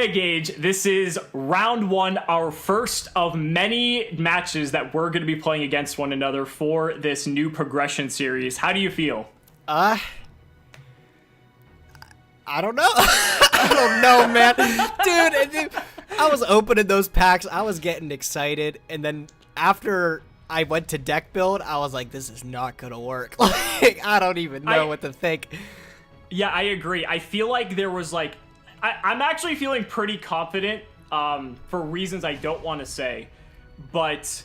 Okay, Gage, this is round one, our first of many matches that we're going to be playing against one another for this new progression series. How do you feel? I don't know. I don't know, man. Dude, I was opening those packs. I was getting excited. And then after I went to deck build, I was like, this is not going to work. Like, I don't even know what to think. Yeah, I agree. I feel like there was like... I'm actually feeling pretty confident for reasons I don't want to say. But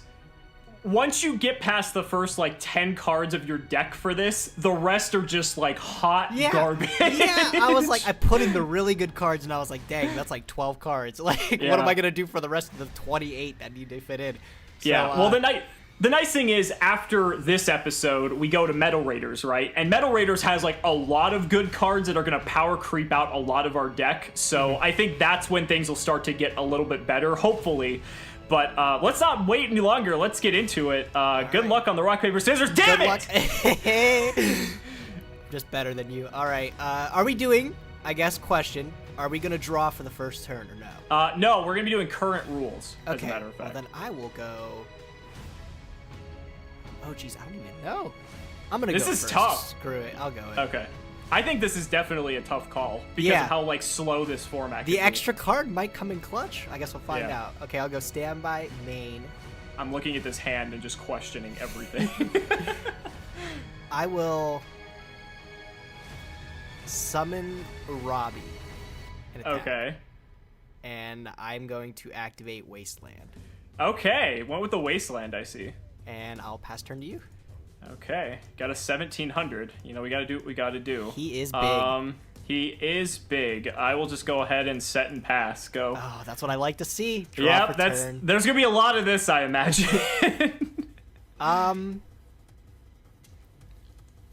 once you get past the first, like, 10 cards of your deck for this, the rest are just, like, hot garbage. Yeah, I was like, I put in the really good cards, and I was like, dang, that's like 12 cards. Like, what am I going to do for the rest of the 28 that need to fit in? So, yeah, well, the nice thing is, after this episode, we go to Metal Raiders, right? And Metal Raiders has, like, a lot of good cards that are going to power creep out a lot of our deck. So I think that's when things will start to get a little bit better, hopefully. But let's not wait any longer. Let's get into it. Good luck on the rock, paper, scissors. Damn it! Just better than you. All right. Are we doing, I guess, question, are we going to draw for the first turn or no? No, we're going to be doing current rules, as a matter of fact. Well, then I will go... Oh, geez, I don't even know. I'm going to go This is first. tough. Screw it. I'll go it. Okay. I think this is definitely a tough call because of how, like, slow this format can The be. extra card might come in clutch. I guess we'll find out. Okay, I'll go standby, main. I'm looking at this hand and just questioning everything. I will summon Robbie. Okay. And I'm going to activate Wasteland. Okay, went with the Wasteland, I see. And I'll pass turn to you. Okay, got a 1700. You know, we got to do what we got to do. He is big. He is big. I will just go ahead and set and pass. Go. Oh, that's what I like to see. Draw yeah, for turn. There's gonna be a lot of this, I imagine.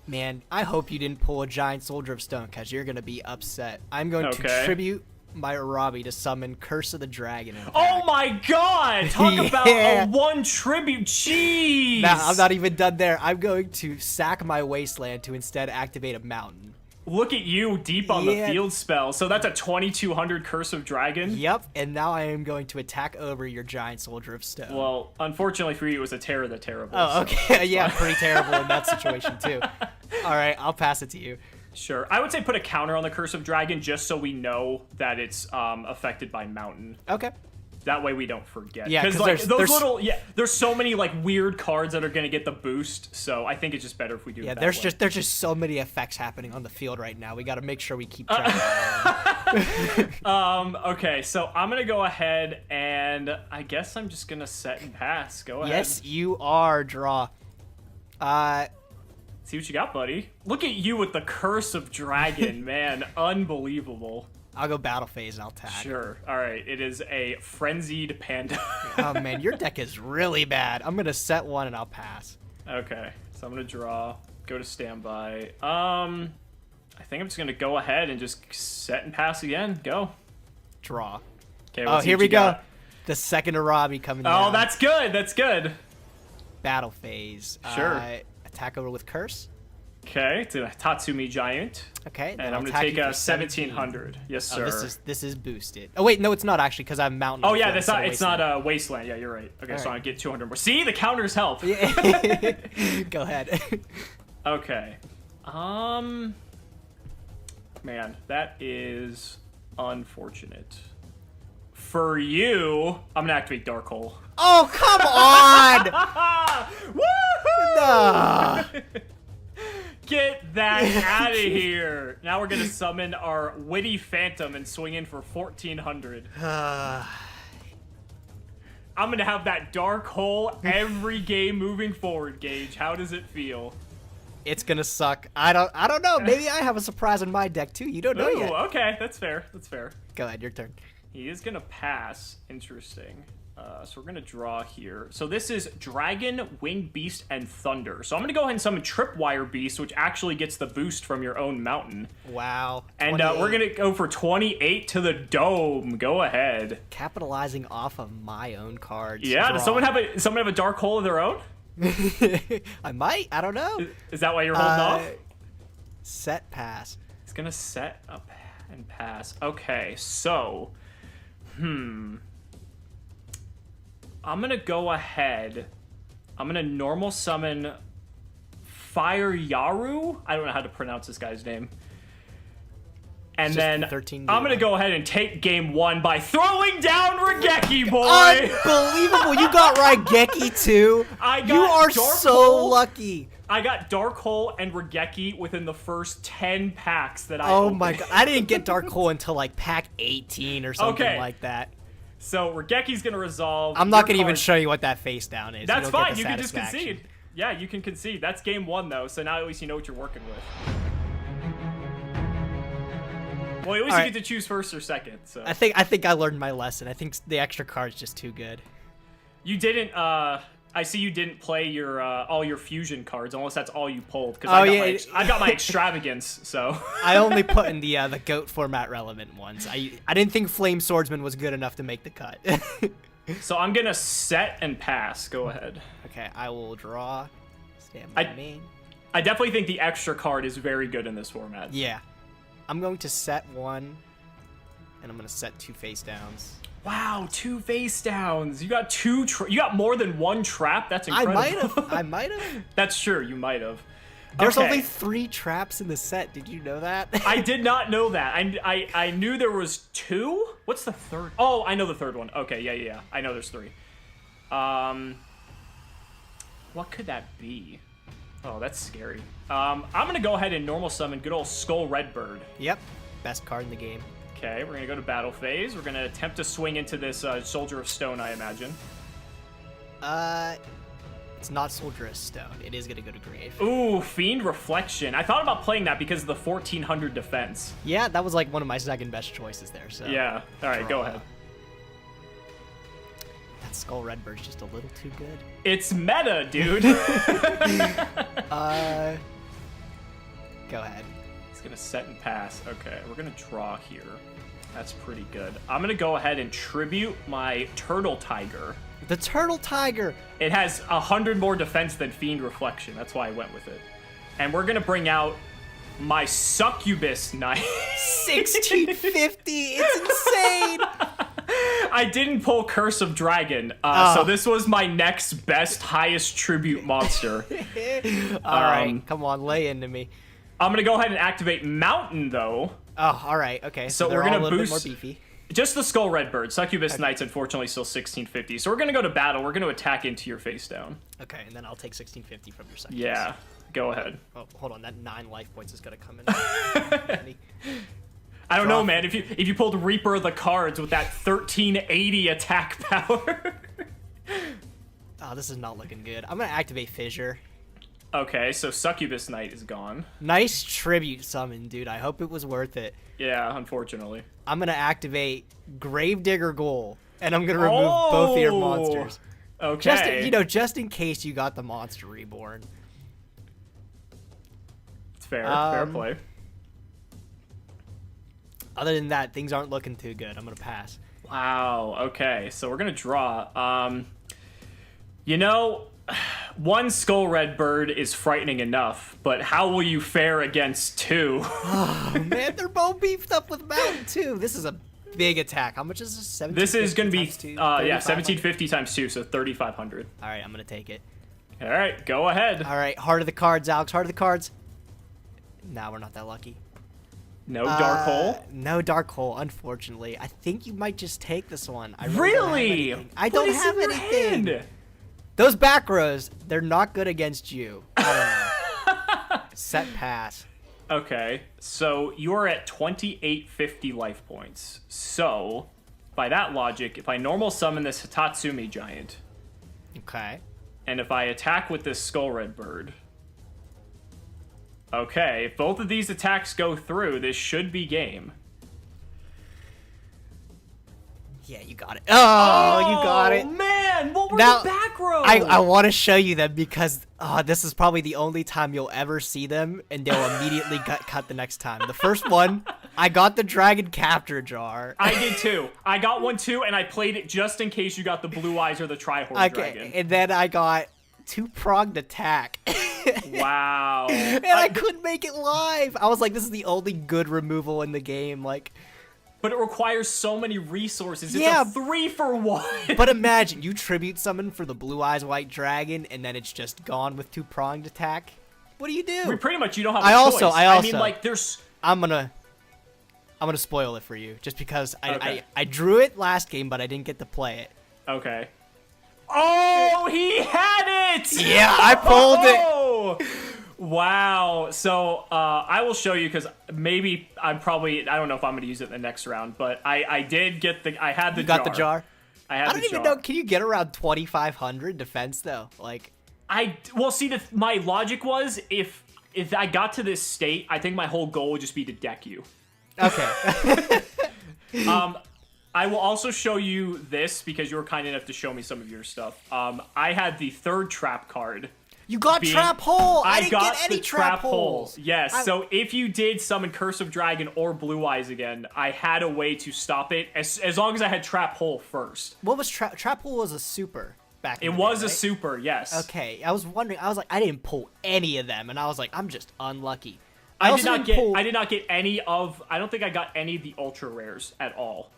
Man, I hope you didn't pull a giant soldier of stone because you're gonna be upset. I'm going to tribute my Robbie to summon Curse of the Dragon. Oh my god! Talk about a one tribute. Jeez! Nah, I'm not even done there. I'm going to sack my Wasteland to instead activate a mountain. Look at you, deep on the field spell. So that's a 2200 Curse of Dragon? Yep, and now I am going to attack over your giant soldier of stone. Well, unfortunately for you, it was a Terror the Terrible. Oh, okay. So yeah, pretty terrible in that situation, too. All right, I'll pass it to you. Sure. I would say put a counter on the Curse of Dragon just so we know that it's affected by Mountain. Okay. That way we don't forget. Yeah, because like there's so many like weird cards that are gonna get the boost. So I think it's just better if we do. Yeah, it there's just so many effects happening on the field right now. We got to make sure we keep track. Okay, so I'm gonna go ahead and I guess I'm just gonna set and pass. Go ahead. Yes, you are. Draw. See what you got, buddy. Look at you with the Curse of Dragon, man. Unbelievable. I'll go battle phase and I'll attack. Sure. All right. It is a Frenzied Panda. Oh, man. Your deck is really bad. I'm going to set one and I'll pass. Okay. So I'm going to draw. Go to standby. I think I'm just going to go ahead and just set and pass again. Go. Draw. Okay. Oh, here we go. The second Arabi coming down. Oh, that's good. That's good. Battle phase. Sure. Attack over with Curse. Okay, it's a Tatsumi Giant. Okay, and I'm gonna take a 1700. Yes, sir. Oh, this is boosted. Oh wait, no, it's not actually because I'm mountain. Oh yeah, it's not a Wasteland. Yeah, you're right. Okay, so I get 200 more. See, the counters help. Go ahead. Okay. Man, that is unfortunate. For you, I'm gonna activate Dark Hole. Oh come on! Woohoo! Nah. Get that out of here! Now we're gonna summon our Witty Phantom and swing in for 1400. I'm gonna have that Dark Hole every game moving forward, Gage. How does it feel? It's gonna suck. I don't know. Maybe I have a surprise in my deck too. You don't know yet. Okay, that's fair. That's fair. Go ahead, your turn. He is gonna pass. Interesting. So we're gonna draw here. So this is Dragon, Winged Beast, and Thunder. So I'm gonna go ahead and summon Tripwire Beast, which actually gets the boost from your own mountain. Wow. And we're gonna go for 28 to the dome. Go ahead. Capitalizing off of my own cards. Yeah. Draw. Does someone have a Dark Hole of their own? I might. I don't know. Is that why you're holding off? Set pass. It's gonna set up and pass. Okay. So I'm gonna go ahead. I'm gonna normal summon Fire Yaru. I don't know how to pronounce this guy's name. And then 13 I'm gonna go ahead and take game 1 by throwing down Raigeki, boy. Unbelievable! You got Raigeki too. You are so lucky. I got Dark Hole and Raigeki within the first 10 packs that I Oh opened. my god! I didn't get Dark Hole until like pack 18 or something like that. So Raigeki's gonna resolve. I'm not gonna even show you what that face down is. That's fine. You can just concede. Yeah, you can concede. That's game 1 though. So now at least you know what you're working with. Well, at least you get to choose first or second. So I think I learned my lesson. I think the extra card's just too good. You didn't. I see you didn't play your all your fusion cards, unless that's all you pulled. Because I got my extravagance. So I only put in the goat format relevant ones. I didn't think Flame Swordsman was good enough to make the cut. So I'm gonna set and pass. Go ahead. Okay, I will draw. Stand by me. I definitely think the extra card is very good in this format. Yeah. I'm going to set 1, and I'm going to set 2 face downs. Wow, 2 face downs. You got 2. You got more than 1 trap. That's incredible. I might have. That's true. You might have. There's only 3 traps in the set. Did you know that? I did not know that. I knew there was 2. What's the third? Oh, I know the third one. Okay, yeah. I know there's 3. What could that be? Oh, that's scary. I'm gonna go ahead and normal summon good old Skull Redbird. Yep, best card in the game. Okay, we're gonna go to battle phase. We're gonna attempt to swing into this Soldier of Stone, I imagine. It's not Soldier of Stone. It is gonna go to grave. Ooh, Fiend Reflection. I thought about playing that because of the 1400 defense. Yeah, that was like one of my second best choices there. So yeah. All right, go ahead. That Skull Redbird's just a little too good. It's meta, dude. Go ahead. He's gonna set and pass. Okay, we're gonna draw here. That's pretty good. I'm gonna go ahead and tribute my Turtle Tiger. The Turtle Tiger! It has 100 more defense than Fiend Reflection. That's why I went with it. And we're gonna bring out my Succubus Knight. 1650! It's insane! I didn't pull Curse of Dragon, so this was my next best, highest tribute monster. All right, come on, lay into me. I'm gonna go ahead and activate Mountain, though. Oh, all right, okay. So we're gonna a little boost bit more beefy. Just the Skull Redbird. Succubus Knight's unfortunately still 1650. So we're gonna go to battle. We're gonna attack into your face down. Okay, and then I'll take 1650 from your Succubus. Yeah, go ahead. Oh, hold on, that 9 life points is gonna come in. I don't know, man. If you pulled Reaper of the Cards with that 1380 attack power. Oh, this is not looking good. I'm gonna activate Fissure. Okay, so Succubus Knight is gone. Nice tribute summon, dude. I hope it was worth it. Yeah, unfortunately. I'm gonna activate Gravedigger Ghoul, and I'm gonna remove both of your monsters. Okay. Just in case you got the monster reborn. It's fair. Fair play. Other than that, things aren't looking too good. I'm gonna pass. Wow. Okay, so we're gonna draw. One Skull Redbird is frightening enough, but how will you fare against 2? Oh man, they're both beefed up with Mountain too. This is a big attack. How much is this? 1750 this is gonna be 1750 times 2, so 3500. All right, I'm gonna take it. All right, go ahead. All right, heart of the cards, Alex. Heart of the cards. Nah, we're not that lucky. No Dark Hole? No Dark Hole, unfortunately. I think you might just take this one. I really? I don't have anything. Those back rows, they're not good against you. I don't know. Set pass. Okay, so you're at 2850 life points. So, by that logic, if I normal summon this Hitatsumi Giant, okay, and if I attack with this Skull Redbird, okay, if both of these attacks go through, this should be game. Yeah, you got it. Oh, you got it. Man, what were Now, the back rows? I want to show you them because this is probably the only time you'll ever see them, and they'll immediately cut the next time. The first one, I got the Dragon Capture Jar. I did too. I got one too, and I played it just in case you got the Blue Eyes or the Tri-Horn Dragon. And then I got 2-pronged attack. Wow. And I couldn't make it live. I was like, this is the only good removal in the game. Like, But it requires so many resources. It's Yeah. a 3-for-1. But imagine you tribute summon for the Blue Eyes White Dragon, and then it's just gone with 2-pronged attack. What do you do? I mean, pretty much you don't have a I choice. also- I mean, like, there's... I'm gonna spoil it for you, just because Okay. I drew it last game, but I didn't get to play it. Okay. Oh, he had it! Yeah, I pulled it. Oh! Wow. So I will show you, because maybe I don't know if I'm going to use it in the next round, but I did get I had the You jar. got the jar? I had I don't even know. Can you get around 2,500 defense, though? Like, Well, see, my logic was, if I got to this state, I think my whole goal would just be to deck you. okay. I will also show you this, because you were kind enough to show me some of your stuff. I had the 3rd trap card. You got Trap Hole! I didn't got get any the Trap Holes! Yes, so if you did summon Curse of Dragon or Blue Eyes again, I had a way to stop it, as long as I had Trap Hole first. What was Trap Hole was a super back in It the was day, a right? super, yes. Okay, I was wondering, I was like, I didn't pull any of them, and I was like, I'm just unlucky. I did not get any of, I don't think I got any of the ultra rares at all.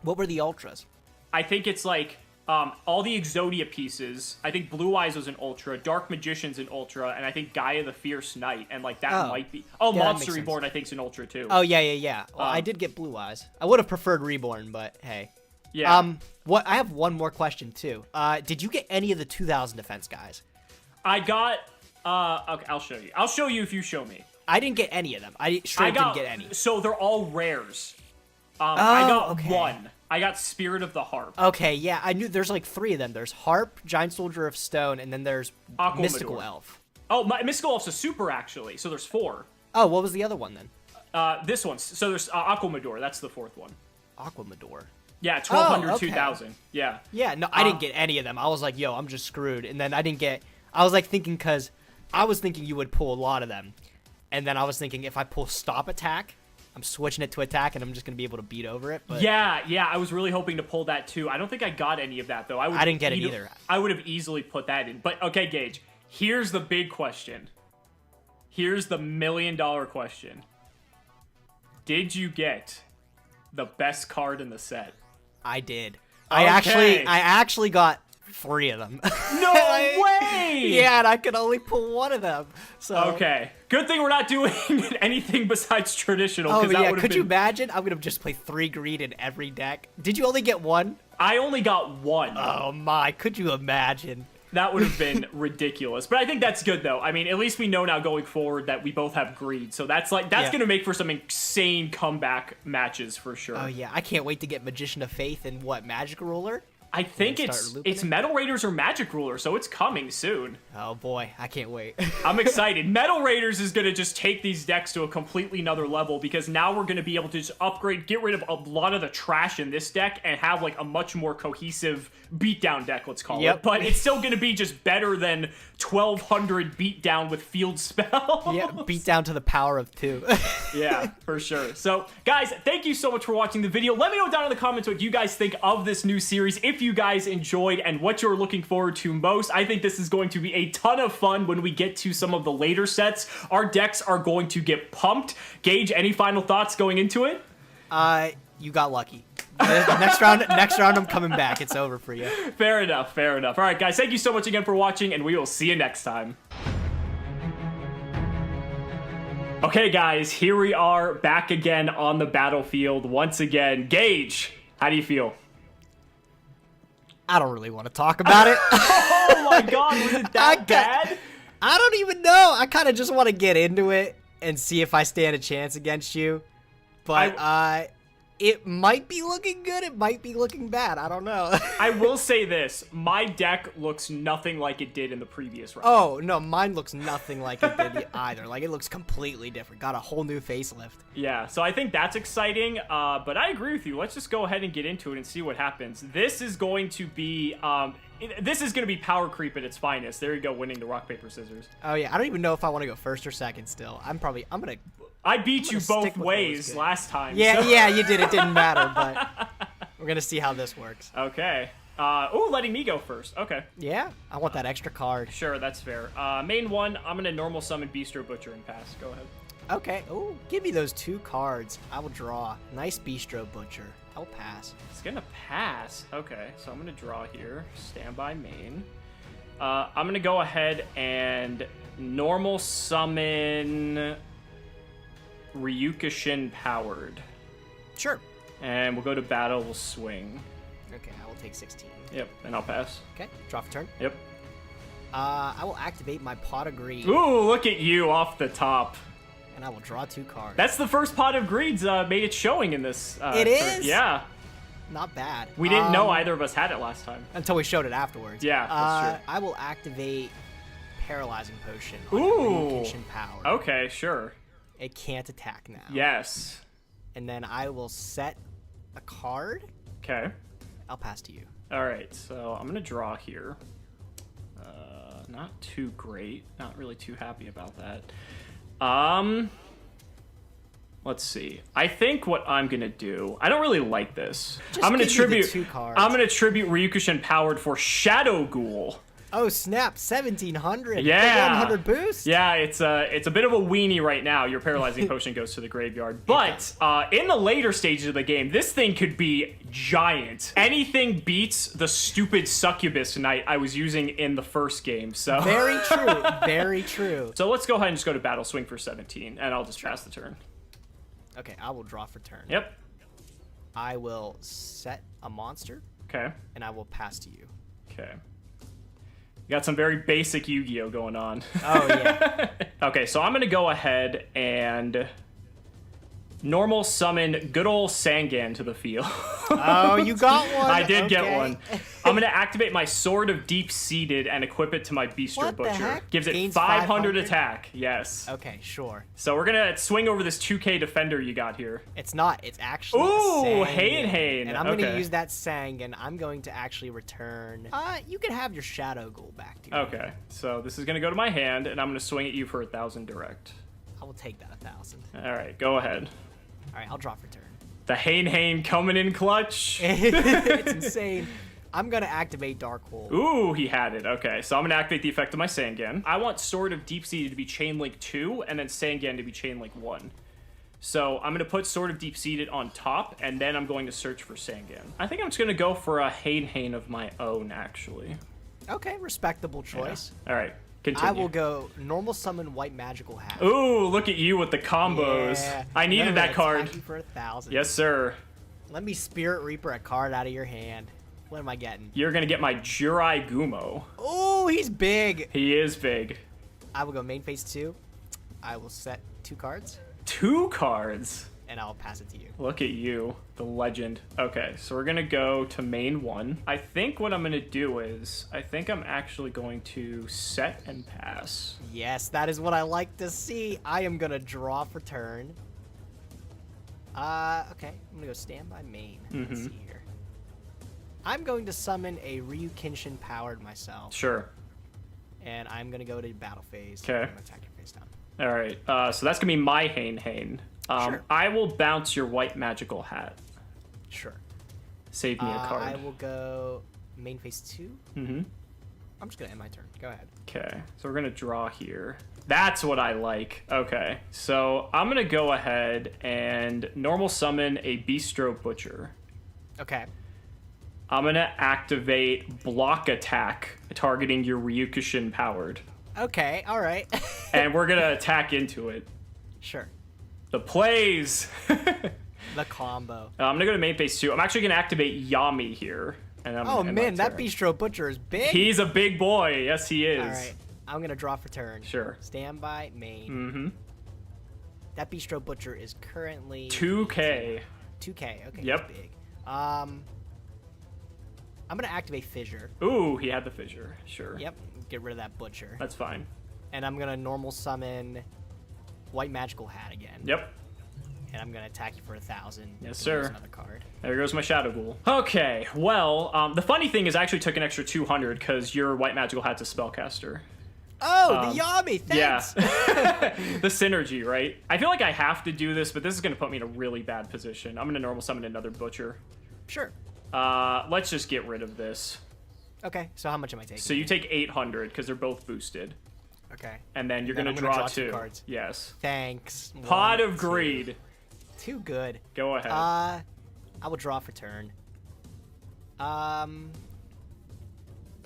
What were the ultras? I think it's like, all the Exodia pieces. I think Blue Eyes was an ultra, Dark Magician's an ultra, and I think Gaia the Fierce Knight, and like that might be. Oh, Yeah, that Monster makes Reborn I think is an ultra too. Oh, yeah. Well, I did get Blue Eyes. I would have preferred Reborn, but hey. Yeah. What? I have one more question, too. Did you get any of the 2,000 defense guys? I got. Okay, I'll show you. I'll show you if you show me. I didn't get any of them. I straight didn't get any. So they're all rares. I got okay. one. I got Spirit of the Harp. Okay, yeah, I knew there's like 3 of them. There's Harp, Giant Soldier of Stone, and then there's Aquamador. Mystical Elf. Oh, Mystical Elf's a super, actually. So there's 4. Oh, what was the other one then? This one. So there's Aquamador. That's the 4th one. Aquamador. Yeah, 1,200, okay. 2,000. Yeah. Yeah, no, I didn't get any of them. I was like, yo, I'm just screwed. And then I didn't get... I was like thinking, because I was thinking you would pull a lot of them. And then I was thinking, if I pull Stop Attack, I'm switching it to attack, and I'm just going to be able to beat over it. But Yeah, I was really hoping to pull that too. I don't think I got any of that, though. I didn't get it either. I would have easily put that in. But, okay, Gage, here's the big question. Here's the $1 million question. Did you get the best card in the set? I did. Okay. I actually got 3 of them. No way! Yeah, and I could only pull 1 of them. So Okay. Good thing we're not doing anything besides traditional. Oh, 'cause that yeah. would've Could been... you imagine? I'm going to just play 3 green in every deck. Did you only get 1? I only got 1. Oh, my. Could you imagine? That would have been ridiculous. But I think that's good, though. I mean, at least we know now going forward that we both have greed. So that's Yeah. going to make for some insane comeback matches for sure. Oh, yeah. I can't wait to get Magician of Faith and what, Magic Ruler? I think start it's looping it? Metal Raiders or Magic Ruler, so it's coming soon. Oh, boy. I can't wait. I'm excited. Metal Raiders is going to just take these decks to a completely another level, because now we're going to be able to just upgrade, get rid of a lot of the trash in this deck, and have like a much more cohesive beatdown deck, let's call it. But it's still going to be just better than 1,200 beatdown with field spell. Yeah, beat down to the power of 2. Yeah, for sure. So, guys, thank you so much for watching the video. Let me know down in the comments what you guys think of this new series, if you guys enjoyed, and what you're looking forward to most. I think this is going to be a ton of fun when we get to some of the later sets. Our decks are going to get pumped. Gage, any final thoughts going into it? You got lucky. Next round, I'm coming back. It's over for you. Fair enough, fair enough. All right, guys, thank you so much again for watching, and we will see you next time. Okay, guys, here we are back again on the battlefield once again. Gage, how do you feel? I don't really want to talk about it. Oh my god, was it that bad? I don't even know. I kind of just want to get into it and see if I stand a chance against you. But it might be looking good. It might be looking bad. I don't know. I will say this. My deck looks nothing like it did in the previous round. Oh, no. Mine looks nothing like it did either. Like, it looks completely different. Got a whole new facelift. Yeah, so I think that's exciting. But I agree with you. Let's just go ahead and get into it and see what happens. This is going to be... this is going to be power creep at its finest. There you go, winning the rock, paper, scissors. Oh, yeah. I don't even know if I want to go first or second still. I'm going to... I beat you both stick with ways last time. Yeah, so. yeah, you did. It didn't matter, but we're going to see how this works. Okay. Ooh, letting me go first. Okay. Yeah, I want that extra card. Sure, that's fair. Main one, I'm going to normal summon Beastro Butcher and pass. Go ahead. Okay. Oh, give me those 2 cards. I will draw. Nice Bistro Butcher. I'll pass. It's gonna pass. Okay, so I'm gonna draw here. Standby main. I'm gonna go ahead and normal summon Ryukushin powered. Sure. And we'll go to battle, we'll swing. Okay, I will take 16. Yep, and I'll pass. Okay, draw for turn. Yep. I will activate my Pot of Greed. Ooh, look at you off the top. And I will draw 2 cards. That's the first Pot of Greed's made its showing in this. It is? Yeah. Not bad. We didn't know either of us had it last time. Until we showed it afterwards. Yeah, that's true. I will activate Paralyzing Potion. Ooh. Ryukushin power. Okay, sure. It can't attack now. Yes. And then I will set a card. Okay. I'll pass to you. All right, so I'm gonna draw here. Not too great. Not really too happy about that. Let's see. I think what I'm gonna do. I don't really like this. Just I'm gonna give me the tribute. 2 cards. I'm gonna tribute Ryukushin powered for Shadow Ghoul. Oh snap! 1700. Yeah. 100 boost. Yeah, it's a bit of a weenie right now. Your paralyzing potion goes to the graveyard, but in the later stages of the game, this thing could be giant. Anything beats the stupid succubus knight I was using in the first game. So Very true. Very true. So let's go ahead and just go to battle, swing for 17, and I'll just pass the turn. Okay, I will draw for turn. Yep. I will set a monster, Okay. and I will pass to you. Okay. You got some very basic Yu-Gi-Oh going on. Oh yeah. Okay, so I'm gonna go ahead and normal summon good old Sangan to the field. Oh, you got one. I did get Okay. one. I'm gonna activate my Sword of Deep-Seated and equip it to my Bistro What the Butcher. heck? Gives it Gains 500 500? attack. Yes. Okay, sure. So we're gonna swing over this 2K defender you got here. It's not. It's actually. Ooh, a Sangan. Hain. And I'm going to Okay. use that Sangan. I'm going to actually return. You can have your Shadow Ghoul back to you. Okay, so this is gonna go to my hand, and I'm gonna swing at you for 1,000 direct. I will take that 1,000. All right, go ahead. All right, I'll draw for turn. The Hain coming in clutch. It's insane. I'm going to activate Dark Hole. Ooh, he had it. Okay, so I'm going to activate the effect of my Sangan. I want Sword of Deep-Seated to be Chain Link 2, and then Sangan to be Chain Link 1. So I'm going to put Sword of Deep-Seated on top, and then I'm going to search for Sangan. I think I'm just going to go for a Hain of my own, actually. Okay, respectable choice. Yeah. All right, continue. I will go normal summon White Magical Hat. Ooh, look at you with the combos. Yeah. I needed Then I'm that gonna card. attack you for 1,000. Yes, sir. Let me Spirit Reaper a card out of your hand. What am I getting? You're going to get my Jurai Gumo. Oh, he's big. He is big. I will go main phase 2. I will set 2 cards, 2 cards. and I'll pass it to you. Look at you, the legend. Okay, so we're gonna go to main 1. I think what I'm gonna do is, I think I'm actually going to set and pass. Yes, that is what I like to see. I am gonna draw for turn. Okay, I'm gonna go standby main. Let's see here. I'm going to summon a Ryukushin powered myself, Sure. and I'm gonna go to battle phase. Okay. I'm gonna attack your face down. All right, so that's gonna be my Hain. Sure. I will bounce your white magical hat. Sure. Save me a card. I will go main phase 2. Mm-hmm. I'm just gonna end my turn. Go ahead. Okay, so we're gonna draw here. That's what I like. Okay, so I'm gonna go ahead and normal summon a Bistro Butcher. Okay. I'm gonna activate block attack targeting your Ryukushin powered. Okay. All right. And we're gonna attack into it. Sure. The plays! The combo. I'm gonna go to main phase 2. I'm actually gonna activate Yami here. And I'm Oh gonna end my man, that turn. Bistro Butcher is big. He's a big boy. Yes, he is. All right. I'm gonna draw for turn. Sure. Standby main. Mm-hmm. That Bistro Butcher is currently 2K. 2K. Okay. Yep. He's big. I'm gonna activate Fissure. Ooh, he had the fissure. Sure. Yep. Get rid of that Butcher. That's fine. And I'm gonna normal summon White Magical Hat again. Yep. And I'm gonna attack you for 1,000. Yes, We'll use sir. Another card. There goes my Shadow Ghoul. Okay, well, the funny thing is I actually took an extra 200 because your white magical hat's a spellcaster. Oh, the Yami. Thanks. Yeah. The synergy, right? I feel like I have to do this, but this is going to put me in a really bad position. I'm going to normal summon another Butcher. Sure. Let's just get rid of this. Okay. So how much am I taking? So you take 800 because they're both boosted. Okay. And then you're Then going to I'm gonna draw draw 2 two. cards. Yes. Thanks. Pot 1, of 2. Greed. Too good. Go ahead. I will draw for turn. The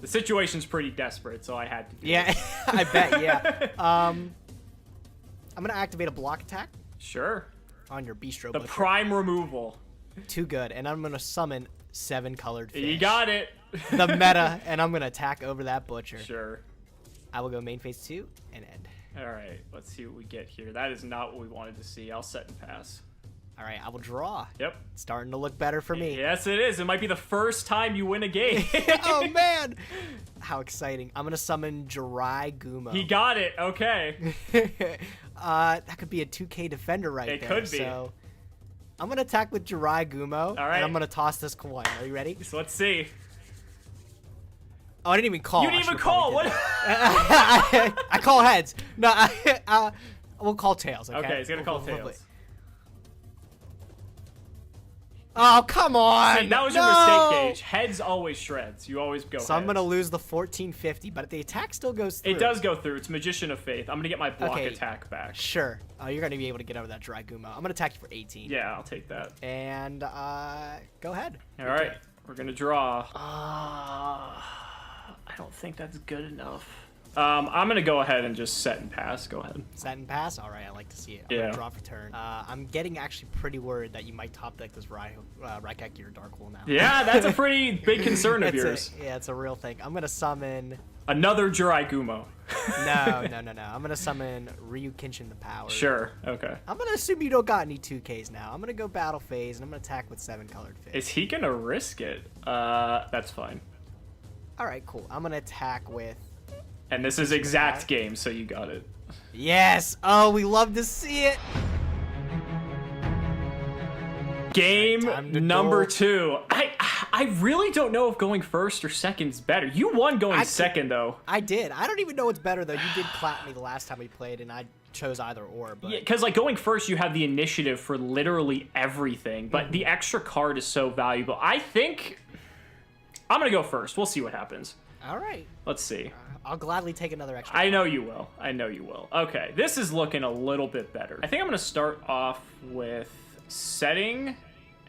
situation's pretty desperate, so I had to do Yeah, it. I bet, yeah. I'm gonna activate a block attack Sure. on your Bistro The Butcher. prime removal. Too good, and I'm gonna summon 7 colored fish. You got it. The meta, and I'm gonna attack over that butcher. Sure. I will go main phase 2 and end. All right, let's see what we get here. That is not what we wanted to see. I'll set and pass. All right, I will draw. Yep. It's starting to look better for me. Yes, it is. It might be the first time you win a game. Oh man, how exciting! I'm gonna summon Jirai Gumo. He got it. Okay. That could be a 2K defender right It there. could be. So I'm gonna attack with Jirai Gumo. All right. And I'm gonna toss this coin. Are you ready? So let's see. Oh, I didn't even call. You I didn't even should've call. probably What? did that. I call heads. No, we'll call tails. Okay. Okay, he's gonna call We'll play. tails. Oh, come on! See, that was your No! mistake, Gage. Heads always shreds. You always go So I'm heads. gonna lose the 1450, but the attack still goes through. It does go through. It's Magician of Faith. I'm gonna get my block Okay. attack back. Sure. You're gonna be able to get over that Dry Gumo. I'm gonna attack you for 18. Yeah, I'll take that. And go ahead. All right, we're gonna draw. I don't think that's good enough. I'm gonna go ahead and just set and pass. Go ahead. Set and pass. All right, I like to see it. I'm Yeah. gonna draw for turn. I'm getting actually pretty worried that you might top deck this Raikeki or Dark Hole now. Yeah, that's a pretty big concern of yours. Yeah, it's a real thing. I'm gonna summon. Another Jirai Gumo. No. I'm gonna summon Ryu Kenshin the Power. Sure. Okay. I'm gonna assume you don't got any 2Ks now. I'm gonna go battle phase and I'm gonna attack with 7 colored fish. Is he gonna risk it? That's fine. All right, cool. I'm gonna attack with. And this is exact game, so you got it. Yes. Oh, we love to see it. Game Time to number duel. 2. I really don't know if going first or second's better. You won going second, though. I did. I don't even know what's better though. You did clap me the last time we played, and I chose either or. But Yeah, because like going first, you have the initiative for literally everything, but the extra card is so valuable. I think I'm gonna go first. We'll see what happens. all right, Let's see. I'll gladly take another extra. I know you will. I know you will. Okay, this is looking a little bit better. I think I'm gonna start off with setting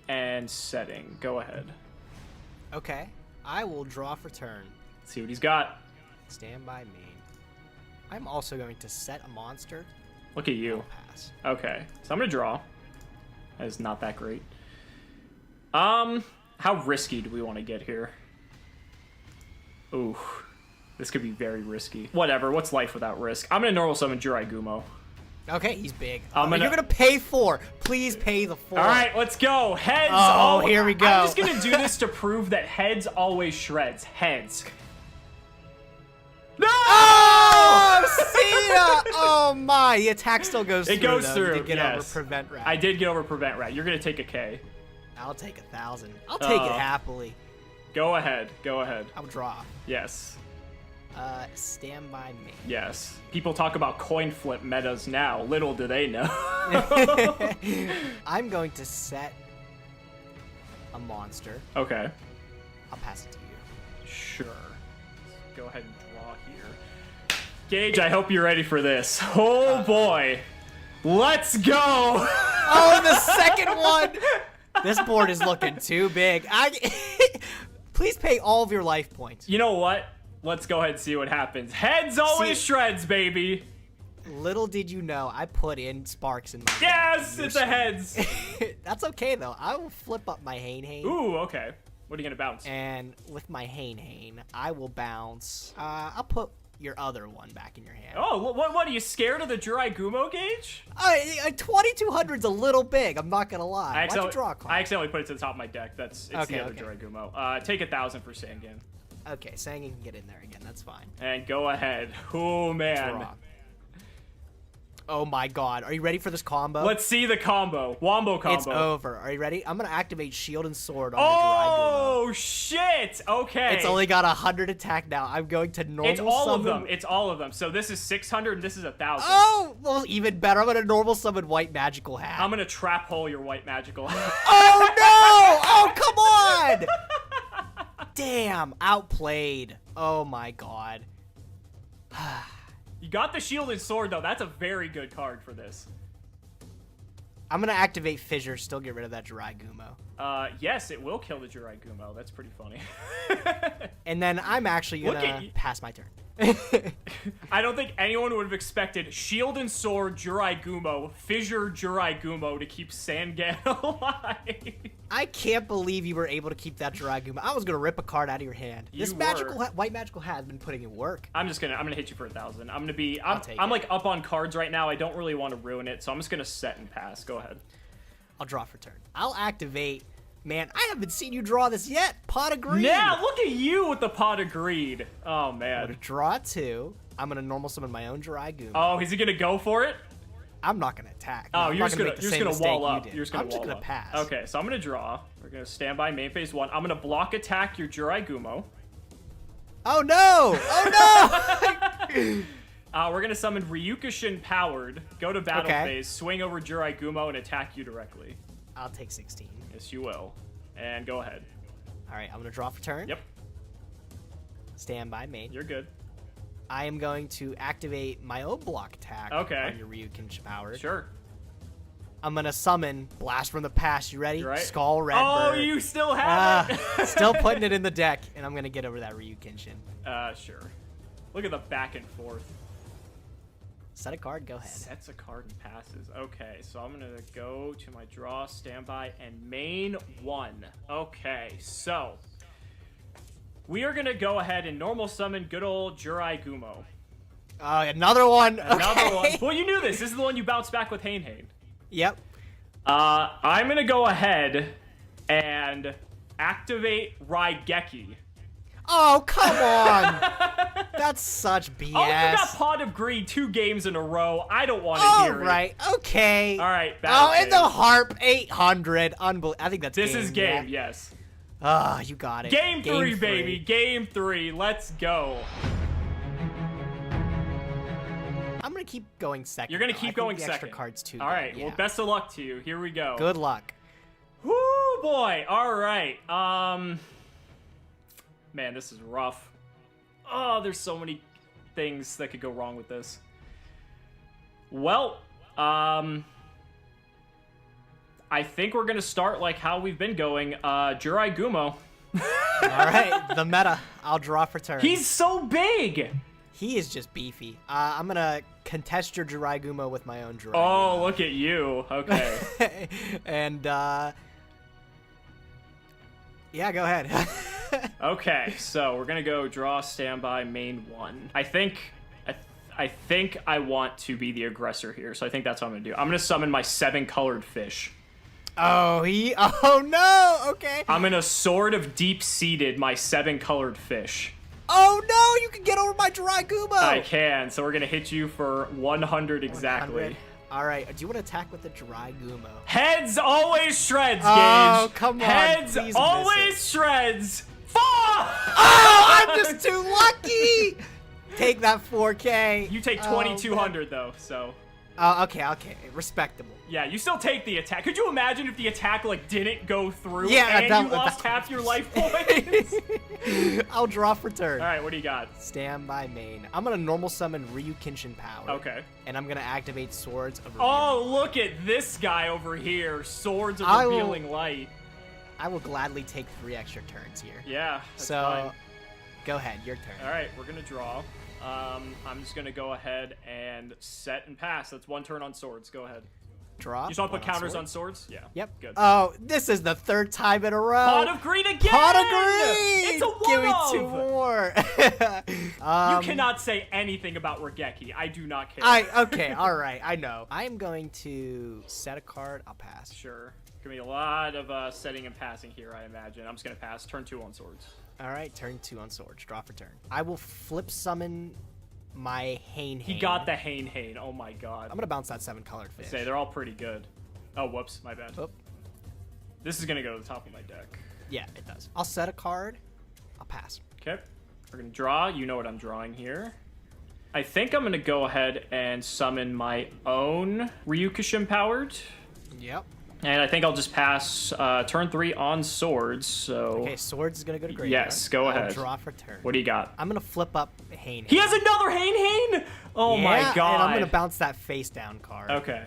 and setting. Go ahead. Okay, I will draw for turn. See what he's got. Stand by main. I'm also going to set a monster. Look at you. Pass. Okay, so I'm gonna draw. That is not that great. How risky do we want to get here? Ooh, this could be very risky. Whatever, what's life without risk? I'm gonna normal summon Jirai Gumo. Okay, he's big. I'm gonna- You're gonna pay 4. Please pay the 4. All right, let's go. Heads. Oh, here we go. I'm just gonna do this to prove that heads always shreds. Heads. No! Oh, see ya! Oh my, the attack still goes through. It goes though. through. You did get over yes. prevent rat. I did get over prevent rat. You're gonna take a K. I'll take 1,000. I'll take it happily. Go ahead. Go ahead. I'll draw. Yes. Stand by me. Yes. People talk about coin flip metas now. Little do they know. I'm going to set a monster. Okay. I'll pass it to you. Sure. Let's go ahead and draw here. Gage, I hope you're ready for this. Oh boy. Let's go. Oh, the second one. This board is looking too big. Please pay all of your life points. You know what? Let's go ahead and see what happens. Heads always shreds, baby. Little did you know, I put in sparks in my Yes, it's a heads. That's okay though. I will flip up my Hane. Ooh, okay. What are you gonna bounce? And with my Hane, I will bounce. I'll put your other one back in your hand. Oh, what are you scared of the Jirai Gumo, Gage? 2200's a little big. I'm not gonna lie. Why'd you draw a card? I accidentally put it to the top of my deck. It's Okay, the other okay. Jirai Gumo. Take 1,000 for Sangan. Okay, Sangin can get in there again. That's fine. And go ahead. Oh man. Draw. Oh my god. Are you ready for this combo? Let's see the combo. Wombo combo. It's over. Are you ready? I'm gonna activate Shield and Sword on the Jirai Gumo. Oh shit! Okay. It's only got 100 attack now. I'm going to normal It's all of summon. them. It's all of them. So this is 600 and this is 1,000. Oh, well, even better. I'm gonna normal summon White Magical Hat. I'm gonna trap hole your white magical. Oh no! Oh, come on! Damn, outplayed. Oh my god. You got the shield and sword, though. That's a very good card for this. I'm going to activate Fissure, still get rid of that Jirai Gumo. Yes, it will kill the Jirai Gumo. That's pretty funny. And then I'm actually going to pass my turn. I don't think anyone would have expected Shield and Sword, Jirai Gumo, Fissure, Jirai Gumo to keep Sangan alive. I can't believe you were able to keep that Jirai Gumo. I was going to rip a card out of your hand. This white magical hat has been putting in work. I'm gonna hit you for 1,000. I'm like up on cards right now. I don't really want to ruin it, so I'm just gonna set and pass. Go ahead. I'll draw for turn. I'll activate. Man, I haven't seen you draw this yet. Pot of Greed. Yeah, look at you with the Pot of Greed. Oh, man. I'm going to draw 2. I'm going to normal summon my own Jirai Gumo. Oh, is he going to go for it? I'm not going to attack. Oh, you're just going to wall up. I'm just going to pass. Okay, so I'm going to draw. We're going to stand by main phase 1. I'm going to block attack your Jirai Gumo. Oh, no. Oh, no. We're going to summon Ryukushin Powered, go to battle phase, swing over Jirai Gumo, and attack you directly. I'll take 16. Yes, you will. And go ahead. All right, I'm going to draw for turn. Yep. Stand by main. You're good. I am going to activate my own block attack on your Ryukin Power. Sure. I'm going to summon Blast from the Past. You ready? You're right. Skull Redbird. Oh, you still have it! Still putting it in the deck, and I'm going to get over that Ryukinshin. Sure. Look at the back and forth. Set a card, go ahead. Sets a card and passes. Okay, so I'm going to go to my draw, standby, and main 1. Okay, so we are going to go ahead and normal summon good old Jirai Gumo. Another one. Another one. Well, you knew this. This is the one you bounced back with Hain. Yep. I'm going to go ahead and activate Raigeki. Oh, come on. That's such BS. Oh, you got Pot of Greed 2 games in a row. I don't want to hear it. All right, okay. All right, and the Harp 800. Unbelievable. I think that's This is game, yes. You got it. Game 3, baby. Game 3. Let's go. I'm going to keep going second. You're going to keep going the second. Extra cards too. All right, well, best of luck to you. Here we go. Good luck. Whoo, boy. All right. Man, this is rough. Oh, there's so many things that could go wrong with this. Well, I think we're going to start like how we've been going. Jirai Gumo. All right, the meta. I'll draw for turn. He's so big. He is just beefy. I'm going to contest your Jirai Gumo with my own Jirai Oh, Gumo. look at you. Okay. And, yeah, go ahead. Okay, so we're gonna go draw, standby, main 1. I think I want to be the aggressor here, so I think that's what I'm gonna do. I'm gonna summon my 7-colored fish. Oh no, okay. I'm gonna Sword of Deep-Seated my 7-colored fish. Oh no, you can get over my Jirai Gumo. I can, so we're gonna hit you for 100 exactly. 100. All right, do you want to attack with the Jirai Gumo? Heads always shreds, Gage. Oh, come on. Heads always shreds. Fuck! Oh, I'm just too lucky. Take that 4K. You take 2,200 though, so. Okay, respectable. Yeah, you still take the attack. Could you imagine if the attack like didn't go through and you lost half your life points? I'll draw for turn. All right, what do you got? Stand by main. I'm gonna normal summon Ryukinshin Power. Okay. And I'm gonna activate Swords of Revealing. Oh, look at this guy over here. Swords of Revealing Light. I will gladly take 3 extra turns here. Yeah, that's so fine. Go ahead, your turn. All right, we're gonna draw. I'm just gonna go ahead and set and pass. That's 1 turn on swords. Go ahead. Draw. You just want to put counters on swords? Yeah. Yep. Good. Oh, this is the 3rd time in a row. Pot of Greed again! Pot of Greed! It's a one-off! Give me 2 more. You cannot say anything about Raigeki. I do not care. Okay, all right, I know. I am going to set a card. I'll pass. Sure. Gonna be a lot of setting and passing here, I imagine. I'm just gonna pass. Turn 2 on swords. All right, turn 2 on swords. Draw for turn. I will flip summon my Hain. He got the Hain. Oh my god. I'm gonna bounce that 7-colored fish. Say they're all pretty good. Oh, whoops, my bad. Oop. This is gonna go to the top of my deck. Yeah, it does. I'll set a card. I'll pass. Okay. We're gonna draw. You know what I'm drawing here. I think I'm gonna go ahead and summon my own Ryukushin Powered. Yep. And I think I'll just pass turn 3 on swords. So Okay, swords is gonna go to graveyard. yes, go I'll ahead. draw for turn. What do you got? I'm gonna flip up Hane. He has another Hane. Oh yeah, my god. And I'm gonna bounce that face down card. Okay.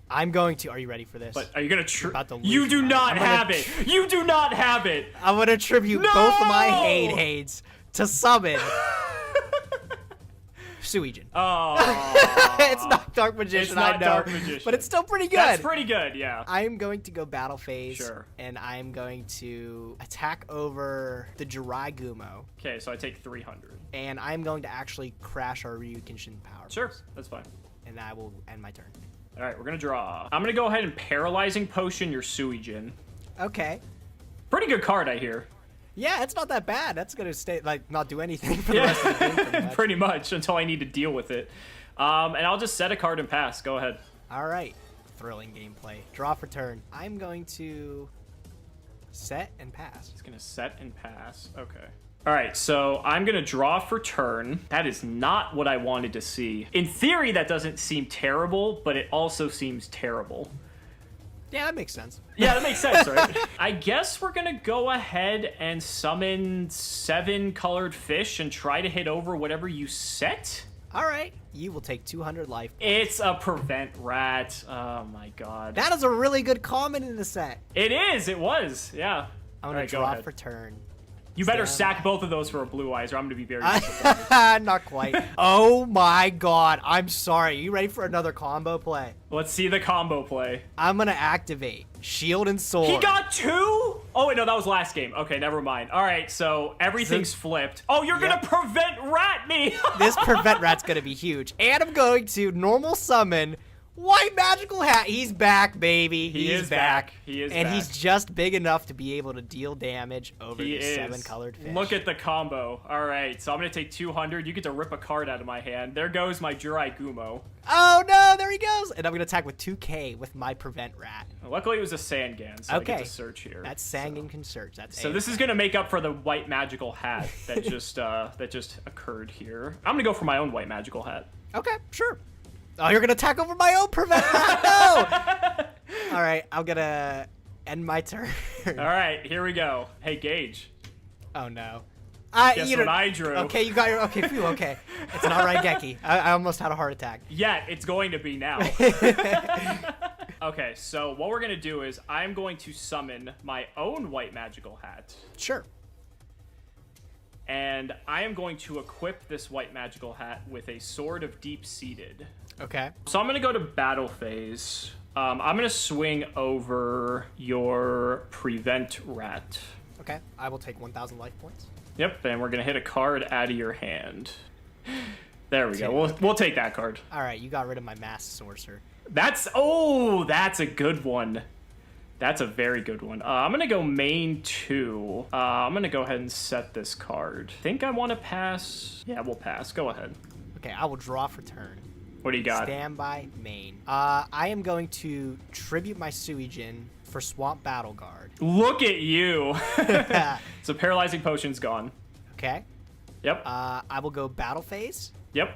I'm going to. Are you ready for this? But are you gonna about to lose You do your not mind. I'm have gonna it. You do not have it. I'm gonna tribute No! both of my Hades to summon Suijin. Oh. It's not Dark Magician, It's not I know, Dark Magician. but it's still pretty good. That's pretty good, yeah. I'm going to go battle phase. Sure. And I'm going to attack over the Gumo. Okay, so I take 300. And I'm going to actually crash our Ryukenshin power. Sure, that's fine. And I will end my turn. All right, we're gonna draw. I'm gonna go ahead and Paralyzing Potion your Suijin. Okay. Pretty good card, I hear. Yeah, it's not that bad. That's gonna stay not do anything for the rest of the game. Pretty much. Pretty much until I need to deal with it. And I'll just set a card and pass. Go ahead. All right. Thrilling gameplay. Draw for turn. I'm going to set and pass. It's gonna set and pass. Okay. All right, so I'm gonna draw for turn. That is not what I wanted to see. In theory, that doesn't seem terrible, but it also seems terrible. Yeah, that makes sense. Yeah, that makes sense, right? I guess we're gonna go ahead and summon 7 colored fish and try to hit over whatever you set. All right. You will take 200 life points. It's a prevent rat. Oh my god. That is a really good comment in the set. It is. It was. Yeah. I'm All gonna right, go draw ahead. for turn. You better Stand sack both of those for a blue eyes, or I'm gonna be very disappointed. Not quite. Oh my god. I'm sorry. You ready for another combo play? Let's see the combo play. I'm gonna activate Shield and Sword. He got 2? Oh wait, no, that was last game. Okay, never mind. All right, so everything's flipped. Oh, you're Yep. gonna prevent rat me. This prevent rat's gonna be huge. And I'm going to normal summon White Magical Hat. He's back, baby. He He's is back. He is and back. he's just big enough to be able to deal damage over He these is. 7 colored fish. Look at the combo. All right, so I'm gonna take 200. You get to rip a card out of my hand. There goes my Gumo. Oh no, there he goes. And I'm gonna attack with 2k with my prevent rat. Luckily, it was a Sangan, so I Okay. get to search here. That's Sangan can search. That's So this is gonna make up for the white magical hat that just occurred here. I'm gonna go for my own white magical hat. Okay, sure. Oh, you're gonna attack over my own prevent rat? No! Alright, I'm gonna end my turn. All right, here we go. Hey, Gage. Oh no. Guess you what know- I drew? Okay, you got your phew, okay. It's an alright Geki. I almost had a heart attack. Yeah, it's going to be now. Okay, so what we're gonna do is I'm going to summon my own white magical hat. Sure. And I am going to equip this white magical hat with a Sword of Deep-Seated. Okay. So I'm going to go to battle phase. I'm going to swing over your Prevent Rat. Okay. I will take 1,000 life points. Yep, and we're going to hit a card out of your hand. There we go. We'll take that card. Alright, you got rid of my Mass Sorcerer. That's a good one. That's a very good one. I'm going to go main 2. I'm going to go ahead and set this card. Think I want to pass? Yeah, we'll pass. Go ahead. Okay, I will draw for turn. What do you got? Standby main. I am going to tribute my Suijin for Swamp Battle Guard. Look at you. So Paralyzing Potion's gone. Okay. Yep. I will go battle phase. Yep.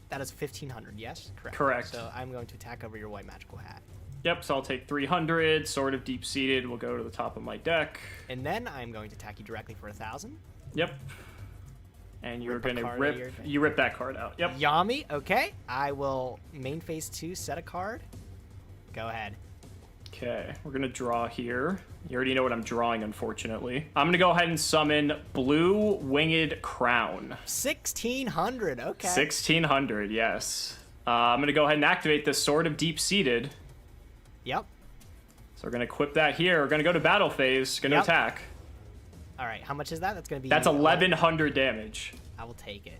That is 1,500, yes? Correct. Correct. So I'm going to attack over your white magical hat. Yep, so I'll take 300. Sword of Deep-Seated will go to the top of my deck. And then I'm going to attack you directly for 1,000. Yep. And you're Rip a going to card out of your deck. rip that card out. Yep. Yami, okay. I will main phase 2, set a card. Go ahead. Okay, we're going to draw here. You already know what I'm drawing, unfortunately. I'm going to go ahead and summon Blue Winged Crown. 1,600, okay. 1,600, yes. I'm going to go ahead and activate the Sword of Deep-Seated. Yep. So we're going to equip that here. We're going to go to battle phase. Going to Yep. attack. All right, how much is that? That's going to be... That's 1,100 damage. I will take it.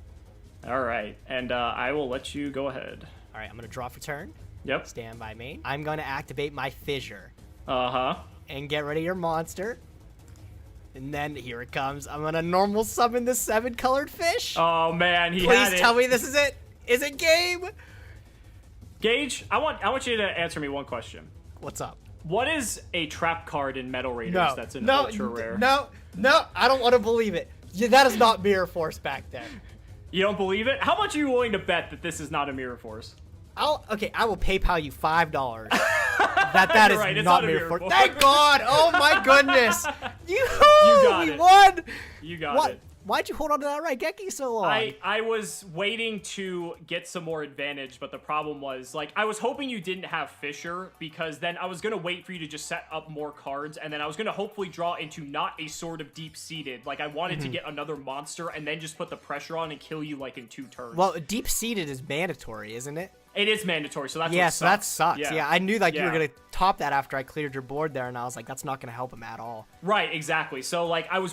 All right, and I will let you go ahead. All right, I'm going to draw for turn. Yep. Stand by main. I'm going to activate my Fissure. Uh-huh. And get rid of your monster. And then here it comes. I'm going to normal summon the 7-colored fish. Oh, man, he had Please it. tell me this is it. Is it game? Gage, I want you to answer me one question. What's up? What is a trap card in Metal Raiders No. that's an no, ultra rare? No. I don't want to believe it. Yeah, that is not Mirror Force back then. You don't believe it? How much are you willing to bet that this is not a Mirror Force? I will PayPal you $5. That You're is right, it's not not a Mirror Mirror Force. Force. Thank God! Oh my goodness! You got we it. won! You got What? it. Why'd you hold on to that Raigeki so long? I was waiting to get some more advantage, but the problem was, like, I was hoping you didn't have Fisher, because then I was going to wait for you to just set up more cards, and then I was going to hopefully draw into not a Sword of Deep-Seated. Like, I wanted to get another monster, and then just put the pressure on and kill you, like, in 2 turns. Well, Deep-Seated is mandatory, isn't it? It is mandatory, so that's Yeah, what so that sucks. sucks. Yeah, I knew like you were Yeah. gonna top that after I cleared your board there, and I was like, that's not gonna help him at all. Right, exactly. So, like, I was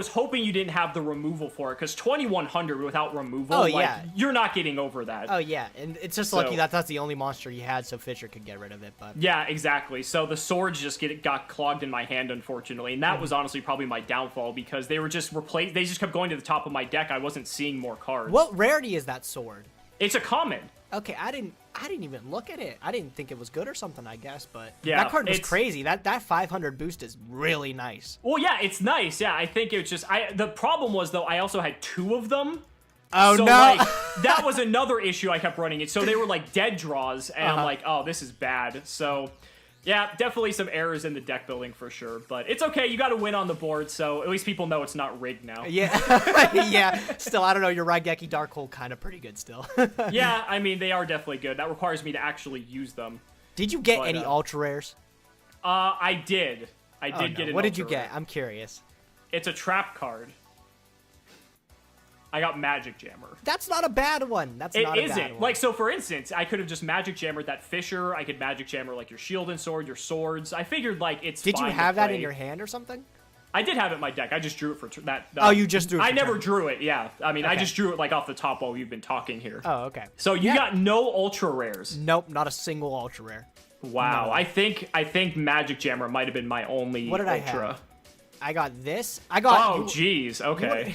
hoping you didn't have the removal for it, because 2100 without removal, Oh, like, yeah. you're not getting over that. Oh yeah, and it's just So- lucky that that's the only monster you had, so Fisher could get rid of it. But Yeah, exactly. So the swords just got clogged in my hand, unfortunately, and that was honestly probably my downfall, because they were just they just kept going to the top of my deck. I wasn't seeing more cards. what rarity is that sword? It's a common. Okay, I didn't even look at it. I didn't think it was good or something, I guess, but Yeah, that card was it's- crazy. That 500 boost is really nice. Well, yeah, it's nice. Yeah, I think it was just the problem was though I also had 2 of them. Oh So, no! like, that was another issue I kept running it. So they were like dead draws, and I'm like, oh, this is bad. So, yeah, definitely some errors in the deck building for sure. But it's okay. You got to win on the board, so at least people know it's not rigged now. Yeah, yeah. Still, I don't know. Your Raigeki Darkhold kind of pretty good still. Yeah, I mean, they are definitely good. That requires me to actually use them. Did you get But, any ultra rares? I did. I Oh, did no. get an What did you ultra get? rare. I'm curious. It's a trap card. I got Magic Jammer. That's not a bad one. That's It not a bad isn't. one. Like, so for instance, I could have just Magic Jammered that Fisher. I could Magic Jammer, like, your Shield and Sword, your swords. I figured, like, it's Did you fine to have that play. in your hand or something? I did have it in my deck. I just drew it for that. Oh, you just drew it I for never turn. drew it, yeah. I mean, I Okay. just drew it, like, off the top while we've been talking here. Oh, okay. So you Yeah. got no Ultra Rares. Nope, not a single ultra rare. Wow. No. I think Magic Jammer might have been my only What did I Ultra. have? I got this. I got. Oh, jeez. Okay.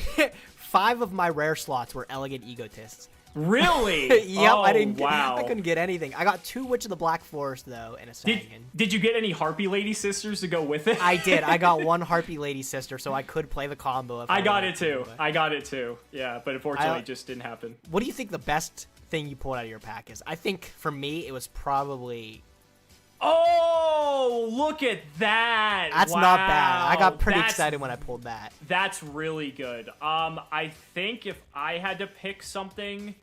5 of my rare slots were Elegant Egotists. Really? Yep, Oh, I didn't. Wow. I couldn't get anything. I got 2 Witch of the Black Forest though, and a Sagan. Did you get any Harpy Lady Sisters to go with it? I did. I got 1 Harpy Lady Sister, so I could play the combo. If I got wanted it too. to, but- I got it too. Yeah, but unfortunately, I- it just didn't happen. What do you think the best thing you pulled out of your pack is? I think for me, it was probably. Oh, look at that! That's not bad. I got pretty That's- excited when I pulled that. That's really good. I think if I had to pick something,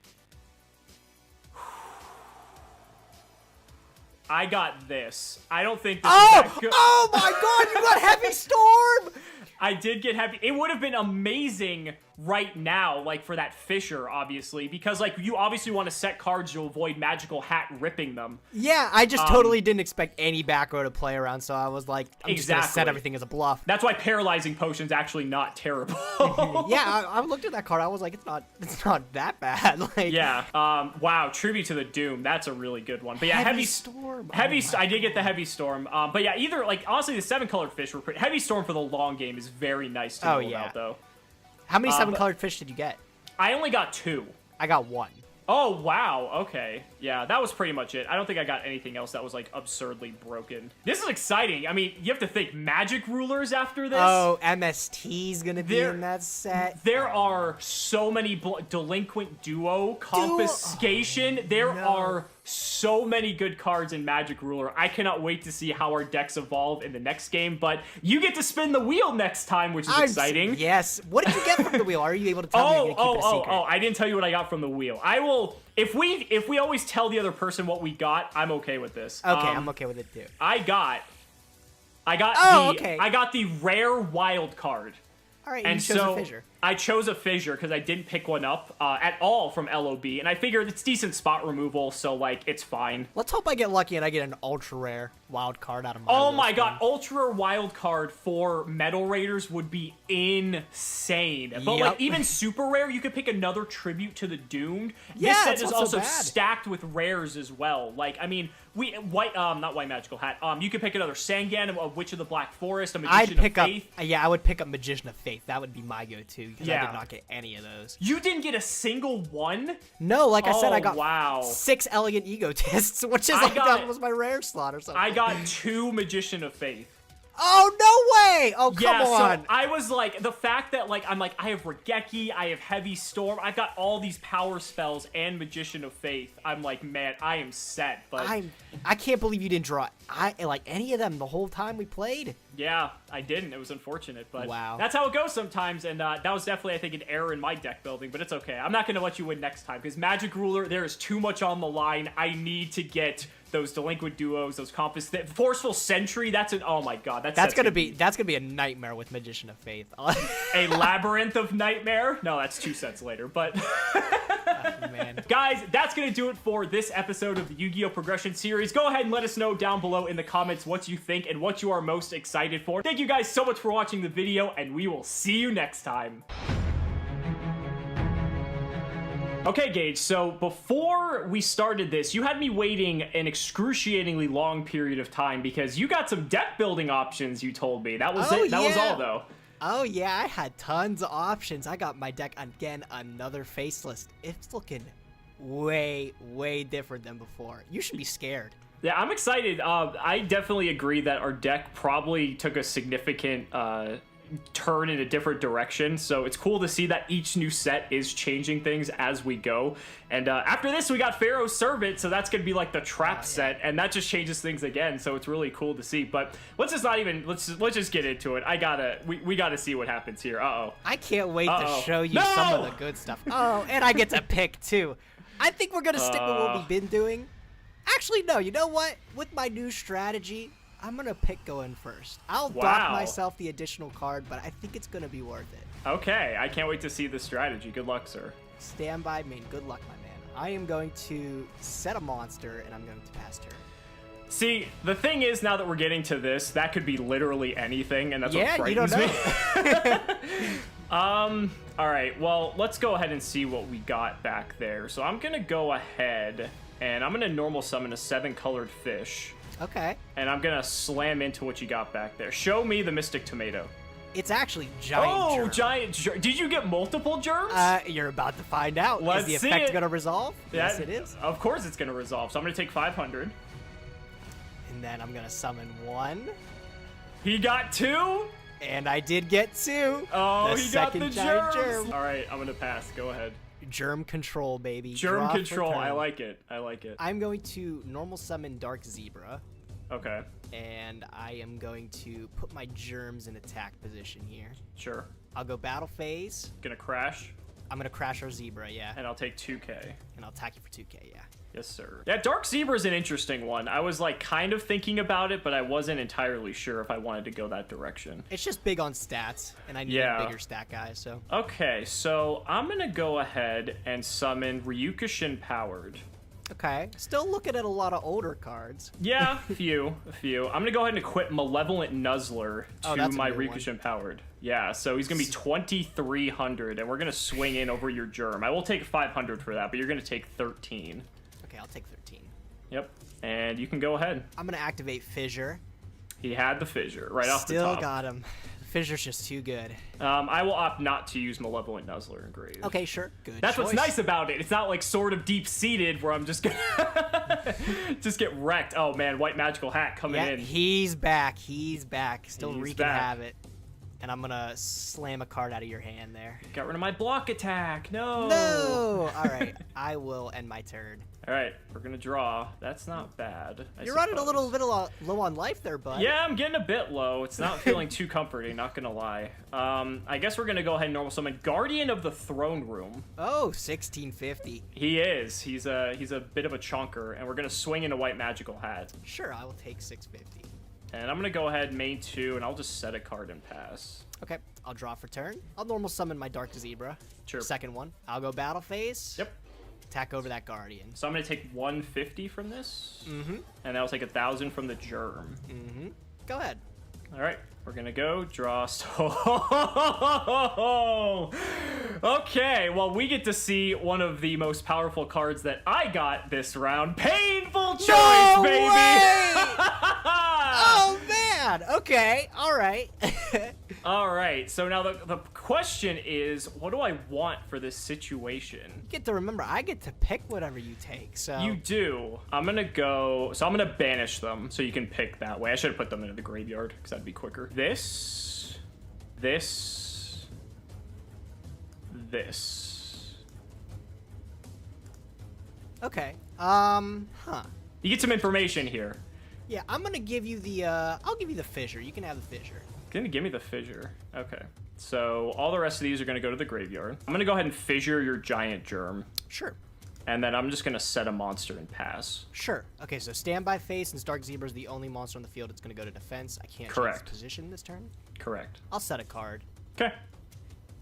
I got this. I don't think this is that good. Oh my God! You got Heavy Storm. I did get happy. It would have been amazing right now, like for that Fisher, obviously, because like you obviously want to set cards to avoid Magical Hat ripping them. Yeah, I just totally didn't expect any back row to play around, so I was like, I'm just gonna set Exactly. everything as a bluff. That's why Paralyzing Potion's actually not terrible. Yeah, I looked at that card. I was like, it's not that bad. Like, Yeah. Wow. Tribute to the Doom. That's a really good one. But yeah, Heavy Storm. Heavy. Oh my I did get the Heavy Storm. But yeah, either like honestly, the 7-colored fish were pretty. Heavy Storm for the long game is very nice to Oh, know yeah. about, though. How many 7-colored fish did you get? I only got 2. I got 1. Oh, wow. Okay. Yeah, that was pretty much it. I don't think I got anything else that was, like, absurdly broken. This is exciting. I mean, you have to think magic rulers after this. Oh, MST's gonna be There- in that set. There are so many delinquent duo confiscation. There no. are so many good cards in Magic Ruler. I cannot wait to see how our decks evolve in the next game. But you get to spin the wheel next time, which is exciting. Yes. What did you get from the wheel? Are you able to tell me? You're gonna keep it a secret? I didn't tell you what I got from the wheel. I will. If we always tell the other person what we got, I'm okay with this. Okay, I'm okay with it too. I got Oh, okay. I got the rare wild card. All right, And you chose so a fissure. I chose a fissure because I didn't pick one up at all from LOB, and I figured it's decent spot removal, so like it's fine. Let's hope I get lucky and I get an ultra rare wild card out of my. Oh list my then. god, ultra wild card for Metal Raiders would be insane. But Yep. like even super rare, you could pick another tribute to the Doomed. Yeah, This set it's is not so also bad. stacked with rares as well. Like I mean, not white magical hat. You could pick another Sangan, a Witch of the Black Forest, a Magician I'd pick of up. Faith. Yeah, I would pick up Magician of Faith. That would be my go-to because I Yeah. did not get any of those. You didn't get a single one? No, like I said, I Oh, got wow. 6 elegant egotists, which is I like got- that was my rare slot or something. I got 2 Magician of Faith. Oh, no way! Oh, come on. So I was like, the fact that, like, I'm like, I have Regeki, I have Heavy Storm, I've got all these power spells and Magician of Faith. I'm like, man, I am set, but... I can't believe you didn't draw like any of them the whole time we played. Yeah, I didn't. It was unfortunate, but wow. That's how it goes sometimes, and that was definitely, I think, an error in my deck building, but it's okay. I'm not going to let you win next time, because Magic Ruler, there is too much on the line. I need to get those Delinquent Duos, those Compass... Forceful Sentry, that's an... Oh my god, that's gonna be a nightmare with Magician of Faith. A Labyrinth of Nightmare? No, that's 2 sets later, but... Oh, man. Guys, that's going to do it for this episode of the Yu-Gi-Oh! Progression series. Go ahead and let us know down below in the comments what you think and what you are most excited for. Thank you guys so much for watching the video, and we will see you next time. Okay, Gage, so before we started this, you had me waiting an excruciatingly long period of time because you got some deck building options, you told me. That was it. That was all, though. Oh, yeah, I had tons of options. I got my deck, again, another Faceless. It's looking way, way different than before. You should be scared. Yeah, I'm excited. I definitely agree that our deck probably took a significant turn in a different direction, so it's cool to see that each new set is changing things as we go. And after this, we got Pharaoh's Servant, so that's gonna be like the trap set, and that just changes things again, so it's really cool to see. But let's just get into it. We gotta see what happens here. I can't wait to show you some of the good stuff. Oh, and I get to pick too. I think we're gonna stick with what we've been doing. Actually, no, you know what? With my new strategy, I'm gonna pick going first. I'll dock myself the additional card, but I think it's gonna be worth it. Okay, I can't wait to see the strategy. Good luck, sir. Stand by me. Good luck, my man. I am going to set a monster, and I'm going to pass turn. See, the thing is, now that we're getting to this, that could be literally anything, and that's what frightens me. All right, well, let's go ahead and see what we got back there. So I'm gonna go ahead, and I'm gonna normal summon a 7-colored fish. Okay. And I'm gonna slam into what you got back there. Show me the Mystic Tomato. It's actually giant germ. Giant germ. Did you get multiple germs? You're about to find out. Let's is the see effect it. gonna resolve? Yes, it is. Of course it's gonna resolve. So I'm gonna take 500. And then I'm gonna summon 1. He got 2. And I did get 2. Oh, he got the giant germs. All right, I'm gonna pass. Go ahead. Germ control, baby. Germ control. I like it. I like it. I'm going to normal summon Dark Zebra. Okay. And I am going to put my germs in attack position here. Sure. I'll go battle phase. Gonna crash. I'm gonna crash our Zebra, yeah. And I'll take 2k. And I'll attack you for 2k, yeah. Yes, sir. Yeah, Dark Zebra is an interesting one. I was like kind of thinking about it, but I wasn't entirely sure if I wanted to go that direction. It's just big on stats, and I need a bigger stat guy, so. Okay, so I'm gonna go ahead and summon Ryukushin Powered. Okay, still looking at a lot of older cards. Yeah, a few. I'm gonna go ahead and equip Malevolent Nuzzler to my Ryukushin Powered. Yeah, so he's gonna be 2,300, and we're gonna swing in over your germ. I will take 500 for that, but you're gonna take 13. Okay, I'll take 13. Yep, and you can go ahead. I'm gonna activate Fissure. He had the Fissure right off the top. Still got him. Fissure's just too good. I will opt not to use Malevolent Nuzzler in Grave. Okay, sure. Good That's choice. what's nice about it. It's not like sort of deep-seated where I'm just gonna just get wrecked. Oh man, White Magical Hat coming in. He's back. He's back. Still wreaking havoc. And I'm gonna slam a card out of your hand there. Got rid of my block attack. No. No. All right. I will end my turn. All right. We're gonna draw. That's not bad. You're running a little bit low on life there, bud. Yeah, I'm getting a bit low. It's not feeling too comforting. Not gonna lie. I guess we're gonna go ahead and normal summon Guardian of the Throne Room. Oh, 1650. He is. He's a bit of a chonker, and we're gonna swing in a White Magical Hat. Sure. I will take 650. And I'm gonna go ahead main 2, and I'll just set a card and pass. Okay, I'll draw for turn. I'll normal summon my Dark Zebra. Sure. Second one. I'll go battle phase. Yep. Attack over that Guardian. So I'm gonna take 150 from this. Mm-hmm. And that'll take 1,000 from the germ. Mm-hmm. Go ahead. All right, we're gonna go draw. Okay, well we get to see one of the most powerful cards that I got this round. Painful Choice, no baby! Way! Oh man. Okay. All right. All right, so now the question is, what do I want for this situation? You get to remember, I get to pick whatever you take, so... You do. I'm gonna banish them, so you can pick that way. I should have put them into the graveyard, because that'd be quicker. This. Okay, You get some information here. Yeah, I'm gonna give you the, I'll give you the fissure. You can have the fissure. Gonna give me the fissure. Okay. So all the rest of these are gonna go to the graveyard. I'm gonna go ahead and fissure your giant germ. Sure. And then I'm just gonna set a monster and pass. Sure. Okay, so standby phase, since Dark Zebra is the only monster on the field, it's gonna go to defense. I can't change its position this turn. Correct. I'll set a card. Okay.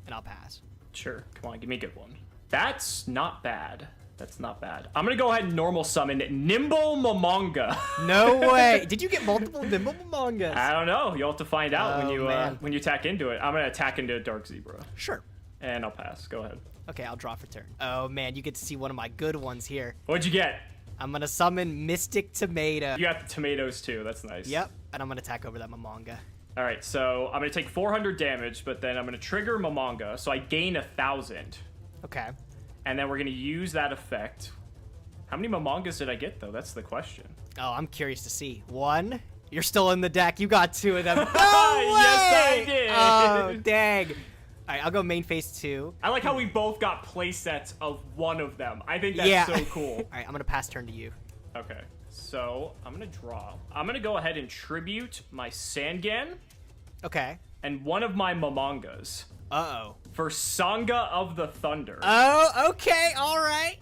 And I'll pass. Sure. Come on, give me a good one. That's not bad. That's not bad. I'm gonna go ahead and normal summon Nimble Momonga. No way! Did you get multiple Nimble Momongas? I don't know. You'll have to find out man. when you attack into it. I'm gonna attack into Dark Zebra. Sure. And I'll pass. Go ahead. Okay, I'll draw for turn. Oh man, you get to see one of my good ones here. What'd you get? I'm gonna summon Mystic Tomato. You got the tomatoes too. That's nice. Yep, and I'm gonna attack over that Momonga. All right, so I'm gonna take 400 damage, but then I'm gonna trigger Momonga, so I gain 1,000. Okay. And then we're gonna use that effect. How many Momongas did I get though? That's the question. Oh, I'm curious to see. One. You're still in the deck. You got two of them. No way! Yes, I did. Oh, dang. All right, I'll go main phase 2. I like how we both got play sets of one of them. I think that's so cool. All right, I'm gonna pass turn to you. Okay, so I'm gonna draw. I'm gonna go ahead and tribute my Sangan. Okay. And one of my Momongas. Uh-oh. For Sangha of the Thunder. Oh, okay, all right.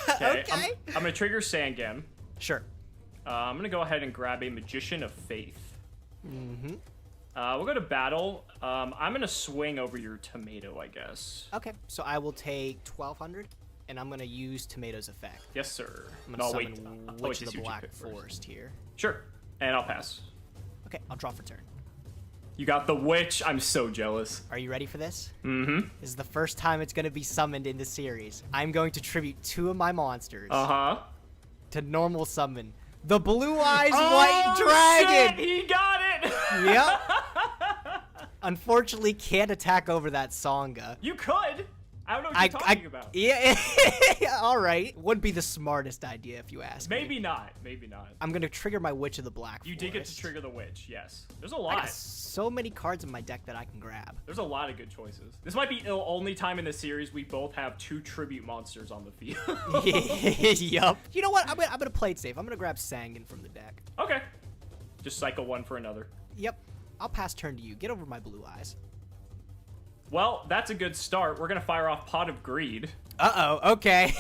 Okay. Okay. I'm gonna trigger Sangan. Sure. I'm gonna go ahead and grab a Magician of Faith. Mm-hmm. We'll go to battle. I'm gonna swing over your tomato, I guess. Okay, so I will take 1,200, and I'm gonna use Tomato's effect. Yes, sir. I'm gonna summon Witch of the Black Forest here. Sure, and I'll pass. Okay, I'll draw for turn. You got the Witch. I'm so jealous. Are you ready for this? Mm-hmm. This is the first time it's gonna be summoned in the series. I'm going to tribute 2 of my monsters. Uh-huh. To normal summon the Blue Eyes White Dragon. Shit, he got it. Yep. Unfortunately, can't attack over that Sangha. You could. I don't know what you're talking about. Yeah, all right. Would be the smartest idea if you ask Maybe me. not. Maybe not. I'm going to trigger my Witch of the Black You Forest. did get to trigger the Witch, yes. There's a I lot. got so many cards in my deck that I can grab. There's a lot of good choices. This might be the only time in the series we both have 2 tribute monsters on the field. Yup. You know what? I'm gonna play it safe. I'm gonna grab Sangan from the deck. Okay. Just cycle one for another. Yep. I'll pass turn to you. Get over my Blue Eyes. Well, that's a good start. We're gonna fire off Pot of Greed. Uh-oh. Okay.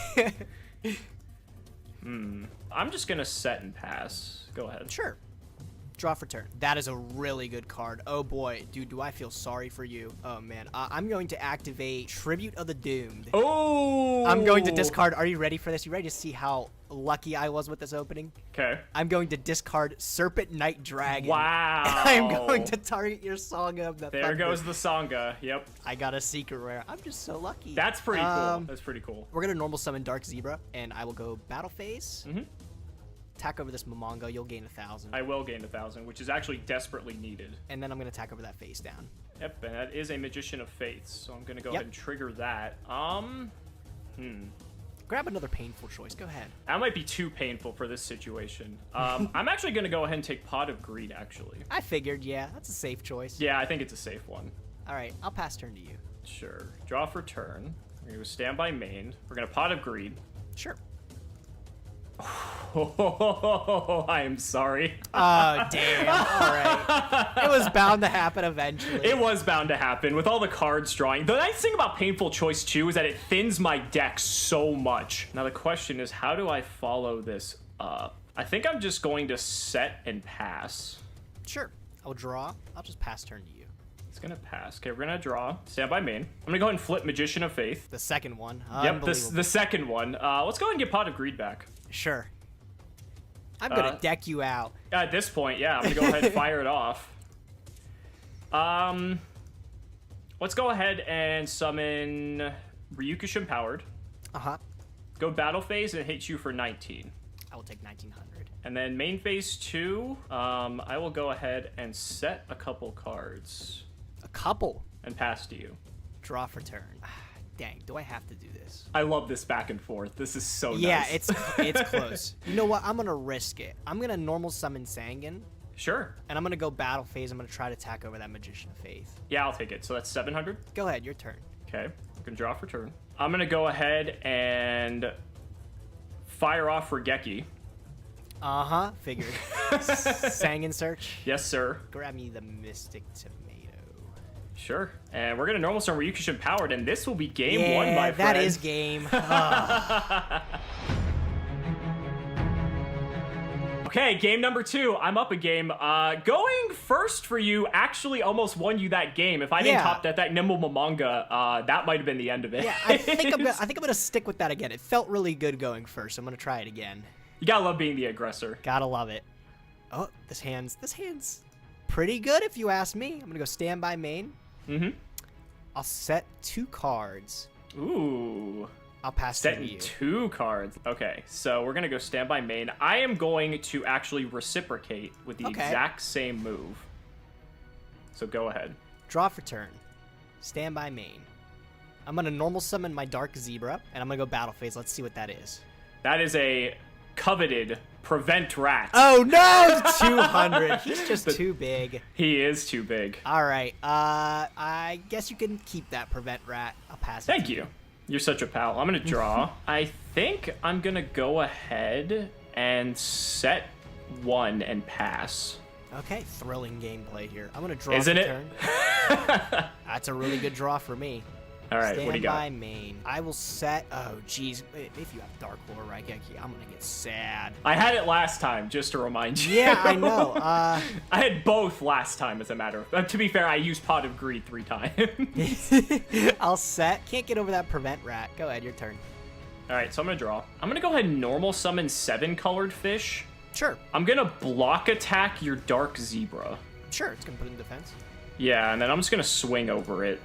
I'm just gonna set and pass. Go ahead. Sure. Draw for turn. That is a really good card. Oh boy, dude, do I feel sorry for you. Oh man, I'm going to activate Tribute of the Doomed. Oh! I'm going to discard. Are you ready for this? You ready to see how lucky I was with this opening? Okay. I'm going to discard Serpent Knight Dragon. Wow. I'm going to target your Sangha of the There Thunder. goes the Sangha. Yep. I got a secret rare. I'm just so lucky. That's pretty cool. That's pretty cool. We're gonna normal summon Dark Zebra, and I will go battle phase. Mm-hmm. Attack over this Momonga. You'll gain 1,000. I will gain 1,000, which is actually desperately needed. And then I'm gonna attack over that face down. Yep, and that is a Magician of Faiths, so I'm gonna go ahead and trigger that. Grab another painful choice. Go ahead. That might be too painful for this situation. I'm actually gonna go ahead and take Pot of Greed, actually. I figured, yeah, that's a safe choice. Yeah, I think it's a safe one. All right, I'll pass turn to you. Sure. Draw for turn. We're gonna go standby main. We're gonna Pot of Greed. Sure. Oh, I am sorry. Oh, damn. All right. It was bound to happen eventually. It was bound to happen with all the cards drawing. The nice thing about Painful Choice 2 is that it thins my deck so much. Now the question is, how do I follow this up? I think I'm just going to set and pass. Sure. I'll draw. I'll just pass turn to you. It's gonna pass. Okay, we're gonna draw. Standby main. I'm gonna go ahead and flip Magician of Faith. The second one. Yep, the second one. Let's go ahead and get Pot of Greed back. Sure. I'm gonna deck you out. At this point, yeah, I'm gonna go ahead and fire it off. Let's go ahead and summon Ryukish Empowered. Uh-huh. Go battle phase and hit you for 19. I will take 1,900. And then main phase 2, I will go ahead and set a couple cards. couple. and pass to you. Draw for turn. Dang, do I have to do this? I love this back and forth. This is so Yeah, nice. it's close. You know what? I'm gonna risk it. I'm gonna normal summon Sangan, Sure. and I'm gonna go battle phase. I'm gonna try to attack over that Magician of Faith. Yeah, I'll take it. So that's 700. Go ahead, your turn. Okay. I'm gonna draw for turn. I'm gonna go ahead and fire off Regeki. Figured. Sangan search. Yes, sir. Grab me the Mystic Tomato. Sure. And we're gonna normal summon Ryukushin Powered, and this will be game one, my friend. That is game. Okay, game number 2. I'm up a game. Going first for you actually almost won you that game. If I didn't top that Nyhmnim manga, that might have been the end of it. Yeah, I think I'm gonna stick with that again. It felt really good going first. I'm gonna try it again. You gotta love being the aggressor. Gotta love it. Oh, this hand's pretty good if you ask me. I'm gonna go standby main. I'll set 2 cards. Ooh. I'll pass to Setting you. 2 cards. Okay, so we're gonna go standby main. I am going to actually reciprocate with the exact same move. So go ahead. Draw for turn. Standby main. I'm gonna normal summon my Dark Zebra, and I'm gonna go battle phase. Let's see what that is. That is a coveted Prevent Rat. Oh no, 200. He's just too big. He is too big. All right. I guess you can keep that Prevent Rat. I'll pass it. Thank you. You're such a pal. I'm gonna draw. I think I'm gonna go ahead and set 1 and pass. Okay, thrilling gameplay here. I'm gonna draw. Isn't for it? Turn. That's a really good draw for me. All right, what do you got? Standby main. I will set. Oh, geez. If you have Dark Lore Raigeki, I'm gonna get sad. I had it last time, just to remind you. Yeah, I know. I had both last time, as a matter of. To be fair, I used Pot of Greed 3 times. I'll set. Can't get over that Prevent Rat. Go ahead, your turn. All right, so I'm gonna draw. I'm gonna go ahead and normal summon 7 colored fish. Sure. I'm gonna block attack your Dark Zebra. Sure, it's gonna put it in defense. Yeah, and then I'm just gonna swing over it.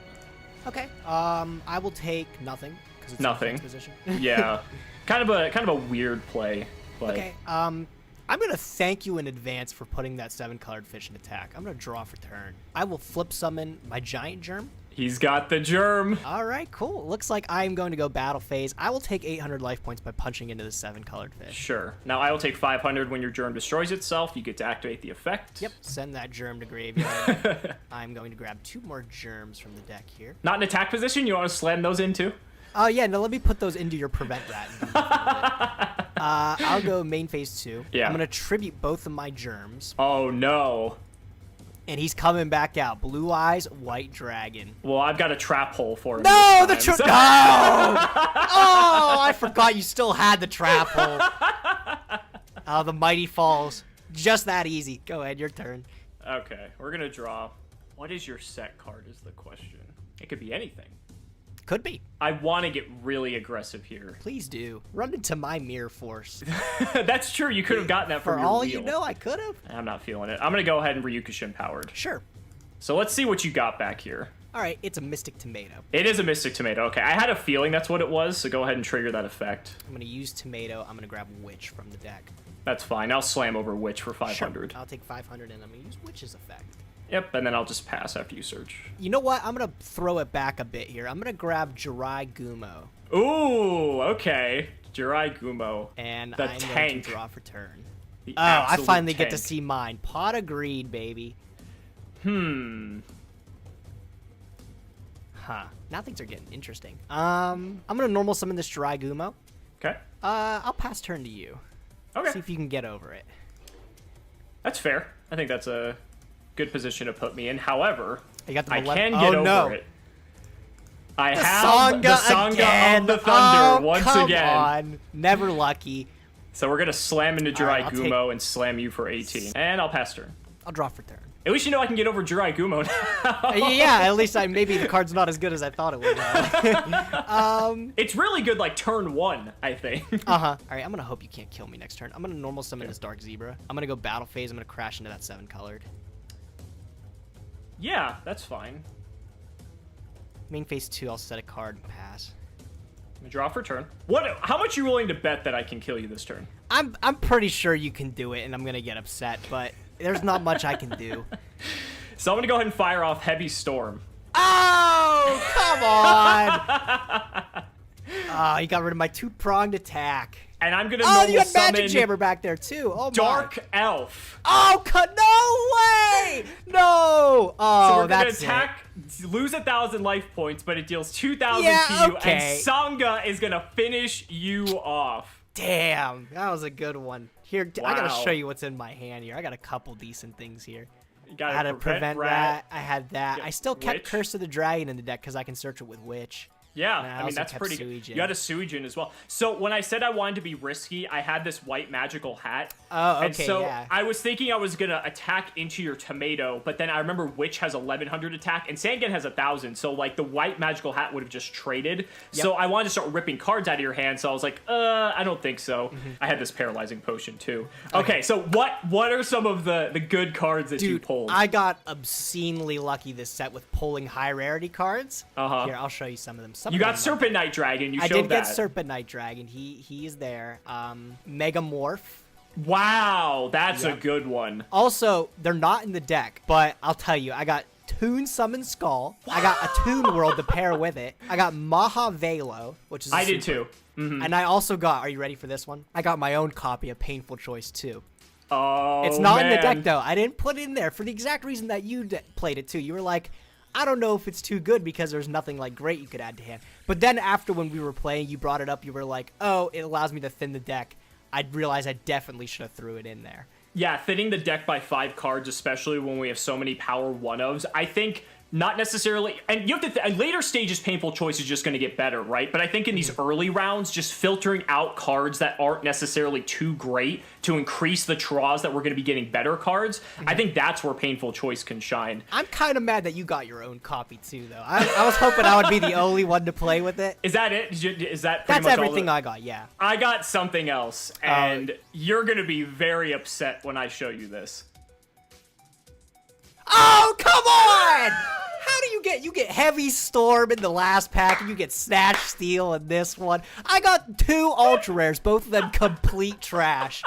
Okay. I will take nothing because it's Nothing. in defense position. Yeah, kind of a weird play, but Okay. I'm gonna thank you in advance for putting that 7-colored fish in attack. I'm gonna draw for turn. I will flip summon my Giant Germ. he's got the germ. All right, cool. Looks like I'm going to go battle phase. I will take 800 life points by punching into the 7-colored fish. Sure. Now I will take 500 when your germ destroys itself. You get to activate the effect. Yep. Send that germ to graveyard. I'm going to grab 2 more germs from the deck here. Not in attack position. You want to slam those in too? Oh yeah, no. Let me put those into your Prevent Rat. I'll go main phase 2. Yeah. I'm gonna tribute both of my germs. Oh no. And he's coming back out. Blue Eyes, White Dragon. Well, I've got a trap hole for him. No, the this time, trap. No! Oh, I forgot you still had the trap hole. Oh, the Mighty Falls. Just that easy. Go ahead, your turn. Okay, we're gonna draw. What is your set card? Is the question. It could be anything. Could be. I want to get really aggressive here. Please do. Run into my Mirror Force. That's true. You could have gotten that For from your all wheel. you know, I could have. I'm not feeling it. I'm gonna go ahead and Ryukushin Powered. Sure. So let's see what you got back here. All right, it's a Mystic Tomato. It is a Mystic Tomato. Okay, I had a feeling that's what it was, so go ahead and trigger that effect. I'm going to use Tomato. I'm going to grab Witch from the deck. That's fine. I'll slam over Witch for 500. Sure. I'll take 500 and I'm going to use Witch's effect. Yep, and then I'll just pass after you search. You know what? I'm going to throw it back a bit here. I'm going to grab Jirai Gumo. Ooh, okay. Jirai Gumo. And The I'm tank. going to draw for turn. The Oh, I absolute finally get to tank. see mine. Pot of Greed, baby. Huh. Now things are getting interesting. I'm gonna normal summon this Jirai Gumo. Okay. I'll pass turn to you. Okay. See if you can get over it. That's fair. I think that's a good position to put me in. However, You got the I malevolent- can get oh, over no. it. I The have the Sangha again. of the Thunder Oh, once come again. on. Never lucky. So we're gonna slam into All right, Jirai I'll Gumo and slam you for 18. And I'll pass turn. I'll draw for turn. At least you know I can get over Jirai Gumo now. Yeah, at least maybe the card's not as good as I thought it was. It's really good, like, turn 1, I think. All right, I'm gonna hope you can't kill me next turn. I'm gonna normal summon this Dark Zebra. I'm gonna go battle phase. I'm gonna crash into that 7-colored. Yeah, that's fine. Main phase 2, I'll set a card and pass. I'm gonna draw for turn. How much are you willing to bet that I can kill you this turn? I'm pretty sure you can do it, and I'm gonna get upset, but there's not much I can do. So I'm gonna go ahead and fire off Heavy Storm. Oh, come on. Oh, you got rid of my 2-pronged attack. And I'm gonna Oh, you normal had Magic summon Jammer back there too. Oh my. Dark Elf. Oh, no way! No. Oh, So we're gonna that's attack, lose 1,000 life points, but it deals 2,000 Yeah, to you, okay. and Sangha is gonna finish you off. Damn, that was a good one. Here, I gotta Wow. show you what's in my hand here. I got a couple decent things here. You I gotta had a Prevent Rat. I had that. Yeah, I still kept Witch. Curse of the Dragon in the deck because I can search it with Witch. Yeah, And I I mean, also that's kept pretty good. Suijin. You had a Suijin as well. So when I said I wanted to be risky, I had this white magical hat. Oh, okay, And so yeah. I was thinking I was going to attack into your tomato, but then I remember Witch has 1,100 attack, and Sangan has 1,000. So, like, the white magical hat would have just traded. Yep. So I wanted to start ripping cards out of your hand, so I was like, I don't think so. Mm-hmm. I had this paralyzing potion, too. Okay, so what are some of the good cards that you Dude, pulled? I got obscenely lucky this set with pulling high rarity cards. Uh-huh. Here, I'll show you some of them. Some You of got them Serpent Knight Dragon. You I showed did get that. Serpent Knight Dragon. He is there. Megamorph. Wow, that's a Yep. good one. Also, they're not in the deck, but I'll tell you, I got Toon Summon Skull. I got a Toon World to pair with it. I got Mahavelo, which is a I did super. too. Mm-hmm. And I also got, are you ready for this one? I got my own copy of Painful Choice 2. Oh, It's not in the man. deck, though. I didn't put it in there for the exact reason that you played it, too. You were like, I don't know if it's too good because there's nothing, like, great you could add to hand. But then after when we were playing, you brought it up. You were like, oh, it allows me to thin the deck. I realized I definitely should have threw it in there. Yeah, thinning the deck by 5 cards, especially when we have so many power 1-ofs, I think not necessarily, and you have to, at later stages, Painful Choice is just going to get better, right? But I think in these early rounds, just filtering out cards that aren't necessarily too great to increase the draws that we're going to be getting better cards, I think that's where Painful Choice can shine. I'm kind of mad that you got your own copy, too, though. I was hoping I would be the only one to play with it. Is that it? Is that pretty That's much everything all I got, yeah. I got something else, and you're going to be very upset when I show you this. Oh, come on! How do you get Heavy Storm in the last pack, and you get Snatch Steal in this one? I got 2 ultra rares, both of them complete trash.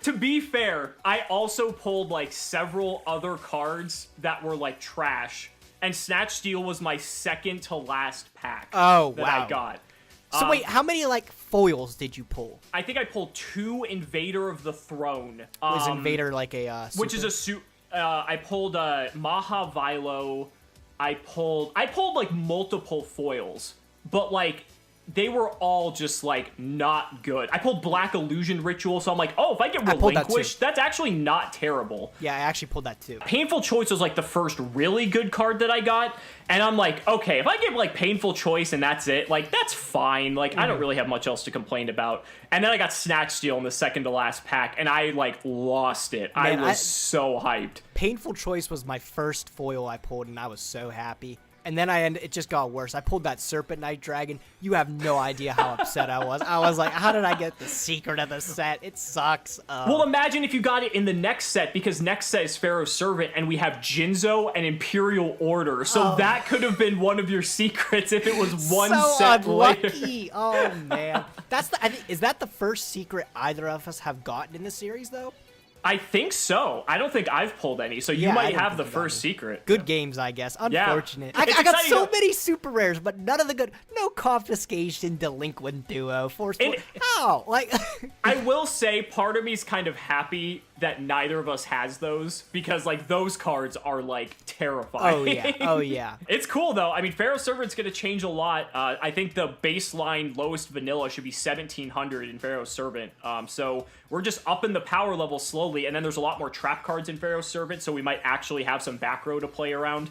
To be fair, I also pulled like several other cards that were like trash, and Snatch Steal was my second to last pack. Oh, that wow. I got. So wait, how many like foils did you pull? I think I pulled 2 Invader of the Throne. Was Invader like a Which is a suit. I pulled Mahavilo. I pulled like multiple foils, but like they were all just like not good. I pulled Black Illusion Ritual, so I'm like, oh, if I get pulled that relinquished, that's actually not terrible. Yeah, I actually pulled that too. Painful Choice was like the first really good card that I got, and I'm like, okay, if I get like Painful Choice and that's it, like that's fine. Like I don't really have much else to complain about. And then I got Snatch Steal in the second to last pack, and I like lost it. Man, I was so hyped. Painful Choice was my first foil I pulled, and I was so happy. And then it just got worse. I pulled that Serpent Knight Dragon. You have no idea how upset I was. I was like, how did I get the secret of the set? It sucks. Well, imagine if you got it in the next set, because next set is Pharaoh's Servant, and we have Jinzo and Imperial Order. So that could have been one of your secrets if it was one so set later. unlucky. Oh man, is that the first secret either of us have gotten in the series though? I think so. I don't think I've pulled any, so you Yeah, I might don't have think the I got first any. secret. Good games, I guess. Unfortunate. It's I got exciting so though. many super rares, but none of the good. No confiscation, delinquent duo, forceful. And- How? Like, I will say, part of me is kind of happy that neither of us has those, because like those cards are like terrifying. oh yeah, oh yeah. It's cool though. I mean, Pharaoh's Servant's going to change a lot. I think the baseline lowest vanilla should be 1700 in Pharaoh's Servant. So we're just upping the power level slowly, and then there's a lot more trap cards in Pharaoh's Servant, so we might actually have some back row to play around.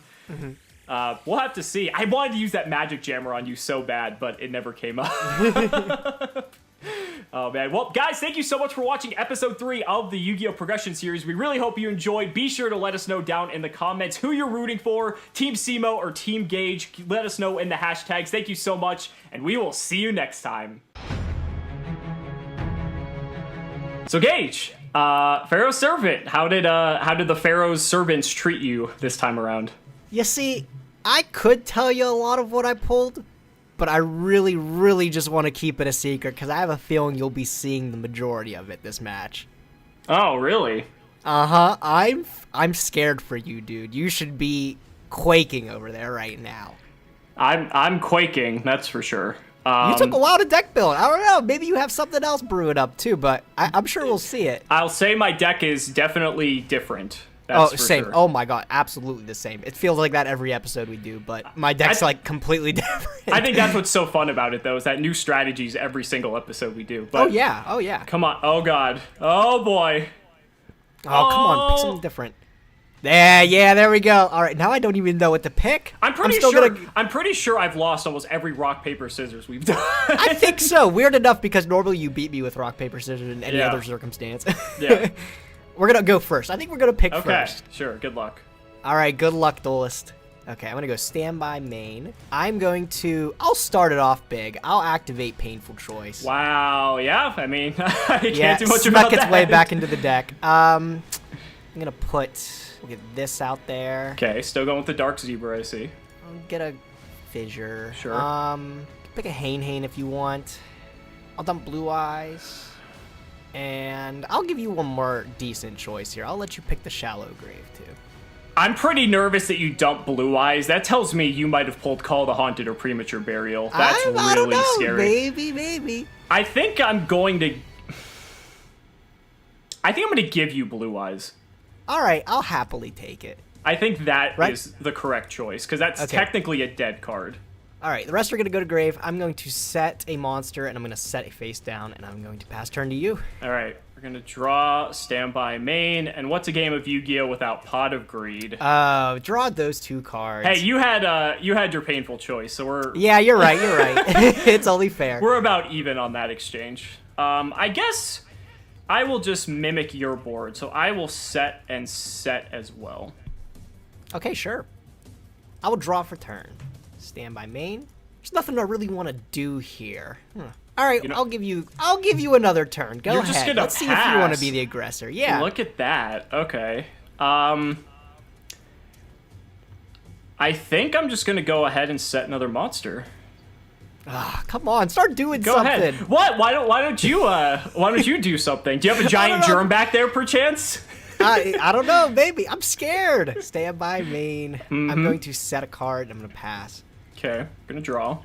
We'll have to see. I wanted to use that Magic Jammer on you so bad, but it never came up. Oh, man. Well, guys, thank you so much for watching episode 3 of the Yu-Gi-Oh! Progression series. We really hope you enjoyed. Be sure to let us know down in the comments who you're rooting for, Team Cimo or Team Gage. Let us know in the hashtags. Thank you so much, and we will see you next time. So, Gage, Pharaoh's Servant, how did the Pharaoh's Servants treat you this time around? You see, I could tell you a lot of what I pulled, but I really, really just want to keep it a secret because I have a feeling you'll be seeing the majority of it this match. Oh, really? Uh-huh. I'm scared for you, dude. You should be quaking over there right now. I'm quaking, that's for sure. You took a while to deck build. I don't know. Maybe you have something else brewing up too, but I'm sure we'll see it. I'll say my deck is definitely different. That's for same. Sure. Oh my god, absolutely the same. It feels like that every episode we do, but my deck's like completely different. I think that's what's so fun about it, though, is that new strategies every single episode we do. But oh yeah. Come on. Oh god. Oh boy. Oh, come on, pick something different. Yeah, there we go. All right, now I don't even know what to pick. I'm pretty sure I've lost almost every rock paper scissors we've done. I think so. Weird enough because normally you beat me with rock paper scissors in any other circumstance. Yeah. We're gonna go first. I think we're gonna pick first. Okay, sure. Good luck. All right, good luck, duelist. Okay, I'm gonna go standby main. I'll start it off big. I'll activate painful choice. Wow. Yeah. I mean, I can't do much snuck about that. its way back into the deck. I'm gonna we'll get this out there. Okay, still going with the dark zebra. I see. I'll get a fissure. Sure. Pick a Hane if you want. I'll dump blue eyes. And I'll give you one more decent choice here. I'll let you pick the shallow grave too. I'm pretty nervous that you dump blue eyes. That tells me you might have pulled Call the Haunted or Premature Burial. That's I don't really know. scary. Maybe. I think I'm going to give you blue eyes. All right, I'll happily take it. I think that is the correct choice, because that's technically a dead card. All right, the rest are going to go to grave. I'm going to set a monster, and I'm going to set a face down, and I'm going to pass turn to you. All right, we're going to draw, standby main, and what's a game of Yu-Gi-Oh! Without Pot of Greed? Draw those two cards. Hey, you had your painful choice, so we're... Yeah, you're right. It's only fair. We're about even on that exchange. I guess I will just mimic your board, so I will set and set as well. Okay, sure. I will draw for turn. Standby main. There's nothing I really want to do here. All right, I'll give you another turn. Go ahead. Just gonna Let's see if you want to be the aggressor. Yeah. Look at that. Okay. I think I'm just gonna go ahead and set another monster. Come on, start doing Go something. ahead. What? Why don't you do something? Do you have a giant germ back there, perchance? I don't know. Maybe I'm scared. Standby main. I'm going to set a card. I'm going to pass. Okay, gonna draw.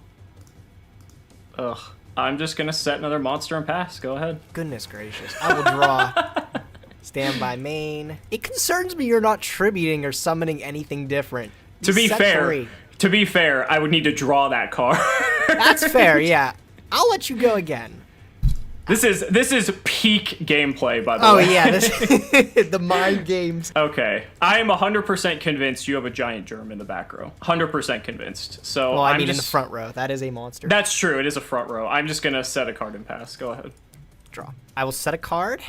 Ugh. I'm just gonna set another monster and pass. Go ahead. Goodness gracious. I will draw. Standby main. It concerns me you're not tributing or summoning anything different. To be fair, I would need to draw that card. That's fair, yeah. I'll let you go again. This is peak gameplay, by the way. Oh yeah, the mind games. Okay, I am 100% convinced you have a giant germ in the back row. 100% convinced. So well, I mean in the front row. That is a monster. That's true. It is a front row. I'm just gonna set a card and pass. Go ahead. Draw. I will set a card.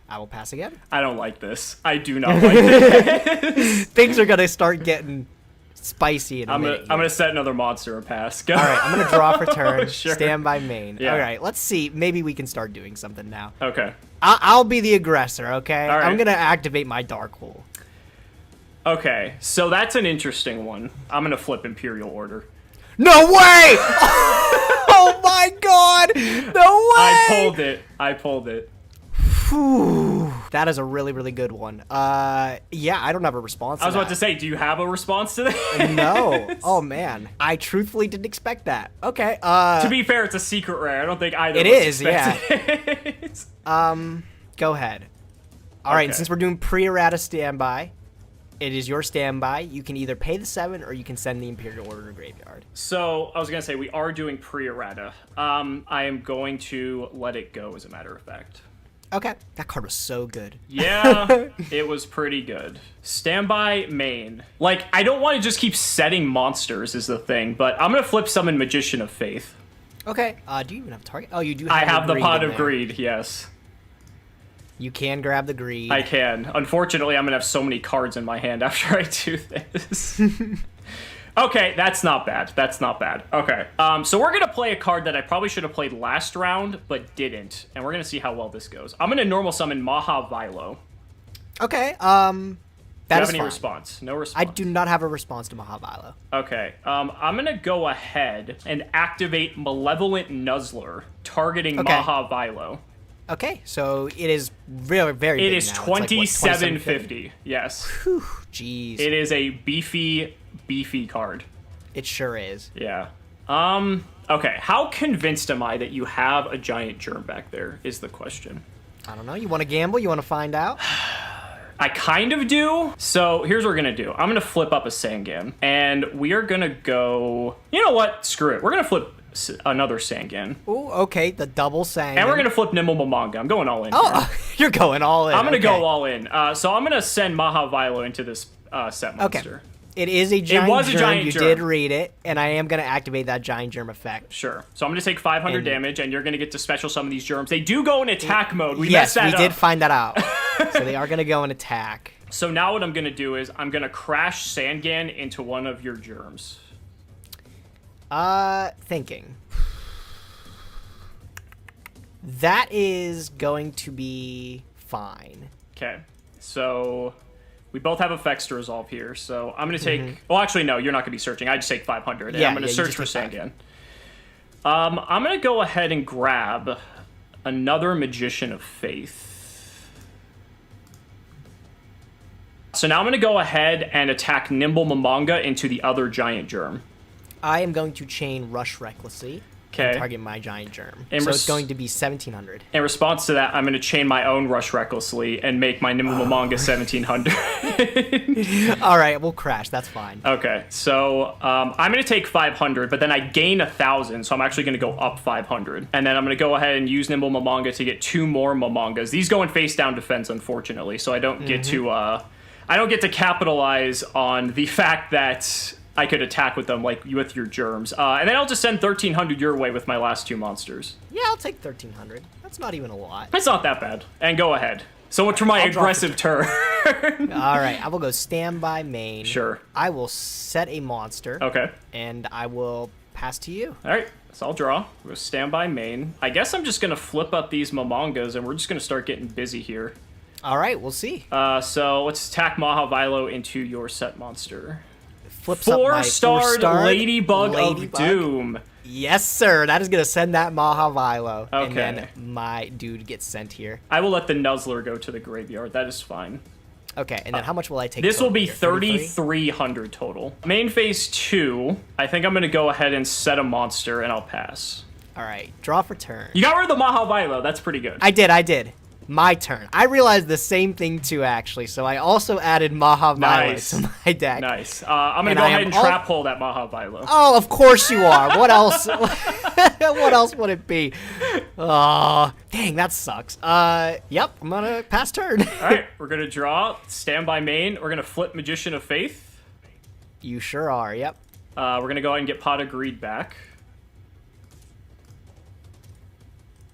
I will pass again. I don't like this. I do not like this. Things are gonna start getting spicy in a minute. I'm gonna set another monster and pass. Go. All right, I'm gonna draw for turn. Sure. Standby main. Yeah. All right, let's see. Maybe we can start doing something now. Okay. I'll be the aggressor. Okay. All right. I'm gonna activate my dark hole. Okay, so that's an interesting one. I'm gonna flip Imperial Order. No way! Oh my god! No way! I pulled it. Whew. That is a really, really good one. Yeah, I don't have a response. I was about to say, do you have a response to that? No. Oh man, I truthfully didn't expect that. Okay. To be fair, it's a secret rare. I don't think either. It of us is. Yeah. it. Go ahead. All right. Since we're doing pre-errata standby, it is your standby. You can either pay the 7 or you can send the Imperial Order to graveyard. So I was gonna say we are doing pre-errata. I am going to let it go, as a matter of fact. Okay. That card was so good. Yeah, it was pretty good. Standby main. Like, I don't want to just keep setting monsters is the thing, but I'm going to flip summon Magician of Faith. Okay. Do you even have a target? Oh, you do have I have the Pot of there. Greed, yes. You can grab the greed. I can. Unfortunately, I'm going to have so many cards in my hand after I do this. Okay, that's not bad. That's not bad. Okay, so we're gonna play a card that I probably should have played last round, but didn't, and we're gonna see how well this goes. I'm gonna normal summon Mahavilo. Okay, Do you have any fine. response? No response. I do not have a response to Mahavilo. Okay, I'm gonna go ahead and activate Malevolent Nuzzler, targeting Mahavilo. Okay, so it is very, very It big is now. It's like, what, 2750. Yes. Whew, jeez. It is a beefy card. It sure is. Yeah. Okay, how convinced am I that you have a giant germ back there is the question. I don't know. You want to gamble? You want to find out? I kind of do. So here's what we're going to do. I'm going to flip up a Sangan, and we are going to go... You know what? Screw it. We're going to flip another Sangan. Ooh, okay, the double Sangan. And we're going to flip Nyhmnim. I'm going all in Oh, here. you're going all in. I'm going to okay. go all in. So I'm going to send Mahavilo into this set monster. Okay. It is a giant was a germ. giant You germ. did read it, and I am going to activate that giant germ effect. Sure. So I'm going to take 500 And- damage, and you're going to get to special summon these germs. They do go in attack mode. We Yes, messed that we up. did find that out. So they are going to go in attack. So now what I'm going to do is I'm going to crash Sangan into one of your germs. Thinking. That is going to be fine. Okay. So we both have effects to resolve here. So I'm going to take... Well, actually, no, you're not going to be searching. I just take 500, and Yeah, I'm going to yeah, you search just for take Sangan. I'm going to go ahead and grab another Magician of Faith. So now I'm going to go ahead and attack Nyhmnim into the other giant germ. I am going to chain Rush Recklessly. Okay. And target my giant germ. And So it's going to be 1700. In response to that, I'm going to chain my own Rush Recklessly and make my Nyhmnim 1700. All right, we'll crash. That's fine. Okay, so I'm going to take 500, but then I gain 1,000, so I'm actually going to go up 500. And then I'm going to go ahead and use Nyhmnim to get 2 more Mamangas. These go in face down defense, unfortunately, so I don't get to capitalize on the fact that I could attack with them like with your germs. And then I'll just send 1,300 your way with my last 2 monsters. Yeah, I'll take 1300. That's not even a lot. It's not that bad. And go ahead. So much for my I'll drop aggressive turn. All right, I will go standby main. Sure. I will set a monster. Okay. And I will pass to you. All right. So I'll draw. We'll stand by main. I guess I'm just going to flip up these Mamangas, and we're just going to start getting busy here. All right, we'll see. So let's attack Mahavilo into your set monster. Flips up my 4-starred four-starred Ladybug of Ladybug. Doom. Yes, sir. That is going to send that Mahavilo. Okay. And then my dude gets sent here. I will let the Nuzzler go to the graveyard. That is fine. Okay, and then how much will I take? This will total be here? 33? 3,300 total. Main phase 2, I think I'm going to go ahead and set a monster, and I'll pass. All right, draw for turn. You got rid of the Mahavilo. That's pretty good. I did. My turn. I realized the same thing too, actually. So I also added Mahavilo Nice. to my deck. Nice. I'm going And to go I ahead am and al- trap hole that Mahavilo. Oh, of course you are. What else? What else would it be? Oh, dang, that sucks. Yep, I'm gonna pass turn. All right, we're going to draw. Stand by main. We're going to flip Magician of Faith. You sure are. Yep. We're going to go ahead and get Pot of Greed back.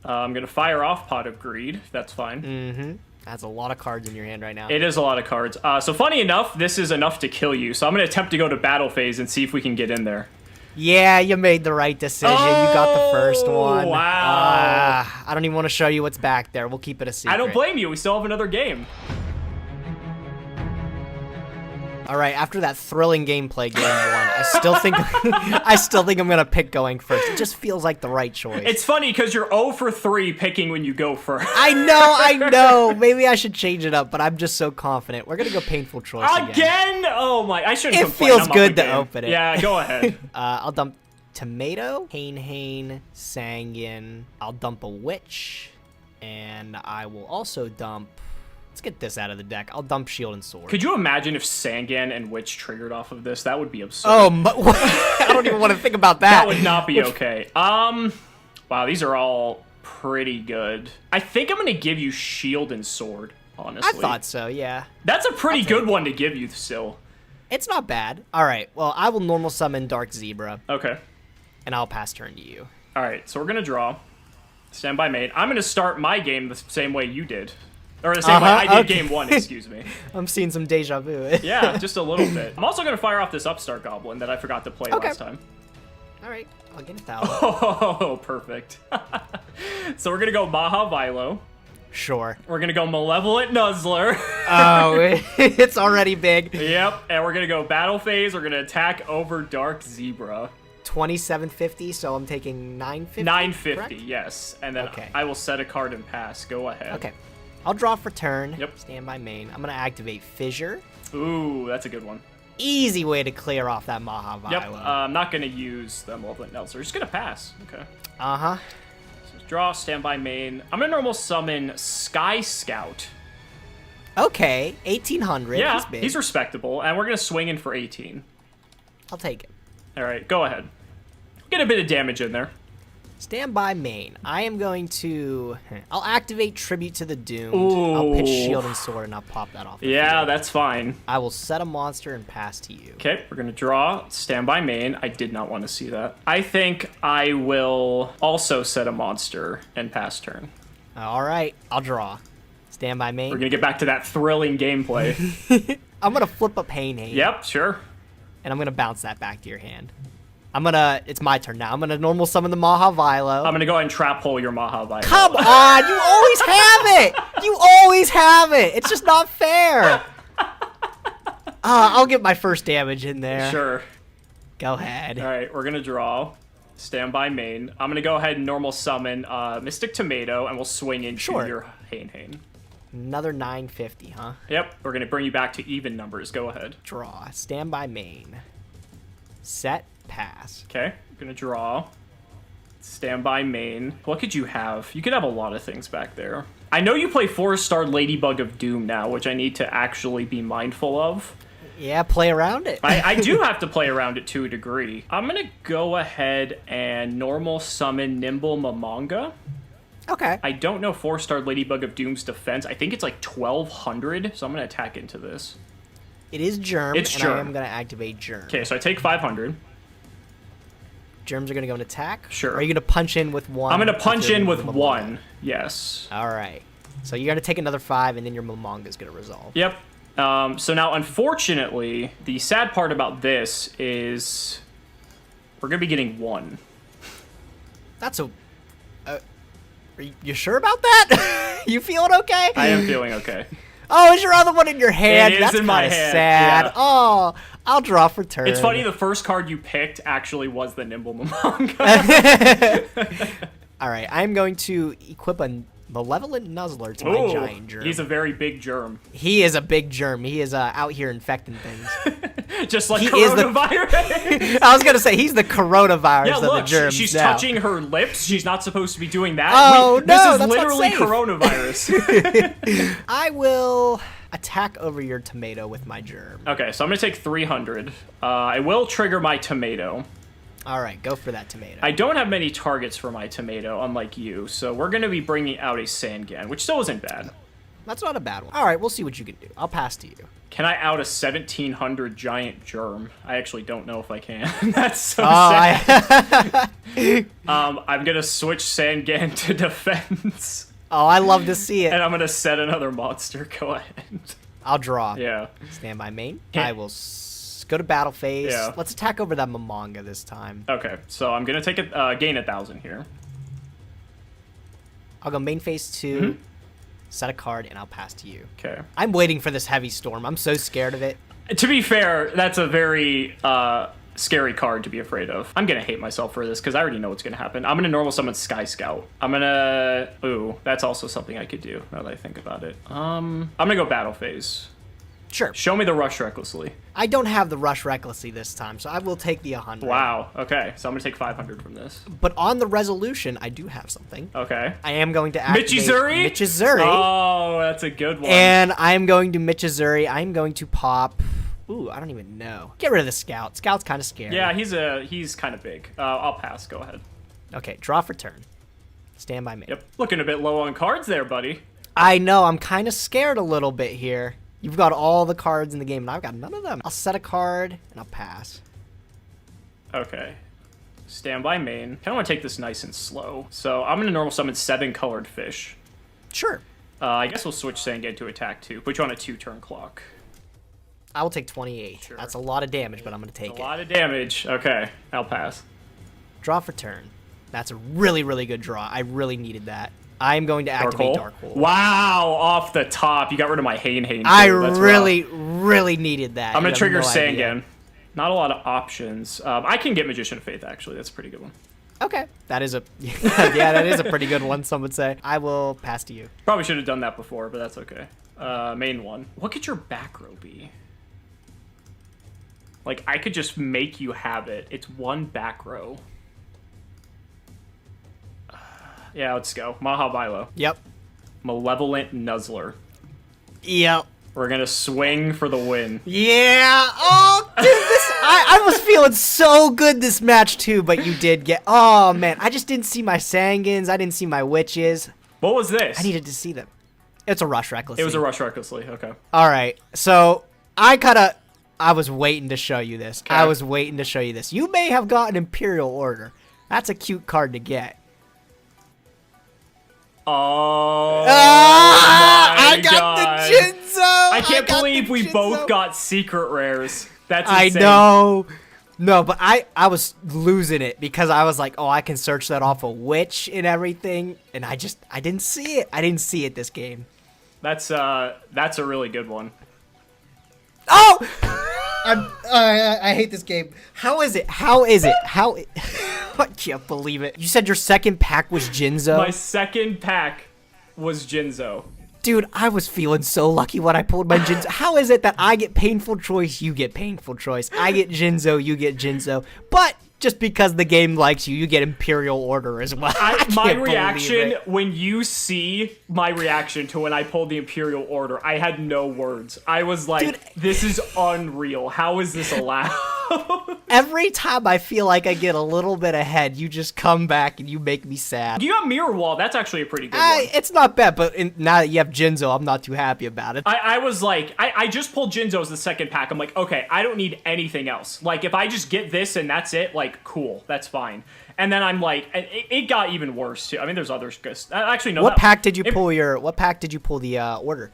I'm going to fire off Pot of Greed. That's fine. That's a lot of cards in your hand right now. It is a lot of cards. So funny enough, this is enough to kill you. So I'm going to attempt to go to battle phase and see if we can get in there. Yeah, you made the right decision. You got the first Oh, one. wow. I don't even want to show you what's back there. We'll keep it a secret. I don't blame you. We still have another game. All right, after that thrilling gameplay game one, I still think I'm gonna pick going first. It just feels like the right choice. It's funny because you're 0 for 3 picking when you go first. I know. Maybe I should change it up, but I'm just so confident. We're gonna go painful choice Again? Oh my! I shouldn't It complain. feels I'm up good the to game. open it. Yeah, go ahead. I'll dump Tomato, Hane, Sangan. I'll dump a Witch, and I will also dump. Let's get this out of the deck. I'll dump Shield and Sword. Could you imagine if Sangan and Witch triggered off of this? That would be absurd. Oh, I don't even want to think about that. That would not be okay. Wow, these are all pretty good. I think I'm gonna give you Shield and Sword, honestly. I thought so, yeah. That's a pretty good one to give you still. It's not bad. All right, well, I will normal summon Dark Zebra, Okay. and I'll pass turn to you. All right, so we're gonna draw. Stand by main. I'm gonna start my game the same way you did. Or the same way I did okay. game 1, excuse me. I'm seeing some deja vu. Yeah, just a little bit. I'm also gonna fire off this Upstart Goblin that I forgot to play last time. All right, I'll get 1,000. Oh, perfect. So we're gonna go Mahavilo. Sure. We're gonna go Malevolent Nuzzler. Oh, it's already big. Yep, and we're gonna go Battle Phase. We're gonna attack over Dark Zebra. 2750, so I'm taking 950. 950, correct? yes. And then Okay. I will set a card and pass. Go ahead. Okay. I'll draw for turn. Yep. Stand by main. I'm gonna activate Fissure. Ooh, that's a good one. Easy way to clear off that Maha Yep. Viola. I'm not gonna use the Malevolent Nelson. We're just gonna pass. Okay. Uh-huh. So draw, stand by main. I'm gonna normal summon Sky Scout. Okay, 1800. Yeah, He's big. he's respectable, and we're gonna swing in for 18. I'll take it. All right, go ahead. Get a bit of damage in there. Stand by main. I am going to... I'll activate Tribute to the Doomed. Ooh. I'll pitch Shield and Sword, and I'll pop that off the Yeah, field. that's fine. I will set a monster and pass to you. Okay, we're gonna draw, stand by main. I did not want to see that. I think I will also set a monster and pass turn. All right, I'll draw. Stand by main. We're gonna get back to that thrilling gameplay. I'm going to flip a Pain Hand. Yep, sure. And I'm going to bounce that back to your hand. It's my turn now. I'm going to normal summon the Maha Vilo. I'm gonna go ahead and trap hole your Maha Viola. Come on, you always have it. You always have it. It's just not fair. I'll get my first damage in there. Sure. Go ahead. All right, we're gonna draw. Stand by main. I'm gonna go ahead and normal summon Mystic Tomato, and we'll swing into Sure. your Hain. Another 950, huh? Yep, we're gonna bring you back to even numbers. Go ahead. Draw. Stand by main. Set. Pass. Okay, I'm gonna draw. Stand by main. What could you have? You could have a lot of things back there. I know you play 4-star Ladybug of Doom now, which I need to actually be mindful of. Yeah, play around it. I do have to play around it to a degree. I'm gonna go ahead and normal summon Nimble Mamanga. Okay. I don't know 4-star Ladybug of Doom's defense. I think it's like 1200, so I'm gonna attack into this. It is Germ, It's and Germ. I am going to activate Germ. Okay, so I take 500. Germs are going to go and attack? Sure. Or are you going to punch in with one? I'm gonna punch in with Mamanga? 1. Yes. All right. So you're going to take another 5, and then your Mamanga is going to resolve. Yep. So now, unfortunately, the sad part about this is we're gonna be getting 1. That's a... are you sure about that? You feeling okay? I am feeling okay. Oh, is your other one in your hand? It is That's in my kinda hand, sad. yeah. Oh, I'll draw for turn. It's funny, the first card you picked actually was the Nimble Mamanga. All right, I'm going to equip a Malevolent Nuzzler to my giant germ. He's a very big germ. He is a big germ. He is out here infecting things. Just like He is the- coronavirus. I was going to say, he's the coronavirus Yeah, of the look, germs she's now. touching her lips. She's not supposed to be doing that. Oh, this no, is that's not literally safe. coronavirus. I will attack over your tomato with my germ. Okay, so I'm going to take 300. I will trigger my tomato. All right, go for that tomato. I don't have many targets for my tomato, unlike you, so we're going to be bringing out a Sangan, which still isn't bad. That's not a bad one. All right, we'll see what you can do. I'll pass to you. Can I out a 1700 giant germ? I actually don't know if I can. That's so Oh, sad. I'm going to switch Sangan to defense, I love to see and it. I'm going to set another monster. Go ahead. I'll draw. Yeah. Stand by main. Yeah. I will go to battle phase. Yeah. Let's attack over that Mamanga this time. Okay, so I'm going to take a gain 1,000 here. I'll go main phase 2, Mm-hmm. set a card, and I'll pass to you. Okay. I'm waiting for this heavy storm. I'm so scared of it. To be fair, that's a very scary card to be afraid of. I'm going to hate myself for this because I already know what's going to happen. I'm going to normal summon Sky Scout. I'm going to... Ooh, that's also something I could do now that I think about it. I'm going to go battle phase. Sure. Show me the Rush Recklessly. I don't have the Rush Recklessly this time, so I will take the 100. Wow, okay. So I'm going to take 500 from this. But on the resolution, I do have something. Okay. I am going to activate Michizuri? Michizuri. Oh, that's a good one. And I am going to Michizuri. I'm going to pop... Ooh, I don't even know. Get rid of the Scout. Scout's kind of scary. Yeah, he's kind of big. I'll pass. Go ahead. Okay, draw for turn. Stand by me. Yep. Looking a bit low on cards there, buddy. I know, I'm kind of scared a little bit here. You've got all the cards in the game, and I've got none of them. I'll set a card, and I'll pass. Okay. Stand by main. Kind of want to take this nice and slow. So I'm going to normal summon 7 colored fish. Sure. I guess we'll switch Sangan to attack too. Put you on a 2-turn clock. I will take 28. Sure. That's a lot of damage, but I'm going to take A it. lot of damage. Okay, I'll pass. Draw for turn. That's a really, really good draw. I really needed that. I'm going to activate Dark Hole. Wow, off the top. You got rid of my Hain too. I That's really, rough. really needed that. I'm You going to have trigger no idea. Sangan. Not a lot of options. I can get Magician of Faith, actually. That's a pretty good one. Okay, that is a yeah, that is a pretty good one. Some would say. I will pass to you. Probably should have done that before, but that's okay. Main one. What could your back row be? Like, I could just make you have it. It's one back row. Yeah, let's go. Mahavilo. Yep. Malevolent Nuzzler. Yep. We're gonna swing for the win. Yeah. Oh, dude, I was feeling so good this match too, but you did get. Oh man, I just didn't see my Sangins. I didn't see my Witches. What was this? I needed to see them. It's a Rush Recklessly. It was a Rush Recklessly. Okay. All right. So I was waiting to show you this. Okay. I was waiting to show you this. You may have gotten Imperial Order. That's a cute card to get. Oh, I got the Jinzo. I can't believe we both got secret rares. That's insane. I know. No, but I was losing it because I was like, oh, I can search that off a Witch and everything, and I didn't see it. I didn't see it this game. That's a really good one. Oh! I hate this game. How is it? I can't believe it. You said your second pack was Jinzo? My second pack was Jinzo. Dude, I was feeling so lucky when I pulled my Jinzo. How is it that I get Painful Choice, you get Painful Choice? I get Jinzo, you get Jinzo. But just because the game likes you, you get Imperial Order as well. My reaction, when you see my reaction to when I pulled the Imperial Order, I had no words. I was like, dude, this is unreal. How is this allowed? Every time I feel like I get a little bit ahead, you just come back and you make me sad. You got Mirror Wall. That's actually a pretty good one. It's not bad, but now that you have Jinzo, I'm not too happy about it. I was like, I just pulled Jinzo as the second pack. I'm like, okay, I don't need anything else. Like, if I just get this and that's it, like, cool, that's fine. And then I'm like, it got even worse too. I mean, there's others. Actually, no. What pack did you pull the order?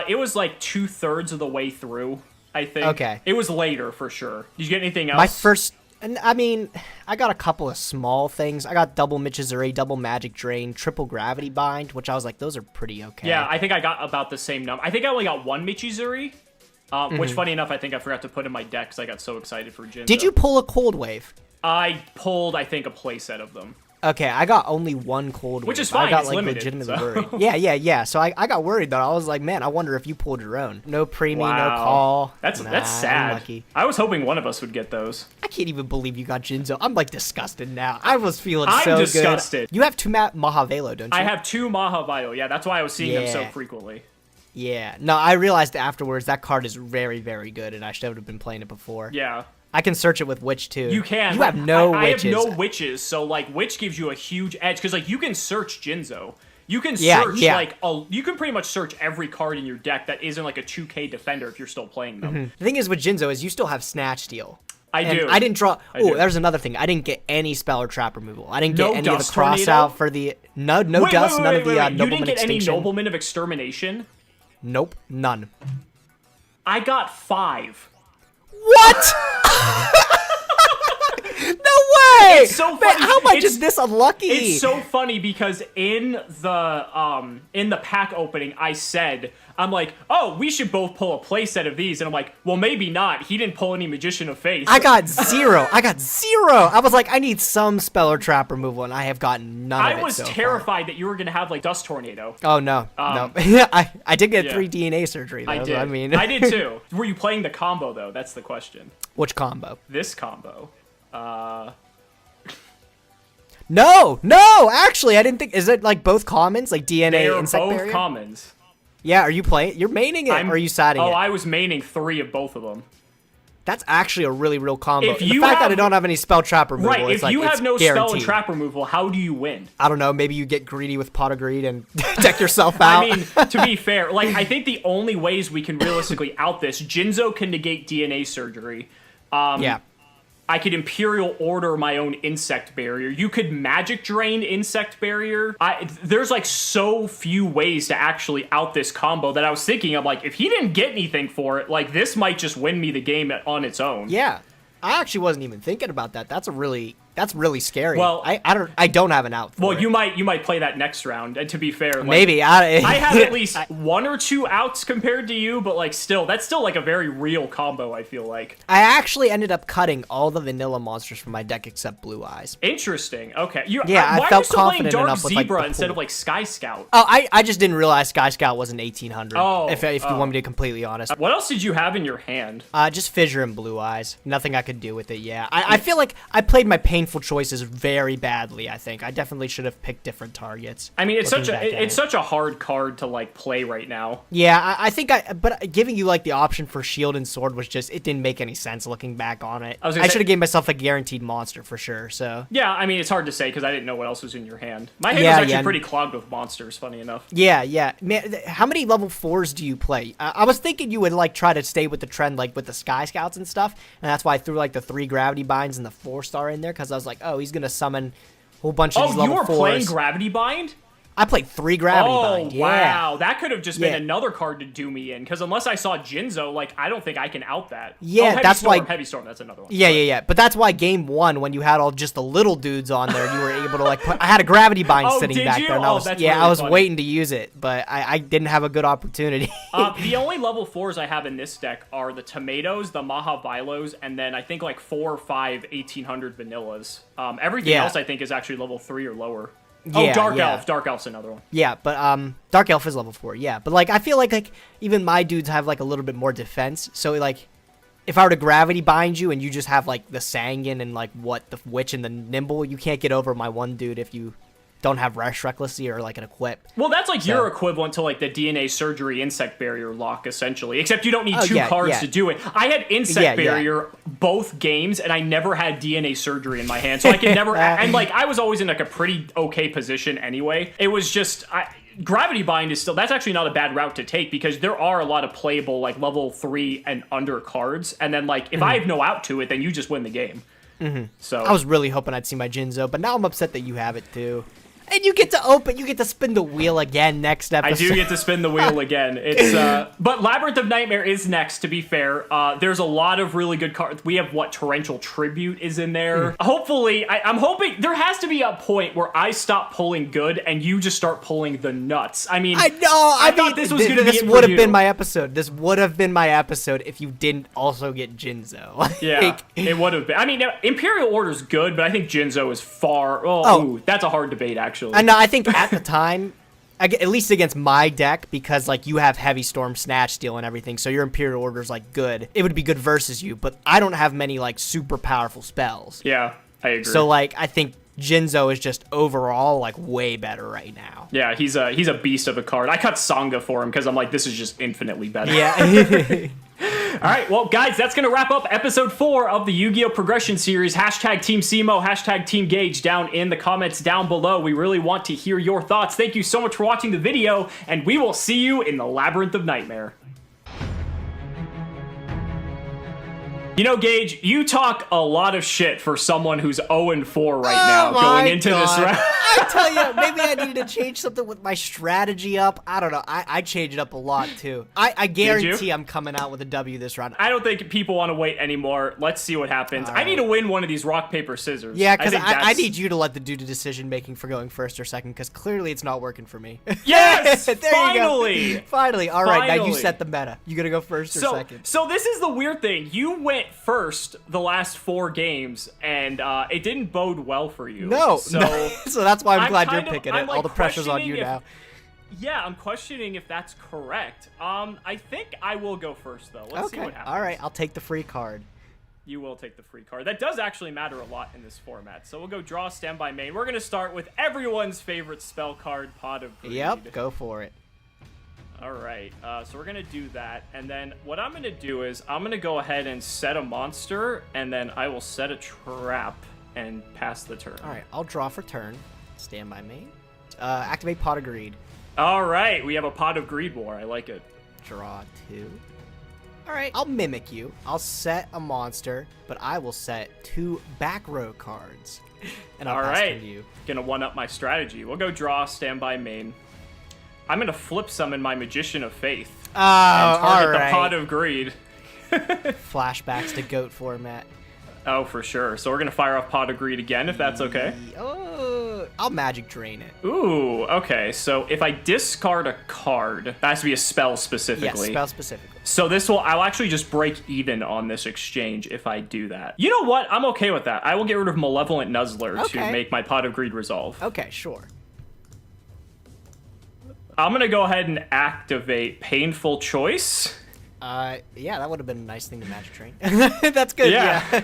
It was like 2/3 of the way through, I think. Okay. It was later for sure. Did you get anything else? My first, and I mean, I got a couple of small things. I got double Michizuri, double Magic Drain, triple Gravity Bind, which I was like, those are pretty okay. Yeah, I think I got about the same number. I think I only got one Michizuri, which, funny enough, I think I forgot to put in my deck because I got so excited for Jinzo. Did you pull a Cold Wave? I pulled, I think, a playset of them. Okay, I got only one Cold Wave. Which is fine, I got, it's like, limited. legitimately worried. Yeah. So I got worried, though. I was like, man, I wonder if you pulled your own. No Preemie, no Call. That's sad. Unlucky. I was hoping one of us would get those. I can't even believe you got Jinzo. I'm, like, disgusted now. I was feeling so good. I'm disgusted. You have two Mahavelo, don't you? I have two Mahavilo. Yeah, that's why I was seeing them so frequently. Yeah. No, I realized afterwards that card is very, very good, and I should have been playing it before. Yeah. I can search it with Witch, too. You can. You have no Witches. I have no Witches, so, like, Witch gives you a huge edge, because, like, you can search Jinzo. You can search, you can pretty much search every card in your deck that isn't, like, a 2K defender if you're still playing them. Mm-hmm. The thing is with Jinzo is you still have Snatch Steal. I do. I didn't draw. Oh, there's another thing. I didn't get any spell or trap removal. I didn't get any of the cross out for the none of the Nobleman Extinction. You didn't get any Nobleman of Extermination? Nope, none. I got 5. What? No way! It's so funny. Man, how much is this unlucky? It's so funny because in the pack opening, I said, I'm like, oh, we should both pull a playset of these, and I'm like, well, maybe not. He didn't pull any Magician of Faith. I got 0. I was like, I need some spell or trap removal, and I have gotten none of it. I was terrified that you were gonna have like Dust Tornado. Oh no, no. I did get 3 DNA surgery. Though, I did. I mean, I did too. Were you playing the combo though? That's the question. Which combo? This combo. No, actually, I didn't think. Is it like both commons, like DNA, Insect Barrier? Both commons. Yeah, are you playing? You're maining it, or are you siding it? Oh, I was maining 3 of both of them. That's actually a really real combo. The fact that I don't have any spell trap removal, right? If you have no guaranteed. spell and trap removal, how do you win? I don't know. Maybe you get greedy with Pot of Greed and deck yourself out. I mean, to be fair, like I think the only ways we can realistically out this, Jinzo can negate DNA surgery. Yeah. I could Imperial Order my own Insect Barrier. You could Magic Drain Insect Barrier. There's like so few ways to actually out this combo that I was thinking, I'm like, if he didn't get anything for it, like this might just win me the game on its own. Yeah. I actually wasn't even thinking about that. That's a really That's really scary. Well, I don't have an out for Well, it. you might play that next round. And to be fair, like, Maybe I have at least one or two outs compared to you, but like that's still like a very real combo. I feel like. I actually ended up cutting all the vanilla monsters from my deck except Blue Eyes. Interesting. Okay. I why felt are you still playing confident Dark enough with, like, Zebra the instead pool. of like Sky Scout? Oh, I just didn't realize Sky Scout was an 1800. Oh, if you want me to be completely honest. What else did you have in your hand? Just Fissure and Blue Eyes. Nothing I could do with it. Yeah, I feel like I played my painful choices very badly. I think I definitely should have picked different targets. I mean, it's such a hard card to like play right now. Yeah, I think but giving you like the option for shield and sword was just, it didn't make any sense looking back on it. I should have gave myself a guaranteed monster for sure. So yeah, I mean, it's hard to say because I didn't know what else was in your hand. My hand was actually pretty clogged with monsters. Funny enough. Yeah. Man, how many level 4s do you play? I was thinking you would like try to stay with the trend like with the Sky Scouts and stuff, and that's why I threw like the 3 gravity binds and the 4-star in there, because I was like, oh, he's gonna summon a whole bunch of these level 4s. Oh, you were playing Gravity Bind? I played 3 Gravity Bind. Yeah. Wow, that could have just been another card to do me in. Because unless I saw Jinzo, like I don't think I can out that. Yeah, that's why Heavy Storm. That's another one. Yeah. But that's why game 1, when you had all just the little dudes on there, you were able to like I had a Gravity Bind sitting back there, and I was I was waiting to use it, but I didn't have a good opportunity. The only level 4s I have in this deck are the Tomatoes, the Mahavilos, and then I think like 4 or 5 1800 vanillas. Everything else I think is actually level 3 or lower. Dark Elf. Dark Elf's another one. Yeah, but Dark Elf is level 4. Yeah, but like I feel like even my dudes have like a little bit more defense. So like, if I were to Gravity Bind you and you just have like the Sanguine and like the Witch and the Nimble, you can't get over my one dude if you don't have Rush Recklessly or like an equip. Well, that's like your equivalent to like the DNA Surgery Insect Barrier lock, essentially. Except you don't need 2 cards to do it. I had Insect Barrier both games, and I never had DNA Surgery in my hand, so I could never. And like I was always in like a pretty okay position anyway. It was just Gravity Bind is still, that's actually not a bad route to take, because there are a lot of playable like level 3 and under cards, and then like if I have no out to it, then you just win the game. So I was really hoping I'd see my Jinzo, but now I'm upset that you have it too. And you get to spin the wheel again next episode. I do get to spin the wheel again. It's but Labyrinth of Nightmare is next, to be fair. There's a lot of really good cards. We have Torrential Tribute is in there. Hopefully, I'm hoping there has to be a point where I stop pulling good and you just start pulling the nuts. I mean, I know. I thought this was going to be This would have been my episode. This would have been my episode if you didn't also get Jinzo. Yeah, it would have been. I mean, Imperial Order's good, but I think Jinzo is far. Ooh, that's a hard debate, actually. And I think at the time, at least against my deck, because like you have Heavy Storm, Snatch Steal, and everything, so your Imperial Order's like good. It would be good versus you, but I don't have many like super powerful spells. Yeah, I agree. So like I think Jinzo is just overall like way better right now. Yeah, he's a beast of a card. I cut Sangha for him because I'm like, this is just infinitely better. Yeah. All right, well, guys, that's going to wrap up episode 4 of the Yu-Gi-Oh! Progression Series. Hashtag Team Cimo, hashtag Team Gage down in the comments down below. We really want to hear your thoughts. Thank you so much for watching the video, and we will see you in the Labyrinth of Nightmare. You know, Gage, you talk a lot of shit for someone who's 0-4 right now going into this round. I tell you, maybe I needed to change something with my strategy up. I don't know. I changed it up a lot, too. I guarantee I'm coming out with a W this round. I don't think people want to wait anymore. Let's see what happens. I need to win one of these rock, paper, scissors. Yeah, because I need you to let the do the decision-making for going first or second, because clearly it's not working for me. Yes! There Finally! You go. Finally. All right, now you set the meta. You got to go first or second. So this is the weird thing. You went first the last 4 games, and it didn't bode well for you. No. So, so that's why I'm glad you're picking it. Like, all the pressure's on you now. Yeah, I'm questioning if that's correct. I think I will go first, though. Let's see what happens. All right, I'll take the free card. You will take the free card. That does actually matter a lot in this format. So we'll go draw, standby, main. We're going to start with everyone's favorite spell card, Pot of Greed. Yep, go for it. All right, so we're going to do that. And then what I'm going to do is I'm going to go ahead and set a monster, and then I will set a trap and pass the turn. All right, I'll draw for turn. Standby main. Activate Pot of Greed. All right, we have a Pot of Greed war. I like it. Draw 2. All right, I'll mimic you. I'll set a monster, but I will set 2 back row cards. And I'll pass to you. Gonna one-up my strategy. We'll go draw, standby main. I'm gonna flip summon my Magician of Faith. Oh, and target the Pot of Greed. Flashbacks to GOAT format. Oh, for sure. So we're going to fire off Pot of Greed again, if that's okay. Oh, I'll magic drain it. Ooh, okay. So if I discard a card, that has to be a spell specifically. Yes, spell specifically. So I'll actually just break even on this exchange if I do that. You know what? I'm okay with that. I will get rid of Malevolent Nuzzler to make my Pot of Greed resolve. Okay, sure. I'm going to go ahead and activate Painful Choice. Yeah, that would have been a nice thing to magic drain. That's good, yeah.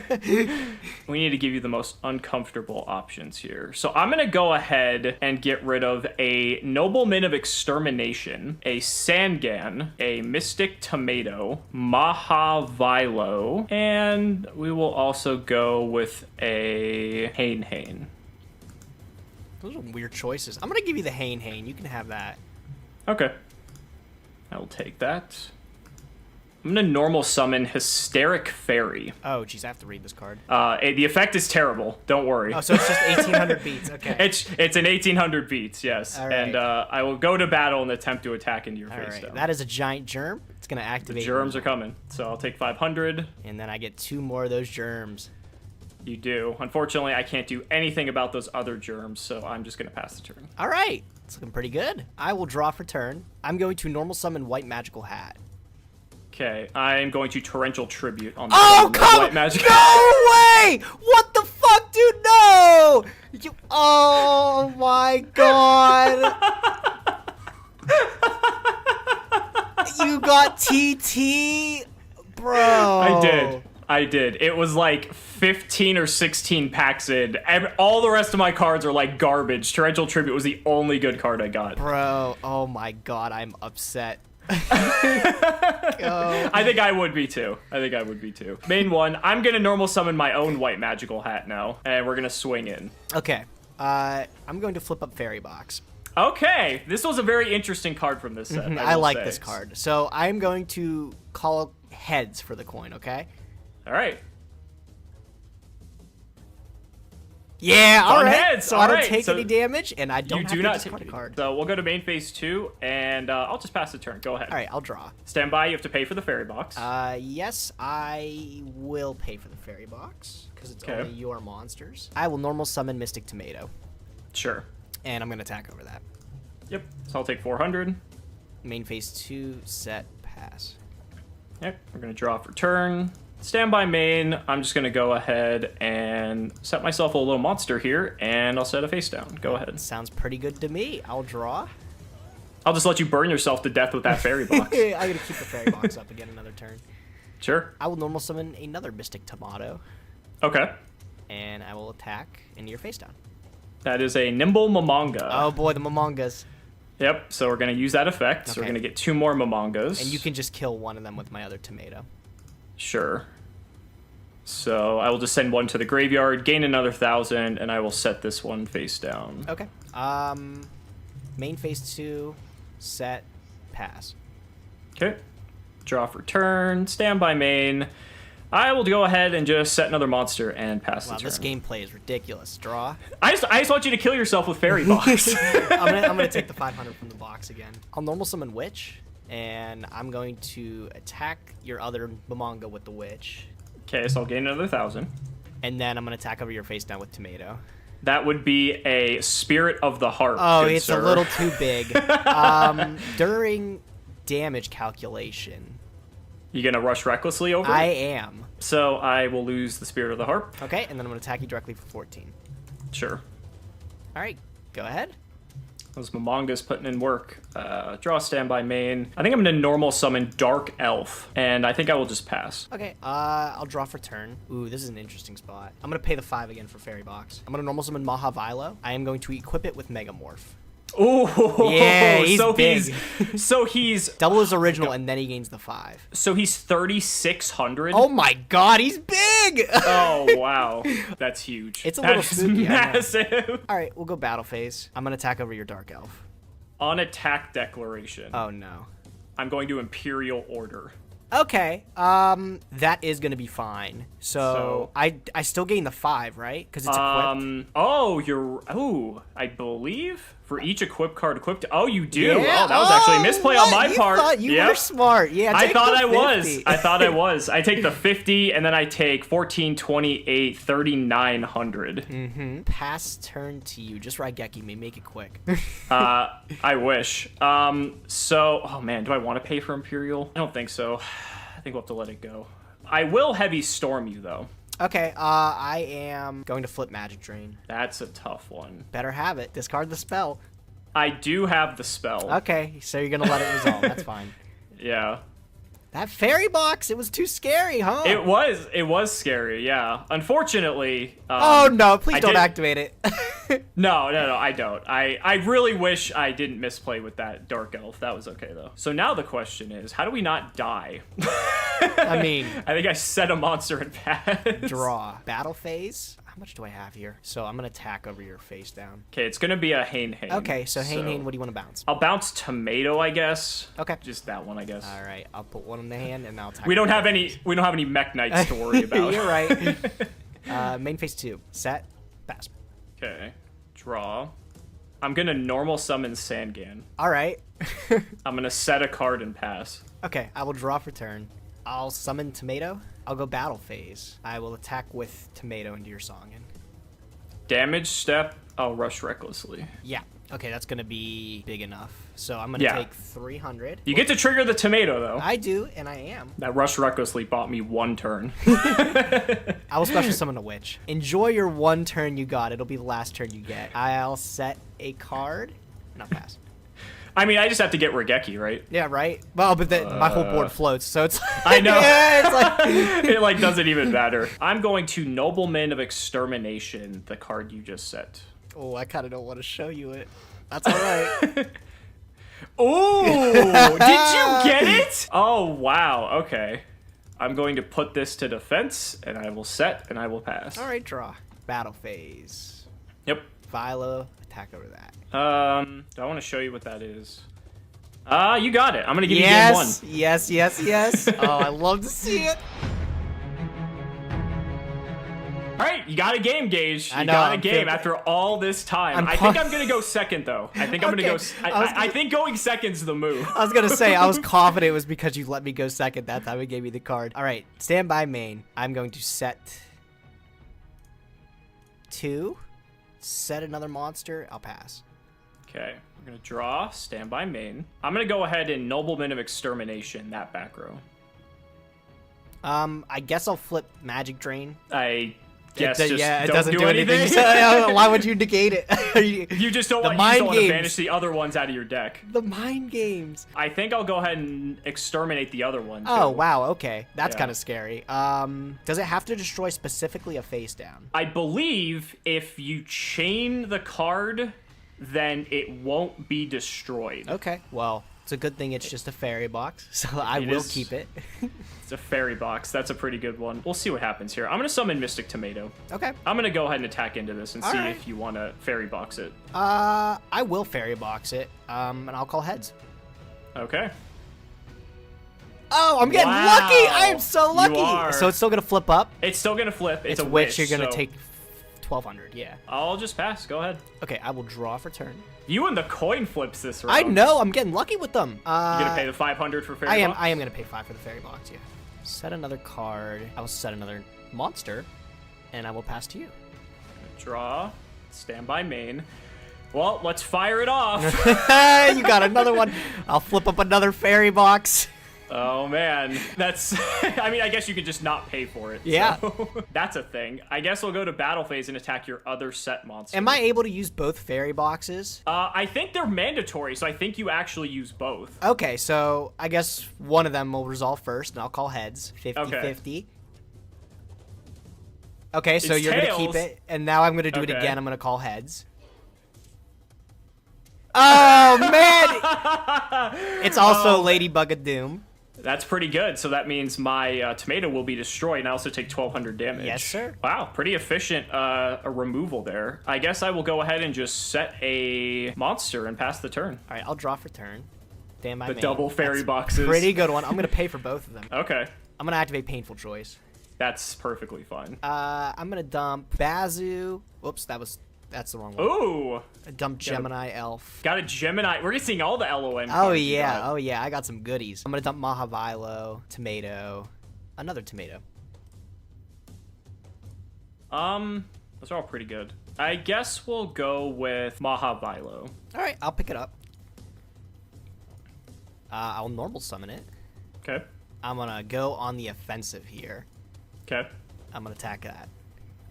We need to give you the most uncomfortable options here. So I'm going to go ahead and get rid of a Nobleman of Extermination, a Sangan, a Mystic Tomato, Mahavilo, and we will also go with a Hain. Those are weird choices. I'm going to give you the Hain. You can have that. Okay. I will take that. I'm going to normal summon Hysteric Fairy. Oh, geez, I have to read this card. The effect is terrible. Don't worry. Oh, so it's just 1,800 beats. Okay. It's an 1,800 beats, yes. All right. And I will go to battle and attempt to attack into your face. All right. Down. That is a giant germ. It's going to activate. The germs are coming. So I'll take 500. And then I get 2 more of those germs. You do. Unfortunately, I can't do anything about those other germs, so I'm just going to pass the turn. All right. It's looking pretty good. I will draw for turn. I'm going to normal summon White Magical Hat. Okay, I'm going to Torrential Tribute on the White Magic. No way! What the fuck, dude? No! Oh my god! You got TT, bro. I did. It was like 15 or 16 packs in. All the rest of my cards are like garbage. Torrential Tribute was the only good card I got. Bro, oh my god, I'm upset. I think I would be too. Main one, I'm gonna normal summon my own White Magical Hat now, and we're gonna swing in. Okay, I'm going to flip up Fairy Box. Okay, this was a very interesting card from this set. I like this card. So I'm going to call heads for the coin, okay? All right. Yeah, all right. Heads. So I don't take any damage, and I don't have to discard a card. So we'll go to main phase 2, and I'll just pass the turn. Go ahead. All right, I'll draw. Stand by. You have to pay for the Fairy Box. Yes, I will pay for the Fairy Box, because it's only your monsters. I will normal summon Mystic Tomato. Sure. And I'm going to attack over that. Yep. So I'll take 400. Main phase 2, set, pass. Yep. We're going to draw for turn. Stand by main. I'm just going to go ahead and set myself a little monster here, and I'll set a face down. Go ahead. Sounds pretty good to me. I'll draw. I'll just let you burn yourself to death with that Fairy Box. I'm going to keep the Fairy Box up again another turn. Sure. I will normal summon another Mystic Tomato. Okay. And I will attack into your face down. That is a Nimble Momonga. Oh boy, the Momongas. Yep, so we're going to use that effect. Okay. So we're going to get 2 more Momongas. And you can just kill one of them with my other tomato. Sure. So I will just send one to the graveyard, gain another 1,000, and I will set this one face down. Okay. Main phase 2, set, pass. Okay. Draw for turn, stand by main. I will go ahead and just set another monster and pass the turn. Wow, this gameplay is ridiculous. Draw. I just want you to kill yourself with Fairy Box. I'm gonna take the 500 from the box again. I'll normal summon Witch, and I'm going to attack your other Momonga with the Witch. Okay, so I'll gain another 1,000. And then I'm gonna attack over your face down with Tomato. That would be a Spirit of the Heart. Oh, it's a little too big. During damage calculation. You gonna rush recklessly over? I am. So I will lose the Spirit of the Harp. Okay, and then I'm gonna attack you directly for 14. Sure. All right, go ahead. Those Momongas putting in work. Draw standby main. I think I'm gonna normal summon Dark Elf, and I think I will just pass. Okay, I'll draw for turn. Ooh, this is an interesting spot. I'm gonna pay the 5 again for Fairy Box. I'm gonna normal summon Mahavilo. I am going to equip it with Megamorph. Oh, yeah, he's big. He's double his original, and then he gains the 5. So he's 3,600. Oh my God, he's big! Oh wow, that's huge. It's a little spooky, massive. All right, we'll go battle phase. I'm gonna attack over your Dark Elf. On attack declaration. Oh no. I'm going to Imperial Order. Okay, that is gonna be fine. So I still gain the 5, right? Because it's equipped. I believe For each equip card equipped. Oh, you do. Yeah. Oh, that was actually a misplay on my you part. Thought you were smart. Yeah, I take thought the I was. 50. I thought I was. I take the 50, and then I take 14, 28, 3,900. Pass turn to you. Just Raigeki may make it quick. I wish. Oh man, do I want to pay for Imperial? I don't think so. I think we'll have to let it go. I will Heavy Storm you, though. Okay, I am going to flip Magic Drain. That's a tough one. Better have it. Discard the spell. I do have the spell. Okay, so you're going to let it resolve. That's fine. Yeah. That fairy box, it was too scary, huh? It was scary, yeah. Unfortunately... oh, no, please don't activate it. No, I don't. I really wish I didn't misplay with that Dark Elf. That was okay, though. So now the question is, how do we not die? I mean... I think I set a monster and pass. Draw. Battle phase? How much do I have here? So I'm going to attack over your face down. Okay, it's going to be a Hain. Okay, so Hain, what do you want to bounce? I'll bounce Tomato, I guess. Okay. Just that one, I guess. All right, I'll put one in the hand and I'll attack. We don't have any Mech Knights to worry about. You're right. Main phase 2. Set. Pass. Okay. Draw. I'm going to normal summon Sangan. All right. I'm going to set a card and pass. Okay, I will draw for turn. I'll summon Tomato. I'll go battle phase. I will attack with Tomato into your Songen. Damage step. I'll rush recklessly. Yeah. Okay, that's going to be big enough. So I'm going to take 300. You get to trigger the Tomato, though. I do, and I am. That rush recklessly bought me 1 turn. I will special summon a witch. Enjoy your 1 turn you got. It'll be the last turn you get. I'll set a card, and I'll pass. I mean, I just have to get Raigeki, right? Yeah, right? Well, but my whole board floats, so it's... I know. Yeah, it's like... it, doesn't even matter. I'm going to Nobleman of Extermination, the card you just set. Oh, I kind of don't want to show you it. That's all right. Ooh! Did you get it? Oh, wow. Okay. I'm going to put this to defense, and I will set, and I will pass. All right, draw. Battle phase. Yep. Philo, attack over that. Do I want to show you what that is? You got it. I'm going to give you game 1. Yes. Oh, I love to see it. All right, you got a game, Gage. You know, got a game after all this time. I think I'm going to go second, though. I think I'm going to go... I think going second's the move. I was going to say, I was confident it was because you let me go second that time and gave me the card. All right, stand by main. I'm going to set 2. Set another monster. I'll pass. Okay, we're going to draw. Stand by main. I'm going to go ahead and Nobleman of Extermination, that back row. I guess I'll flip Magic Drain. I guess it just doesn't do anything. So, why would you negate it? You just don't want to banish the other ones out of your deck. The mind games. I think I'll go ahead and exterminate the other one, too. Oh, wow, okay. That's Yeah. kind of scary. Does it have to destroy specifically a face down? I believe if you chain the card, then it won't be destroyed. Okay, well, it's a good thing it's just a fairy box, so I will keep it. It's a fairy box. That's a pretty good one. We'll see what happens here. I'm going to summon Mystic Tomato. Okay. I'm going to go ahead and attack into this and see right. if you want to fairy box it. I will fairy box it, and I'll call heads. Okay. Oh, I'm getting Wow. lucky! I am so lucky! You are. So it's still going to flip up? It's still going to flip. It's a witch. witch. You're going to so take 1,200, yeah. I'll just pass. Go ahead. Okay, I will draw for turn. You and the coin flips this round. I know, I'm getting lucky with them. You're going to pay the 500 for fairy box? I am going to pay 5 for the fairy box, yeah. Set another card. I will set another monster, and I will pass to you. Draw. Stand by main. Well, let's fire it off. You got another one. I'll flip up another fairy box. Oh, man. That's... I mean, I guess you could just not pay for it. Yeah. So. That's a thing. I guess we'll go to battle phase and attack your other set monster. Am I able to use both fairy boxes? I think they're mandatory, so I think you actually use both. Okay, so I guess one of them will resolve first, and I'll call heads. 50-50. Okay, so It's you're going to tails. keep it, and now I'm going to do it Okay. again. I'm going to call heads. Oh, man! It's also Ladybug of Doom. That's pretty good. So that means my tomato will be destroyed, and I also take 1,200 damage. Yes, sir. Wow, pretty efficient a removal there. I guess I will go ahead and just set a monster and pass the turn. All right, I'll draw for turn. Damn, The double fairy boxes. Pretty good one. I'm going to pay for both of them. Okay, I'm going to activate Painful Choice. that's perfectly fine. I'm going to dump Bazoo. Whoops, that was That's the wrong one. Ooh. A dumb Gemini elf. Got a Gemini. We're seeing all the LOM Oh cards you yeah, got. oh yeah, I got some goodies. I'm gonna dump Mahavilo, tomato, another tomato. Those are all pretty good. I guess we'll go with Mahavilo. All right, I'll pick it up. I'll normal summon it. Okay. I'm gonna go on the offensive here. Okay. I'm gonna attack that.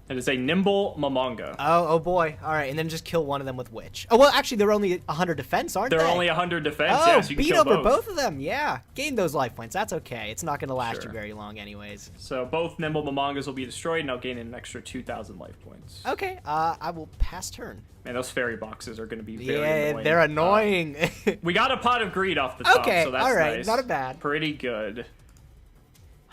It is a nimble Mamanga. Oh boy. All right, and then just kill one of them with Witch. Oh, well, actually, they're only 100 defense, aren't they? They're only 100 defense. Oh, Yeah, so you can beat kill over both of them. Yeah. Gain those life points. That's okay. It's not going to last you very long anyways. So both nimble Mamangas will be destroyed, and I'll gain an extra 2,000 life points. Okay, I will pass turn. Man, those fairy boxes are going to be very annoying. They're annoying. We got a pot of greed off the top, Okay, so that's all right. nice. Not bad. Pretty good.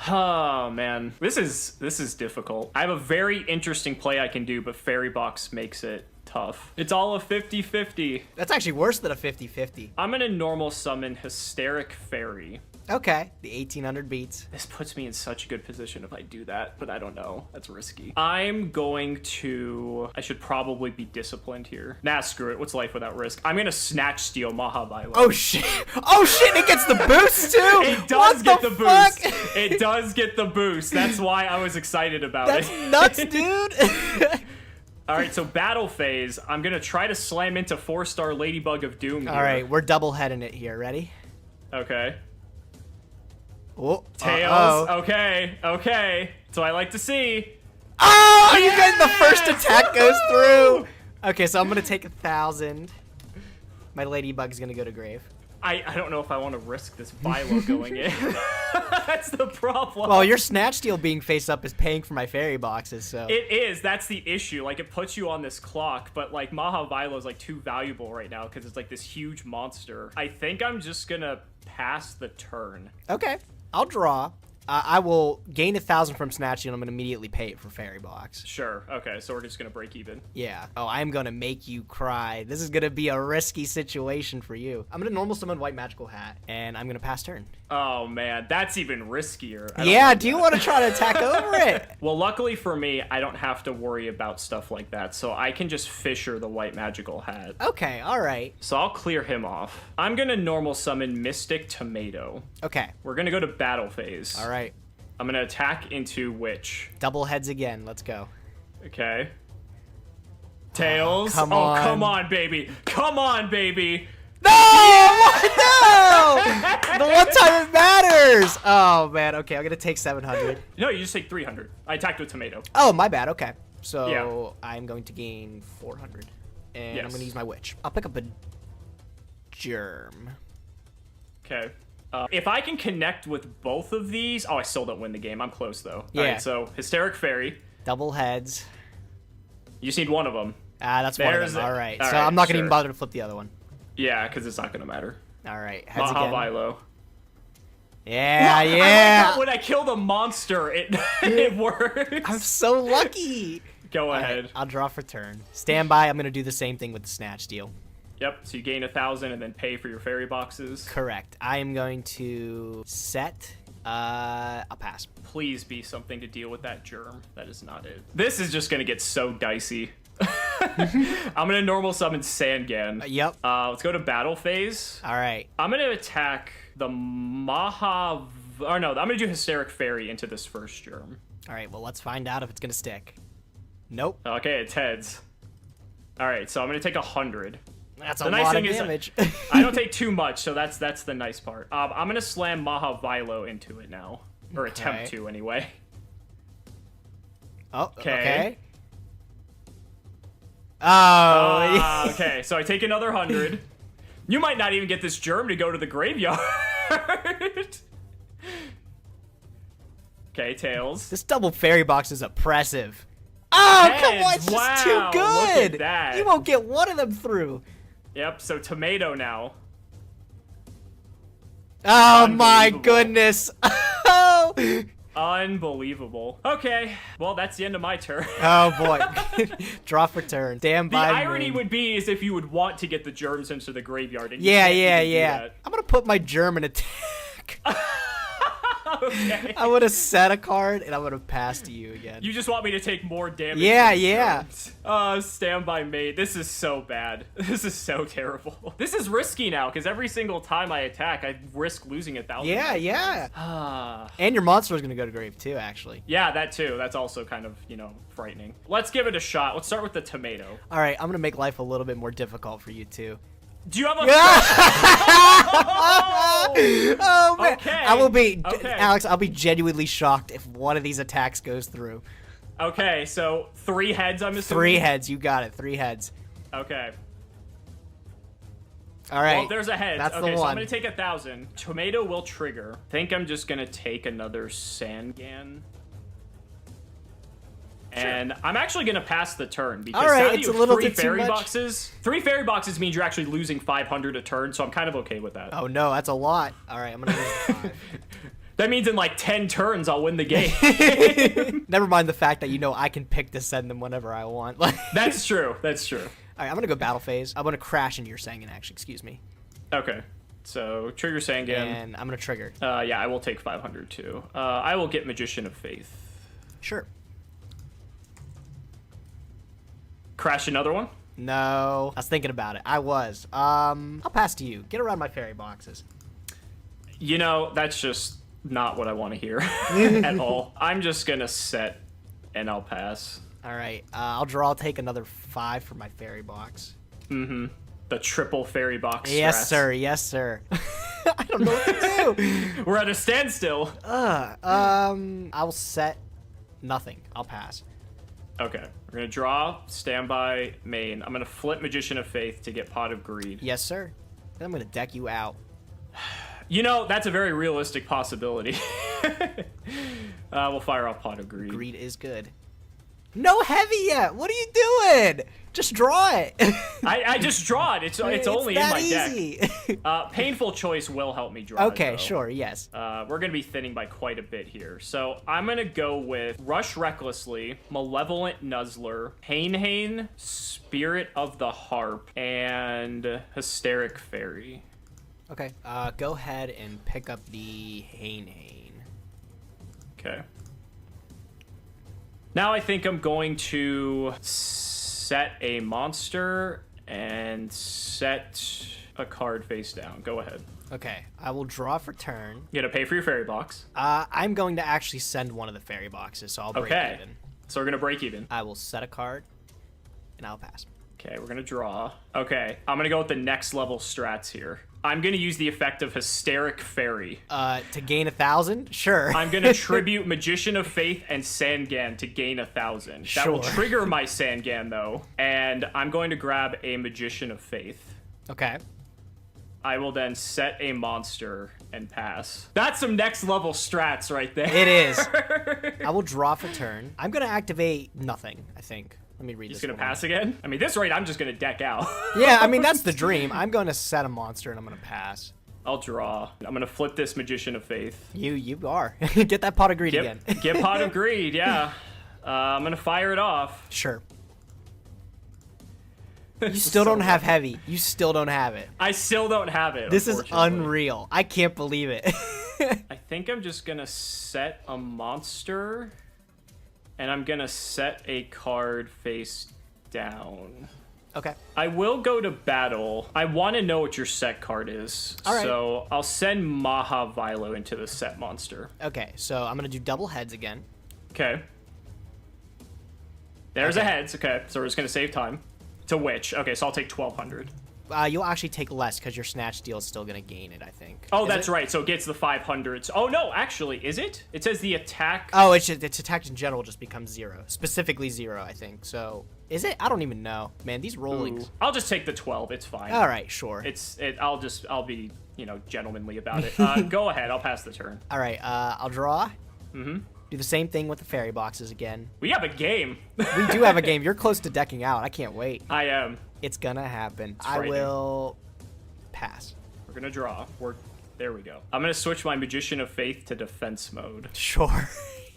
Oh, man. This is difficult. I have a very interesting play I can do, but Fairy Box makes it tough. It's all a 50-50. That's actually worse than a 50-50. I'm going to normal summon Hysteric Fairy. Okay, the 1800 beats. This puts me in such a good position if I do that, but I don't know. That's risky. I'm going to... I should probably be disciplined here. Nah, screw it. What's life without risk? I'm going to Snatch Steal Mahavilo. Oh, shit. Oh, shit, it gets the boost, too. It does get the fuck? boost. It does get the boost. That's why I was excited about That's it. nuts, dude. All right, so battle phase. I'm going to try to slam into 4-star Ladybug of Doom here. All right, we're double heading it here. Ready? Okay. Oh, Tails. Okay. Okay. So I like to see. Oh, you get the first attack goes through. Okay, so I'm going to take 1,000. My Ladybug's going to go to grave. I don't know if I want to risk this Vilo going in. That's the problem. Well, your Snatch Steal being face up is paying for my fairy boxes, so. It is. That's the issue. Like, it puts you on this clock, but, like, Mahavilo is, like, too valuable right now because it's, like, this huge monster. I think I'm just going to pass the turn. Okay, I'll draw. I will gain 1,000 from Snatch Steal, and I'm going to immediately pay it for fairy box. Sure. Okay, so we're just going to break even. Yeah. Oh, I'm going to make you cry. This is going to be a risky situation for you. I'm going to normal summon White Magical Hat, and I'm going to pass turn. Oh, man. That's even riskier. Yeah, do you want to try to attack over it? Well, luckily for me, I don't have to worry about stuff like that, so I can just Fisher the White Magical Hat. Okay, all right. So I'll clear him off. I'm going to normal summon Mystic Tomato. Okay. We're going to go to battle phase. All right. I'm going to attack into Witch. Double heads again. Let's go. Okay. Tails. Come on. Oh, come on, baby. Come on, baby. No! No! The one time it matters! Oh, man. Okay, I'm going to take 700. No, you just take 300. I attacked with Tomato. Oh, my bad. Okay. So Yeah. I'm going to gain 400. And Yes. I'm going to use my Witch. I'll pick up a Germ. Okay. If I can connect with both of these... Oh, I still don't win the game. I'm close, though. Yeah. All right, so Hysteric Fairy. Double heads. You just need one of them. Ah, that's one of There's them. it. All right. All So right, I'm not going to sure. even bother to flip the other one. Yeah, because it's not going to matter. All right. Heads again. Mahavilo. Yeah, I like yeah. that when I kill the monster, it works. I'm so lucky. Go All ahead. right, I'll draw for turn. Stand by. I'm going to do the same thing with the Snatch Steal. Yep, so you gain 1,000 and then pay for your fairy boxes. Correct. I am going to set. I'll pass. Please be something to deal with that germ. That is not it. This is just gonna get so dicey. I'm gonna normal summon Sangan. Yep. Let's go to battle phase. All right. I'm gonna attack the I'm gonna do Hysteric Fairy into this first germ. All right. Well, let's find out if it's going to stick. Nope. Okay, it's heads. All right, so I'm gonna take 100. That's a The nice lot of thing is damage. I don't take too much, so that's the nice part. I'm gonna slam Mahavilo into it now, or attempt to anyway. Oh, Okay. okay. Oh, Okay, so I take another 100. You might not even get this germ to go to the graveyard. Okay, Tails. This double fairy box is oppressive. Oh, come on, it's Heads. just Wow, too look good. at that. You won't get one of them through. Yep, so Tomato now. Oh my Unbelievable. goodness. Oh. Unbelievable. Okay, well, that's the end of my turn. Oh boy. Draw for turn. Stand The by. irony moon. would be is if you would want to get the germs into the graveyard. And you Yeah, can't yeah, even do yeah. that. I'm gonna put my German attack. Okay. I would have set a card and I would have passed to you again. You just want me to take more damage? Yeah, from these yeah. turns. Standby mate. This is so bad. This is so terrible. This is risky now because every single time I attack, I risk losing 1,000. Yeah, yeah. And your monster is gonna go to grave too, actually. Yeah, that too. That's also kind of, frightening. Let's give it a shot. Let's start with the tomato. All right, I'm gonna make life a little bit more difficult for you too. Do you have a? Oh man! Okay. I will be, Okay. Alex. I'll be genuinely shocked if one of these attacks goes through. Okay, so 3 heads. I'm assuming. 3 heads. You got it. 3 heads. Okay. All right. Well, there's a head. That's okay, the so one. I'm gonna take 1,000. Tomato will trigger. Think I'm just gonna take another Sangan. And I'm actually gonna pass the turn because All right, now that it's you a have little 3 bit too fairy much. boxes. 3 fairy boxes means you're actually losing 500 a turn, so I'm kind of okay with that. Oh no, that's a lot. All right, I'm gonna lose 5. That means in like 10 turns I'll win the game. Never mind the fact that I can pick to send them whenever I want. That's true. That's true. All right, I'm gonna go battle phase. I'm gonna crash into your Sangan action. Excuse me. Okay. So trigger Sangan. And I'm gonna trigger. Yeah, I will take 500 too. I will get Magician of Faith. Sure. Crash another one. No, I was thinking about it. I was. I'll pass to you. Get around my fairy boxes. That's just not what I want to hear at all. I'm just gonna set, and I'll pass. All right. I'll draw. I'll take another 5 for my fairy box. Mm-hmm. The triple fairy box. Yes, strats. sir. Yes, sir. I don't know what to do. We're at a standstill. I'll set nothing. I'll pass. Okay. We're gonna draw, standby, main. I'm gonna flip Magician of Faith to get Pot of Greed. Yes, sir. Then I'm gonna deck you out. That's a very realistic possibility. We'll fire off Pot of Greed. Greed is good. No heavy yet. What are you doing? Just draw it. I just draw it. It's only in that my easy. deck. Painful Choice will help me draw it, Okay, though. sure, yes. We're going to be thinning by quite a bit here. So I'm going to go with Rush Recklessly, Malevolent Nuzzler, Hain, Spirit of the Harp, and Hysteric Fairy. Okay, go ahead and pick up the Hain. Okay. Now I think I'm going to set a monster and set a card face down. Go ahead. Okay, I will draw for turn. You gotta pay for your fairy box. I'm going to actually send one of the fairy boxes, so I'll break Okay. even. So we're gonna break even. I will set a card, and I'll pass. Okay, we're gonna draw. Okay, I'm gonna go with the next level strats here. I'm gonna use the effect of Hysteric Fairy. To gain 1,000? Sure. I'm gonna tribute Magician of Faith and Sangan to gain 1,000. That will Sure. trigger my Sangan though, and I'm going to grab a Magician of Faith. Okay. I will then set a monster and pass. That's some next level strats right there. It is. I will draw for turn. I'm going to activate nothing, I think. Let me read Just this. gonna one. pass again? I mean, this rate, I'm just gonna deck out. Yeah, I mean, that's the dream. I'm going to set a monster, and I'm going to pass. I'll draw. I'm gonna flip this Magician of Faith. You are. Get that pot of greed again. Get Pot of Greed, yeah. I'm gonna fire it off. Sure. You still don't have heavy. You still don't have it. I still don't have it. This is unfortunately. unreal. I can't believe it. I think I'm just gonna set a monster, and I'm gonna set a card face down. Okay. I will go to battle. I want to know what your set card is. All right. So I'll send Mahavilo into the set monster. Okay, so I'm going to do double heads again. Okay. There's a Okay. heads. Okay, so we're just gonna save time. To which? Okay, so I'll take 1,200. You'll actually take less because your snatch deal is still going to gain it, I think. Oh, Is that's it? right. So it gets the 500s. Oh no, actually, is it? It says the attack. Oh, its attack in general just becomes 0. Specifically 0, I think. So, is it? I don't even know. Man, these rollings. Ooh. I'll just take the 12. It's fine. All right, sure. I'll be gentlemanly about it. Go ahead. I'll pass the turn. All right, I'll draw. Mm-hmm. Do the same thing with the fairy boxes again. We have a game. We do have a game. You're close to decking out. I can't wait. I am. It's gonna happen. I frightening. will pass. We're gonna draw. There we go. I'm gonna switch my Magician of Faith to defense mode. Sure.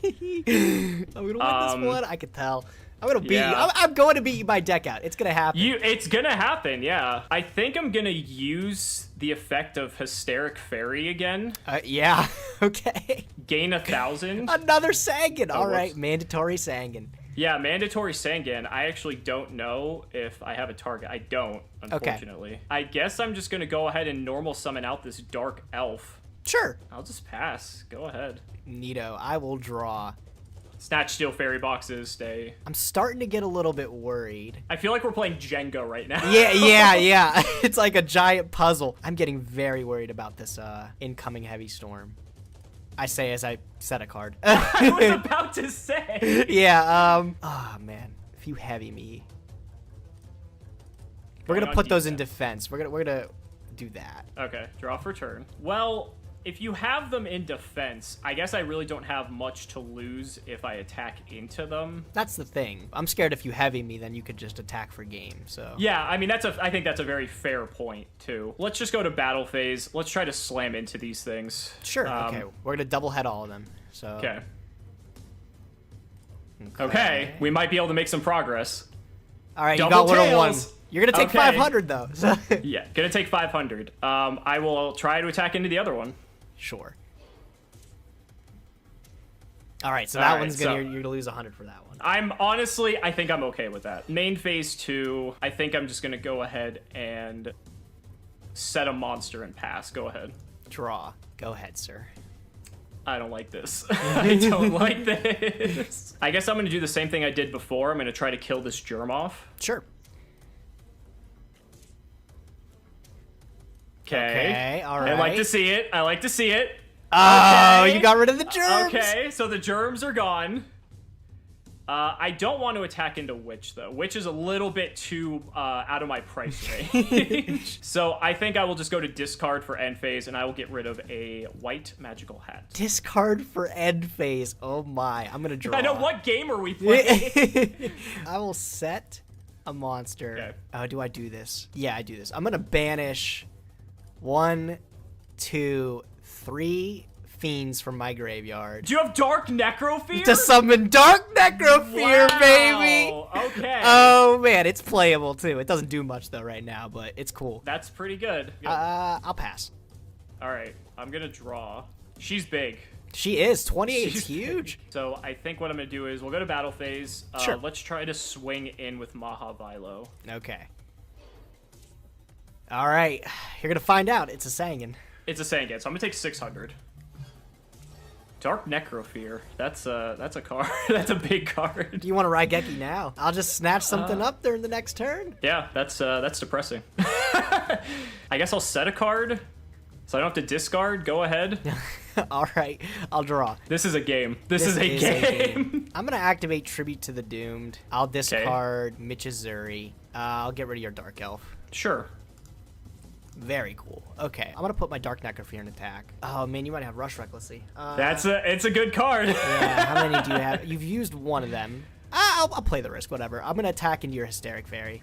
I'm gonna win this one. I could tell. I'm gonna beat you. I'm going to beat my deck out. It's gonna happen. It's gonna happen, yeah. I think I'm gonna use the effect of Hysteric Fairy again. Yeah. Okay. Gain 1,000. Another Sangan. Oh, All right, whoops. mandatory Sangan. Yeah, mandatory Sangan. I actually don't know if I have a target. I don't, unfortunately. Okay. I guess I'm just gonna go ahead and normal summon out this Dark Elf. Sure. I'll just pass. Go ahead. Neato. I will draw. Snatch Steel Fairy boxes, stay. I'm starting to get a little bit worried. I feel like we're playing Jenga right now. Yeah. It's like a giant puzzle. I'm getting very worried about this incoming heavy storm. I say as I set a card. I was about to say. Yeah, oh man, if you heavy me. We're Going gonna on put those in defense. defense. We're gonna do that. Okay, draw for turn. Well, if you have them in defense, I guess I really don't have much to lose if I attack into them. That's the thing. I'm scared if you heavy me, then you could just attack for game, so. Yeah, I mean, I think that's a very fair point, too. Let's just go to battle phase. Let's try to slam into these things. Sure, okay. We're gonna double head all of them, so. Okay. Okay, we might be able to make some progress. All right, you Double got 101. tails. You're gonna take Okay. 500 though. So. Yeah, gonna take 500. I will try to attack into the other one. Sure. All right, so All that right, one's gonna you're gonna lose 100 for that one. I think I'm okay with that. Main phase 2, I think I'm just gonna go ahead and set a monster and pass. Go ahead. Draw. Go ahead, sir. I don't like this. I don't like this. I guess I'm gonna do the same thing I did before. I'm gonna try to kill this germ off. Sure. Okay. All right. I like to see it. I like to see it. Oh, Okay. you got rid of the germs. Okay, so the germs are gone. I don't want to attack into Witch, though. Witch is a little bit too out of my price range. So I think I will just go to discard for end phase, and I will get rid of a white magical hat. Discard for end phase. Oh my, I'm gonna draw. I know, what game are we playing? I will set a monster. Okay. Do I do this? Yeah, I do this. I'm gonna banish 1, 2, 3 fiends from my graveyard. Do you have Dark Necrofear? To summon Dark Necrofear, Wow. baby! Okay. Oh man, it's playable too. It doesn't do much though right now, but it's cool. That's pretty good. I'll pass. All right, I'm gonna draw. She's big. She is. 28 is She's huge. So I think what I'm gonna do is we'll go to battle phase. Sure. Let's try to swing in with Mahavilo. Okay. All right, you're gonna find out. It's a Sangan. It's a Sangan, so I'm gonna take 600. Dark Necrofear. That's a card. That's a big card. Do you want to Raigeki now? I'll just snatch something up during the next turn. Yeah, that's depressing. I guess I'll set a card, so I don't have to discard. Go ahead. All right, I'll draw. This is a game. This is a game. I'm gonna activate Tribute to the Doomed. I'll discard Michizuri. I'll get rid of your Dark Elf. Sure. Very cool. Okay, I'm gonna put my Dark Necrofear in attack. Oh man, you might have Rush Recklessly. It's a good card. Yeah, how many do you have? You've used one of them. I'll play the risk, whatever. I'm gonna attack into your Hysteric Fairy.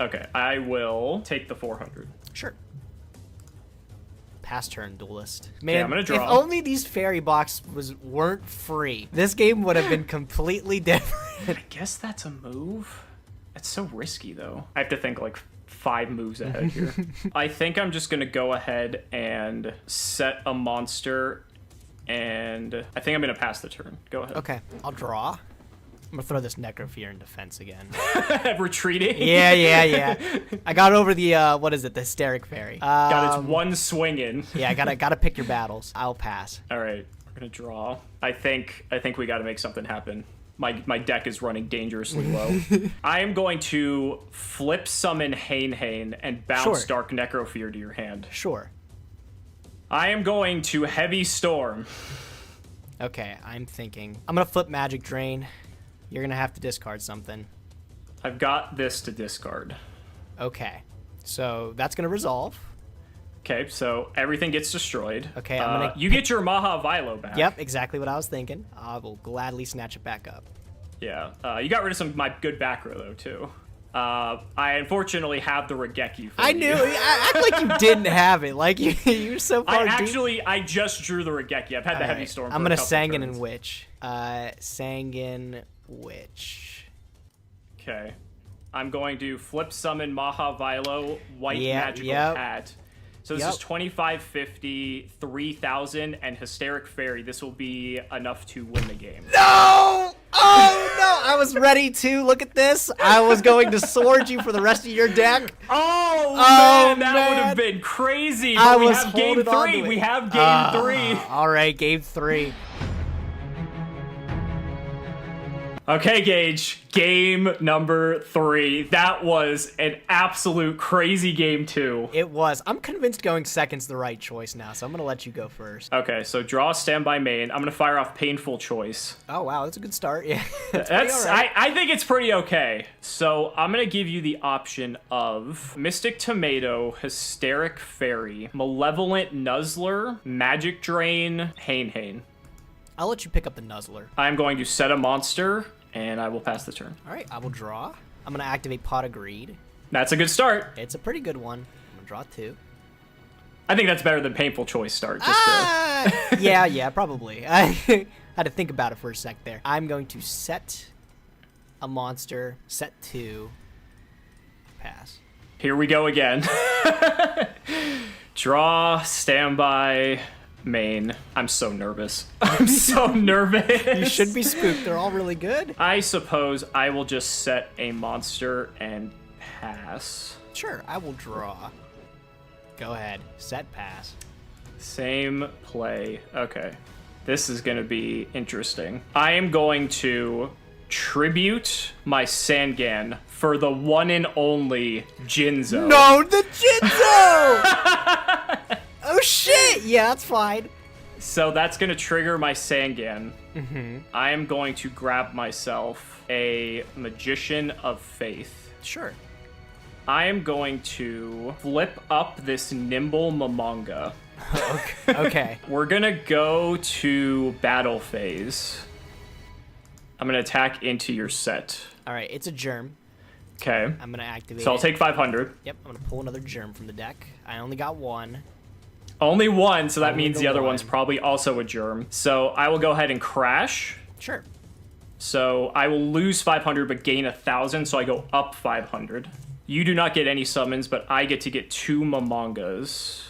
Okay, I will take the 400. Sure. Pass turn, Duelist. Man, Okay, I'm gonna draw. if only these fairy boxes weren't free, this game would have been completely different. I guess that's a move. It's so risky, though. I have to think like 5 moves ahead here. I think I'm just gonna go ahead and set a monster, and I think I'm gonna pass the turn. Go ahead. Okay, I'll draw. I'm gonna throw this Necrofear in defense again. Retreating. Yeah. I got over the what is it? The Hysteric Fairy. Got its one swing in. Yeah, I gotta pick your battles. I'll pass. All right, we're gonna draw. I think we got to make something happen. My deck is running dangerously low. I am going to flip summon Hain and bounce Sure. Dark Necrofear to your hand. Sure. I am going to Heavy Storm. Okay, I'm thinking. I'm gonna flip Magic Drain. You're gonna have to discard something. I've got this to discard. Okay, so that's gonna resolve. Okay, so everything gets destroyed. Okay, I'm gonna You get your Mahavilo back. Yep, exactly what I was thinking. I will gladly snatch it back up. Yeah. You got rid of some of my good back row though too. I unfortunately have the Raigeki for I you. knew. Act like you didn't have it. Like you're so far. I just drew the Regeki. I've had the Heavy Storm. I'm for a gonna couple Sangan turns. and Witch. Sangan Witch. Okay. I'm going to flip summon Maha Vilo, white Yeah, magical yep. hat. So this is 2550, 3000, and Hysteric Fairy. This will be enough to win the game. No! Oh, no! I was ready to. Look at this. I was going to sword you for the rest of your deck. Oh, man, that would have been crazy. But we have game holding on to 3. it. We have game 3. All right, game 3. Okay, Gage, game number 3. That was an absolute crazy game 2. It was. I'm convinced going second's the right choice now, so I'm going to let you go first. Okay, so draw standby main. I'm going to fire off Painful Choice. Oh, wow, that's a good start. Yeah, That's all right. I think it's pretty okay. So I'm going to give you the option of Mystic Tomato, Hysteric Fairy, Malevolent Nuzzler, Magic Drain, Hain. I'll let you pick up the Nuzzler. I'm going to set a monster, and I will pass the turn. All right, I will draw. I'm going to activate Pot of Greed. That's a good start. It's a pretty good one. I'm going to draw 2. I think that's better than Painful Choice start. Just Yeah, probably. I had to think about it for a sec there. I'm going to set a monster, set 2, pass. Here we go again. Draw, standby, main. I'm so nervous. I'm so nervous. You should be spooked. They're all really good. I suppose I will just set a monster and pass. Sure, I will draw. Go ahead. Set, pass. Same play. Okay. This is going to be interesting. I am going to tribute my Sangan for the one and only Jinzo. No, the Jinzo! Oh, shit! Yeah, that's fine. So that's going to trigger my Sangan. I am going to grab myself a Magician of Faith. Sure. I am going to flip up this Nimble Mamanga. Okay. We're going to go to battle phase. I'm going to attack into your set. All right, it's a germ. Okay. I'm going to activate So I'll it. take 500. Yep, I'm going to pull another germ from the deck. I only got 1. Only 1, so that Only means the the other one. one's probably also a germ. So I will go ahead and crash. Sure. So I will lose 500 but gain 1,000, so I go up 500. You do not get any summons, but I get to get 2 Mamangas.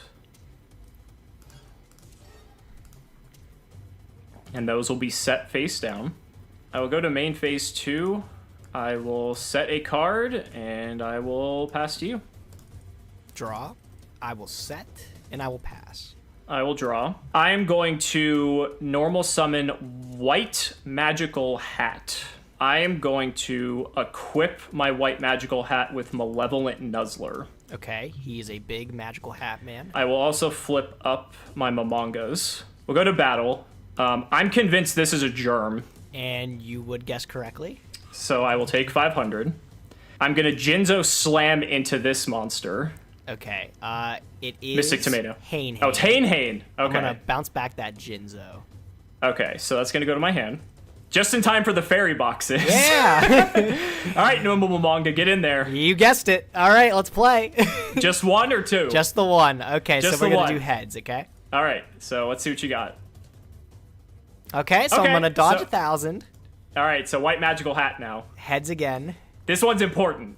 And those will be set face down. I will go to main phase 2. I will set a card, and I will pass to you. Draw. I will set, and I will pass. I will draw. I am going to normal summon White Magical Hat. I am going to equip my White Magical Hat with Malevolent Nuzzler. Okay, he is a big magical hat man. I will also flip up my Mamangas. We'll go to battle. I'm convinced this is a germ, And you would guess correctly. so I will take 500. I'm going to Jinzo Slam into this monster. Okay, it is... Mystic Tomato. Hain. Oh, it's Hain. Okay. I'm gonna bounce back that Jinzo. Okay, so that's going to go to my hand. Just in time for the fairy boxes. Yeah! All right, Nomba Mamanga, get in there. You guessed it. All right, let's play. Just 1 or 2? Just the one. Okay, Just so we're the gonna one. do heads, okay? All right, so let's see what you got. Okay, so Okay, I'm gonna dodge so- 1,000. All right, so White Magical Hat now. Heads again. This one's important.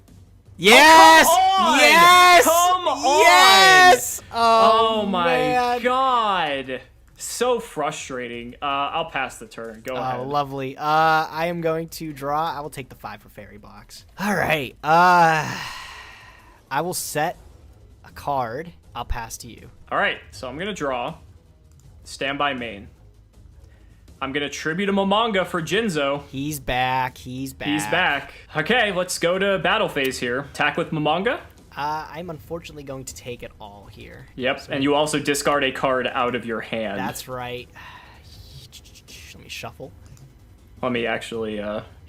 Yes! come on! Yes! Come on! Yes! Oh, my man. god. So frustrating. I'll pass the turn. Go Oh, ahead. lovely. I am going to draw. I will take the 5 for Fairy Box. All right. I will set a card. I'll pass to you. All right, so I'm going to draw. Standby main. I'm going to tribute a Mamanga for Jinzo. He's back. He's back. He's back. Okay, let's go to battle phase here. Attack with Mamanga. I'm unfortunately going to take it all here. Yep, and you also discard a card out of your hand. That's right. Let me shuffle. Let me actually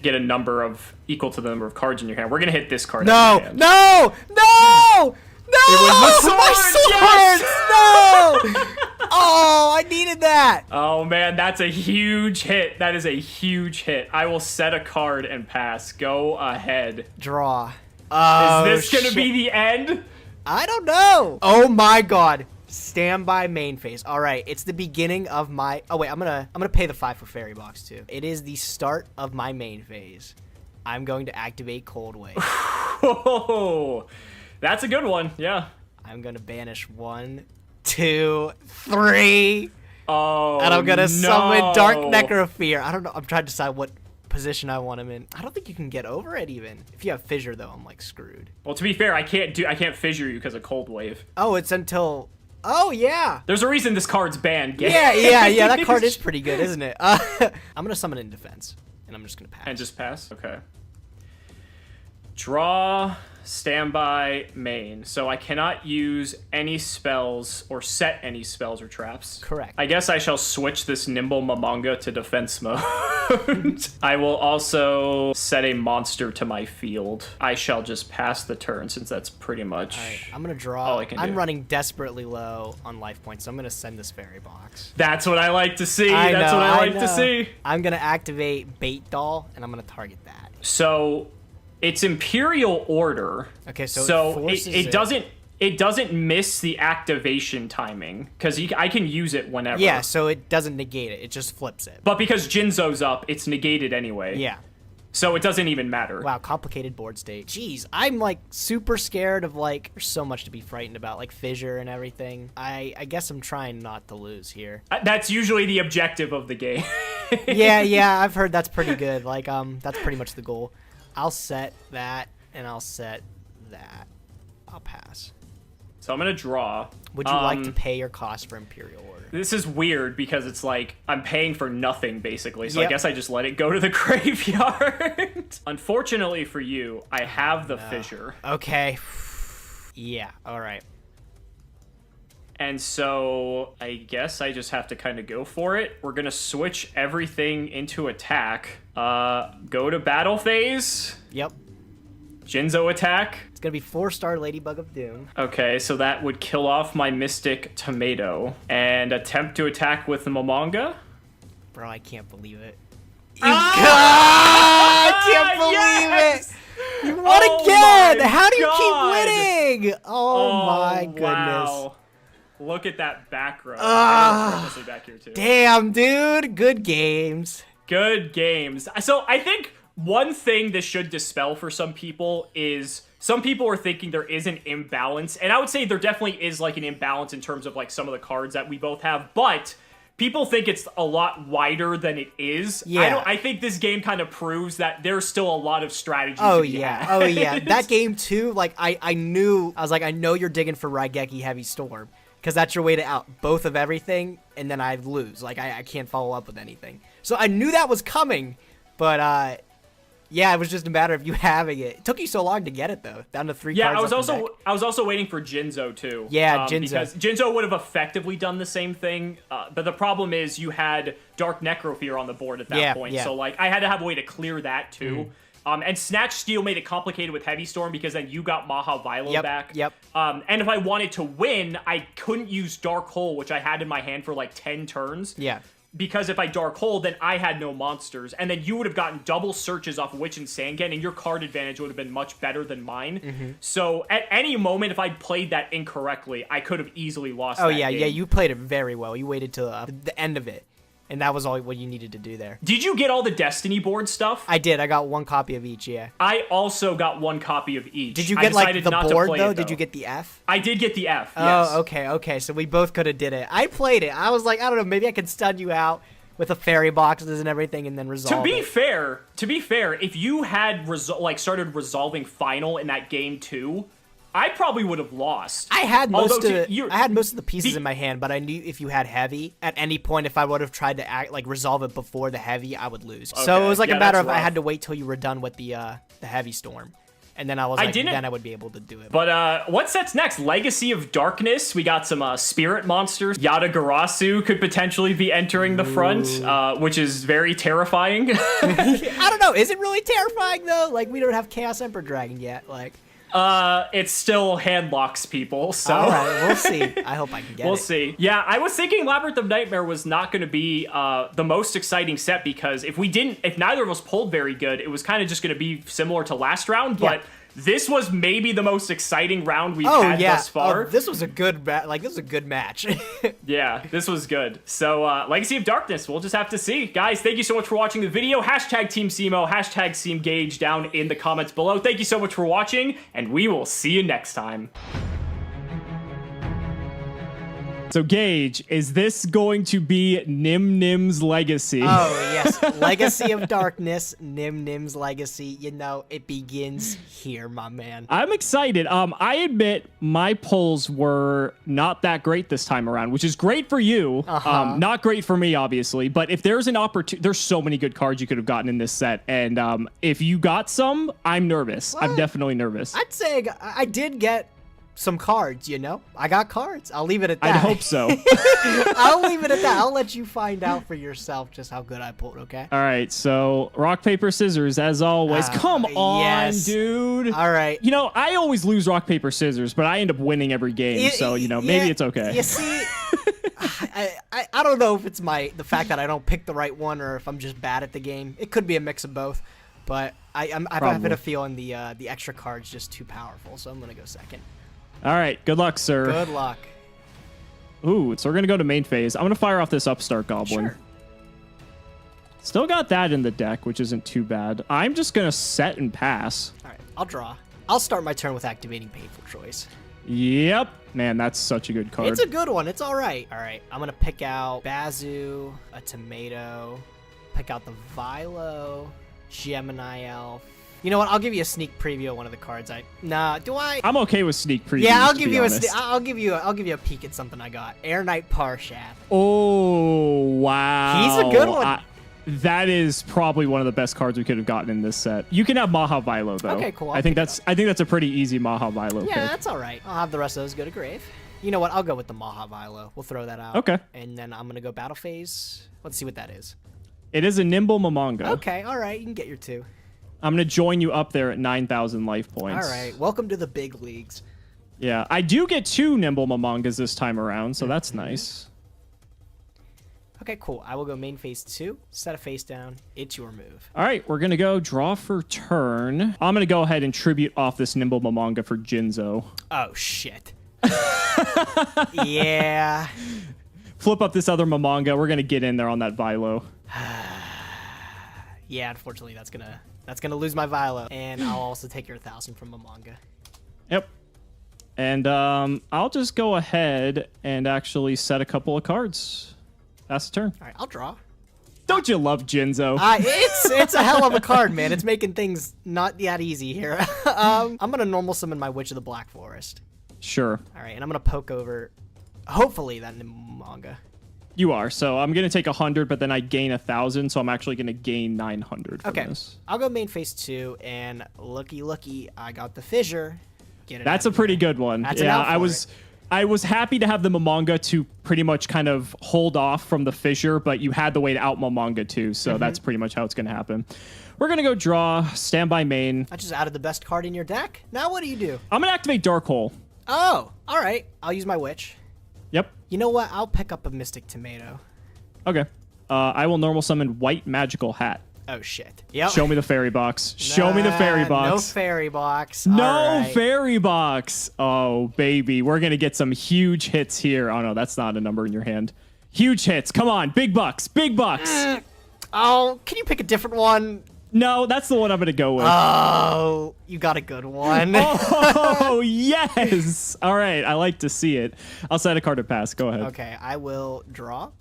get a number of equal to the number of cards in your hand. We're gonna hit this card. No! out of your hand. No! No! No! It was the My sword, swords! No! Oh, I needed that. Oh man, that's a huge hit. That is a huge hit. I will set a card and pass. Go ahead. Draw. Oh, Is this gonna shit. be the end? I don't know. Oh my god. Standby main phase. All right, it's the beginning of my. Oh wait, I'm gonna pay the 5 for Fairy Box too. It is the start of my main phase. I'm going to activate Cold Wave. Oh, that's a good one. Yeah. I'm going to banish 1, 2, 3. Oh, And I'm going to no. summon Dark Necrofear. I don't know. I'm trying to decide what position I want him in. I don't think you can get over it even. If you have Fissure, though, I'm like screwed. Well, to be fair, I can't fissure you because of Cold Wave. Oh, it's until... Oh, yeah. There's a reason this card's banned. Yeah. That card is pretty good, isn't it? I'm going to summon it in defense, and I'm just going to pass. And just pass? Okay. Draw, standby, main. So I cannot use any spells or set any spells or traps. Correct. I guess I shall switch this Nimble Mamanga to defense mode. I will also set a monster to my field. I shall just pass the turn since that's pretty much... All right, I'm going to draw. all I can I'm do. running desperately low on life points, so I'm going to send this fairy box. That's what I like to see. I That's know, what I I like to know. see. I'm going to activate Bait Doll, and I'm going to target that. So it's Imperial Order. Okay, so it doesn't miss the activation timing because I can use it whenever. Yeah, so it doesn't negate it. It just flips it. But because Jinzo's up, it's negated anyway. Yeah. So it doesn't even matter. Wow, complicated board state. Jeez, I'm like super scared of like, there's so much to be frightened about, like Fissure and everything. I guess I'm trying not to lose here. That's usually the objective of the game. Yeah, I've heard that's pretty good. Like, that's pretty much the goal. I'll set that, and I'll set that. I'll pass. So I'm going to draw. Would you like to pay your cost for Imperial Order? This is weird because it's like I'm paying for nothing basically. So I Yep. guess I just let it go to the graveyard. Unfortunately for you, I have the Fissure. Okay. Yeah, all right. And so I guess I just have to kind of go for it. We're going to switch everything into attack. Go to battle phase. Yep. Jinzo attack. It's going to be 4-star Ladybug of Doom. Okay, so that would kill off my Mystic Tomato. And attempt to attack with the Mamanga. Bro, I can't believe it. Ah! I can't believe Yes! it! You won Oh again! my How do you God! keep winning? Oh my goodness. Wow. Look at that back row. Ah. Back here too. Damn, dude. Good games. Good games. So I think one thing this should dispel for some people is some people are thinking there is an imbalance. And I would say there definitely is like an imbalance in terms of like some of the cards that we both have. But people think it's a lot wider than it is. Yeah. I think this game kind of proves that there's still a lot of strategy Oh to be yeah. had. Oh yeah. That game too, like I knew, I was like, I know you're digging for Raigeki Heavy Storm. Because that's your way to out both of everything, and then I lose. Like, I can't follow up with anything. So I knew that was coming, but, yeah, it was just a matter of you having it. It took you so long to get it, though. Down to 3 Yeah, cards. I was also waiting for Jinzo, too. Yeah, Jinzo. Because Jinzo would have effectively done the same thing, but the problem is you had Dark Necrofear on the board at that point, so, like, I had to have a way to clear that, too. And Snatch Steal made it complicated with Heavy Storm because then you got Maha Vilo back. Yep. And if I wanted to win, I couldn't use Dark Hole, which I had in my hand for like 10 turns. Yeah. Because if I Dark Hole, then I had no monsters. And then you would have gotten double searches off Witch and Sangan, and your card advantage would have been much better than mine. So at any moment, if I played that incorrectly, I could have easily lost that game. Yeah, you played it very well. You waited till the end of it. And that was all what you needed to do there. Did you get all the Destiny board stuff? I did. I got 1 copy of each, yeah. I also got 1 copy of each. Did you get, like, the board, though? It, Did you get the F? I did get the F, yes. Oh, okay. So we both could have did it. I played it. I was like, I don't know, maybe I could stun you out with the fairy boxes and everything and then resolve it. To be fair, if you had started resolving final in that game too, I probably would have lost. I had most of the pieces in my hand, but I knew if you had heavy, at any point, if I would have tried to resolve it before the heavy, I would lose. Okay. So it was like a matter of I had to wait till you were done with the heavy storm. And then I was then I would be able to do it. But what sets next? Legacy of Darkness. We got some spirit monsters. Yatagarasu could potentially be entering the front, which is very terrifying. I don't know. Is it really terrifying, though? Like, we don't have Chaos Emperor Dragon yet. Like, it still handlocks people, so... All right, we'll see. I hope I can get it. We'll see. Yeah, I was thinking Labyrinth of Nightmare was not going to be the most exciting set because if neither of us pulled very good, it was kind of just going to be similar to last round, but this was maybe the most exciting round we've had thus far. This was a good this was a good match. Yeah, this was good. So, Legacy of Darkness, we'll just have to see. Guys, thank you so much for watching the video. Hashtag Team Cimo, hashtag CMGage down in the comments below. Thank you so much for watching, and we will see you next time. So, Gage, is this going to be Nyhmnim's legacy? Oh, yes. Legacy of Darkness, Nyhmnim's legacy. You know, it begins here, my man. I'm excited. I admit my polls were not that great this time around, which is great for you. Not great for me, obviously. But if there's an opportunity, there's so many good cards you could have gotten in this set. And if you got some, I'm nervous. What? I'm definitely nervous. I'd say I did get some cards, you know? I got cards. I'll leave it at that. I'd hope so. I'll leave it at that. I'll let you find out for yourself just how good I pulled, okay? All right, so rock, paper, scissors, as always. Come on, yes. dude. All right. You know, I always lose rock, paper, scissors, but I end up winning every game, so, you know, maybe it's okay. You see, I don't know if it's the fact that I don't pick the right one or if I'm just bad at the game. It could be a mix of both, but I'm having a feeling the extra card's just too powerful, so I'm going to go second. All right, good luck, sir. Good luck. Ooh, so we're going to go to main phase. I'm going to fire off this Upstart Goblin. Sure. Still got that in the deck, which isn't too bad. I'm just going to set and pass. All right, I'll draw. I'll start my turn with activating Painful Choice. Yep. Man, that's such a good card. It's a good one. It's all right. All right, I'm going to pick out Bazoo, a Tomato, pick out the Vilo, Gemini Elf. You know what? I'll give you a sneak preview of one of the cards. Do I? I'm okay with sneak previews. Yeah, I'll give you a peek at something I got. Air Knight Parshat. Oh, wow. He's a good one. That is probably one of the best cards we could have gotten in this set. You can have Maha Vilo though. Okay, cool. I think that's a pretty easy Maha Vilo pick. Yeah, that's all right. I'll have the rest of those go to grave. You know what? I'll go with the Maha Vilo. We'll throw that out. Okay. And then I'm gonna go battle phase. Let's see what that is. It is a Nimble Momonga. Okay, all right. You can get your 2. I'm going to join you up there at 9,000 life points. All right. Welcome to the big leagues. Yeah, I do get 2 Nimble Momongas this time around, so that's nice. Okay, cool. I will go main phase 2, set a face down. It's your move. All right, we're going to go draw for turn. I'm going to go ahead and tribute off this Nimble Momonga for Jinzo. Oh, shit. Yeah. Flip up this other Momonga. We're going to get in there on that Vilo. Yeah, unfortunately, that's gonna lose my Vilo, and I'll also take your 1,000 from a manga. Yep. And I'll just go ahead and actually set a couple of cards. Pass the turn. All right, I'll draw. Don't you love Jinzo? It's a hell of a card, man. It's making things not that easy here. I'm gonna normal summon my Witch of the Black Forest. Sure. All right, and I'm gonna poke over, hopefully, that manga. You are. So I'm going to take 100, but then I gain 1,000, so I'm actually going to gain 900 from this. I'll go main phase 2, and looky, I got the Fissure. That's a pretty good one. Yeah, I was happy to have the Momonga to pretty much kind of hold off from the Fissure, but you had the way to out Momonga too, so that's pretty much how it's going to happen. We're going to go draw, standby main. I just added the best card in your deck. Now what do you do? I'm going to activate Dark Hole. Oh, all right. I'll use my Witch. Yep. You know what? I'll pick up a Mystic Tomato. Okay. I will normal summon White Magical Hat. Oh, shit. Yep. Show me the fairy box. Show me the fairy box. No fairy box. No fairy box. Oh, baby. We're going to get some huge hits here. Oh, no, that's not a number in your hand. Huge hits. Come on. Big bucks. Big bucks. Oh, can you pick a different one? No, that's the one I'm going to go with. Oh, you got a good one. Oh, yes. All right. I like to see it. I'll set a card to pass. Go ahead. Okay, I will draw.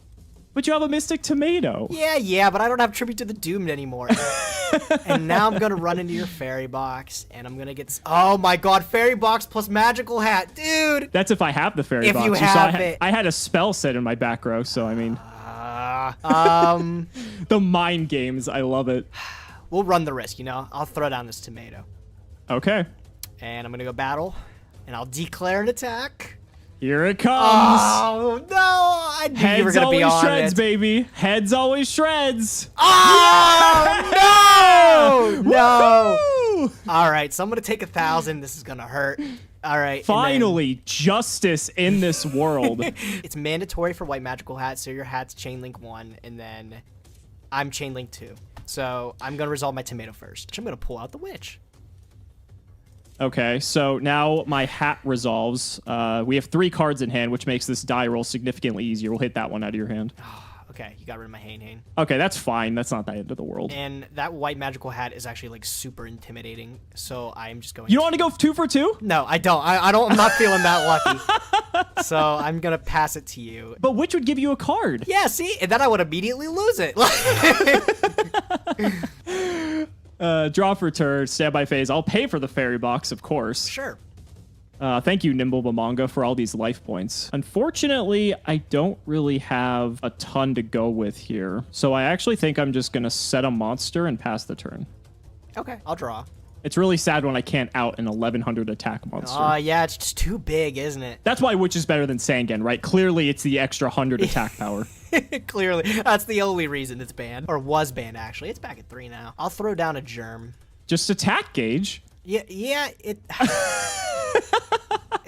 But you have a Mystic Tomato. Yeah, but I don't have Tribute to the Doomed anymore. And now I'm going to run into your fairy box, and I'm going to get... Oh, my God. Fairy box plus magical hat. Dude. That's if I have the fairy box. If you have it. I had a spell set in my back row, so I mean... The mind games. I love it. We'll run the risk, you know? I'll throw down this tomato. Okay. And I'm going to go battle, and I'll declare an attack. Here it comes. Oh, no. I knew you were going to be on Heads always shreds, it. baby. Heads always shreds. Oh, no. No. All right, so I'm going to take 1,000. This is going to hurt. All right. Finally, justice in this world. It's mandatory for White Magical Hat, so your hat's Chain Link 1, and then I'm Chain Link 2. So I'm going to resolve my tomato first. I'm going to pull out the Witch. Okay, so now my hat resolves. We have 3 cards in hand, which makes this die roll significantly easier. We'll hit that one out of your hand. Okay, you got rid of my Hane. Okay, that's fine. That's not the end of the world. And that white magical hat is actually like super intimidating. So I'm just going. You don't want to go 2 for 2? No, I don't. I don't. I'm not feeling that lucky. So I'm gonna pass it to you. But which would give you a card? Yeah, see, and then I would immediately lose it. Draw for turn, standby phase. I'll pay for the fairy box, of course. Sure. Thank you, Nyhmnim, for all these life points. Unfortunately, I don't really have a ton to go with here. So I actually think I'm just going to set a monster and pass the turn. Okay, I'll draw. It's really sad when I can't out an 1100 attack monster. Yeah, it's just too big, isn't it? That's why Witch is better than Sangan, right? Clearly, it's the extra 100 attack power. Clearly. That's the only reason it's banned. Or was banned, actually. It's back at 3 now. I'll throw down a germ. Just attack gauge. Yeah, it...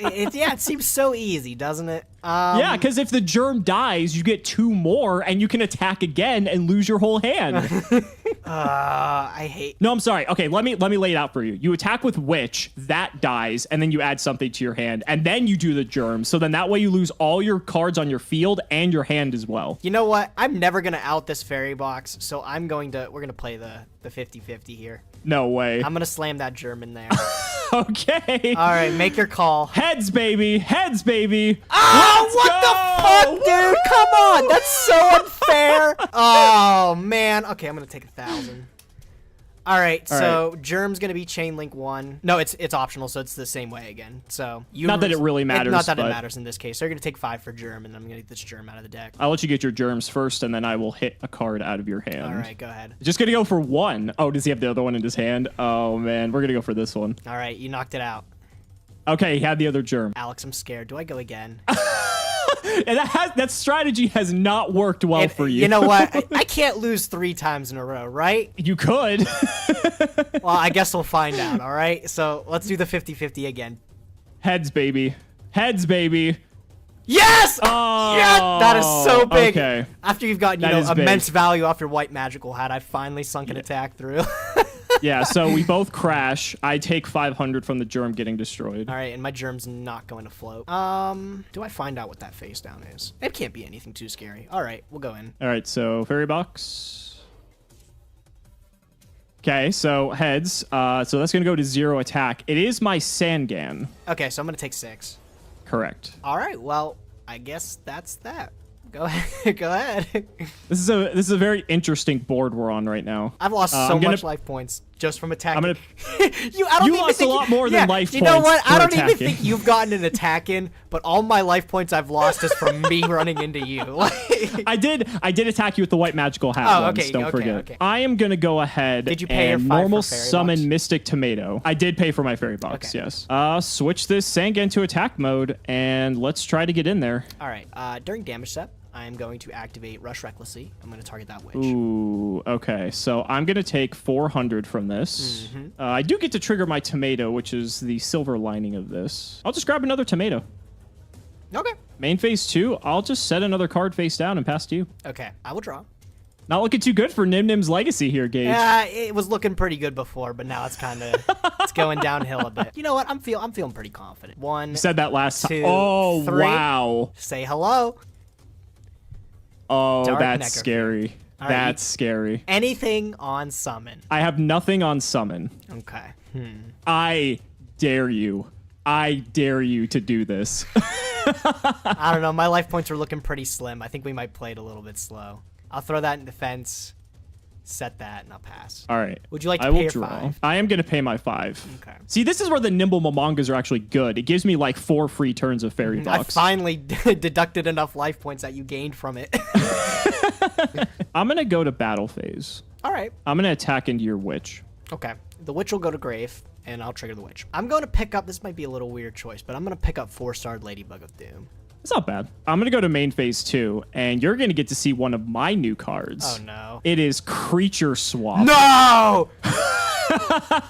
it seems so easy, doesn't it? Yeah, because if the germ dies, you get 2 more, and you can attack again and lose your whole hand. I hate... No, I'm sorry. Okay, let me lay it out for you. You attack with Witch, that dies, and then you add something to your hand, and then you do the germ. So then that way you lose all your cards on your field and your hand as well. You know what? I'm never going to out this fairy box, so we're going to play the 50-50 here. No way. I'm going to slam that germ in there. Okay. All right, make your call. Heads, baby. Heads, baby. Oh, what the fuck, dude? Come on. That's so unfair. Oh, man. Okay, I'm going to take 1,000. All right, so Germ's going to be Chain Link 1. No, it's optional, so it's the same way again. So not that it really matters. Not that it matters in this case. So you're going to take 5 for Germ, and I'm going to get this Germ out of the deck. I'll let you get your germs first, and then I will hit a card out of your hand. All right, go ahead. Just going to go for 1. Oh, does he have the other one in his hand? Oh, man. We're going to go for this one. All right, you knocked it out. Okay, he had the other germ. Alex, I'm scared. Do I go again? And that strategy has not worked well for you. You know what? I can't lose 3 times in a row, right? You could. Well, I guess we'll find out, all right? So let's do the 50-50 again. Heads, baby. Heads, baby. Yes! Oh, yes! That is so big. Okay. After you've got, immense value off your white magical hat, I finally sunk an attack through. Yeah, so we both crash. I take 500 from the germ getting destroyed. All right, and my germ's not going to float. Do I find out what that face down is? It can't be anything too scary. All right, we'll go in. All right, so fairy box. Okay, so heads. So that's going to go to 0 attack. It is my Sangan. Okay, so I'm going to take 6. Correct. All right, well, I guess that's that. Go ahead. Go ahead. This is a very interesting board we're on right now. I've lost so much life points just from attacking. You lost a lot more than life points. You know what? I don't attacking. even think you've gotten an attack in, but all my life points I've lost is from me running into you. I did attack you with the white magical hat once. Okay, don't forget. Okay. I am gonna go ahead. Did you pay and your 5 normal for fairy summon box? Mystic Tomato? I did pay for my fairy box. Okay. Yes. Switch this Sangan to attack mode, and let's try to get in there. All right. During damage step, I am going to activate Rush Recklessly. I'm going to target that witch. Ooh, okay. So I'm going to take 400 from this. I do get to trigger my tomato, which is the silver lining of this. I'll just grab another tomato. Okay. Main phase 2, I'll just set another card face down and pass to you. Okay, I will draw. Not looking too good for Nyhmnim's legacy here, Gage. Yeah, it was looking pretty good before, but now it's kind of it's going downhill a bit. You know what? I'm feeling pretty confident. 1. You said that last time. 2, Oh, 3. wow. Say hello. Oh, Dark that's Necrophy. scary. All right, That's scary. Anything on summon. I have nothing on summon. Okay. I dare you. I dare you to do this. I don't know. My life points are looking pretty slim. I think we might play it a little bit slow. I'll throw that in defense. Set that, and I'll pass. All right. Would you like to I pay will your draw. 5? I am going to pay my 5. Okay. See, this is where the Nyhmnim are actually good. It gives me like 4 free turns of fairy I box. finally deducted enough life points that you gained from it. I'm going to go to battle phase. All right. I'm going to attack into your witch. Okay. The witch will go to grave, and I'll trigger the witch. I'm going to pick up, this might be a little weird choice, but I'm going to pick up 4-star Ladybug of Doom. It's not bad. I'm going to go to main phase 2, and you're going to get to see one of my new cards. Oh, no. It is Creature Swap. No!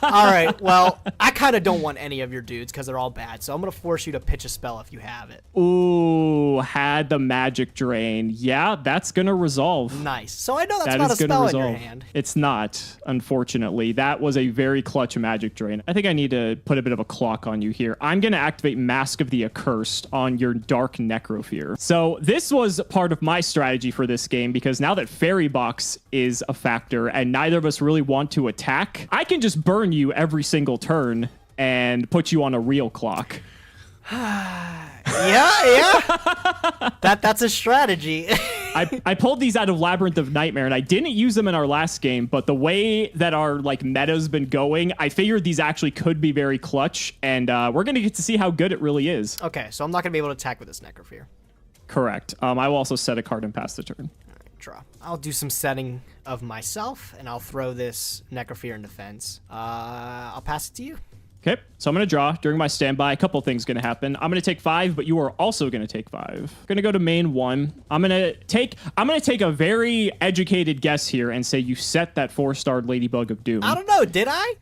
All right, well, I kind of don't want any of your dudes because they're all bad, so I'm going to force you to pitch a spell if you have it. Ooh, had the magic drain. Yeah, that's going to resolve. Nice. So I know that's That not a is gonna spell in resolve. your hand. It's not, unfortunately. That was a very clutch magic drain. I think I need to put a bit of a clock on you here. I'm going to activate Mask of the Accursed on your Dark Necrofear. So this was part of my strategy for this game because now that Fairy Box is a factor and neither of us really want to attack, I can just burn you every single turn and put you on a real clock. Yeah. That's a strategy. I pulled these out of Labyrinth of Nightmare, and I didn't use them in our last game, but the way that our like meta's been going, I figured these actually could be very clutch, and we're going to get to see how good it really is. Okay, so I'm not going to be able to attack with this Necrofear. Correct. I will also set a card and pass the turn. All right, draw. I'll do some setting of myself, and I'll throw this Necrofear in defense. I'll pass it to you. Okay, so I'm going to draw. During my standby, a couple things going to happen. I'm going to take 5, but you are also going to take 5. I'm going to go to main 1. I'm going to take a very educated guess here and say you set that 4-starred Ladybug of Doom. I don't know, did I?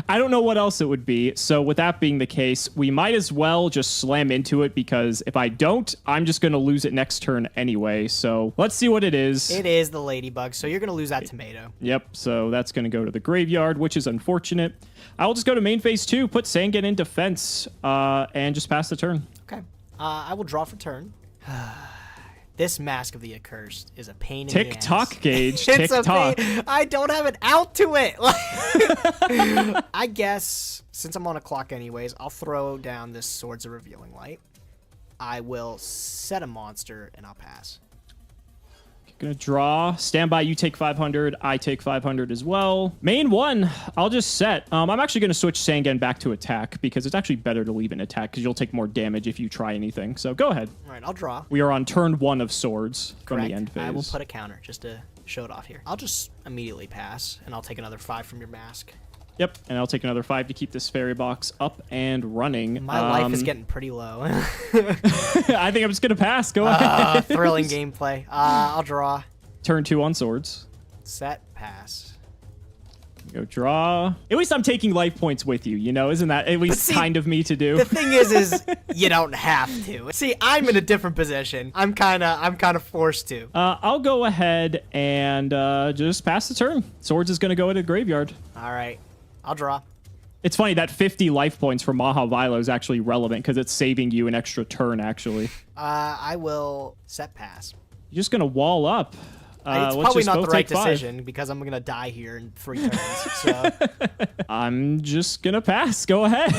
I don't know what else it would be. So with that being the case, we might as well just slam into it because if I don't, I'm just going to lose it next turn anyway. So let's see what it is. It is the Ladybug, so you're going to lose that tomato. Yep, so that's going to go to the graveyard, which is unfortunate. I'll just go to main phase 2, put Sangan in defense, and just pass the turn. Okay. I will draw for turn. This Mask of the Accursed is a pain in the ass. Tick-tock, Gage. It's a Tick-tock. pain. I don't have an out to it. I guess, since I'm on a clock anyways, I'll throw down this Swords of Revealing Light. I will set a monster, and I'll pass. Gonna draw. Standby, you take 500. I take 500 as well. Main 1, I'll just set. I'm actually gonna switch Sangan back to attack because it's actually better to leave an attack because you'll take more damage if you try anything. So go ahead. All right, I'll draw. We are on turn 1 of swords from Correct. the end phase. I will put a counter just to show it off here. I'll just immediately pass, and I'll take another 5 from your mask. Yep, and I'll take another 5 to keep this fairy box up and running. My life is getting pretty low. I think I'm just gonna pass. Go ahead. Thrilling gameplay. I'll draw. Turn 2 on swords. Set, pass. Go draw. At least I'm taking life points with you, you know? Isn't that at least see, kind of me to do? The thing is you don't have to. See, I'm in a different position. I'm kind of forced to. I'll go ahead and just pass the turn. Swords is gonna go into the graveyard. All right, I'll draw. It's funny that 50 life points from Mahavilo is actually relevant because it's saving you an extra turn, actually. I will set pass. You're just gonna wall up. It's let's probably just not go the right take 5. decision because I'm gonna die here in 3 turns. So. I'm just gonna pass. Go ahead.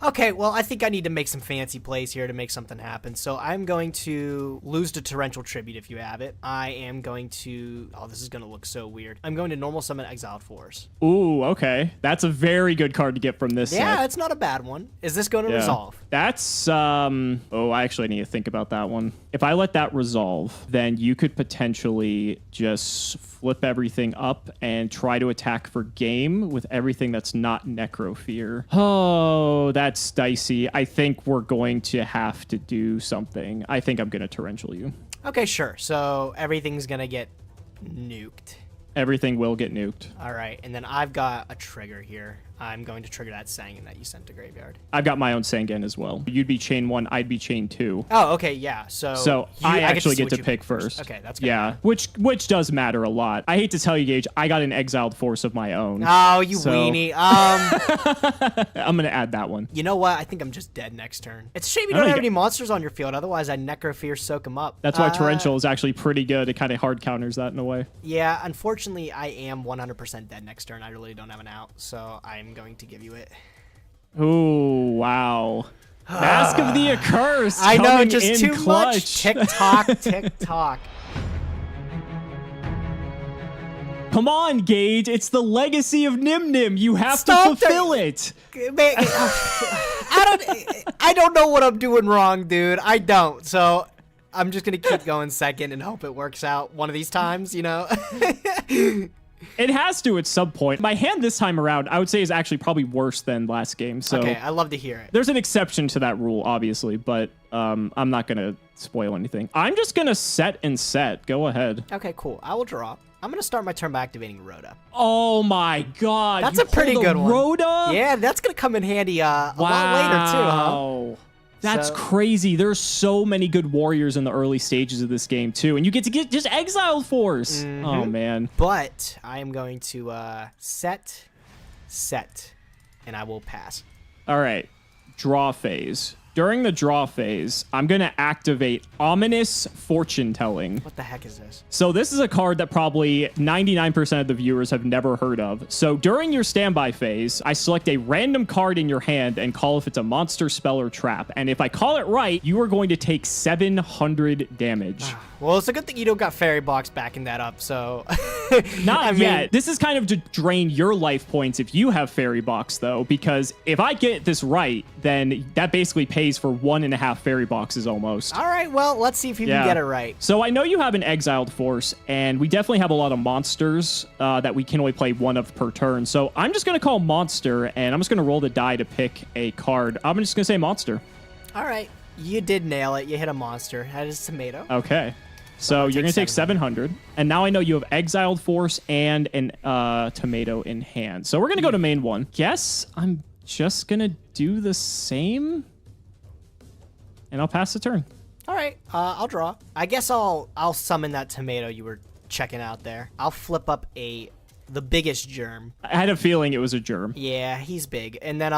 Okay, well, I think I need to make some fancy plays here to make something happen. So I'm going to lose to Torrential Tribute if you have it. I am going to... Oh, this is going to look so weird. I'm going to normal summon Exiled Force. Ooh, okay. That's a very good card to get from this Yeah, set. it's not a bad one. Is this going to resolve? That's, oh, I actually need to think about that one. If I let that resolve, then you could potentially just flip everything up and try to attack for game with everything that's not Necrofear. Oh, that's dicey. I think we're going to have to do something. I think I'm going to Torrential you. Okay, sure. So everything's going to get nuked. Everything will get nuked. All right, and then I've got a trigger here. I'm going to trigger that Sangan that you sent to graveyard. I've got my own Sangan as well. You'd be chain 1, I'd be chain 2. Oh, okay, yeah. So I actually get to switch you pick first. Okay, that's good. Yeah, which does matter a lot. I hate to tell you, Gage, I got an exiled force of my own. Oh, you weenie. I'm gonna add that one. You know what? I think I'm just dead next turn. It's a shame you don't have any monsters on your field. Otherwise, I'd Necrofear soak them up. That's why Torrential is actually pretty good. It kind of hard counters that in a way. Yeah, unfortunately, I am 100% dead next turn. I really don't have an out, so I'm going to give you it. Ooh, wow. Mask of the Accursed. I know, coming just in too clutch. much. Tick tock, tick tock. Come on, Gage. It's the legacy of Nyhmnim. You have Stop to fulfill it. Man, I don't know what I'm doing wrong, dude. I don't. So I'm just gonna keep going second and hope it works out one of these times, you know. It has to at some point. My hand this time around, I would say, is actually probably worse than last game. So Okay, I love to hear it. there's an exception to that rule, obviously, but I'm not going to spoil anything. I'm just going to set and set. Go ahead. Okay, cool. I will draw. I'm going to start my turn by activating Rhoda. Oh my god. That's you a pretty pulled good one. Rhoda? Yeah, that's going to come in handy a lot later, too, huh? That's So- crazy. There's so many good warriors in the early stages of this game, too. And you get to get just exiled force. Oh, man. But I am going to set, and I will pass. All right. Draw phase. During the draw phase, I'm going to activate Ominous Fortune Telling. What the heck is this? So this is a card that probably 99% of the viewers have never heard of. So during your standby phase, I select a random card in your hand and call if it's a monster, spell, or trap. And if I call it right, you are going to take 700 damage. Well, it's a good thing you don't got Fairy Box backing that up, so... Not yet. This is kind of to drain your life points if you have Fairy Box, though, because if I get this right, then that basically pays for 1.5 Fairy Boxes almost. All right, well, let's see if you can get it right. So I know you have an exiled force, and we definitely have a lot of monsters that we can only play one of per turn. So I'm just going to call monster, and I'm just going to roll the die to pick a card. I'm just going to say monster. All right, you did nail it. You hit a monster. That is Tomato. Okay. So you're going to take 700. And now I know you have exiled force and an tomato in hand. So we're going to go to main one. Guess I'm just going to do the same. And I'll pass the turn. All right, I'll draw. I guess I'll summon that tomato you were checking out there. I'll flip up the biggest germ. I had a feeling it was a germ. Yeah, he's big. And then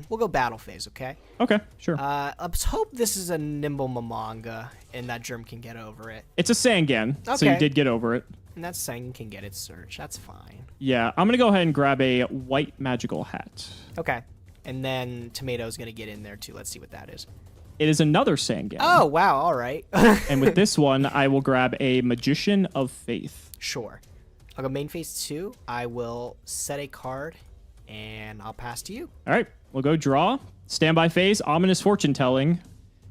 we'll go battle phase, okay? Okay, sure. Let's hope this is a nimble Mamanga and that germ can get over it. It's a Sangan, so you Okay. did get over it. And that Sangan can get its search. That's fine. Yeah, I'm going to go ahead and grab a white magical hat. Okay. And then Tomato's going to get in there too. Let's see what that is. It is another Sangan. Oh, wow. All right. And with this one, I will grab a Magician of Faith. Sure. I'll go main phase 2. I will set a card, and I'll pass to you. All right, we'll go draw. Standby phase, Ominous Fortune Telling.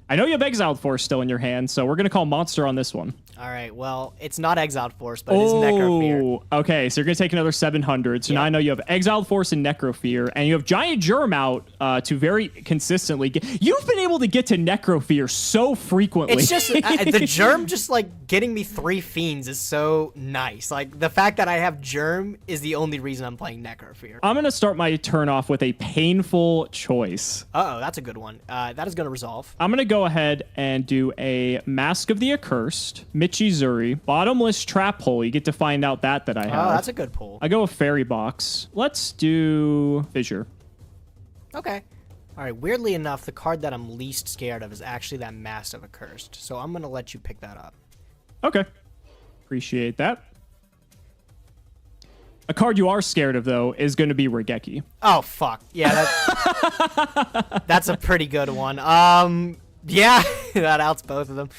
I know you have Exiled Force still in your hand, so we're going to call Monster on this one. All right. Well, it's not Exiled Force, but it is Necrofear. Okay, so you're going to take another 700. So now I know you have Exiled Force and Necrofear, and you have Giant Germ out to very consistently get... You've been able to get to Necrofear so frequently. It's just the germ just like getting me 3 fiends is so nice. Like the fact that I have germ is the only reason I'm playing Necrofear. I'm going to start my turn off with a painful choice. Uh-oh, that's a good one. That is going to resolve. I'm going to go ahead and do a Mask of the Accursed, Michizuri, Bottomless Trap Hole. You get to find out that I have. Oh, that's a good pull. I go with Fairy Box. Let's do Fissure. Okay. All right, weirdly enough, the card that I'm least scared of is actually that Mask of Accursed. So I'm going to let you pick that up. Okay. Appreciate that. A card you are scared of, though, is going to be Regeki. Oh, fuck. Yeah, that's a pretty good one. Yeah, that outs both of them.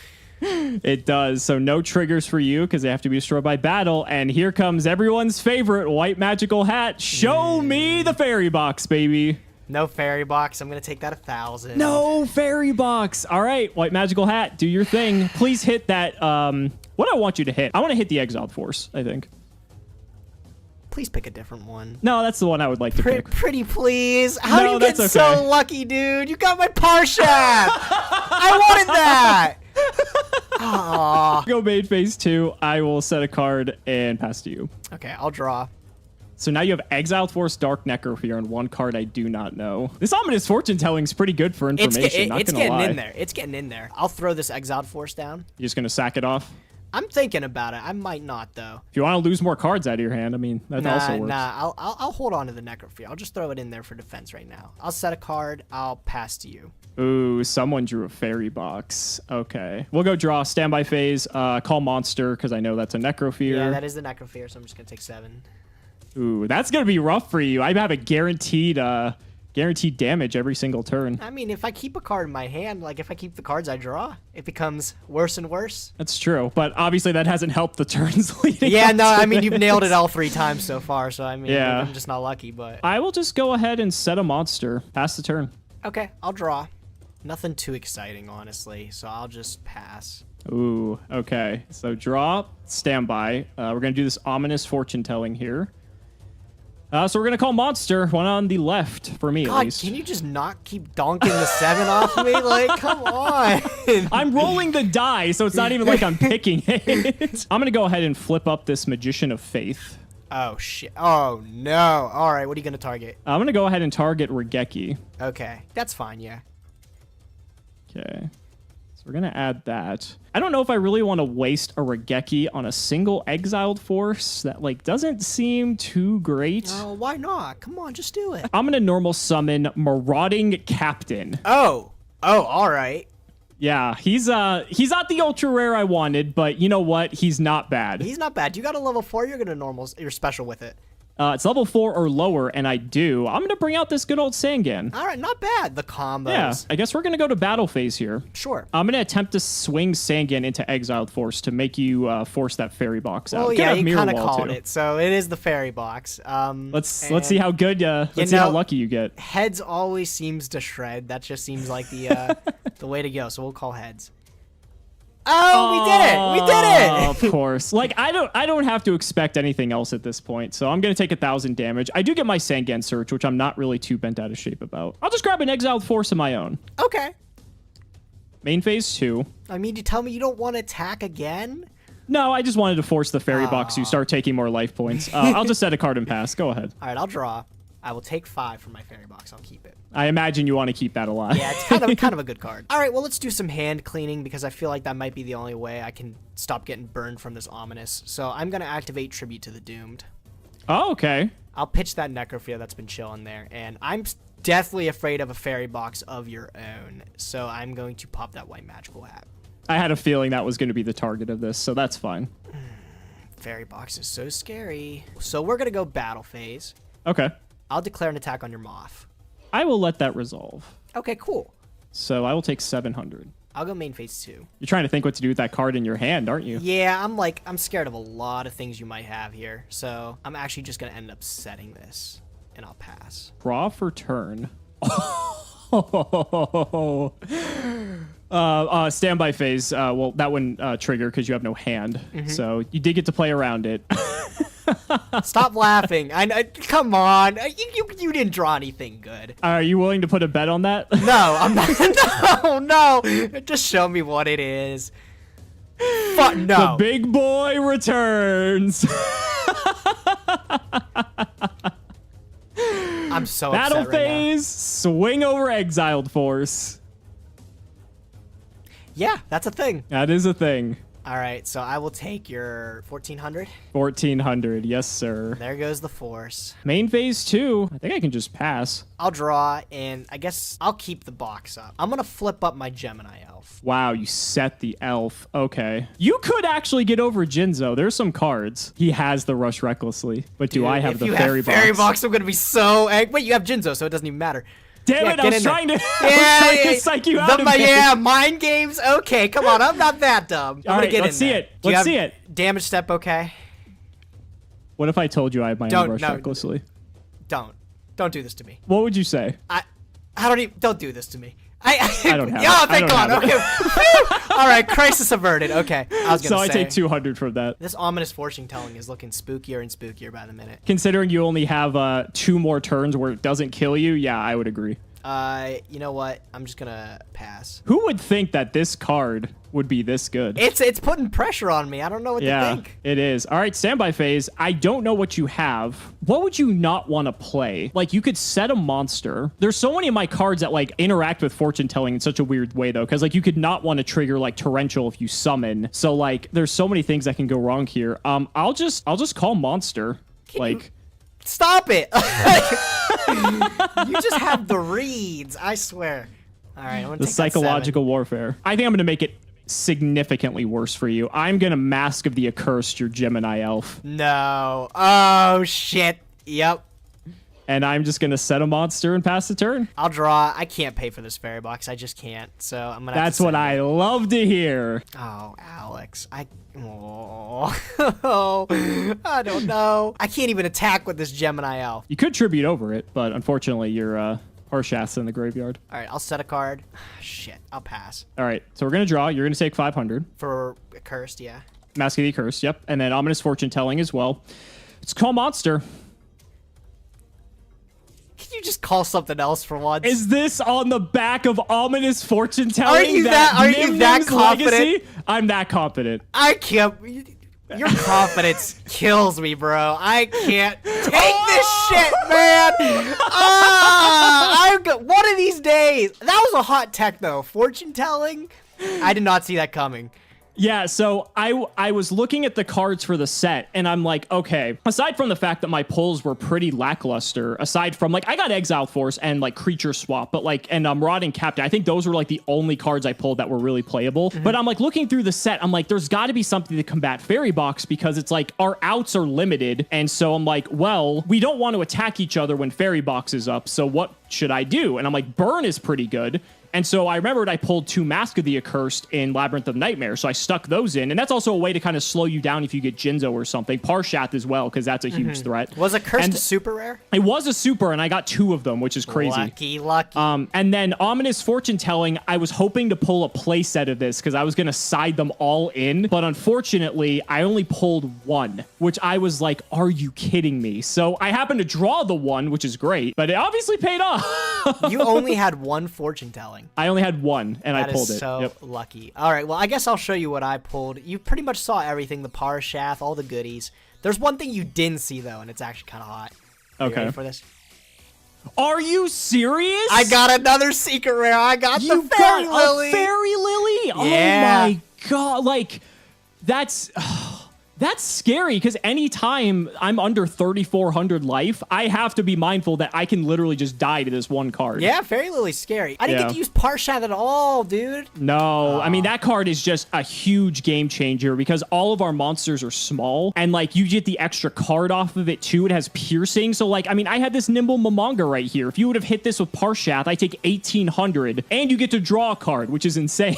It does. So no triggers for you because they have to be destroyed by battle. And here comes everyone's favorite white magical hat. Show me the Fairy Box, baby. No Fairy Box. I'm going to take that 1,000. No Fairy Box. All right, white magical hat, do your thing. Please hit that. What I want you to hit. I want to hit the Exiled Force, I think. Please pick a different one. No, that's the one I would like to pick. Pretty please. How do you get that's so okay. lucky, dude? You got my Parshat. I wanted that. Aww. Go main phase 2. I will set a card and pass to you. Okay, I'll draw. So now you have Exiled Force, Dark Necrofear, and one card I do not know. This Ominous Fortune Telling is pretty good for information. It's gonna getting lie. in there. It's getting in there. I'll throw this Exiled Force down. You're just gonna sack it off. I'm thinking about it. I might not though. If you want to lose more cards out of your hand, I mean that also works. Nah. I'll hold on to the Necrofear. I'll just throw it in there for defense right now. I'll set a card. I'll pass to you. Ooh, someone drew a Fairy Box. Okay, we'll go draw. Standby phase. Call Monster because I know that's a Necrofear. Yeah, that is the Necrofear. So I'm just gonna take 7. Ooh, that's gonna be rough for you. I have a guaranteed damage every single turn. I mean, if I keep a card in my hand, like if I keep the cards I draw, it becomes worse and worse. That's true, but obviously that hasn't helped the turns leading. Yeah, up no, to I mean, you've this. nailed it all 3 times so far, so I mean, Yeah. I'm just not lucky, but... I will just go ahead and set a monster. Pass the turn. Okay, I'll draw. Nothing too exciting, honestly, so I'll just pass. Ooh, okay. So draw, standby. We're going to do this ominous fortune telling here. So we're going to call monster, one on the left for me, God, at least. can you just not keep donking the 7 off me? Like, come on. I'm rolling the die, so it's not even like I'm picking it. I'm going to go ahead and flip up this Magician of Faith. Oh, shit. Oh, no. All right, what are you going to target? I'm going to go ahead and target Regeki. Okay, that's fine, yeah. Okay. So we're going to add that. I don't know if I really want to waste a Regeki on a single exiled force. That, like, doesn't seem too great. Oh, why not? Come on, just do it. I'm going to normal summon Marauding Captain. Oh, all right. Yeah, he's not the ultra rare I wanted, but you know what? He's not bad. He's not bad. You got a level 4, you're going to you're special with it. It's level 4 or lower, and I do. I'm going to bring out this good old Sangan. All right, not bad. The combos. Yeah, I guess we're going to go to battle phase here. Sure. I'm going to attempt to swing Sangan into Exiled Force to make you force that fairy box out. Oh, yeah, have you Mirror kind of Wall, called too. it. So it is the fairy box. Let's see how good, let's see how lucky you get. Heads always seems to shred. That just seems like the the way to go. So we'll call heads. Oh, we did it! We did it! Of course. Like, I don't have to expect anything else at this point, so I'm going to take 1,000 damage. I do get my Sangan Search, which I'm not really too bent out of shape about. I'll just grab an Exiled Force of my own. Okay. Main phase 2. I mean, you tell me you don't want to attack again? No, I just wanted to force the fairy box so you start taking more life points. I'll just set a card and pass. Go ahead. All right, I'll draw. I will take 5 from my fairy box. I'll keep it. I imagine you want to keep that alive. Yeah, it's kind of a good card. All right, well, let's do some hand cleaning because I feel like that might be the only way I can stop getting burned from this ominous. So I'm going to activate Tribute to the Doomed. Oh, okay. I'll pitch that Necrophilia that's been chilling there, and I'm deathly afraid of a fairy box of your own. So I'm going to pop that white magical hat. I had a feeling that was going to be the target of this, so that's fine. Fairy box is so scary. So we're going to go battle phase. Okay. I'll declare an attack on your Moth. I will let that resolve. Okay, cool. So I will take 700. I'll go main phase 2. You're trying to think what to do with that card in your hand, aren't you? Yeah, I'm scared of a lot of things you might have here. So I'm actually just going to end up setting this, and I'll pass. Draw for turn. Standby phase. Well, that wouldn't trigger because you have no hand. So you did get to play around it. Stop laughing. Come on. You didn't draw anything good. Are you willing to put a bet on that? No, I'm not. No. Just show me what it is. Fuck no. The big boy returns. I'm so Battle upset right phase. Swing over Exiled Force. now. Yeah, that's a thing. That is a thing. All right, so I will take your 1,400. 1,400. Yes, sir. There goes the force. Main phase 2. I think I can just pass. I'll draw, and I guess I'll keep the box up. I'm going to flip up my Gemini elf. Wow, you set the elf. Okay. You could actually get over Jinzo. There's some cards. He has the Rush Recklessly. But do I have the fairy box? Fairy box, I'm going to be so angry. Wait, you have Jinzo, so it doesn't even matter. Damn it, I was trying to psych you out of it. Yeah, mind games? Okay, come on, I'm not that dumb. All right, let's see it. Let's see it. Damage step, okay? What if I told you I have my own Rush Recklessly? Don't do this to me. What would you say? I don't even, don't do this to me. I don't have it. Oh, thank I don't God. Okay. All right, crisis averted. Okay, I was gonna say. So I take 200 from that. This ominous fortune telling is looking spookier and spookier by the minute. Considering you only have 2 more turns where it doesn't kill you, yeah, I would agree. You know what? I'm just gonna pass. Who would think that this card would be this good? It's putting pressure on me. I don't know what to think. It is. All right, standby phase. I don't know what you have. What would you not want to play? Like, you could set a monster. There's so many of my cards that, like, interact with fortune telling in such a weird way, though, because, like, you could not want to trigger, like, torrential if you summon. So, like, there's so many things that can go wrong here. I'll just call monster. Stop it. You just have the reads, I swear. All right, I'm gonna the take psychological warfare. I think I'm going to make it significantly worse for you. I'm going to Mask of the Accursed your Gemini elf. No. Oh, shit. Yep. And I'm just going to set a monster and pass the turn. I'll draw. I can't pay for this fairy box. I just can't. So I'm going to That's what I love to hear. Oh, Alex. Oh, I don't know. I can't even attack with this Gemini elf. You could tribute over it, but unfortunately, you're Parshath's in the graveyard. All right, I'll set a card. Shit, I'll pass. All right, so we're going to draw. You're going to take 500. For Cursed, yeah. Mask of the Accursed, yep. And then Ominous Fortune Telling as well. It's called Monster. Can you just call something else for once? Is this on the back of Ominous Fortune Telling? Are you that confident? Legacy? I'm that confident. I can't. Your confidence kills me, bro. I can't take this shit, man. One of these days. That was a hot tech, though. Fortune telling. I did not see that coming. Yeah, so I was looking at the cards for the set, and I'm like, okay, aside from the fact that my pulls were pretty lackluster, aside from, like, I got Exile Force and, like, Creature Swap, but, like, and Marauding Captain, I think those were, like, the only cards I pulled that were really playable. But I'm, like, looking through the set, I'm like, there's got to be something to combat Fairy Box, because it's, like, our outs are limited, and so I'm like, well, we don't want to attack each other when Fairy Box is up, so what should I do? And I'm like, Burn is pretty good. And so I remembered I pulled 2 Mask of the Accursed in Labyrinth of Nightmare, so I stuck those in. And that's also a way to kind of slow you down if you get Jinzo or something. Parshath as well, because that's a huge threat. Was Accursed a super rare? It was a super, and I got 2 of them, which is crazy. Lucky. And then Ominous Fortune Telling, I was hoping to pull a playset of this, because I was going to side them all in. But unfortunately, I only pulled 1, which I was like, are you kidding me? So I happened to draw the 1, which is great, but it obviously paid off. You only had 1 fortune telling. I only had 1, and I pulled it. That is so lucky. All right, well, I guess I'll show you what I pulled. You pretty much saw everything, the Parshath, all the goodies. There's one thing you didn't see, though, and it's actually kind of hot. Are you ready for this? Are you serious? I got another secret rare. I got the Fairy Lily. A Fairy Lily? Yeah. Oh, my God. Like, that's scary, because anytime I'm under 3,400 life, I have to be mindful that I can literally just die to this one card. Yeah, Fairy Lily's scary. I didn't get to use Parshath at all, dude. No, I mean, that card is just a huge game changer, because all of our monsters are small, and, like, you get the extra card off of it, too. It has piercing, so, like, I mean, I had this Nimble Momonga right here. If you would have hit this with Parshath, I take 1,800, and you get to draw a card, which is insane.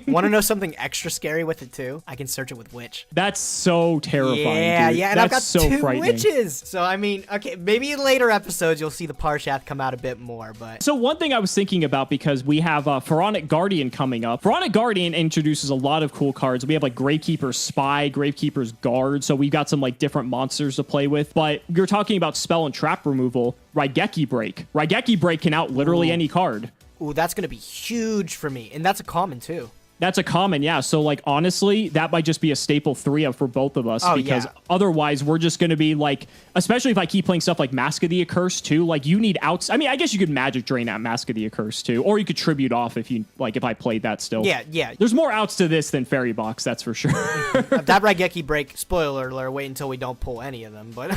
Want to know something extra scary with it, too? I can search it with Witch. That's so terrifying, yeah, dude. Yeah, and That's I've got so 2 frightening. witches. So, I mean, okay, maybe in later episodes you'll see the Parshath come out a bit more, but... So one thing I was thinking about, because we have Pharaonic Guardian coming up. Pharaonic Guardian introduces a lot of cool cards. We have, like, Gravekeeper's Spy, Gravekeeper's Guard, so we've got some, like, different monsters to play with. But you're talking about spell and trap removal. Raigeki Break. Raigeki Break can out literally any card. Ooh, that's going to be huge for me, and that's a common, too. That's a common, yeah. So, like, honestly, that might just be a staple 3-up for both of us, because otherwise we're just going to be, like, especially if I keep playing stuff like Mask of the Accursed, too, like, you need outs. I mean, I guess you could Magic Drain that Mask of the Accursed, too, or you could Tribute off if you, like, if I played that still. Yeah. There's more outs to this than Fairy Box, that's for sure. That Raigeki Break, spoiler alert, wait until we don't pull any of them, but...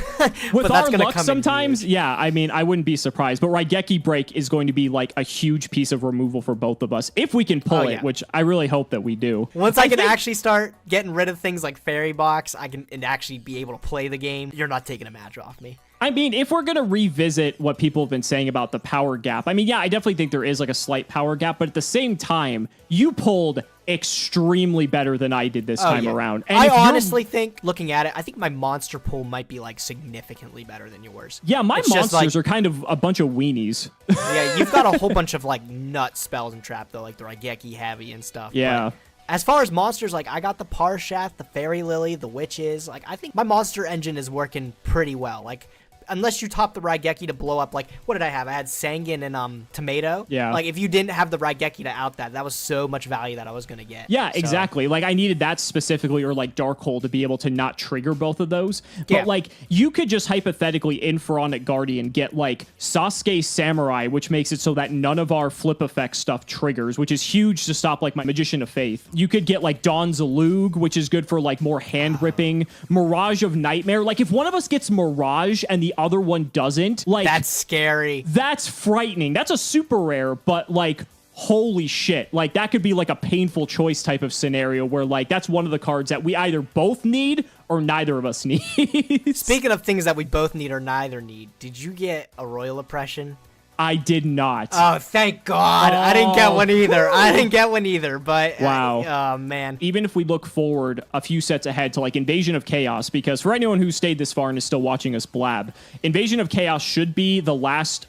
With but our luck sometimes, yeah, I mean, I wouldn't be surprised, but Raigeki Break is going to be, like, a huge piece of removal for both of us, if we can pull it, which I really hope that we do. Once I can actually start getting rid of things like Fairy Box, I can actually be able to play the game. You're not taking a match off me. I mean, if we're going to revisit what people have been saying about the power gap, I mean, yeah, I definitely think there is, like, a slight power gap, but at the same time, you pulled extremely better than I did this time around. And I honestly think, looking at it, I think my monster pool might be, like, significantly better than yours. Yeah, my monsters are kind of a bunch of weenies. Yeah, you've got a whole bunch of, like, nut spells and trap, though, like the Raigeki Heavy and stuff. Yeah. But as far as monsters, like, I got the Parshath, the Fairy Lily, the Witches. Like, I think my monster engine is working pretty well. Like, unless you top the Raigeki to blow up, like, what did I have? I had Sanguine and Tomato. Yeah. Like, if you didn't have the Raigeki to out that was so much value that I was going to get. Yeah, exactly. Like, I needed that specifically, or, like, Darkhold to be able to not trigger both of those. But, like, you could just hypothetically, in Pharaonic Guardian, get, like, Sasuke Samurai, which makes it so that none of our flip effect stuff triggers, which is huge to stop, like, my Magician of Faith. You could get, like, Dawn Zalug, which is good for, like, more hand ripping. Mirage of Nightmare. Like, if one of us gets Mirage and the other one doesn't, like, that's scary. That's frightening. That's a super rare, but, like, holy shit. Like, that could be, like, a painful choice type of scenario where, like, that's one of the cards that we either both need or neither of us need. Speaking of things that we both need or neither need, did you get a Royal Oppression? I did not. Oh, thank God. I didn't get one either. But wow. Oh, man. Even if we look forward a few sets ahead to, like, Invasion of Chaos, because for anyone who stayed this far and is still watching us blab, Invasion of Chaos should be the last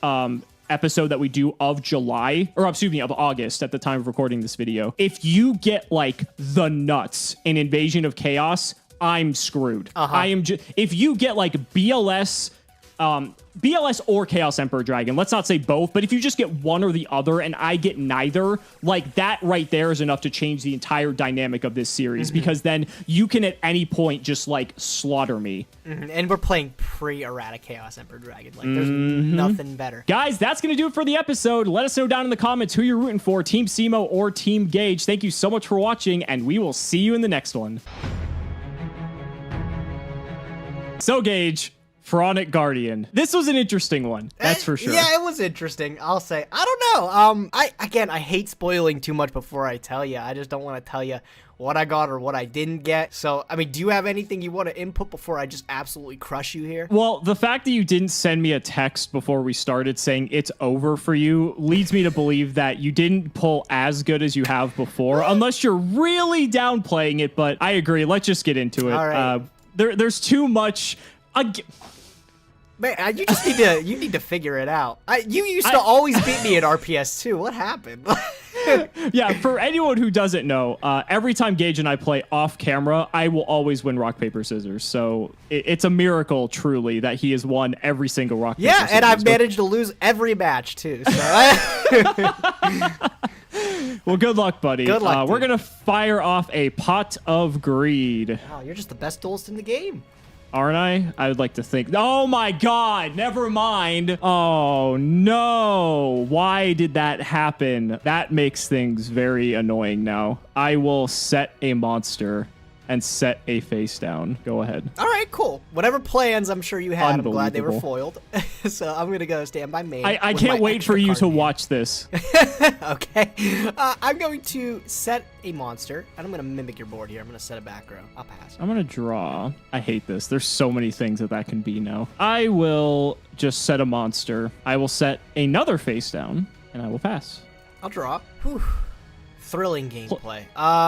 episode that we do of July, or excuse me, of August at the time of recording this video, if you get like the nuts in Invasion of Chaos, I'm screwed. I am if you get like BLS or Chaos Emperor Dragon, let's not say both, but if you just get one or the other and I get neither, like that right there is enough to change the entire dynamic of this series, because then you can at any point just like slaughter me. And we're playing pre-errata Chaos Emperor Dragon. Like there's nothing better. Guys, that's going to do it for the episode. Let us know down in the comments who you're rooting for, Team Cimo or Team Gage. Thank you so much for watching, and we will see you in the next one. So Gage, Pharaonic Guardian. This was an interesting one. That's for sure. Yeah, it was interesting. I'll say. I don't know. I hate spoiling too much before I tell you. I just don't want to tell you what I got or what I didn't get. So, I mean, do you have anything you want to input before I just absolutely crush you here? Well, the fact that you didn't send me a text before we started saying it's over for you leads me to believe that you didn't pull as good as you have before, unless you're really downplaying it. But I agree. Let's just get into it. All right. There's too much. Man, you just need to figure it out. You used to always beat me at RPS too. What happened? Yeah, for anyone who doesn't know, every time Gage and I play off camera, I will always win rock, paper, scissors. So it's a miracle, truly, that he has won every single rock, paper, scissors. Yeah, and I've managed to lose every match too. So well, good luck, buddy. Good luck, we're going to fire off a pot of greed. Wow, you're just the best duelist in the game. Aren't I? I would like to think. Oh my God, never mind. Oh no. Why did that happen? That makes things very annoying now. I will set a monster and set a face down. Go ahead. All right, cool. Whatever plans I'm sure you had, I'm glad they were foiled. So I'm going to go stand by main. I can't wait for you to watch this. Okay. I'm going to set a monster, and I'm going to mimic your board here. I'm going to set a back row. I'll pass. I'm going to draw. I hate this. There's so many things that can be now. I will just set a monster. I will set another face down, and I will pass. I'll draw. Whew. Thrilling gameplay.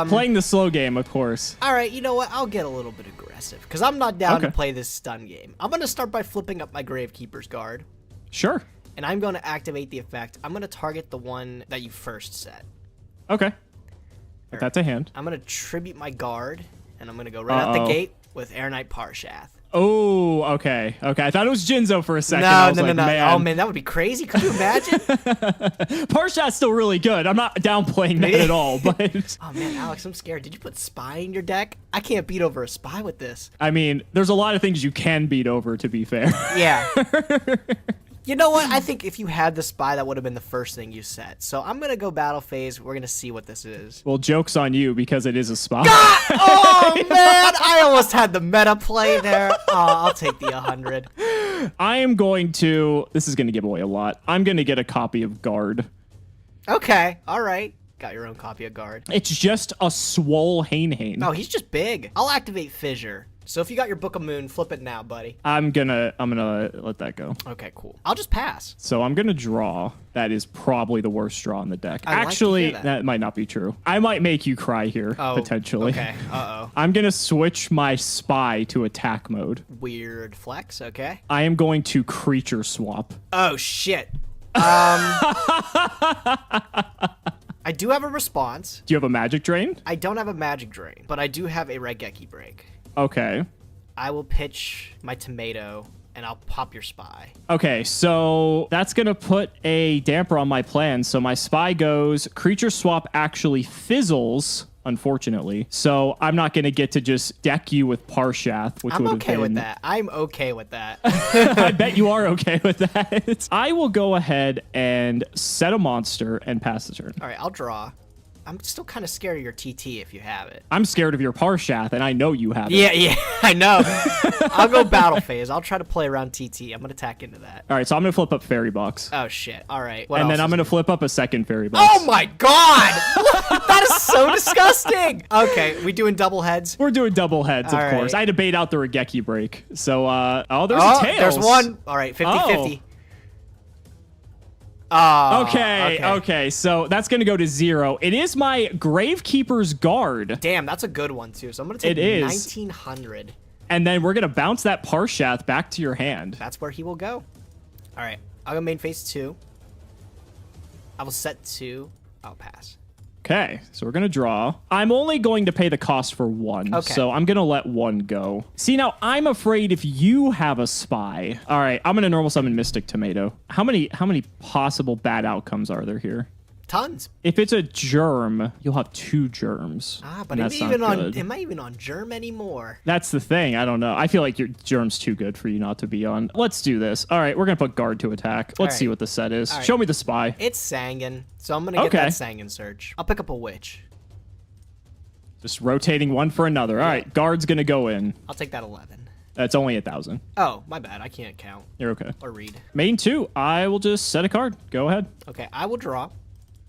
Playing the slow game, of course. All right, you know what? I'll get a little bit aggressive because I'm not down to play this stun game. I'm going to start by flipping up my Gravekeeper's Guard. Sure. And I'm going to activate the effect. I'm going to target the one that you first set. Okay. That's a hand. I'm going to tribute my guard, and I'm going to go right out the gate with Air Knight Parshath. Oh, okay. Okay. I thought it was Jinzo for a second. No. Man. Oh, man, that would be crazy. Could you imagine? Parshath's still really good. I'm not downplaying that at all, but... Oh, man, Alex, I'm scared. Did you put Spy in your deck? I can't beat over a Spy with this. I mean, there's a lot of things you can beat over, to be fair. Yeah. You know what? I think if you had the Spy, that would have been the first thing you set. So I'm going to go battle phase. We're going to see what this is. Well, joke's on you because it is a Spy. Oh, man. I almost had the meta play there. Oh, I'll take the 100. I am going to... This is going to give away a lot. I'm going to get a copy of Guard. Okay. All right. Got your own copy of Guard. It's just a swole Hain. No, he's just big. I'll activate Fissure. So if you got your Book of Moon, flip it now, buddy. I'm gonna let that go. Okay, cool. I'll just pass. So I'm gonna draw. That is probably the worst draw in the deck. Actually, that might not be true. I might make you cry here, potentially. Okay, uh-oh. I'm gonna switch my Spy to attack mode. Weird flex, okay. I am going to creature swap. Oh, shit. I do have a response. Do you have a magic drain? I don't have a magic drain, but I do have a Regeki break. Okay. I will pitch my tomato, and I'll pop your Spy. Okay, so that's going to put a damper on my plan. So my Spy goes, creature swap actually fizzles, unfortunately. So I'm not going to get to just deck you with Parshath, which would have been... I'm okay with that. I'm okay with that. I bet you are okay with that. I will go ahead and set a monster and pass the turn. All right, I'll draw. I'm still kind of scared of your TT if you have it. I'm scared of your Parshath, and I know you have it. Yeah, I know. I'll go battle phase. I'll try to play around TT. I'm going to tack into that. All right, so I'm going to flip up Fairy Box. Oh, shit. All right. And then I'm going to flip up a second Fairy Box. Oh, my God. That is so disgusting. Okay, we doing double heads? We're doing double heads, of course. I had to bait out the Regeki break. So, there's a Tails. There's one. All right, 50-50. Okay, so that's going to go to 0. It is my Gravekeeper's Guard. Damn, that's a good one, too. So I'm going to take 1900. And then we're going to bounce that Parshath back to your hand. That's where he will go. All right, I'll go main phase 2. I will set 2. I'll pass. Okay, so we're going to draw. I'm only going to pay the cost for 1, Okay. so I'm going to let 1 go. See, now, I'm afraid if you have a spy... All right, I'm going to normal summon Mystic Tomato. How many possible bad outcomes are there here? Tons. If it's a germ, you'll have 2 germs. But am am I even on germ anymore? That's the thing. I don't know. I feel like your germ's too good for you not to be on. Let's do this. All right, we're going to put guard to attack. Let's see what the set is. Right. Show me the spy. It's Sangan, so I'm going to get that Sangan search. I'll pick up a witch. Just rotating one for another. All right, guard's going to go in. I'll take that 11. That's only 1,000. Oh, my bad. I can't count. You're okay. Or read. Main 2, I will just set a card. Go ahead. Okay, I will draw.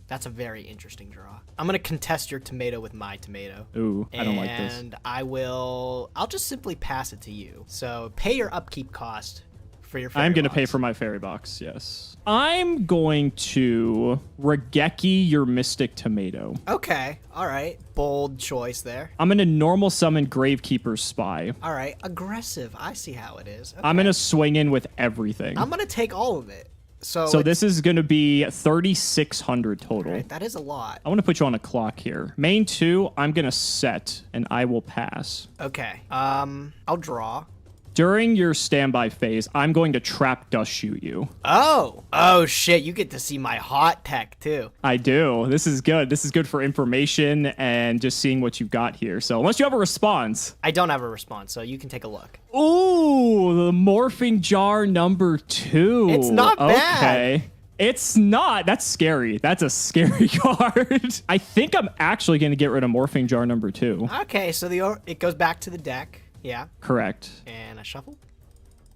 That's a very interesting draw. I'm going to contest your tomato with my tomato. Ooh, I don't like this. And I'll just simply pass it to you. So pay your upkeep cost for your fairy I'm going to box. pay for my fairy box, yes. I'm going to Regeki your Mystic Tomato. Okay, all right. Bold choice there. I'm going to normal summon Gravekeeper's Spy. All right, aggressive. I see how it is. Okay. I'm going to swing in with everything. I'm going to take all of it. So this is going to be 3,600 total. Right, that is a lot. I want to put you on a clock here. Main 2, I'm going to set, and I will pass. Okay, I'll draw. During your standby phase, I'm going to trap dust shoot you. Oh shit, you get to see my hot tech too. I do. This is good. This is good for information and just seeing what you've got here. So unless you have a response. I don't have a response, so you can take a look. Ooh, the morphing jar number 2. It's not bad. Okay. It's not. That's scary. That's a scary card. I think I'm actually going to get rid of morphing jar number 2. Okay, so it goes back to the deck. Yeah. Correct. And I shuffle.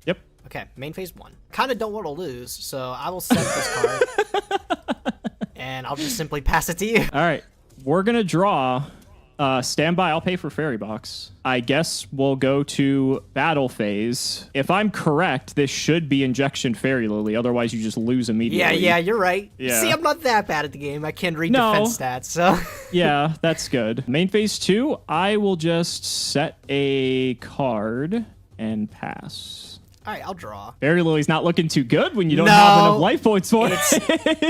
Yep. Okay, main phase 1. Kind of don't want to lose, so I will set this card. And I'll just simply pass it to you. All right. We're going to draw. Standby, I'll pay for fairy box. I guess we'll go to battle phase. If I'm correct, this should be injection fairy lily. Otherwise, you just lose immediately. Yeah, you're right. Yeah. See, I'm not that bad at the game. I can read defense stats, so. Yeah, that's good. Main phase 2, I will just set a card and pass. All right, I'll draw. Fairy lily's not looking too good when you don't have enough life points for it.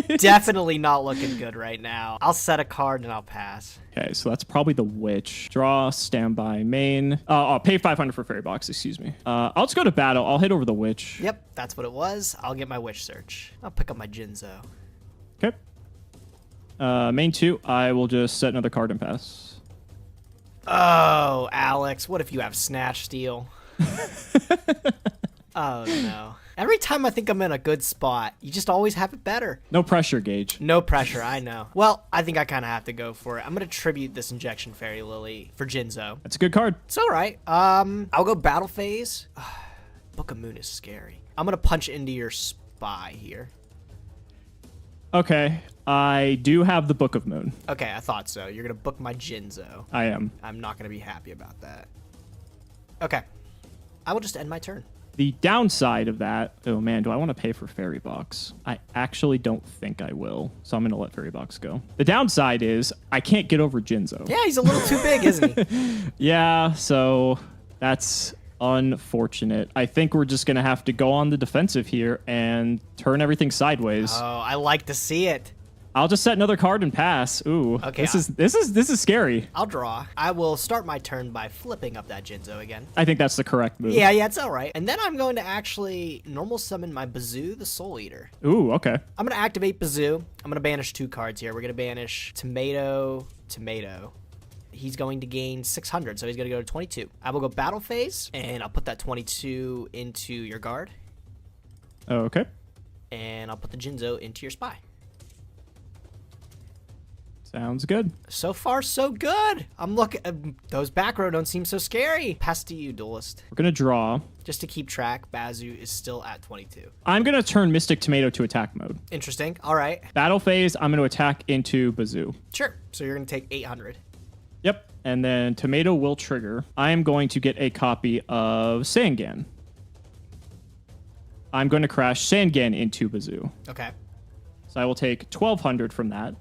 It's definitely not looking good right now. I'll set a card and I'll pass. Okay, so that's probably the witch. Draw, standby, main. I'll pay 500 for fairy box, excuse me. I'll just go to battle. I'll hit over the witch. Yep, that's what it was. I'll get my witch search. I'll pick up my Jinzo. Okay. Main 2, I will just set another card and pass. Oh, Alex, what if you have Snatch Steal? Oh, no. Every time I think I'm in a good spot, you just always have it better. No pressure, Gage. No pressure, I know. Well, I think I kind of have to go for it. I'm going to tribute this Injection Fairy Lily for Jinzo. That's a good card. It's all right. I'll go battle phase. Book of Moon is scary. I'm going to punch into your spy here. Okay. I do have the Book of Moon. Okay, I thought so. You're going to book my Jinzo. I am. I'm not going to be happy about that. Okay. I will just end my turn. The downside of that, oh man, do I want to pay for Fairy Box? I actually don't think I will, so I'm going to let Fairy Box go. The downside is I can't get over Jinzo. Yeah, he's a little too big, isn't he? Yeah, so that's unfortunate. I think we're just going to have to go on the defensive here and turn everything sideways. Oh, I like to see it. I'll just set another card and pass. Ooh, okay. This is scary. I'll draw. I will start my turn by flipping up that Jinzo again. I think that's the correct move. Yeah, it's all right. And then I'm going to actually normal summon my Bazoo, the Soul Eater. Ooh, okay. I'm going to activate Bazoo. I'm going to banish 2 cards here. We're going to banish Tomato. He's going to gain 600, so he's going to go to 22. I will go battle phase, and I'll put that 22 into your guard. Okay. And I'll put the Jinzo into your spy. Sounds good. So far, so good. I'm looking. Those back row don't seem so scary. Pass to you, Duelist. We're going to draw. Just to keep track, Bazoo is still at 22. I'm going to turn Mystic Tomato to attack mode. Interesting. All right. Battle phase, I'm going to attack into Bazoo. Sure. So you're going to take 800. Yep. And then Tomato will trigger. I am going to get a copy of Sangan. I'm going to crash Sangan into Bazoo. Okay. So I will take 1,200 from that.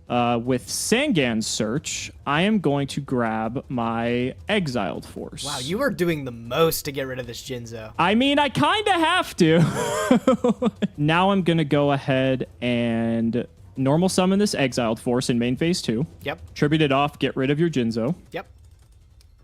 With Sangan's Search, I am going to grab my Exiled Force. Wow, you are doing the most to get rid of this Jinzo. I mean, I kind of have to. Now I'm going to go ahead and normal summon this Exiled Force in main phase 2. Yep. Tribute it off, get rid of your Jinzo. Yep.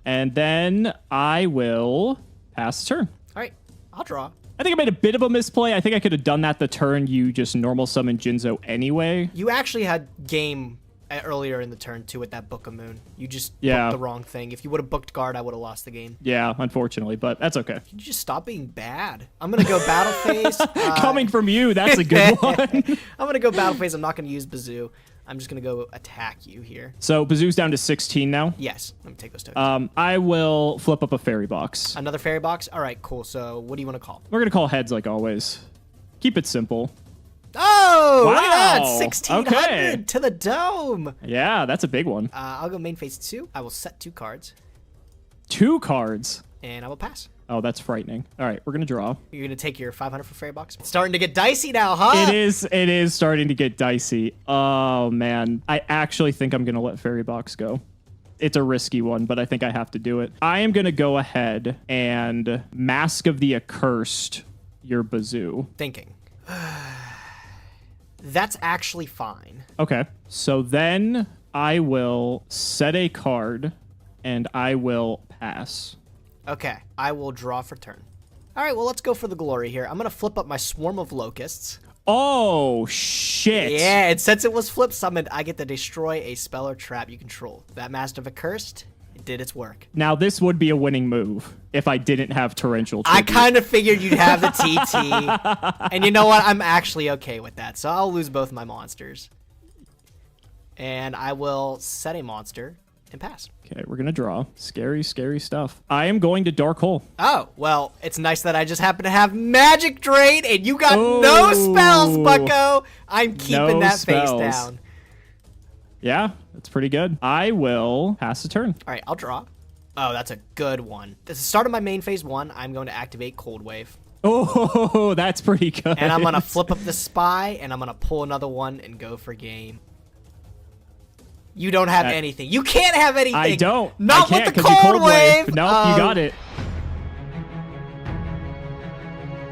And then I will pass the turn. All right, I'll draw. I think I made a bit of a misplay. I think I could have done that the turn you just normal summon Jinzo anyway. You actually had game earlier in the turn, too, with that Book of Moon. You just booked the wrong thing. If you would have booked guard, I would have lost the game. Yeah, unfortunately, but that's okay. You just stop being bad. I'm going to go battle phase. Coming from you, that's a good one. I'm going to go battle phase. I'm not going to use Bazoo. I'm just going to go attack you here. So Bazoo's down to 16 now? Yes. Let me take those tokens. I will flip up a fairy box. Another fairy box? All right, cool. So what do you want to call? We're going to call heads like always. Keep it simple. Oh, look at that. Wow. 1,600 Okay. to the dome. Yeah, that's a big one. I'll go main phase 2. I will set 2 cards, 2 cards. and I will pass. Oh, that's frightening. All right, we're going to draw. You're going to take your 500 for fairy box? It's starting to get dicey now, huh? It is starting to get dicey. Oh, man. I actually think I'm going to let fairy box go. It's a risky one, but I think I have to do it. I am going to go ahead and Mask of the Accursed your Bazoo. Thinking. That's actually fine. Okay. So then I will set a card and I will pass. Okay, I will draw for turn. All right, well, let's go for the glory here. I'm going to flip up my Swarm of Locusts. Oh, shit. Yeah, and since it was flip summoned, I get to destroy a spell or trap you control. That Master of Accursed, it did its work. Now, this would be a winning move if I didn't have Torrential I Tribute. kind of figured you'd have the TT. And you know what? I'm actually okay with that. So I'll lose both my monsters. And I will set a monster and pass. Okay, we're going to draw. Scary, scary stuff. I am going to Dark Hole. Oh, well, it's nice that I just happen to have Magic Drain and you got Ooh. no spells, bucko. I'm keeping No that face spells. down. Yeah, that's pretty good. I will pass the turn. All right, I'll draw. Oh, that's a good one. At the start of my main phase 1, I'm going to activate Cold Wave. Oh, that's pretty good. And I'm going to flip up the Spy, and I'm going to pull another one and go for game. You don't have anything. You can't have anything. I don't. Not I can't, with the 'cause you Cold Wave. Nope, you got it.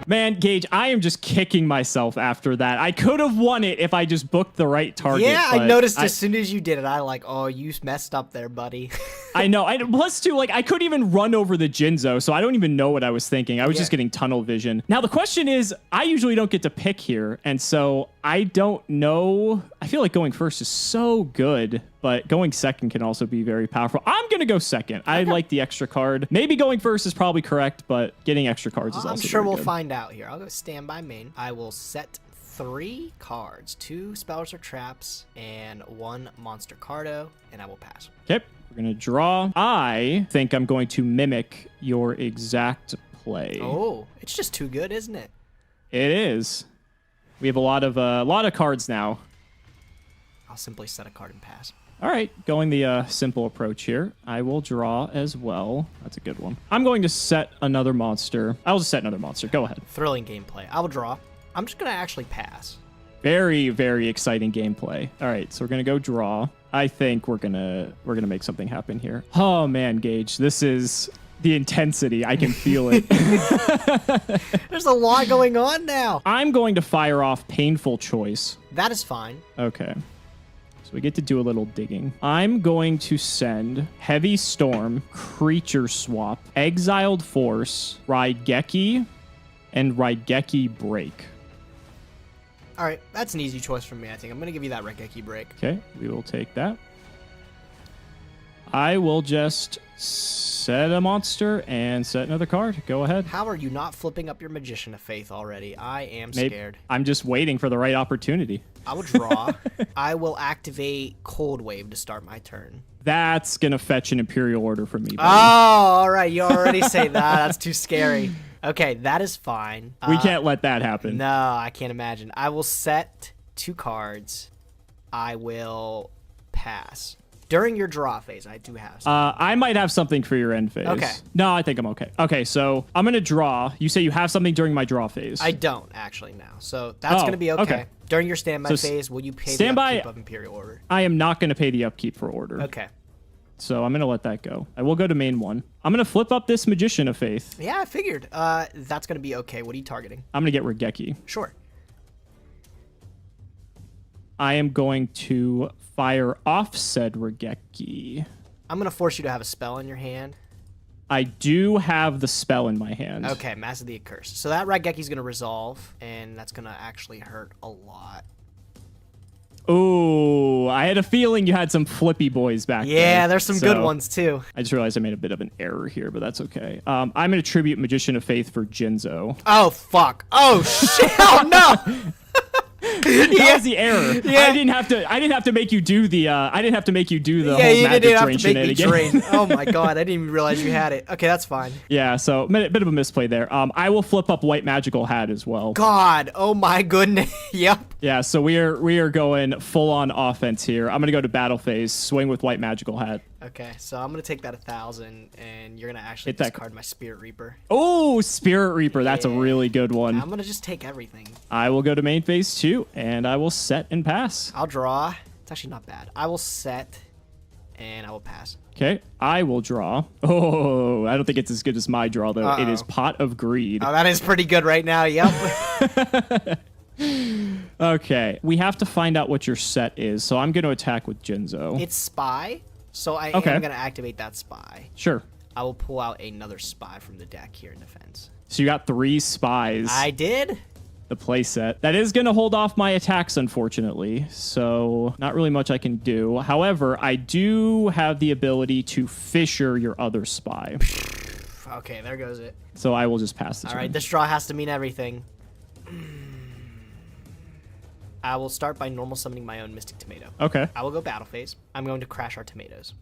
Man, Gage, I am just kicking myself after that. I could have won it if I just booked the right target. Yeah, I but noticed as soon as you did it, I like, oh, you messed up there, buddy. I know. Plus, too, like, I couldn't even run over the Jinzo, so I don't even know what I was thinking. I was just getting tunnel vision. Now, the question is, I usually don't get to pick here, and so I don't know. I feel like going first is so good, but going second can also be very powerful. I'm going to go second. I like the extra card. Maybe going first is probably correct, but getting extra cards is also I'm sure very we'll good. find out here. I'll go standby main. I will set 3 cards, 2 spells or traps, and 1 monster cardo, and I will pass. Okay, we're going to draw. I think I'm going to mimic your exact play. Oh, it's just too good, isn't it? It is. We have a lot of cards now. I'll simply set a card and pass. All right, going the simple approach here. I will draw as well. That's a good one. I'm going to set another monster. I'll just set another monster. Go ahead. Thrilling gameplay. I will draw. I'm just going to actually pass. Very, very exciting gameplay. All right, so we're gonna go draw. I think we're gonna make something happen here. Oh man, Gage, this is the intensity. I can feel it. There's a lot going on now. I'm going to fire off Painful Choice. That is fine. Okay. So we get to do a little digging. I'm going to send Heavy Storm, Creature Swap, Exiled Force, Raigeki, and Raigeki Break. All right, that's an easy choice for me, I think. I'm going to give you that Raigeki break. Okay, we will take that. I will just set a monster and set another card. Go ahead. How are you not flipping up your Magician of Faith already? I am Maybe- scared. I'm just waiting for the right opportunity. I will draw. I will activate Cold Wave to start my turn. That's going to fetch an Imperial Order from me. Oh, buddy. all right. You already say that. That's too scary. Okay, that is fine. We can't let that happen. No, I can't imagine. I will set 2 cards. I will pass. During your draw phase, I do have something. I might have something for your end phase. Okay. No, I think I'm okay. Okay, so I'm going to draw. You say you have something during my draw phase. I don't actually now, so that's going to be okay. During your standby phase, will you pay the upkeep of Imperial Order? I am not going to pay the upkeep for Order. Okay. So I'm going to let that go. I will go to main 1. I'm going to flip up this Magician of Faith. Yeah, I figured. That's going to be okay. What are you targeting? I'm going to get Regeki. Sure. I am going to fire off said Regeki. I'm going to force you to have a spell in your hand. I do have the spell in my hand. Okay, Mass of the Accursed. So that Rageki's going to resolve, and that's going to actually hurt a lot. Ooh, I had a feeling you had some flippy boys back there. Yeah, there's some good ones, too. I just realized I made a bit of an error here, but that's okay. I'm going to tribute Magician of Faith for Jinzo. Oh, fuck. Oh, shit. Oh, no. That was the error. Yeah. I didn't have to make you do the whole magic drain shenanigans. Oh my god, I didn't even realize you had it. Okay, that's fine. Yeah, so bit of a misplay there. I will flip up White Magical Hat as well. God, oh my goodness. Yep. Yeah, so we are going full on offense here. I'm gonna go to battle phase, swing with White Magical Hat. Okay, so I'm gonna take that 1,000, and you're gonna actually discard my Spirit Reaper. Oh, Spirit Reaper, that's a really good one. I'm gonna just take everything. I will go to main phase 2, and I will set and pass. I'll draw. It's actually not bad. I will set, and I will pass. Okay, I will draw. Oh, I don't think it's as good as my draw, though. It is Pot of Greed. Oh, that is pretty good right now, yep. Okay, we have to find out what your set is, so I'm going to attack with Jinzo. It's Spy, so I am going to activate that Spy. Sure. I will pull out another Spy from the deck here in defense. So you got 3 spies. I did. The play set. That is going to hold off my attacks, unfortunately, so not really much I can do. However, I do have the ability to Fisher your other spy. Okay, there goes it. So I will just pass this. All right, this draw has to mean everything. I will start by normal summoning my own Mystic Tomato. Okay. I will go battle phase. I'm going to crash our tomatoes.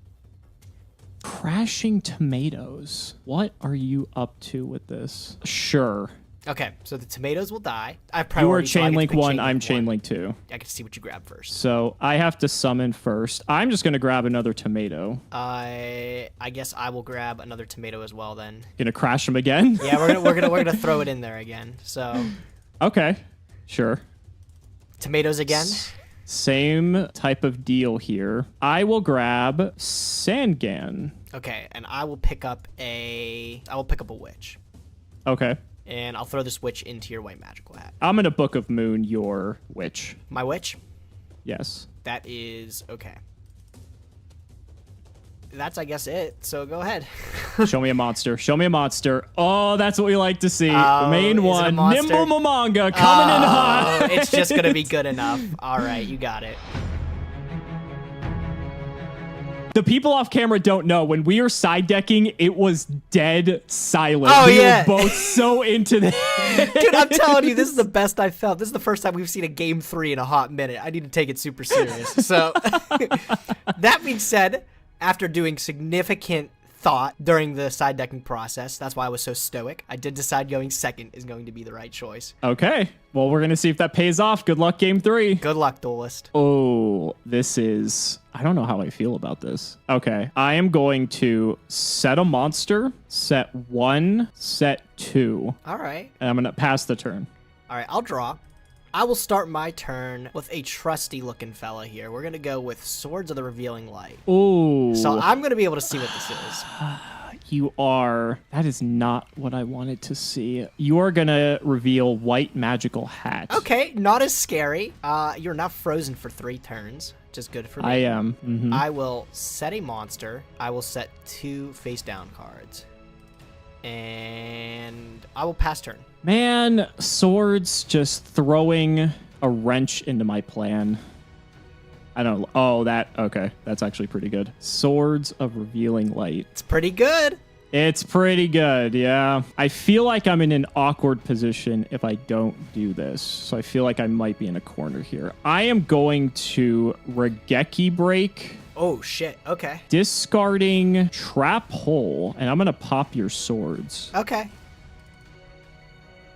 Crashing tomatoes. What are you up to with this? Sure. Okay, so the tomatoes will die. I have You are priority. chain link 1, I'm chain link 2. I can see what you grab first. So I have to summon first. I'm just going to grab another tomato. I guess I will grab another tomato as well then. Gonna crash them again? Yeah, we're gonna throw it in there again. So. Okay. Sure. Tomatoes again. Same type of deal here. I will grab Sangan. Okay, and I will pick up a witch. Okay. And I'll throw this witch into your White Magical Hat. I'm gonna Book of Moon your witch. My witch? Yes. That is okay. That's, I guess, it. So go ahead. Show me a monster. Show me a monster. Oh, that's what we like to see. Main 1, Nimble Momonga coming in hot. It's just going to be good enough. All right, you got it. The people off camera don't know. When we are side decking, it was dead silent. Oh, we yeah. were both so into this. Dude, I'm telling you, this is the best I've felt. This is the first time we've seen a game 3 in a hot minute. I need to take it super serious. So, that being said, after doing significant thought during the side decking process, that's why I was so stoic, I did decide going second is going to be the right choice. Okay. Well, we're going to see if that pays off. Good luck, game 3. Good luck, duelist. Oh, this is... I don't know how I feel about this. Okay. I am going to set a monster, set 1, set 2. All right. And I'm going to pass the turn. All right, I'll draw. I will start my turn with a trusty-looking fella here. We're going to go with Swords of the Revealing Light. Ooh. So I'm going to be able to see what this is. You are... That is not what I wanted to see. You are going to reveal White Magical Hat. Okay, not as scary. You're now frozen for 3 turns, which is good for me. I am. Mm-hmm. I will set a monster. I will set 2 face-down cards. And I will pass turn. Man, Swords just throwing a wrench into my plan. I don't know. Oh, that... Okay, that's actually pretty good. Swords of Revealing Light. It's pretty good. It's pretty good, yeah. I feel like I'm in an awkward position if I don't do this. So I feel like I might be in a corner here. I am going to Regeki Break. Oh, shit. Okay. Discarding Trap Hole, and I'm going to pop your swords. Okay.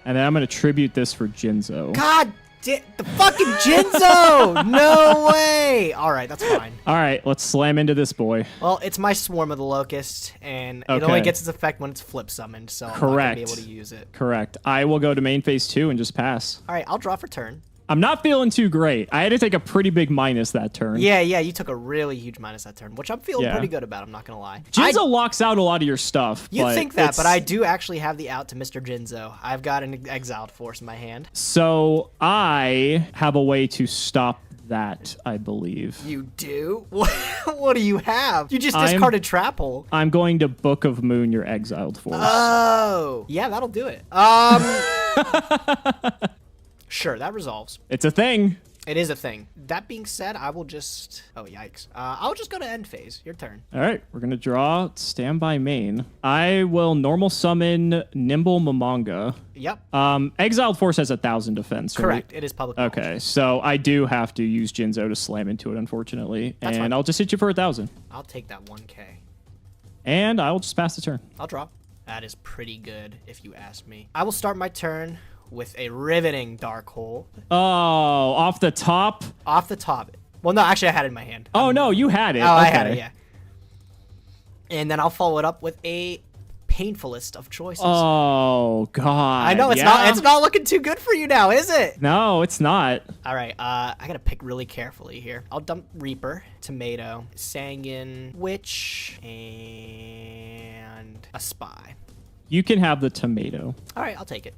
And then I'm going to tribute this for Jinzo. God The fucking Jinzo! No way! Alright, that's fine. All right, let's slam into this boy. Well, it's my Swarm of the Locust, and it Okay. only gets its effect when it's flip summoned, so I'm not going to be able to use it. Correct. I will go to main phase 2 and just pass. Alright, I'll draw for turn. I'm not feeling too great. I had to take a pretty big minus that turn. Yeah, you took a really huge minus that turn, which I'm feeling Yeah. pretty good about, I'm not going to lie. Jinzo locks out a lot of your stuff. You'd think that, but it's- I do actually have the out to Mr. Jinzo. I've got an Exiled Force in my hand. So I have a way to stop that, I believe. You do? What do you have? You just I'm- discarded Trap Hole. I'm going to Book of Moon your exiled force. Oh. Yeah, that'll do it. Sure, that resolves. It's a thing. It is a thing. That being said, I will just... Oh, yikes. I'll just go to end phase. Your turn. All right, we're going to draw Standby Main. I will normal summon Nimble Mamanga. Yep. Exiled Force has 1,000 defense, right? Correct. It is public knowledge. Okay, so I do have to use Jinzo to slam into it, unfortunately. That's and fine. I'll just hit you for 1,000. I'll take that 1K. And I'll just pass the turn. I'll draw. That is pretty good, if you ask me. I will start my turn with a riveting Dark Hole. Oh, off the top? Off the top. Well, no, actually, I had it in my hand. Oh, no, you had it. Oh, I Okay. had it, yeah. And then I'll follow it up with a painfulest of choices. Oh, God. I know, it's not looking too good for you now, is it? No, it's not. All right, I gotta pick really carefully here. I'll dump Reaper, Tomato, Sangin, Witch, and a Spy. You can have the tomato. All right, I'll take it.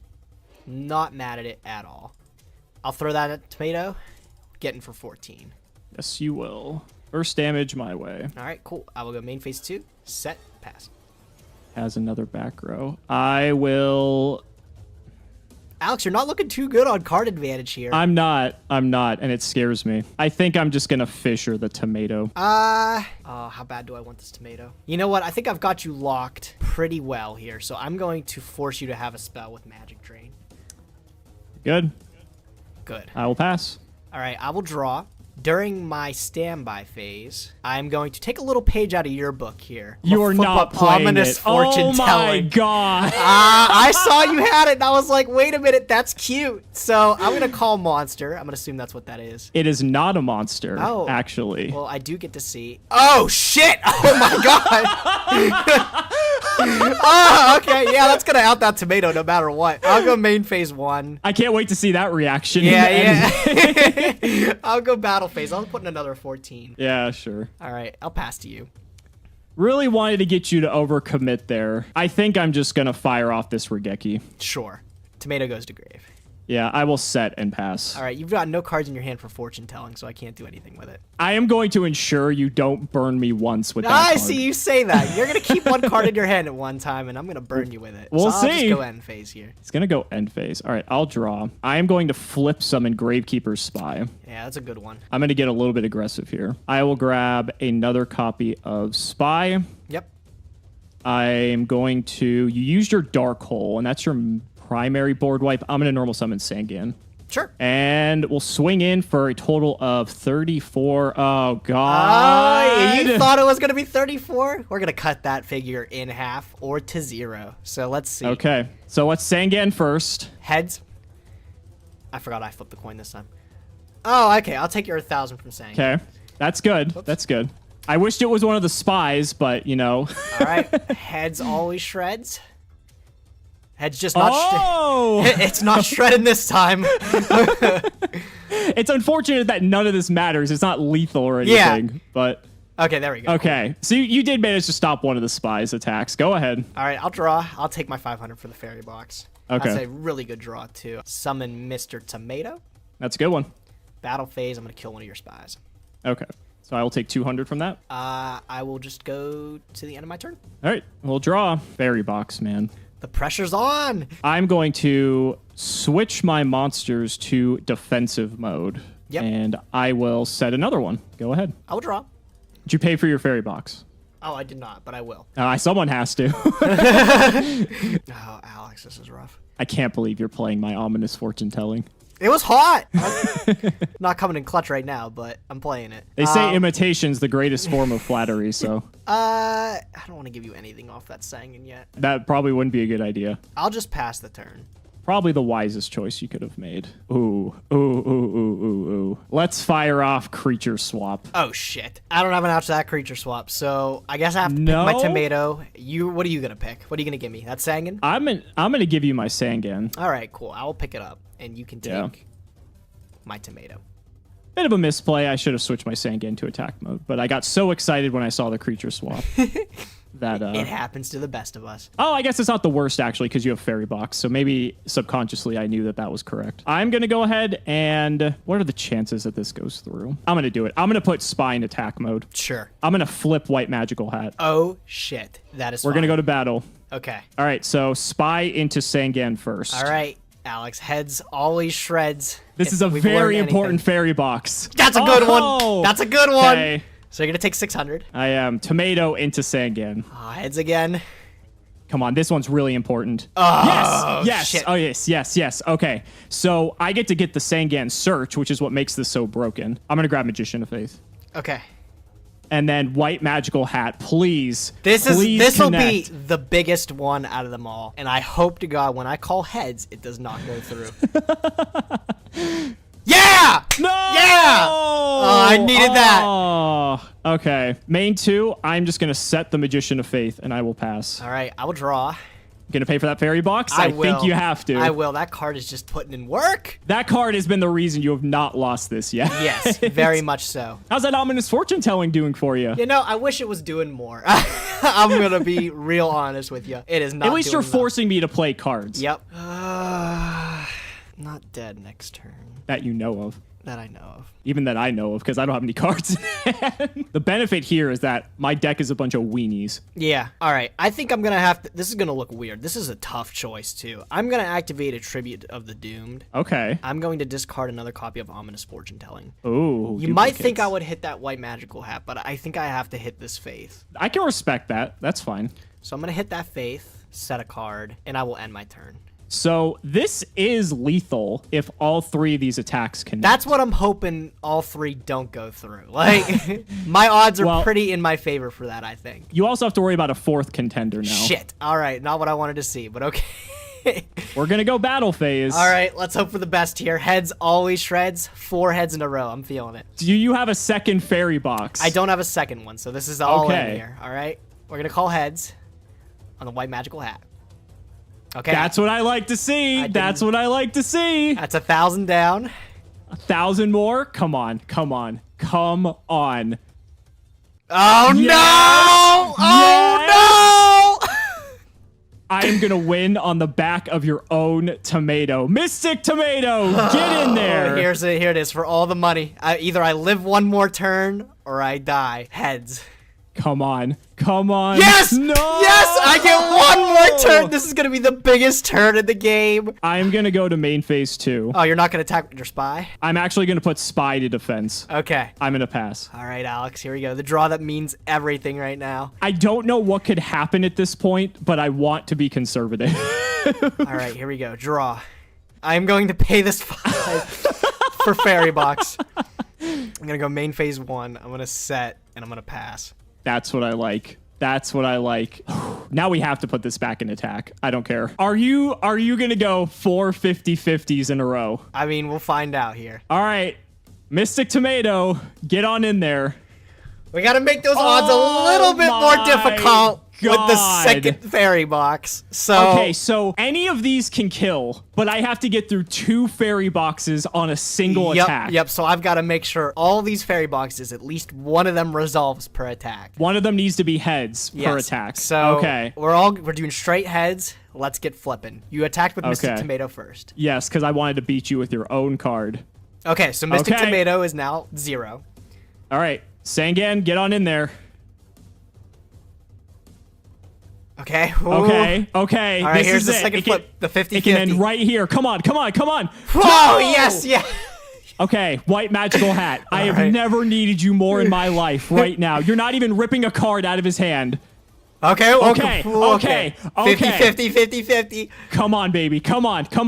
Not mad at it at all. I'll throw that at Tomato, getting for 14. Yes, you will. First damage my way. All right, cool. I will go main phase 2, set, pass. Has another back row. I will... Alex, you're not looking too good on card advantage here. I'm not, and it scares me. I think I'm just gonna Fisher the tomato. How bad do I want this Tomato? You know what? I think I've got you locked pretty well here, so I'm going to force you to have a spell with Magic Drain. Good. Good. I will pass. All right, I will draw. During my standby phase, I'm going to take a little page out of your book here. You are Flip not up playing ominous it. fortune Oh my telling. God. I saw you had it, and I was like, wait a minute, that's cute. So I'm going to call Monster. I'm going to assume that's what that is. It is not a monster, Oh. actually. Well, I do get to see. Oh, shit! Oh, my God! Oh, okay. Yeah, that's going to out that Tomato no matter what. I'll go main phase 1. I can't wait to see that reaction. Yeah. I'll go battle phase. I'll put in another 14. Yeah, sure. All right, I'll pass to you. Really wanted to get you to overcommit there. I think I'm just going to fire off this Regeki. Sure. Tomato goes to grave. Yeah, I will set and pass. All right, you've got no cards in your hand for fortune telling, so I can't do anything with it. I am going to ensure you don't burn me once with that I card. see you say that. You're going to keep one card in your hand at one time, and I'm going to burn you with it. We'll so I'll see. just go end phase here. It's going to go end phase. All right, I'll draw. I am going to flip summon Gravekeeper's Spy. Yeah, that's a good one. I'm going to get a little bit aggressive here. I will grab another copy of Spy. Yep. I'm going to... You used your Dark Hole, and that's your primary board wipe. I'm going to normal summon Sangan. Sure. And we'll swing in for a total of 34. Oh, God. You thought it was going to be 34? We're going to cut that figure in half or to 0. So let's see. Okay. So let's Sangan first. Heads. I forgot I flipped the coin this time. Oh, okay. I'll take your 1,000 from Sang. Okay. That's good. That's good. I wished it was one of the spies, but, you know. All right. Heads always shreds. Heads just not it's not shredding this time. It's unfortunate that none of this matters. It's not lethal or anything, but... Okay, there we go. Okay. So you did manage to stop one of the spies' attacks. Go ahead. All right, I'll draw. I'll take my 500 for the fairy box. Okay. That's a really good draw, too. Summon Mr. Tomato. That's a good one. Battle phase, I'm going to kill one of your spies. Okay. So I will take 200 from that. I will just go to the end of my turn. All right. We'll draw. Fairy box, man. The pressure's on. I'm going to switch my monsters to defensive mode. Yep. And I will set another one. Go ahead. I will draw. Did you pay for your fairy box? Oh, I did not, but I will. Someone has to. Oh, Alex, this is rough. I can't believe you're playing my ominous fortune telling. It was hot. Not coming in clutch right now, but I'm playing it. They say imitation's the greatest form of flattery, so I don't want to give you anything off that Sangin yet. that probably wouldn't be a good idea. I'll just pass the turn. Probably the wisest choice you could have made. Ooh, ooh, ooh, ooh, ooh, ooh. Let's fire off creature swap. Oh, shit. I don't have an option to that creature swap, so I guess I have to pick my tomato. What are you going to pick? What are you going to give me? That Sangan? I'm gonna give you my Sangan. All right, cool. I will pick it up, and you can take my tomato. Bit of a misplay. I should have switched my Sangan to attack mode, but I got so excited when I saw the creature swap. That it happens to the best of us. Oh, I guess it's not the worst, actually, because you have Fairy Box. So maybe subconsciously I knew that that was correct. I'm going to go ahead and... What are the chances that this goes through? I'm going to do it. I'm going to put Spy in attack mode. Sure. I'm going to flip White Magical Hat. Oh, shit. That is We're going to go to battle. Okay. All right, so Spy into Sangan first. All right, Alex. Heads always shreds. This is a very important Fairy Box. That's a good one. That's a good one. Okay. So you're going to take 600. I am. Tomato into Sangan. Oh, heads again. Come on, this one's really important. Oh, yes. Shit. Oh, yes. Okay, so I get to get the Sangan Search, which is what makes this so broken. I'm going to grab Magician of Faith. Okay. And then White Magical Hat, please. This will be the biggest one out of them all. And I hope to God when I call heads, it does not go through. Yeah! No! Yeah! Oh, I needed that. Oh, okay. Main 2, I'm just going to set the Magician of Faith, and I will pass. All right, I will draw. Going to pay for that Fairy Box? I think you have to. I will. That card is just putting in work. That card has been the reason you have not lost this yet. Yes, very much so. How's that ominous fortune telling doing for you? You know, I wish it was doing more. I'm going to be real honest with you. It is not. At least you're forcing me to play cards. Yep. Not dead next turn. That you know of. That I know of. Even that I know of, because I don't have any cards in hand. The benefit here is that my deck is a bunch of weenies. Yeah. All right. I think I'm going to have to... This is going to look weird. This is a tough choice, too. I'm going to activate a Tribute of the Doomed. Okay. I'm going to discard another copy of Ominous Fortune Telling. Ooh. You might think I would hit that White Magical Hat, but I think I have to hit this Faith. I can respect that. That's fine. So I'm going to hit that Faith, set a card, and I will end my turn. So this is lethal if all 3 of these attacks connect. That's what I'm hoping all 3 don't go through. Like, my odds are pretty in my favor for that, I think. You also have to worry about a 4th contender now. Shit. All right. Not what I wanted to see, but okay. We're going to go battle phase. All right. Let's hope for the best here. Heads always shreds. 4 heads in a row. I'm feeling it. Do you have a second Fairy Box? I don't have a second one, so this is all in here. All right. We're going to call heads on the White Magical Hat. Okay. That's what I like to see. That's what I like to see. That's 1,000 down. 1,000 more? Come on. Come on. Come on. Oh, yes! No! Oh, yes! No! I am going to win on the back of your own tomato. Mystic Tomato, get in there. Here it is for all the money. Either I live one more turn or I die. Heads. Come on. Come on. Yes! No! Yes! I get one more turn. This is going to be the biggest turn in the game. I'm going to go to main phase 2. Oh, you're not going to attack with your Spy? I'm actually going to put Spy to defense. Okay. I'm going to pass. All right, Alex. Here we go. The draw that means everything right now. I don't know what could happen at this point, but I want to be conservative. All right, here we go. Draw. I'm going to pay this 5 for Fairy Box. I'm going to go main phase 1. I'm going to set, and I'm going to pass. That's what I like. That's what I like. Now we have to put this back in attack. I don't care. Are you going to go 4 50-50s in a row? I mean, we'll find out here. All right. Mystic Tomato, get on in there. We got to make those odds a little bit more difficult with the second Fairy Box. Okay, so any of these can kill, but I have to get through 2 Fairy Boxes on a single attack. Yep, so I've got to make sure all these Fairy Boxes, at least one of them resolves per attack. One of them needs to be heads per attack. So we're doing straight heads. Let's get flipping. You attacked with Mystic Tomato first. Yes, because I wanted to beat you with your own card. Okay, so Mystic Tomato is now 0. All right, Sangan, get on in there. Okay. Ooh. Okay. All right, this here's is the second flip. The 50-50. It can end right here. Come on. Whoa, no! yes. Okay, White Magical Hat. I have never needed you more in my life right now. You're not even ripping a card out of his hand. Okay. 50-50. Come on, baby. Come on. No!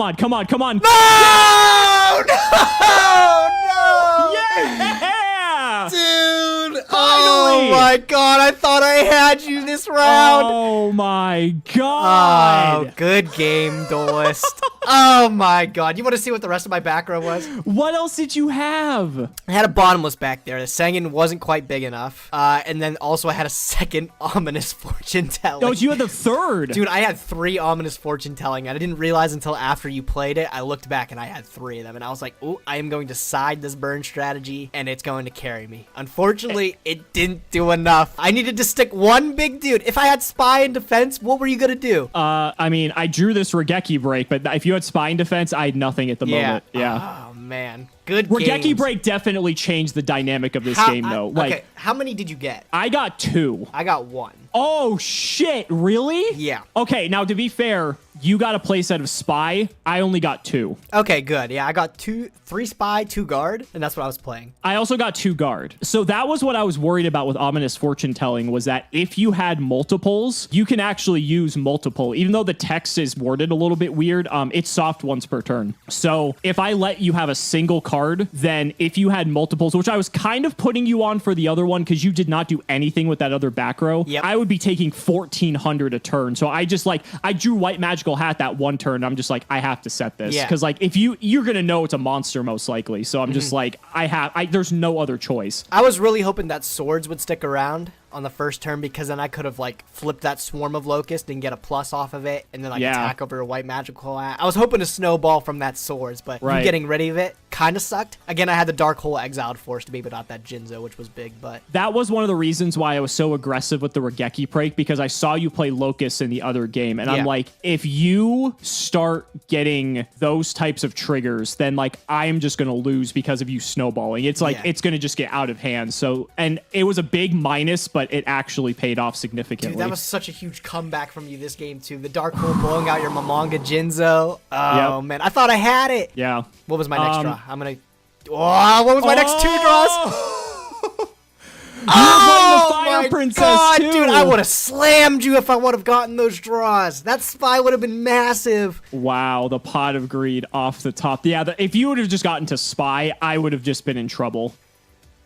Yeah! Dude! Oh my god, I thought I had you this round! Oh my god! Oh, good game, duelist. Oh my god. You want to see what the rest of my back row was? What else did you have? I had a bottomless back there. The Sengen wasn't quite big enough. And then also I had a second ominous fortune telling. No, you had the third. Dude, I had 3 ominous fortune telling. I didn't realize until after you played it. I looked back and I had 3 of them. And I was like, oh, I am going to side this burn strategy and it's going to carry me. Unfortunately, it didn't do enough. I needed to stick one big dude. If I had spy in defense, what were you going to do? I mean, I drew this Regeki break, but if you had spy in defense, I had nothing at the moment. Yeah. Oh, man. Good Regeki games. break definitely changed the dynamic of this game, though. Okay, how many did you get? I got 2. I got 1. Oh, shit. Really? Yeah. Okay, now to be fair, you got a playset of spy. I only got 2. Okay, good. Yeah, I got 3 spy, 2 guard, and that's what I was playing. I also got 2 guard. So that was what I was worried about with ominous fortune telling, was that if you had multiples, you can actually use multiple. Even though the text is worded a little bit weird, it's soft once per turn. So if I let you have a single card, then if you had multiples, which I was kind of putting you on for the other one because you did not do anything with that other back row, I would be taking 1,400 a turn. So I just I drew white magical hat that one turn. I'm just like, I have to set this because if you're gonna know it's a monster most likely. So I'm just like, there's no other choice. I was really hoping that swords would stick around on the first turn because then I could have flipped that swarm of locust and get a plus off of it and then attack over a white magical hat. I was hoping to snowball from that swords, but you getting rid of it kind of sucked. Again, I had the Dark Hole Exiled Force to be, but not that Jinzo, which was big. But that was one of the reasons why I was so aggressive with the Regeki break, because I saw you play Locust in the other game, and I'm like, if you start getting those types of triggers, then I am just gonna lose because of you snowballing. It's it's gonna just get out of hand. So, and it was a big minus, but it actually paid off significantly. Dude, that was such a huge comeback from you this game too. The Dark Hole blowing out your Mamanga Jinzo. Oh man, I thought I had it. Yeah. What was my next draw? I'm gonna. Oh, what was my next 2 draws? Oh my Princess god, too. dude! I would have slammed you if I would have gotten those draws. That spy would have been massive. Wow, the pot of greed off the top. Yeah, if you would have just gotten to spy, I would have just been in trouble.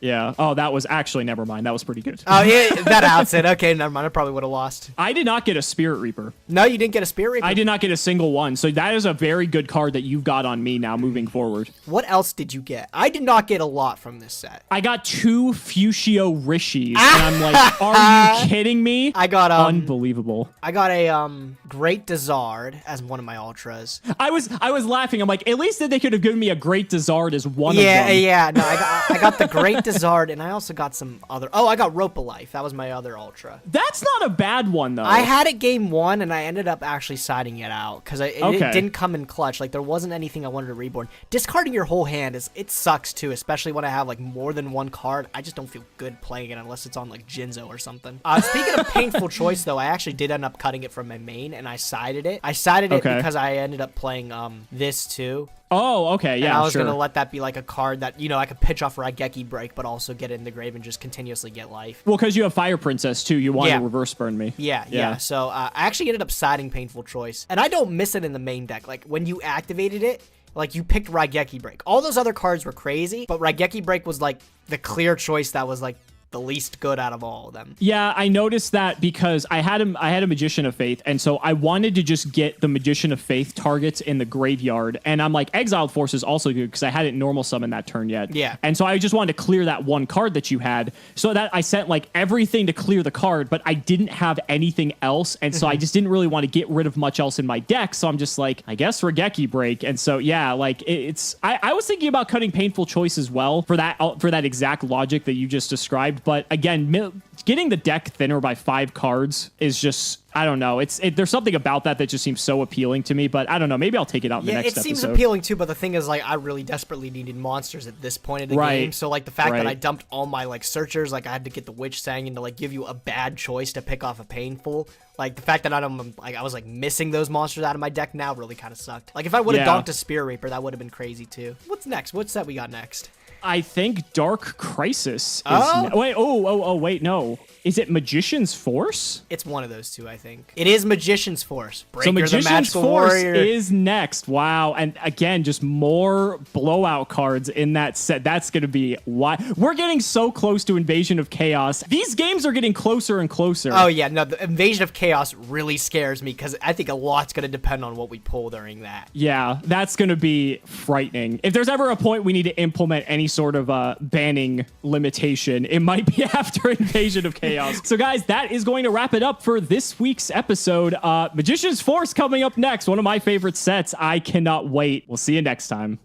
Yeah. Oh, that was actually, never mind. That was pretty good. Oh, yeah, that outs it. Okay, never mind. I probably would have lost. I did not get a Spirit Reaper. No, you didn't get a Spirit Reaper? I did not get a single one. So that is a very good card that you got on me now moving forward. What else did you get? I did not get a lot from this set. I got 2 Fushio Rishis. And I'm like, are you kidding me? I got, unbelievable. I got a, Great Dazard as one of my ultras. I was laughing. I'm like, at least they could have given me a Great Dazard as one of them. Yeah. No, I got the Great Dazard, and I also got some other... Oh, I got Rope of Life. That was my other ultra. That's not a bad one, though. I had it game 1, and I ended up actually siding it out, because it didn't come in clutch. There wasn't anything I wanted to reborn. Discarding your whole hand, it sucks, too, especially when I have, more than one card. I just don't feel good playing it unless it's on, Jinzo or something. Speaking of painful choice, though, I actually did end up cutting it from my main, and I sided it. I sided it because I ended up playing this, too. Oh, okay, yeah, and I was going to let that be a card that, I could pitch off Raigeki Break, but also get it in the grave and just continuously get life. Well, because you have Fire Princess, too. You want to reverse burn me. Yeah. So I actually ended up siding Painful Choice. And I don't miss it in the main deck. When you activated it, you picked Raigeki Break. All those other cards were crazy, but Raigeki Break was, the clear choice that was, the least good out of all of them. Yeah, I noticed that because I had a Magician of Faith, and so I wanted to just get the Magician of Faith targets in the graveyard, and I'm like, Exiled Force is also good because I hadn't normal summoned that turn yet. Yeah. And so I just wanted to clear that one card that you had, so that I sent everything to clear the card, but I didn't have anything else, and so I just didn't really want to get rid of much else in my deck, so I'm just like, I guess Raigeki Break, and so yeah, I was thinking about cutting Painful Choice as well for that exact logic that you just described. But again, getting the deck thinner by 5 cards is just, I don't know. There's something about that just seems so appealing to me, but I don't know. Maybe I'll take it out in the next episode. Yeah, it seems appealing too, but the thing is, I really desperately needed monsters at this point of the game. So, the fact that I dumped all my, searchers, I had to get the Witch Sanguine to, give you a bad choice to pick off a Painful. The fact that I was, missing those monsters out of my deck now really kind of sucked. If I would have donked a Spear Reaper, that would have been crazy too. What's next? What's that we got next? I think Dark Crisis is... Oh. Wait, no. Is it Magician's Force? It's one of those two, I think. It is Magician's Force. Breaker, So Magician's the Magical Force Warrior. is next. Wow. And again, just more blowout cards in that set. That's going to be why we're getting so close to Invasion of Chaos. These games are getting closer and closer. Oh, yeah. No, the Invasion of Chaos really scares me because I think a lot's going to depend on what we pull during that. Yeah, that's going to be frightening. If there's ever a point we need to implement any sort of banning limitation, it might be after Invasion of Chaos. So guys, that is going to wrap it up for this week's episode. Magician's Force coming up next. One of my favorite sets. I cannot wait. We'll see you next time.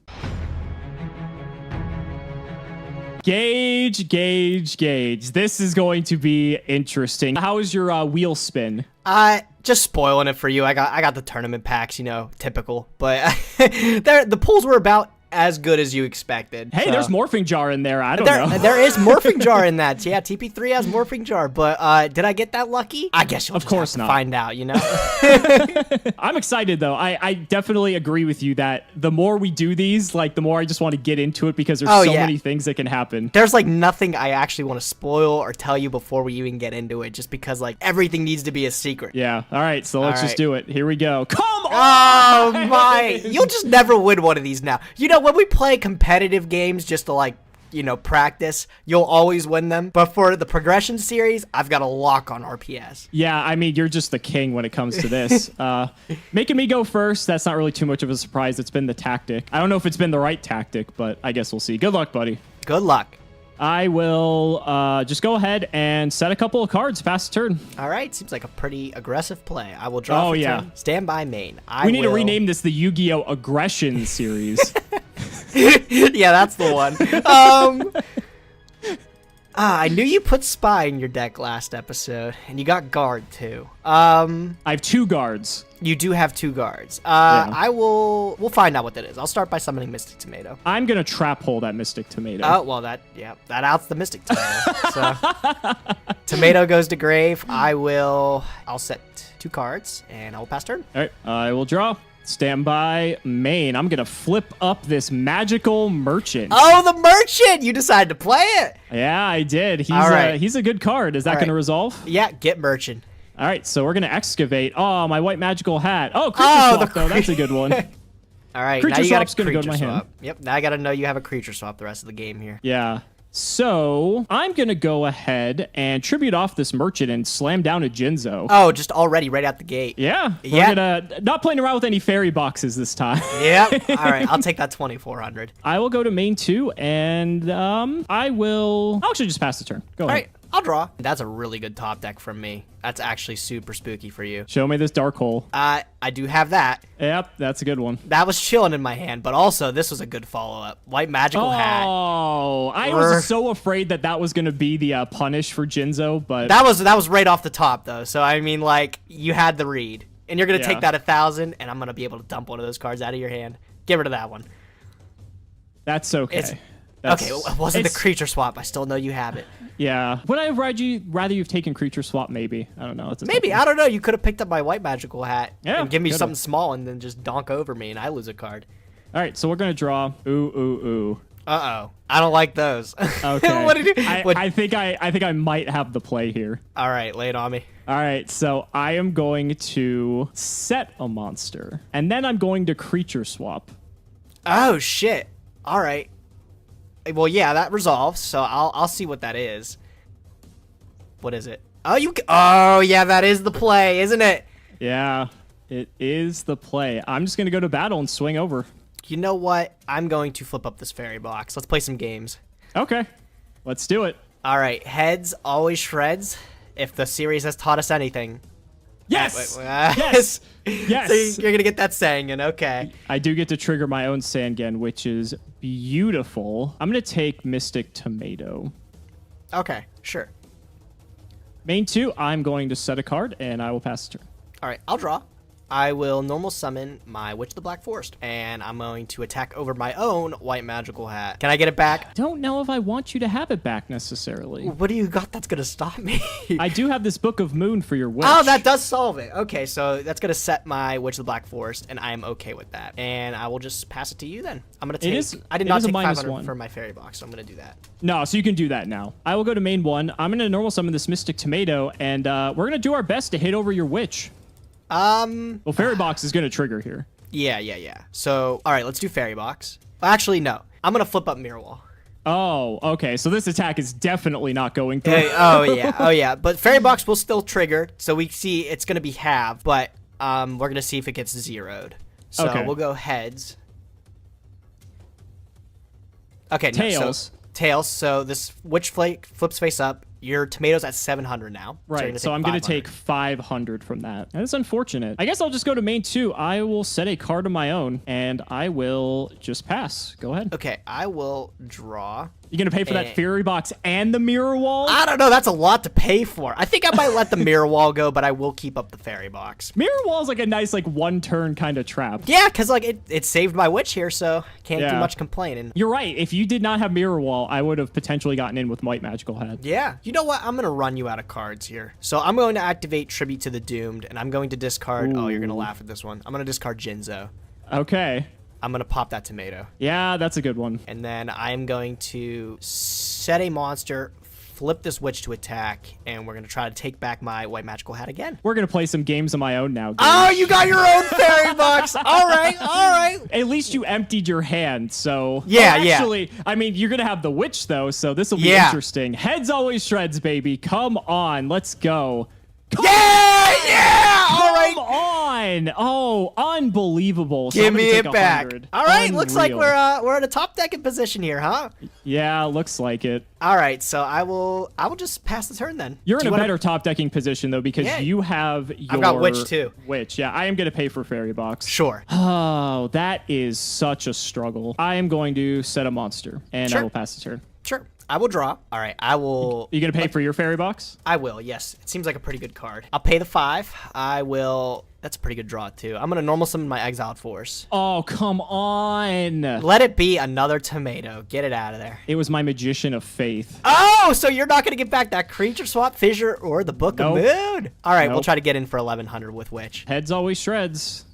Gage. This is going to be interesting. How is your wheel spin? Just spoiling it for you. I got the tournament packs, typical. But the pulls were about as good as you expected. Hey, so. There's Morphing Jar in there. I don't know. There is Morphing Jar in that. Yeah, TP3 has Morphing Jar. But did I get that lucky? I guess you'll of course not. Find out, I'm excited, though. I definitely agree with you that the more we do these, like, the more I just want to get into it because there's so many things that can happen. There's, like, nothing I actually want to spoil or tell you before we even get into it just because, like, everything needs to be a secret. Yeah. All right, so let's just do it. Here we go. Come on! Oh, my. You'll just never win one of these now. When we play competitive games just to, like, practice, you'll always win them. But for the progression series, I've got a lock on RPS. Yeah, I mean, you're just the king when it comes to this. Making me go first, that's not really too much of a surprise. It's been the tactic. I don't know if it's been the right tactic, but I guess we'll see. Good luck, buddy. Good luck. I will just go ahead and set a couple of cards, pass the turn. All right, seems like a pretty aggressive play. I will draw for turn. Stand by main. We need to rename this the Yu-Gi-Oh! Aggression series. Yeah, that's the one. I knew you put Spy in your deck last episode, and you got Guard too. I have 2 guards. You do have 2 guards. We'll find out what that is. I'll start by summoning Mystic Tomato. I'm gonna trap hole that Mystic Tomato. Oh, well, that outs the Mystic Tomato. So, Tomato goes to grave. I'll set 2 cards, and I will pass turn. All right, I will draw. Stand by main. I'm gonna flip up this magical merchant. Oh, the merchant! You decided to play it. Yeah, I did. He's a good card. Is that gonna resolve? Yeah, get merchant. All right, so we're gonna excavate. Oh, my white magical hat. Oh, creature swap though. That's a good one. All right, creature now you got swap's gonna go to my hand. Yep, now I gotta know you have a creature swap the rest of the game here. Yeah. So I'm gonna go ahead and tribute off this merchant and slam down a Jinzo. Oh, just already right out the gate. Yeah. We're gonna not playing around with any fairy boxes this time. Yep. All right, I'll take that 2,400. I will go to main 2, and I'll actually just pass the turn. Go ahead. All right, I'll draw. That's a really good top deck from me. That's actually super spooky for you. Show me this dark hole. I do have that. Yep, that's a good one. That was chilling in my hand, but also this was a good follow-up. White magical hat. Oh, I was so afraid that was going to be the punish for Jinzo, but... That was right off the top, though. So, I mean, like, you had the read. And you're going to take that 1,000, and I'm going to be able to dump one of those cards out of your hand. Get rid of that one. That's okay. It wasn't the creature swap. I still know you have it. Yeah. Would I have rather you've taken creature swap? Maybe. I don't know. Maybe. I don't know. You could have picked up my white magical hat and give me could've. something small and then just donk over me and I lose a card. All right. So we're going to draw. Ooh. Uh-oh. I don't like those. Okay. What did you... I think I might have the play here. All right. Lay it on me. All right. So I am going to set a monster. And then I'm going to creature swap. Oh, shit. All right. Well, yeah, that resolves, so I'll see what that is. What is it? Oh, yeah, that is the play, isn't it? Yeah, it is the play. I'm just going to go to battle and swing over. You know what? I'm going to flip up this fairy box. Let's play some games. Okay, let's do it. All right, heads always shreds, if the series has taught us anything. Yes! Yes! Yes! So you're going to get that Sangan, okay. I do get to trigger my own Sangan, which is beautiful. I'm going to take Mystic Tomato. Okay, sure. Main 2, I'm going to set a card, and I will pass the turn. All right, I'll draw. I will normal summon my Witch of the Black Forest, and I'm going to attack over my own white magical hat. Can I get it back? Don't know if I want you to have it back necessarily. What do you got that's gonna stop me? I do have this Book of Moon for your witch. Oh, that does solve it. Okay, so that's gonna set my Witch of the Black Forest, and I am okay with that. And I will just pass it to you then. I'm gonna take. I did not take 500 for my fairy box, so I'm gonna do that. No, so you can do that now. I will go to main 1. I'm gonna normal summon this Mystic Tomato, and we're gonna do our best to hit over your witch. Well, fairy box is gonna trigger here. Yeah. So, all right, let's do fairy box. Actually, no. I'm gonna flip up mirror wall. Oh, okay. So this attack is definitely not going through. Hey, oh yeah. But fairy box will still trigger, so we see it's gonna be halved, but we're gonna see if it gets zeroed. So we'll go heads. Okay, tails. Tails. So this witch flake flips face up. Your tomato's at 700 now. Right, so I'm going to take 500 from that. That is unfortunate. I guess I'll just go to main 2. I will set a card of my own, and I will just pass. Go ahead. Okay, I will draw. You going to pay for that fairy box and the mirror wall? I don't know. That's a lot to pay for. I think I might let the mirror wall go, but I will keep up the fairy box. Mirror wall is like a nice, like, one-turn kind of trap. Yeah, because like it saved my witch here, so can't do much complaining. You're right. If you did not have mirror wall, I would have potentially gotten in with white magical hat. Yeah. You know what? I'm going to run you out of cards here. So I'm going to activate Tribute to the Doomed, and I'm going to discard... Ooh. Oh, you're going to laugh at this one. I'm going to discard Jinzo. Okay. I'm going to pop that tomato. Yeah, that's a good one. And then I'm going to set a monster, flip this witch to attack, and we're going to try to take back my white magical hat again. We're going to play some games of my own now. Oh, you got your own fairy box. All right. At least you emptied your hand, so... Yeah, actually, I mean, you're going to have the witch, though, so this will be interesting. Heads always shreds, baby. Come on, let's go. Yeah! All right. Come on! Oh, unbelievable. So Give me it back. 100. All right, looks like we're in a top decking position here, huh? Yeah, looks like it. All right, so I will just pass the turn then. You're in a better top decking position though because you have your I've got witch too. Witch, yeah. I am gonna pay for fairy box. Sure. Oh, that is such a struggle. I am going to set a monster and I will pass the turn. Sure. I will draw. All right, I will... You gonna pay for your fairy box? I will, yes. It seems like a pretty good card. I'll pay the 5. I will... That's a pretty good draw, too. I'm gonna normal summon my Exiled Force. Oh, come on. Let it be another tomato. Get it out of there. It was my Magician of Faith. Oh, so you're not gonna get back that Creature Swap, Fissure, or the Book of Moon? All right, we'll try to get in for 1100 with Witch. Heads always shreds.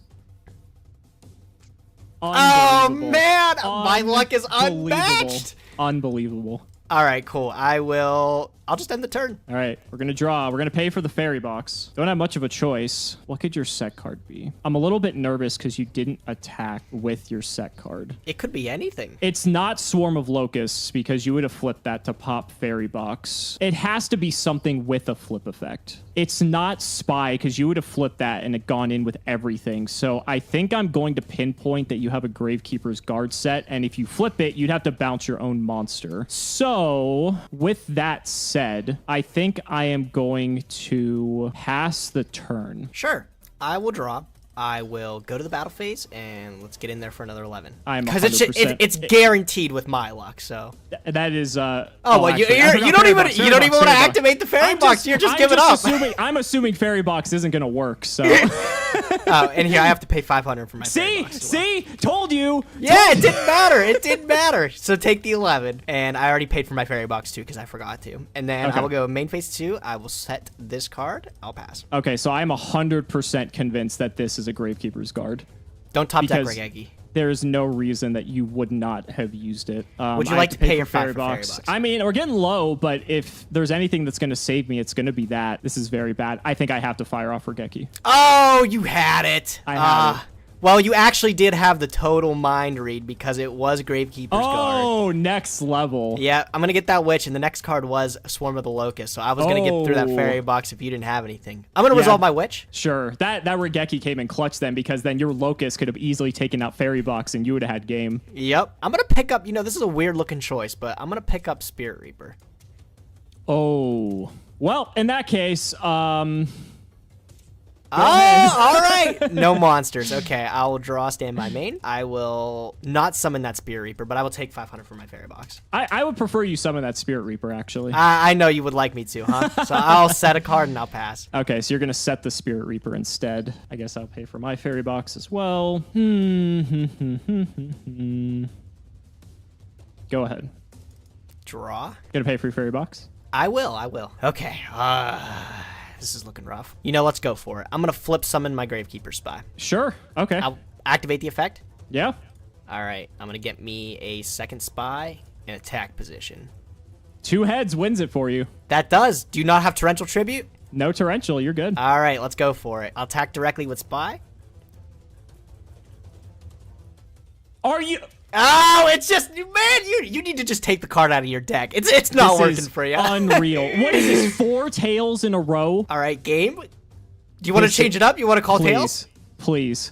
Oh, man! My luck is unmatched! Unbelievable. All right, cool. I'll just end the turn. All right, we're going to draw. We're going to pay for the fairy box. Don't have much of a choice. What could your set card be? I'm a little bit nervous because you didn't attack with your set card. It could be anything. It's not Swarm of Locusts because you would have flipped that to pop fairy box. It has to be something with a flip effect. It's not Spy because you would have flipped that and it gone in with everything. So I think I'm going to pinpoint that you have a Gravekeeper's Guard set. And if you flip it, you'd have to bounce your own monster. So with that said, I think I am going to pass the turn. Sure. I will draw. I will go to the battle phase, and let's get in there for another 11. I'm 'Cause it's guaranteed with my luck, so. That is, well, actually, you don't even want to activate the fairy box. You're just giving up. I'm assuming fairy box isn't going to work, so. Oh, and here I have to pay 500 for my fairy box. See? Told you. Yeah, it didn't matter. It didn't matter. So take the 11, and I already paid for my fairy box, too, because I forgot to. And then I will go main phase 2. I will set this card. I'll pass. Okay, so I'm 100% convinced that this is a Gravekeeper's Guard. Don't top deck Regegi. There's no reason that you would not have used it. Would you like to pay your fairy box? I mean, we're getting low, but if there's anything that's going to save me, it's going to be that. This is very bad. I think I have to fire off Regeki. Oh, you had it. I had it. Well, you actually did have the total mind read because it was Gravekeeper's Guard. Oh, next level. Yeah, I'm going to get that witch, and the next card was Swarm of the Locust, so I was going to get through that fairy box if you didn't have anything. I'm going to resolve my witch. Sure. That Regeki came in clutch then because then your Locust could have easily taken out fairy box and you would have had game. Yep. I'm going to pick up, this is a weird looking choice, but I'm going to pick up Spirit Reaper. Oh. Well, in that case, all right. No monsters. Okay, I will draw standby main. I will not summon that Spirit Reaper, but I will take 500 from my fairy box. I would prefer you summon that Spirit Reaper, actually. I know you would like me to, huh? So I'll set a card and I'll pass. Okay, so you're going to set the Spirit Reaper instead. I guess I'll pay for my fairy box as well. Go ahead. Draw. Gonna pay for your fairy box? I will. Okay. This is looking rough. You know, let's go for it. I'm going to flip summon my Gravekeeper Spy. Sure. Okay. I'll activate the effect. Yeah. All right. I'm going to get me a second Spy in attack position. 2 heads wins it for you. That does. Do you not have Torrential Tribute? No torrential. You're good. All right. Let's go for it. I'll attack directly with Spy. Are you... Oh, it's just, man, you need to just take the card out of your deck. It's not This working is for you. Unreal. What is this? 4 tails in a row? All right, game. Do you want to change it up? You want to call tails? Please.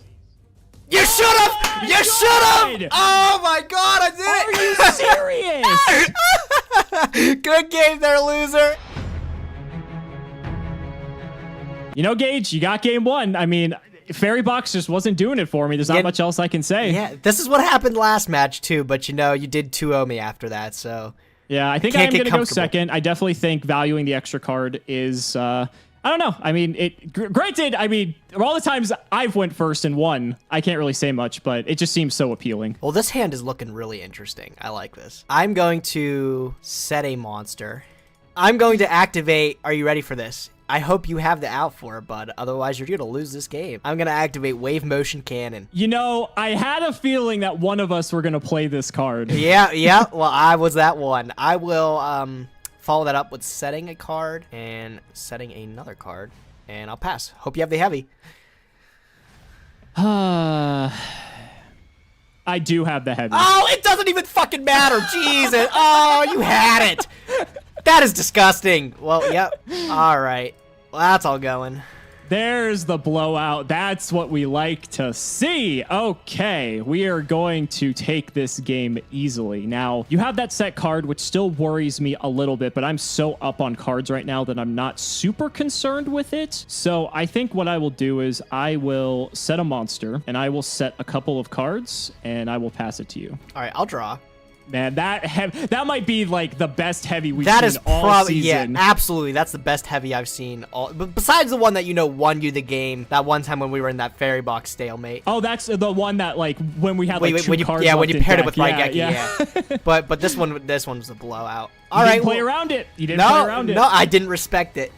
You should have. You should have. God. Oh my God, I Are you serious? did it. Good game there, loser. You know, Gage, you got game 1. I mean, Fairy Box just wasn't doing it for me. There's not much else I can say. Yeah, this is what happened last match too, but you know, you did 2-0 me after that, so. Yeah, I think I'm going to go second. I definitely think valuing the extra card is, I don't know. I mean, granted, I mean, all the times I've went first and won, I can't really say much, but it just seems so appealing. Well, this hand is looking really interesting. I like this. I'm going to set a monster. I'm going to activate, are you ready for this? I hope you have the out for it, bud. Otherwise, you're going to lose this game. I'm going to activate Wave Motion Cannon. You know, I had a feeling that one of us were going to play this card. Yeah. Well, I was that one. I will follow that up with setting a card and setting another card. And I'll pass. Hope you have the heavy. I do have the heavy. Oh, it doesn't even fucking matter. Jesus. Oh, you had it. That is disgusting. Well, yep. All right. Well, that's all going. There's the blowout. That's what we like to see. Okay, we are going to take this game easily. Now, you have that set card, which still worries me a little bit, but I'm so up on cards right now that I'm not super concerned with it. So I think what I will do is I will set a monster, and I will set a couple of cards, and I will pass it to you. All right, I'll draw. Man, that might be like the best heavy we've that seen is all probably season. Yeah, absolutely. That's the best heavy I've seen. But besides the one that won you the game that one time when we were in that fairy box stalemate. Oh, that's the one that like when we had like two cards. Yeah, when left you in paired it deck. with Raigeki. Yeah. but this one was a blowout. All You right, didn't play around it. You didn't play around it. No, I didn't respect it.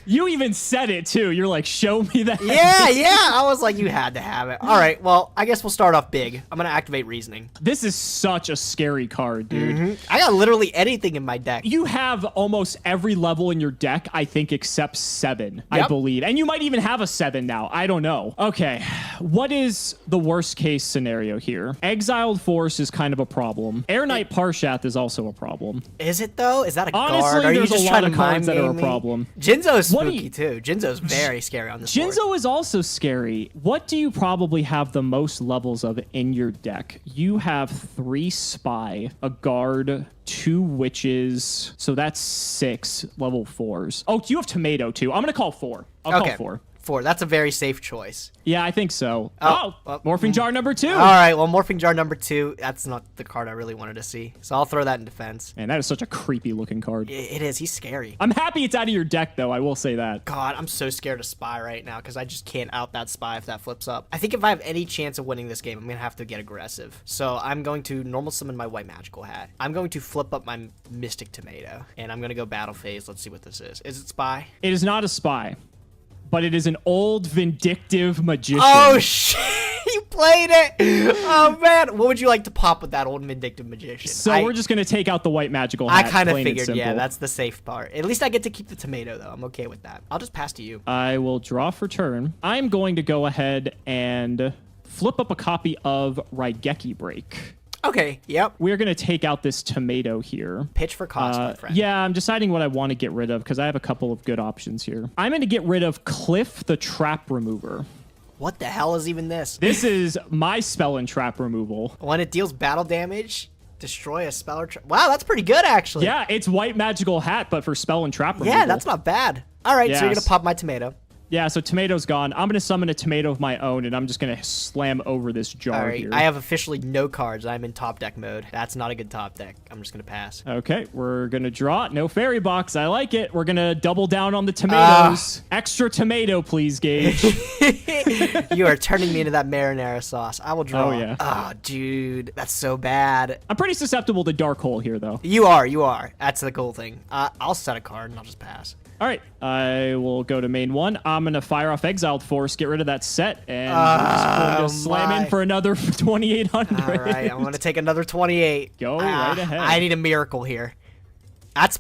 You even said it too. You're like, show me that. Yeah. I was like, you had to have it. All right, well, I guess we'll start off big. I'm gonna activate Reasoning. This is such a scary card, dude. I got literally anything in my deck. You have almost every level in your deck, I think, except 7, I Yep. believe. And you might even have a 7 now. I don't know. Okay, what is the worst case scenario here? Exiled Force is kind of a problem. Air Knight Parshath is also a problem. Is it though? Is that a Honestly, guard? Are you there's just a lot trying of to mind cards that are a me? problem. Jinzo is What do spooky you- too. Jinzo's very scary on this board. Jinzo is also scary. What do you probably have the most levels of in your deck? You have 3 Spy, a Guard, 2 Witches, so that's 6 level 4s. Oh, you have Tomato too. I'm gonna call 4. I'll call 4. 4. That's a very safe choice. Yeah, I think so. Oh, Morphing Jar number 2. All right, well, Morphing Jar number 2, that's not the card I really wanted to see. So I'll throw that in defense. Man, that is such a creepy looking card. It is. He's scary. I'm happy it's out of your deck though, I will say that. God, I'm so scared of Spy right now because I just can't out that Spy if that flips up. I think if I have any chance of winning this game, I'm going to have to get aggressive. So I'm going to normal summon my White Magical Hat. I'm going to flip up my Mystic Tomato. And I'm going to go Battle Phase. Let's see what this is. Is it Spy? It is not a Spy, but it is an old vindictive magician. Oh, shit. You played it. Oh, man. What would you like to pop with that old Vindictive Magician? So we're just going to take out the White Magical I Hat. kind of plain and figured, yeah, simple. that's the safe part. At least I get to keep the tomato, though. I'm okay with that. I'll just pass to you. I will draw for turn. I'm going to go ahead and flip up a copy of Raigeki Break. Okay, yep. We're going to take out this tomato here. Pitch for cost, my friend. Yeah, I'm deciding what I want to get rid of because I have a couple of good options here. I'm going to get rid of Cliff the Trap Remover. What the hell is even this? This is my spell and trap removal. When it deals battle damage, destroy a spell or trap. Wow, that's pretty good, actually. Yeah, it's White Magical Hat, but for spell and trap removal. Yeah, that's not bad. All right, so you're going Yes. to pop my tomato. Yeah, so tomato's gone. I'm going to summon a tomato of my own, and I'm just going to slam over this jar All right, here. I have officially no cards. I'm in top deck mode. That's not a good top deck. I'm just going to pass. Okay, we're going to draw. No fairy box. I like it. We're going to double down on the tomatoes. Extra tomato, please, Gage. You are turning me into that marinara sauce. I will draw. Oh, yeah. Oh, dude. That's so bad. I'm pretty susceptible to dark hole here, though. You are. That's the cool thing. I'll set a card and I'll just pass. All right, I will go to main one. I'm going to fire off Exiled Force, get rid of that set, and we're just going to slam in for another 2,800. All right, I'm going to take another 28. Go right ahead. I need a miracle here. That's...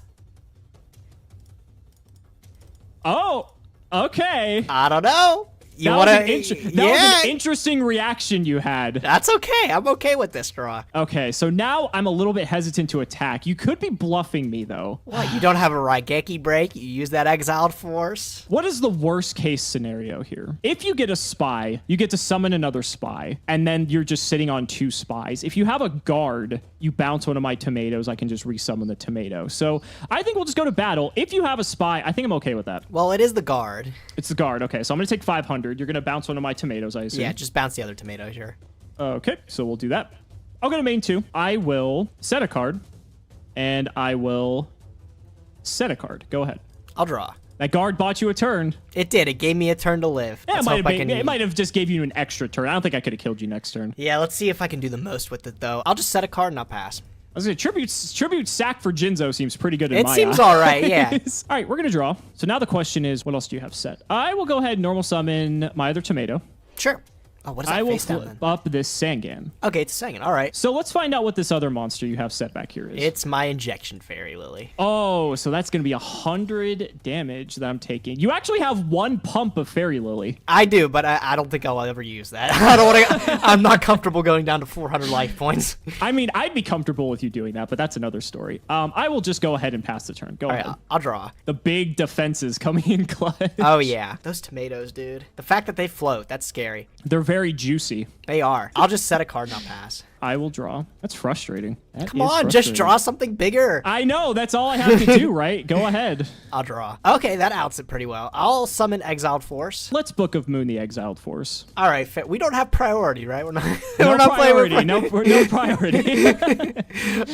Oh, okay. I don't know. You That want was to... an interesting reaction you had. That's okay. I'm okay with this draw. Okay, so now I'm a little bit hesitant to attack. You could be bluffing me, though. What, you don't have a Raigeki break? You use that Exiled Force? What is the worst case scenario here? If you get a spy, you get to summon another spy, and then you're just sitting on 2 spies. If you have a guard, you bounce one of my tomatoes, I can just resummon the tomato. So I think we'll just go to battle. If you have a spy, I think I'm okay with that. Well, it is the guard. It's the guard. Okay, so I'm going to take 500. You're going to bounce one of my tomatoes, I assume. Yeah, just bounce the other tomato here. Okay, so we'll do that. I'll go to main 2. I will set a card, and I will set a card. Go ahead. I'll draw. That guard bought you a turn. It did. It gave me a turn to live. Yeah, Let's hope I can... it might have just gave you an extra turn. I don't think I could have killed you next turn. Yeah, let's see if I can do the most with it, though. I'll just set a card and I'll pass. I was going to tribute sack for Jinzo seems pretty good in my It seems eye. all right, yeah. All right, we're going to draw. So now the question is, what else do you have set? I will go ahead and normal summon my other tomato. Sure. Oh, what is that I will face down flip then? up this Sangan. Okay, it's a second. All right. So let's find out what this other monster you have set back here is. It's my injection fairy lily. Oh, so that's going to be 100 damage that I'm taking. You actually have 1 pump of Fairy Lily. I do, but I don't think I'll ever use that. I don't want to. I'm not comfortable going down to 400 life points. I mean, I'd be comfortable with you doing that, but that's another story. I will just go ahead and pass the turn. Go All ahead. right, I'll draw. The big defenses coming in clutch. Oh yeah, those tomatoes, dude. The fact that they float, that's scary. They're very juicy. They are. I'll just set a card and I'll pass. I will draw. That's frustrating. Come on, just draw something bigger. I know. That's all I have to do, right? Go ahead. I'll draw. Okay, that outs it pretty well. I'll summon Exiled Force. Let's Book of Moon the Exiled Force. All right, we don't have priority, right? We're not. No we're not priority. playing No priority.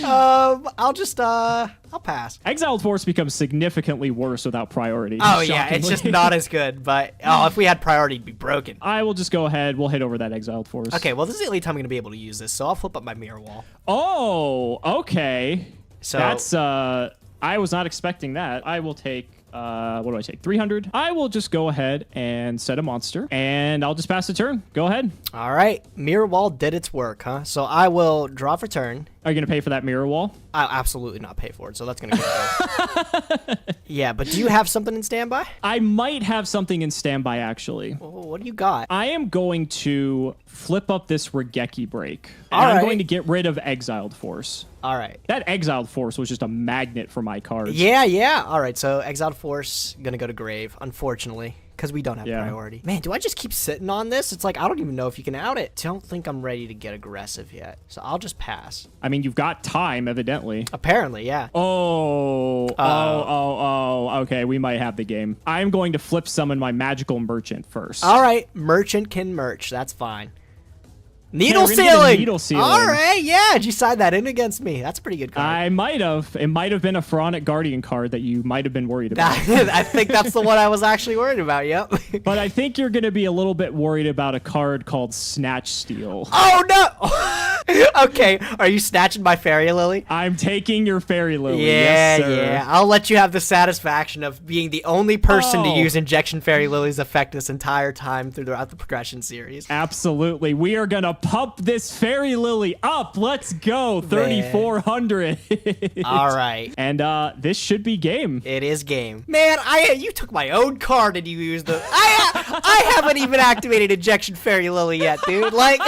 I'll just I'll pass. Exiled Force becomes significantly worse without priority. Oh yeah, it's shockingly. just not as good. But if we had priority, it'd be broken. I will just go ahead. We'll hit over that Exiled Force. Okay, well this is the only time I'm gonna be able to use this, so I'll flip up my mirror wall. Oh, okay. So That's I was not expecting that. I will take what do I take? 300. I will just go ahead and set a monster, and I'll just pass the turn. Go ahead. all right, mirror wall did its work, huh? So I will draw for turn. Are you gonna pay for that mirror wall? I'll absolutely not pay for it, so that's gonna go. Yeah, but do you have something in standby? I might have something in standby, actually. Well, what do you got? I am going to flip up this Raigeki break. And All I'm right. going to get rid of Exiled Force. All right. That Exiled Force was just a magnet for my cards. Yeah. All right, so Exiled Force gonna go to grave, unfortunately, because we don't have Yeah. priority. Man, do I just keep sitting on this? It's like I don't even know if you can out it. Don't think I'm ready to get aggressive yet, so I'll just pass. I mean, you've got time, evidently. Apparently, yeah. Oh. Okay, we might have the game. I'm going to flip summon my magical merchant first. All right, merchant can merch. That's fine. Needle we're gonna get a ceiling. needle ceiling. All right, yeah. Did you side that in against me? That's a pretty good card. I might have. It might have been a Pharaonic Guardian card that you might have been worried about. I think that's the one I was actually worried about. Yep. But I think you're going to be a little bit worried about a card called Snatch Steal. Oh no. Okay, are you snatching my fairy lily? I'm taking your Fairy Lily. Yeah, Yes, sir. yeah. I'll let you have the satisfaction of being the only person to Oh. use Injection Fairy Lily's effect this entire time throughout the progression series. Absolutely. We are going to pump this Fairy Lily up. Let's go. 3,400. All right. And this should be game. It is game. Man, you took my own card and you used the... I haven't even activated Injection Fairy Lily yet, dude. Like...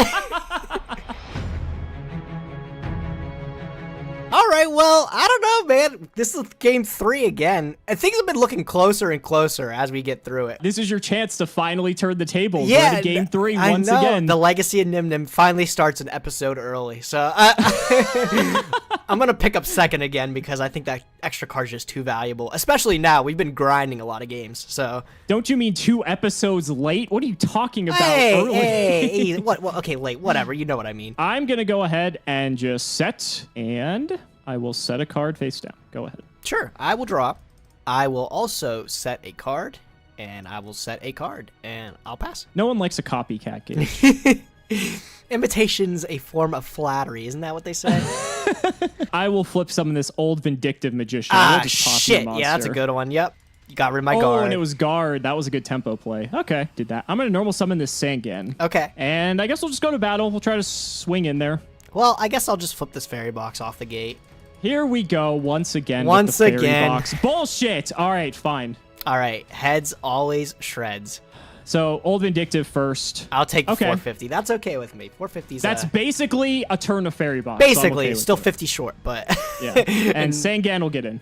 All right, well, I don't know, man. This is game 3 again. And things have been looking closer and closer as we get through it. This is your chance to finally turn the tables. Yeah, We're in game 3 I once know. again. The legacy of Nyhmnim finally starts an episode early. So I'm gonna pick up second again because I think that extra card's just too valuable. Especially now, we've been grinding a lot of games, so. Don't you mean 2 episodes late? What are you talking about? Hey, early? hey, what? Okay, late. Whatever. You know what I mean. I'm gonna go ahead and just set, and I will set a card face down. Go ahead. Sure. I will draw. I will also set a card, and I will set a card, and I'll pass. No one likes a copycat game. Imitation's a form of flattery, isn't that what they say? I will flip some of this old vindictive magician. We'll just toss shit. him Yeah, that's a good one. Yep. You got rid of my Oh, guard. and it was guard. That was a good tempo play. Okay, did that. I'm gonna normal summon this Sangan. Okay. And I guess we'll just go to battle. We'll try to swing in there. Well, I guess I'll just flip this fairy box off the gate. Here we go once again. Once with the fairy again. box. Bullshit. All right, fine. All right. Heads always shreds. So old vindictive first. I'll take Okay. 450. That's okay with me. 450's That's basically a turn of fairy box. so I'm basically okay it's with still it. 50 short, but Yeah. And Sangan will get in.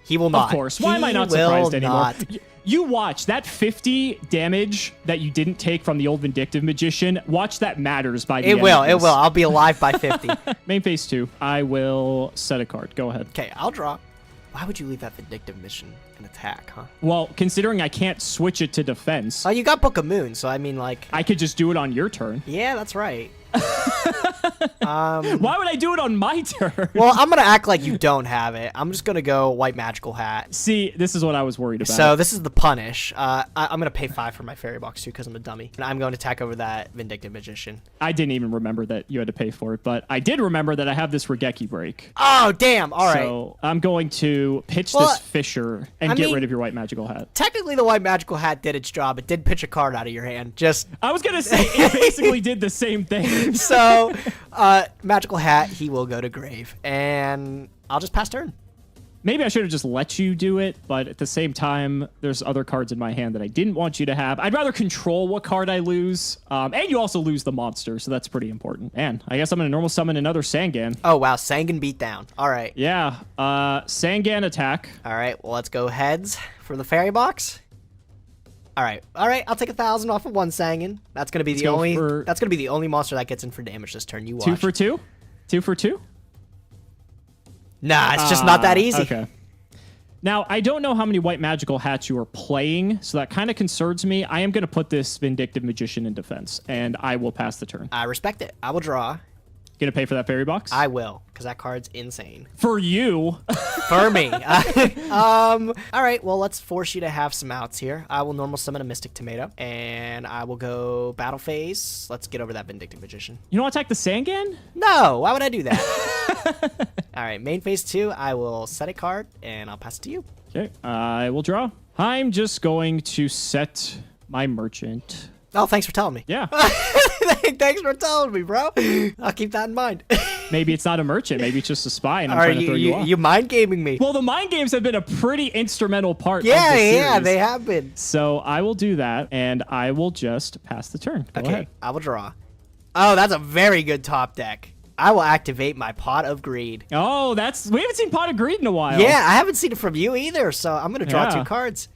he will not. Of course. Why am I not He will surprised anymore? not. You watch that 50 damage that you didn't take from the old vindictive magician. Watch that matters by the It end will. of It this. will. I'll be alive by 50. Main phase 2. I will set a card. Go ahead. Okay, I'll draw. Why would you leave that vindictive mission in attack, huh? Well, considering I can't switch it to defense, Oh, you got Book of Moon, so I mean, like, I could just do it on your turn. yeah, that's right. Why would I do it on my turn? Well, I'm gonna act like you don't have it. I'm just gonna go white magical hat. See, this is what I was worried about. So this is the punish. I'm gonna pay 5 for my fairy box too because I'm a dummy, and I'm going to attack over that vindictive magician. I didn't even remember that you had to pay for it, but I did remember that I have this Regeki break. Oh damn! All right. So I'm going to pitch Well, this Fisher and I get mean- rid of your white magical hat. Technically, the white magical hat did its job. It did pitch a card out of your hand. Just I was gonna say it basically did the same thing. so, magical hat. He will go to grave, and I'll just pass turn. Maybe I should have just let you do it, but at the same time, there's other cards in my hand that I didn't want you to have. I'd rather control what card I lose, and you also lose the monster, so that's pretty important. And I guess I'm gonna normal summon another Sangan. Oh wow, Sangan beat down. All right. Yeah, Sangan attack. All right. Well, let's go heads for the fairy box. All right. I'll take 1,000 off of one Sangan. That's gonna be the go only. for- That's gonna be the only monster that gets in for damage this turn. You watch. 2 for 2? 2 for 2? Nah, it's just not that easy. Okay. Now, I don't know how many white magical hats you are playing, so that kind of concerns me. I am going to put this Vindictive Magician in defense, and I will pass the turn. I respect it. I will draw. Going to pay for that fairy box? I will, because that card's insane. For you. For me. All right, well, let's force you to have some outs here. I will normal summon a Mystic Tomato, and I will go battle phase. Let's get over that Vindictive Magician. You don't attack the Sangan? No, why would I do that? All right, main phase 2, I will set a card, and I'll pass it to you. Okay, I will draw. I'm just going to set my merchant. Oh, thanks for telling me. Yeah. Thanks for telling me, bro. I'll keep that in mind. Maybe it's not a merchant. Maybe it's just a spy, and I'm All right, trying to throw you off. you mind gaming me. Well, the mind games have been a pretty instrumental part of Yeah, the series. yeah, they have been. So I will do that, and I will just pass the turn. Go Okay, ahead. I will draw. Oh, that's a very good top deck. I will activate my Pot of Greed. Oh, we haven't seen Pot of Greed in a while. Yeah, I haven't seen it from you either, so I'm going to draw Yeah. 2 cards.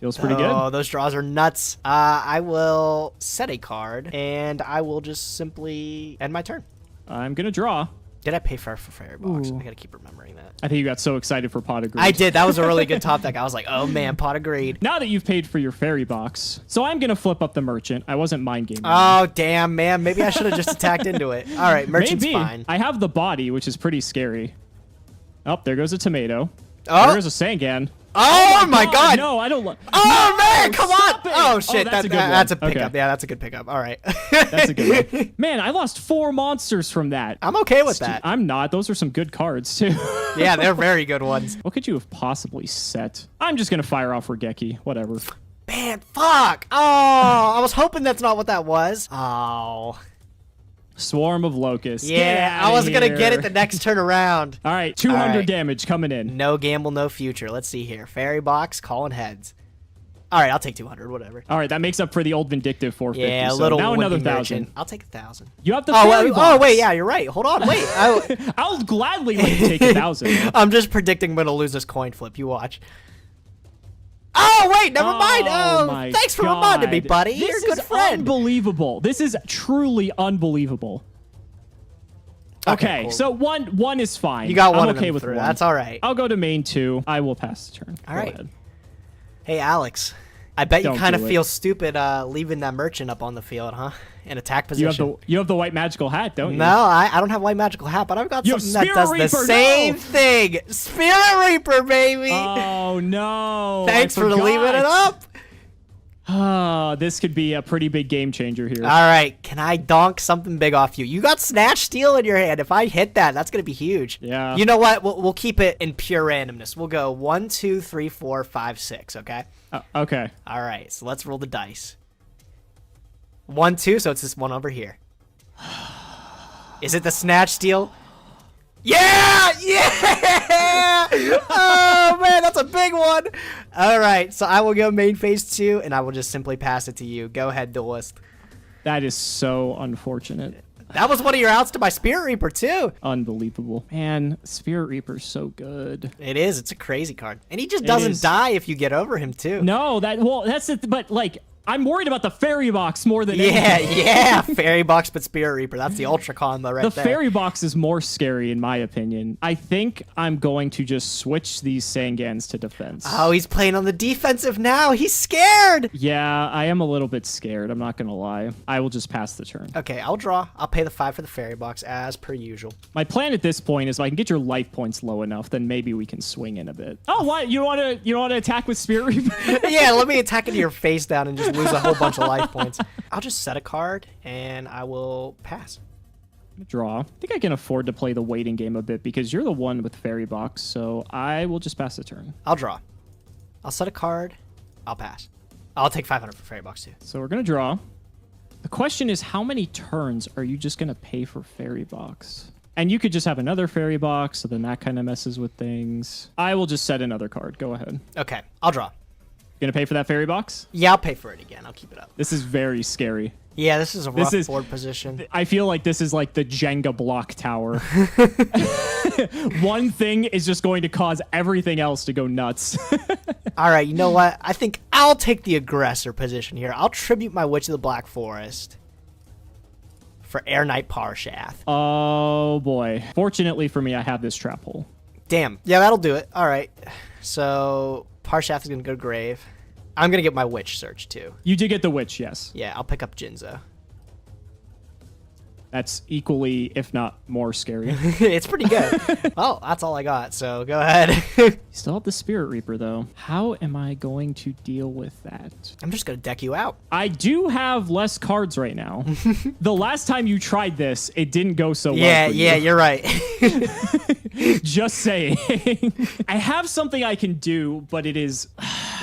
Feels pretty Oh, good. those draws are nuts. I will set a card, and I will just simply end my turn. I'm going to draw. Did I pay for Fairy Box? Ooh. I got to keep remembering that. I think you got so excited for Pot of Greed. I did. That was a really good top deck. I was like, oh man, Pot of Greed. Now that you've paid for your fairy box, so I'm going to flip up the merchant. I wasn't mind gaming. Oh, damn, man. Maybe I should have just attacked into it. All right, Merchant's Maybe. fine. I have the body, which is pretty scary. Oh, there goes a tomato. Oh. There's a Sangan. Oh, my God. No, I don't. Oh, man, come on. stop it. Oh, shit. that's a good one. That's a pickup. Okay. Yeah, that's a good pickup. All right. That's a good one. Man, I lost 4 monsters from that. I'm okay with that. I'm not. Those are some good cards, too. Yeah, they're very good ones. What could you have possibly set? I'm just going to fire off Regeki. Whatever. Man, fuck. Oh, I was hoping that's not what that was. Oh. Swarm of locusts. Yeah, I was going to get it the next turn around. All right, 200 All right. damage coming in. No gamble, no future. Let's see here. Fairy Box, calling heads. All right, I'll take 200, whatever. All right, that makes up for the old Vindictive 450. Yeah, a so little now another wimpy 1,000. merchant. I'll take 1,000. You have the Oh, fairy oh, box. wait, yeah, you're right. Hold on, wait. I'll gladly let you take 1,000. I'm just predicting I'm going to lose this coin flip. You watch. Oh, wait, never mind. Oh, my thanks for reminding me, God. buddy. This You're a good is friend. unbelievable. This is truly unbelievable. Okay, cool. so one is fine. You got one I'm of okay them with through. one. That's all right. I'll go to main 2. I will pass the turn. All Go right. ahead. Hey, Alex. I bet you Don't kind of do it. feel stupid leaving that merchant up on the field, huh? In attack position. You have the white magical hat, don't you? No, I don't have white magical hat, but I've got You have something that does Spirit the Reaper, same no! thing. Spirit Reaper, baby. Oh no! Thanks I for leaving it forgot. up. This could be a pretty big game changer here. All right, can I donk something big off you? You got Snatch Steal in your hand. If I hit that, that's gonna be huge. Yeah. You know what? We'll keep it in pure randomness. We'll go 1, 2, 3, 4, 5, 6. Okay. Okay. All right. So let's roll the dice. 1, 2. So it's this one over here. Is it the Snatch Steal? Yeah! Yeah! Oh man, that's a big one. All right, so I will go main phase 2, and I will just simply pass it to you. Go ahead, duelist. That is so unfortunate. That was one of your outs to my Spirit Reaper too. Unbelievable. Man, Spirit Reaper's so good. It is. It's a crazy card, and he just doesn't is. die if you get over him too. No, that's it. But like, I'm worried about the fairy box more than Yeah, anything. yeah. Fairy Box, but Spirit Reaper. That's the ultra combo right The there. fairy box is more scary in my opinion. I think I'm going to just switch these Sangans to defense. Oh, he's playing on the defensive now. He's scared. Yeah, I am a little bit scared. I'm not going to lie. I will just pass the turn. Okay, I'll draw. I'll pay the 5 for the Fairy Box as per usual. My plan at this point is if I can get your life points low enough, then maybe we can swing in a bit. Oh, what? You want to attack with Spirit Reaper? Yeah, let me attack into your face down and just lose a whole bunch of life points. I'll just set a card and I will pass. Draw. I think I can afford to play the waiting game a bit because you're the one with fairy box, so I will just pass the turn. I'll draw. I'll set a card. I'll pass. I'll take 500 for Fairy Box too. So we're gonna draw. The question is, how many turns are you just gonna pay for fairy box? And you could just have another fairy box, so then that kind of messes with things. I will just set another card. Go ahead. Okay, I'll draw. Gonna pay for that fairy box? Yeah, I'll pay for it again. I'll keep it up. This is very scary. Yeah, this is a rough is- board position. I feel like this is like the Jenga block tower. One thing is just going to cause everything else to go nuts. All right, you know what? I think I'll take the aggressor position here. I'll tribute my Witch of the Black Forest for Air Knight Parshath. Oh boy. Fortunately for me, I have this trap hole. Damn. Yeah, that'll do it. All right. So Parshath is going to go to grave. I'm going to get my Witch Search too. You did get the witch, yes. Yeah, I'll pick up Jinzo. That's equally, if not more scary. It's pretty good. Well, that's all I got, so go ahead. Still have the Spirit Reaper, though. How am I going to deal with that? I'm just going to deck you out. I do have less cards right now. The last time you tried this, it didn't go so well Yeah, for you. yeah, you're right. Just saying. I have something I can do, but it is...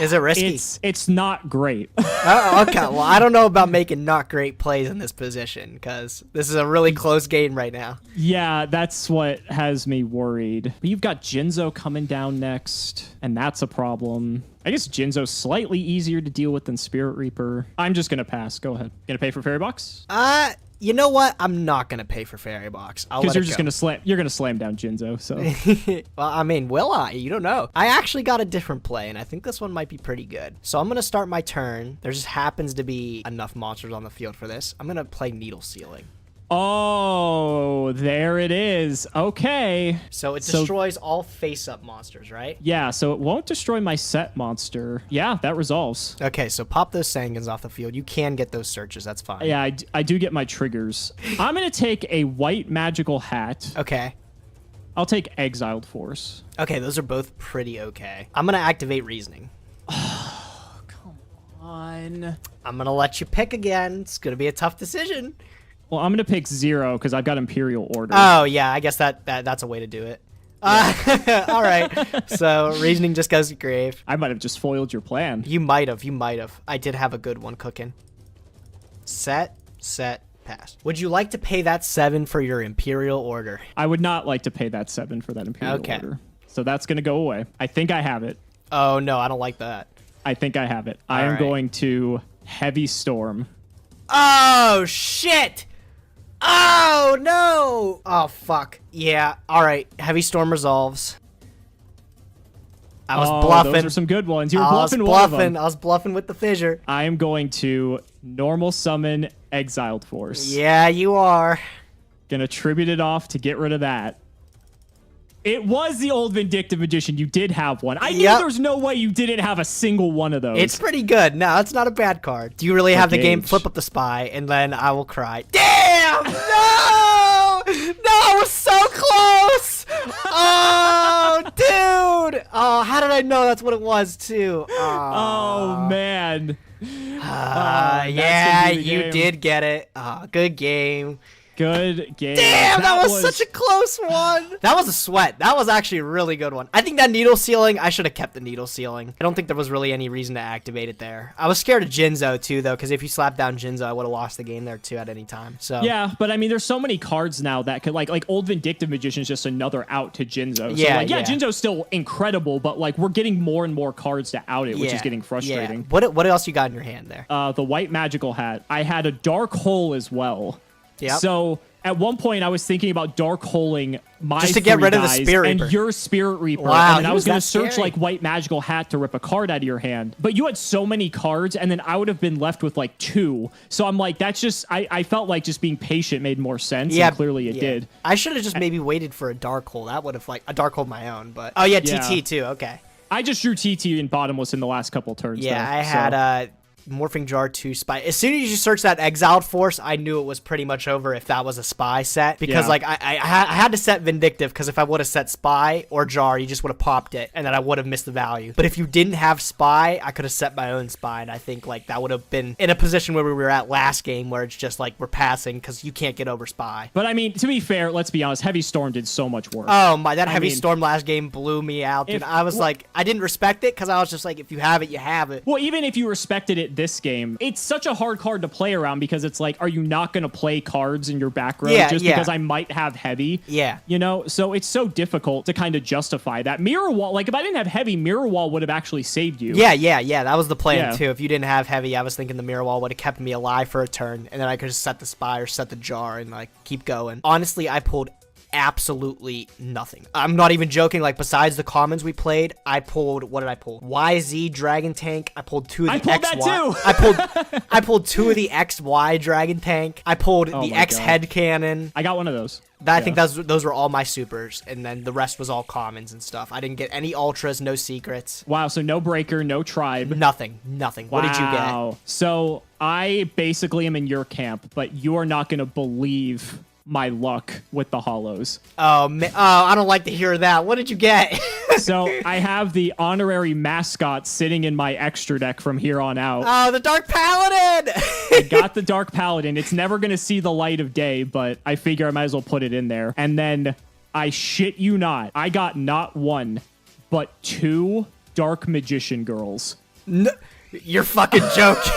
Is it risky? It's not great. Oh, okay. Well, I don't know about making not great plays in this position because this is a really close game right now. Yeah, that's what has me worried. But you've got Jinzo coming down next, and that's a problem. I guess Jinzo's slightly easier to deal with than Spirit Reaper. I'm just going to pass. Go ahead. Gonna pay for Fairy Box? You know what? I'm not gonna pay for Fairy Box. I'll Because let you're it just go. going to slam. You're going to slam down Jinzo, so... Well, I mean, will I? You don't know. I actually got a different play, and I think this one might be pretty good. So I'm gonna start my turn. There just happens to be enough monsters on the field for this. I'm gonna play Needle Sealing. Oh, there it is. Okay. So it destroys all face-up monsters, right? Yeah, so it won't destroy my set monster. Yeah, that resolves. Okay, so pop those Sangans off the field. You can get those searches. That's fine. Yeah, I do get my triggers. I'm going to take a white magical hat. Okay. I'll take Exiled Force. Okay, those are both pretty okay. I'm gonna activate Reasoning. Come on. I'm gonna let you pick again. It's gonna be a tough decision. Well, I'm going to pick 0 because I've got Imperial Order. Oh yeah, I guess that's a way to do it. All right. So Reasoning just goes to grave. I might have just foiled your plan. You might have. You might have. I did have a good one cooking. Set, pass. Would you like to pay that 7 for your Imperial Order? I would not like to pay that 7 for that Imperial Okay. Order. So that's going to go away. I think I have it. Oh no, I don't like that. I think I have it. I am right. going to Heavy Storm. Oh shit! Oh no! Oh fuck. Yeah. All right. Heavy Storm resolves. I was bluffing. Those are some good ones. You were I was bluffing one of them. bluffing. I was bluffing with the fissure. I am going to normal summon Exiled Force. Yeah, you are. Gonna tribute it off to get rid of that. It was the old Vindictive Magician. You did have one. I knew there's no way you didn't have a single one of those. It's pretty good. No, it's not a bad card. Do you really have the game flip up the spy, and then I will cry. Damn! No! No, I was so close! Oh, dude! Oh, how did I know that's what it was, too? Oh, man. Yeah, you did get it. Good game. Good game. Damn, that was such a close one. That was a sweat. That was actually a really good one. I think that needle sealing, I should have kept the needle sealing. I don't think there was really any reason to activate it there. I was scared of Jinzo too, though, because if you slapped down Jinzo, I would have lost the game there too at any time. So yeah, but I mean, there's so many cards now that could like old Vindictive Magician is just another out to Jinzo. So yeah, Jinzo's still incredible, but like we're getting more and more cards to out it, which is getting frustrating. Yeah. What else you got in your hand there? The white magical hat. I had a dark hole as well. Yeah. So at one point, I was thinking about dark holing my just to get rid of the Spirit Reaper and your Spirit Reaper. Wow, and then I was going to search like white magical hat to rip a card out of your hand. But you had so many cards, and then I would have been left with like 2. So I'm like, that's just I felt like just being patient made more sense. Yeah, and clearly it did. I should have just maybe waited for a dark hole. That would have like a dark hole of my own. But oh yeah, TT too. Okay. I just drew TT in bottomless in the last couple turns. Yeah, though, I had Morphing Jar 2 Spy. As soon as you search that Exiled Force, I knew it was pretty much over if that was a Spy set. Because like I had to set Vindictive, because if I would have set Spy or Jar, you just would have popped it, and then I would have missed the value. But if you didn't have Spy, I could have set my own Spy, and I think like that would have been in a position where we were at last game, where it's just like we're passing because you can't get over Spy. But I mean, to be fair, let's be honest, Heavy Storm did so much work. Oh my, that Heavy Storm last game blew me out, dude. I was like, I didn't respect it because I was just like, if you have it, you have it. Well, even if you respected it this game, it's such a hard card to play around, because it's like, are you not going to play cards in your back row just because I might have heavy? Yeah. You know, so it's so difficult to kind of justify that. Mirror Wall, like if I didn't have heavy, Mirror Wall would have actually saved you. Yeah. That was the plan too. If you didn't have heavy, I was thinking the Mirror Wall would have kept me alive for a turn, and then I could just set the Spy or set the Jar and like keep going. Honestly, I pulled absolutely nothing. I'm not even joking. Like, besides the commons we played, I pulled, what did I pull? YZ Dragon Tank. I pulled 2 of the XY. That too. I pulled 2 of the XY Dragon Tank. I pulled the X Head Cannon. I got one of those. I think those were all my supers, and then the rest was all commons and stuff. I didn't get any ultras, no secrets. Wow, so no breaker, no tribe. Nothing. Wow. What did you get? So I basically am in your camp, but you are not going to believe my luck with the hollows. Oh, man. Oh, I don't like to hear that. What did you get? So I have the honorary mascot sitting in my extra deck from here on out. Oh, the Dark Paladin! I got the Dark Paladin. It's never going to see the light of day, but I figure I might as well put it in there. And then, I shit you not, I got not 1, but 2 Dark Magician girls. No, you're fucking joking.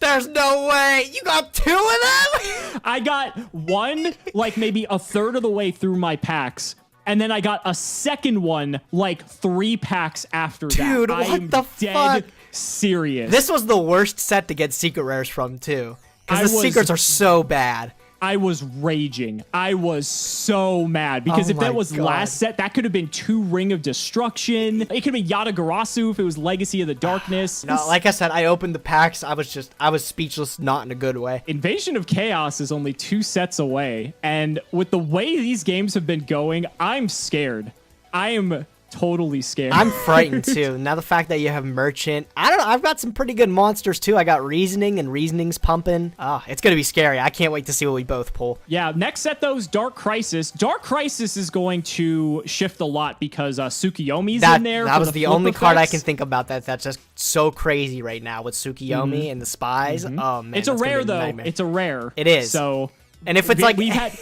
There's no way. You got 2 of them? I got 1, like maybe a third of the way through my packs. And then I got a second one, like 3 packs after that. Dude, what the fuck? Serious. This was the worst set to get secret rares from, too. Because the secrets are so bad. I was raging. I was so mad because if that was last set, that could have been 2 Ring of Destruction. It could have been Yatagarasu if it was Legacy of the Darkness. No, like I said, I opened the packs. I was speechless, not in a good way. Invasion of Chaos is only 2 sets away. And with the way these games have been going, I'm scared. I am totally scared. I'm frightened too. Now the fact that you have Merchant, I don't know, I've got some pretty good monsters too. I got Reasoning, and Reasoning's pumping. It's gonna be scary. I can't wait to see what we both pull. Yeah, next set though is Dark Crisis. Dark Crisis is going to shift a lot because Tsukiyomi's in there. That was the only card I can think about that's just so crazy right now with Tsukiyomi and the spies. Oh man, it's a rare though. It's a rare. It is. So. And if it's we've had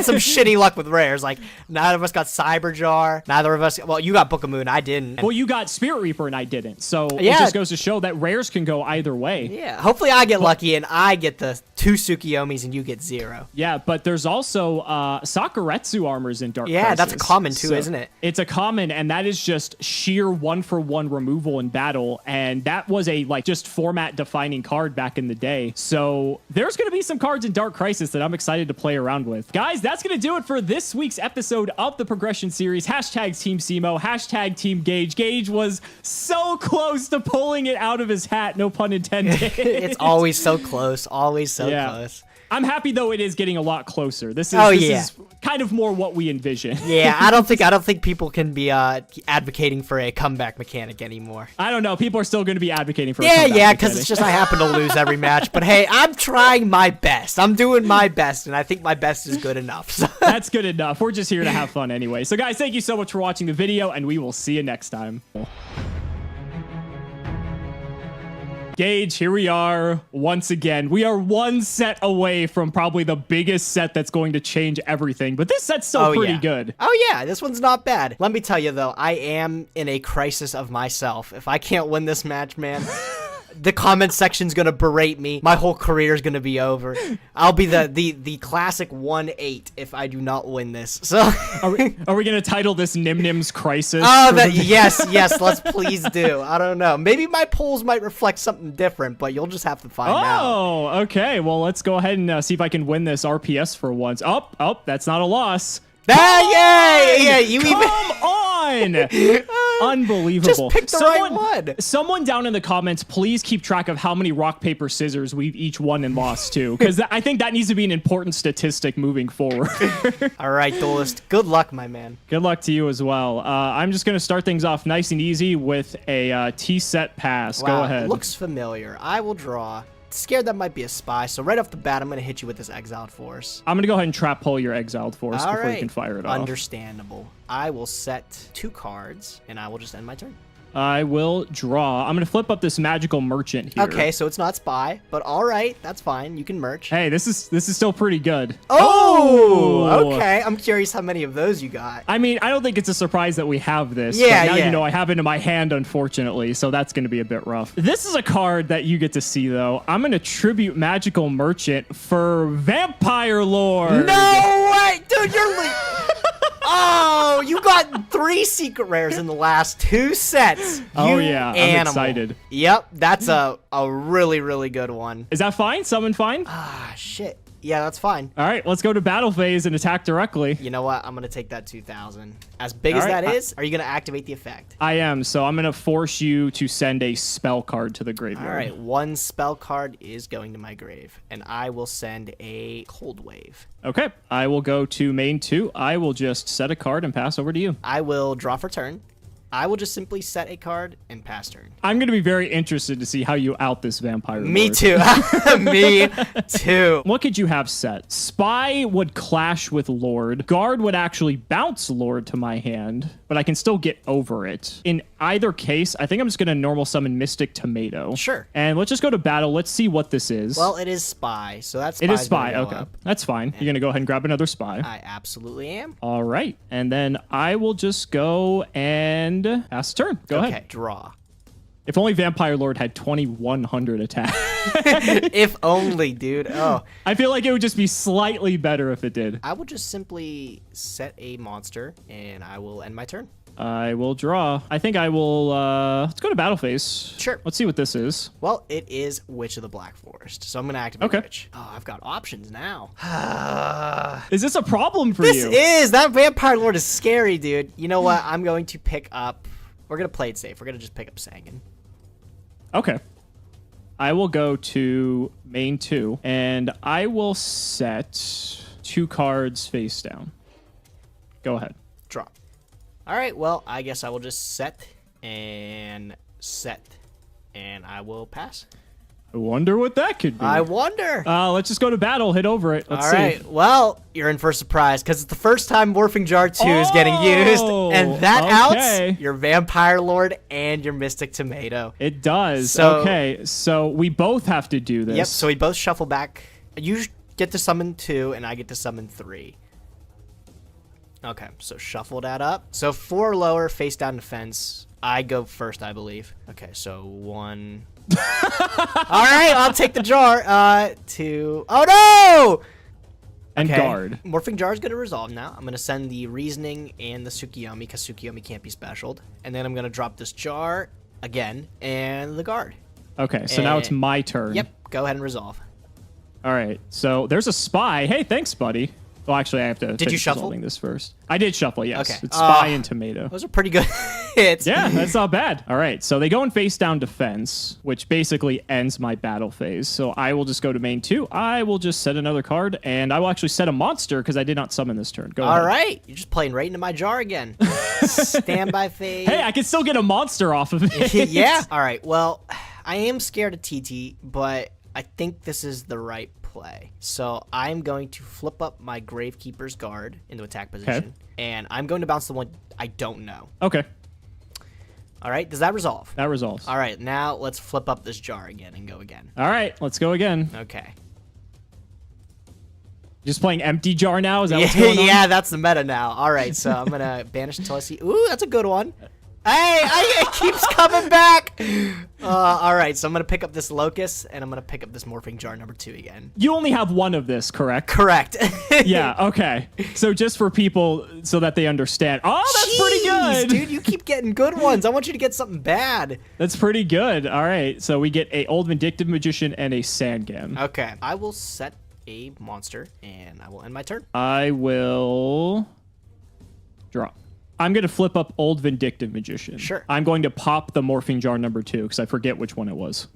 some shitty luck with rares. Like, neither of us got Cyber Jar. Neither of us. Well, you got Book of Moon. I didn't. Well, you got Spirit Reaper and I didn't. So it just goes to show that rares can go either way. Yeah. Hopefully, I get lucky and I get the 2 Tsukiyomis and you get 0. Yeah, but there's also Sakuretsu armors in Dark Crisis. Yeah, that's a common too, isn't it? It's a common, and that is just sheer 1-for-1 removal in battle, and that was a just format defining card back in the day. So there's going to be some cards in Dark Crisis that I'm excited to play around with. Guys, that's going to do it for this week's episode of the Progression Series. Hashtag Team Cimo, hashtag Team Gage. Gage was so close to pulling it out of his hat, no pun intended. It's always so close. Always so close. I'm happy though it is getting a lot closer. This is is kind of more what we envision. Yeah, I don't think people can be advocating for a comeback mechanic anymore. I don't know. People are still going to be advocating for because it's just I happen to lose every match. But hey, I'm trying my best. I'm doing my best, and I think my best is good enough. So. That's good enough. We're just here to have fun anyway. So guys, thank you so much for watching the video, and we will see you next time. Gage, here we are once again. We are one set away from probably the biggest set that's going to change everything, but this set's still pretty good. Oh yeah, this one's not bad. Let me tell you though, I am in a crisis of myself. If I can't win this match, man, the comment section's gonna berate me. My whole career is gonna be over. I'll be the classic 1-8 if I do not win this. So are we gonna title this Nyhmnim's Crisis? Oh, yes, let's please do. I don't know. Maybe my polls might reflect something different, but you'll just have to find out. Oh, okay. Well, let's go ahead and see if I can win this RPS for once. Oh, that's not a loss. Yeah, you Come on! Unbelievable. Just pick the right one. Someone down in the comments, please keep track of how many rock, paper, scissors we've each won and lost to, because I think that needs to be an important statistic moving forward. All right, Duelist. Good luck, my man. Good luck to you as well. I'm just going to start things off nice and easy with a T-set pass. Wow, go ahead. Looks familiar. I will draw. Scared that might be a spy, so right off the bat, I'm going to hit you with this Exiled Force. I'm going to go ahead and trap pull your Exiled Force before you can fire it off. Understandable. I will set 2 cards, and I will just end my turn. I will draw. I'm going to flip up this Magical Merchant here. Okay, so it's not spy, but all right, that's fine. You can merch. Hey, this is still pretty good. Oh, okay. I'm curious how many of those you got. I mean, I don't think it's a surprise that we have this. Yeah, but now you know I have it in my hand, unfortunately, so that's going to be a bit rough. This is a card that you get to see, though. I'm going to tribute Magical Merchant for Vampire Lord. No way! Dude, you're like... Oh, you got 3 secret rares in the last 2 sets. Oh, yeah. I'm excited. Yep, that's a really, really good one. Is that fine? Summon fine? Ah, shit. Yeah, that's fine. All right, let's go to battle phase and attack directly. You know what? I'm going to take that 2,000. As big as that is, are you going to activate the effect? I am, so I'm going to force you to send a spell card to the graveyard. All right, 1 spell card is going to my grave, and I will send a Cold Wave. Okay, I will go to main 2. I will just set a card and pass over to you. I will draw for turn. I will just simply set a card and pass turn. I'm going to be very interested to see how you out this Vampire Lord. Me too. Me too. What could you have set? Spy would clash with Lord. Guard would actually bounce Lord to my hand, but I can still get over it. In either case, I think I'm just going to normal summon Mystic Tomato. Sure. And let's just go to battle. Let's see what this is. Well, it is Spy, so that's It is Spy. Okay. That's fine. You're going to go ahead and grab another Spy. I absolutely am. All right. And then I will just go and pass the turn. Go ahead. Okay, draw. If only Vampire Lord had 2,100 attack. If only, dude. Oh. I feel like it would just be slightly better if it did. I will just simply set a monster, and I will end my turn. I will draw. I think I will, let's go to battle phase. Sure. Let's see what this is. Well, it is Witch of the Black Forest, so I'm going to activate Witch. Oh, I've got options now. Is this a problem for this you? This is. That Vampire Lord is scary, dude. You know what? I'm going to pick up... We're going to play it safe. We're going to just pick up Sangan. Okay. I will go to main 2, and I will set 2 cards face down. Go ahead. Draw. All right, well, I guess I will just set, and I will pass. I wonder what that could be. I wonder. Let's just go to battle. Hit over it. Let's see. All right, well, you're in for a surprise, because it's the first time Morphing Jar 2 is getting used, and that outs your Vampire Lord and your Mystic Tomato. It does. Okay, so we both have to do this. Yep, so we both shuffle back. You get to summon 2, and I get to summon 3. Okay, so shuffle that up. So 4 lower, face down defense. I go first, I believe. Okay, so 1. All right, I'll take the jar. 2. Oh no! And guard. Morphing Jar is going to resolve now. I'm going to send the Reasoning and the Tsukiyomi because Tsukiyomi can't be specialed. And then I'm going to drop this jar again and the guard. Okay, so now it's my turn. Yep, go ahead and resolve. All right, so there's a spy. Hey, thanks, buddy. Well, actually, I have to Did you shuffle this first. I did shuffle, yes. Okay. It's spy and tomato. Those are pretty good. it. Yeah, that's not bad. All right, so they go in face down defense, which basically ends my battle phase. So I will just go to main 2. I will just set another card, and I will actually set a monster because I did not summon this turn. Go ahead. All right, you're just playing right into my jar again. Standby phase. Hey, I can still get a monster off of it. Yeah. All right, well, I am scared of TT, but I think this is the right play. So I'm going to flip up my Gravekeeper's Guard into attack position, and I'm going to bounce the one I don't know. Okay, All right, does that resolve? that resolves. All right, now let's flip up this jar again and go again. All right, let's go again. Okay. Just playing empty jar now? Is that what's going on? Yeah, that's the meta now. All right, so I'm going to banish until I see... Ooh, that's a good one. Hey, it keeps coming back. All right, so I'm going to pick up this Locust, and I'm going to pick up this Morphing Jar number 2 again. You only have one of this, correct? Correct. Yeah, okay. So just for people so that they understand. Oh, that's pretty Jeez, good. dude, you keep getting good ones. I want you to get something bad. That's pretty good. All right, so we get a Old Vindictive Magician and a Sandgam. Okay, I will set a monster, and I will end my turn. I will draw. I'm going to flip up Old Vindictive Magician. Sure. I'm going to pop the Morphing Jar number 2 because I forget which one it was.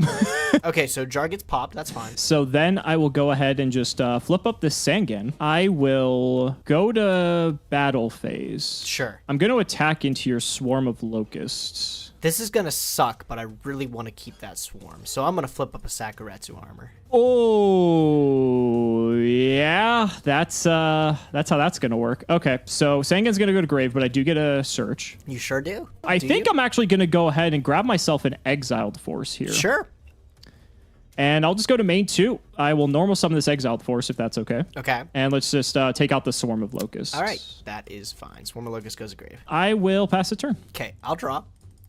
Okay, so jar gets popped. That's fine. So then I will go ahead and just flip up this Sandgam. I will go to battle phase. Sure. I'm going to attack into your Swarm of Locusts. This is going to suck, but I really want to keep that swarm. So I'm going to flip up a Sakuretsu armor. Oh, yeah. That's how that's going to work. Okay, so Sangan's going to go to grave, but I do get a search. You sure do? I think I'm actually going to go ahead and grab myself an Exiled Force here. Sure. And I'll just go to main 2. I will normal summon this Exiled Force if that's okay. Okay. And let's just take out the Swarm of Locusts. All right. That is fine. Swarm of Locust goes to grave. I will pass the turn. Okay, I'll draw.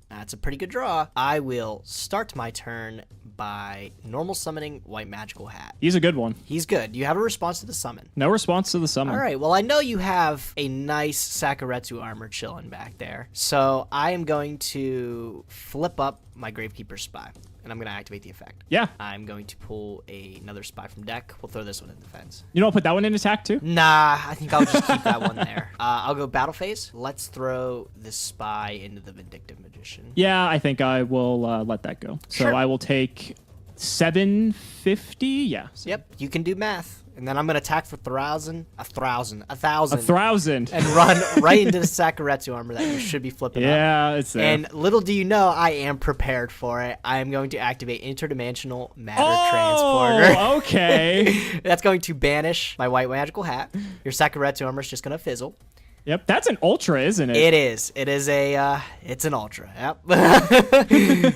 That's a pretty good draw. I will start my turn by normal summoning White Magical Hat. He's a good one. He's good. Do you have a response to the summon? No response to the summon. All right, well, I know you have a nice Sakuretsu armor chilling back there. So I am going to flip up my Gravekeeper Spy, and I'm going to activate the effect. Yeah. I'm going to pull another Spy from deck. We'll throw this one in defense. You don't put that one in attack too? Nah, I think I'll just keep that one there. I'll go battle phase. Let's throw this Spy into the Vindictive Magician. Yeah, I think I will let that go. So Sure. I will take 750. Yeah. Yep, you can do math. And then I'm going to attack for 1,000, A 1,000. and run right into the Sakuretsu armor that you should be flipping up. Yeah, it's there. And little do you know, I am prepared for it. I am going to activate Interdimensional Matter Transporter. Oh, okay. That's going to banish my White Magical Hat. Your Sakuretsu armor is just going to fizzle. Yep, that's an ultra, isn't it? It is. It is a, it's an Ultra. Yep. You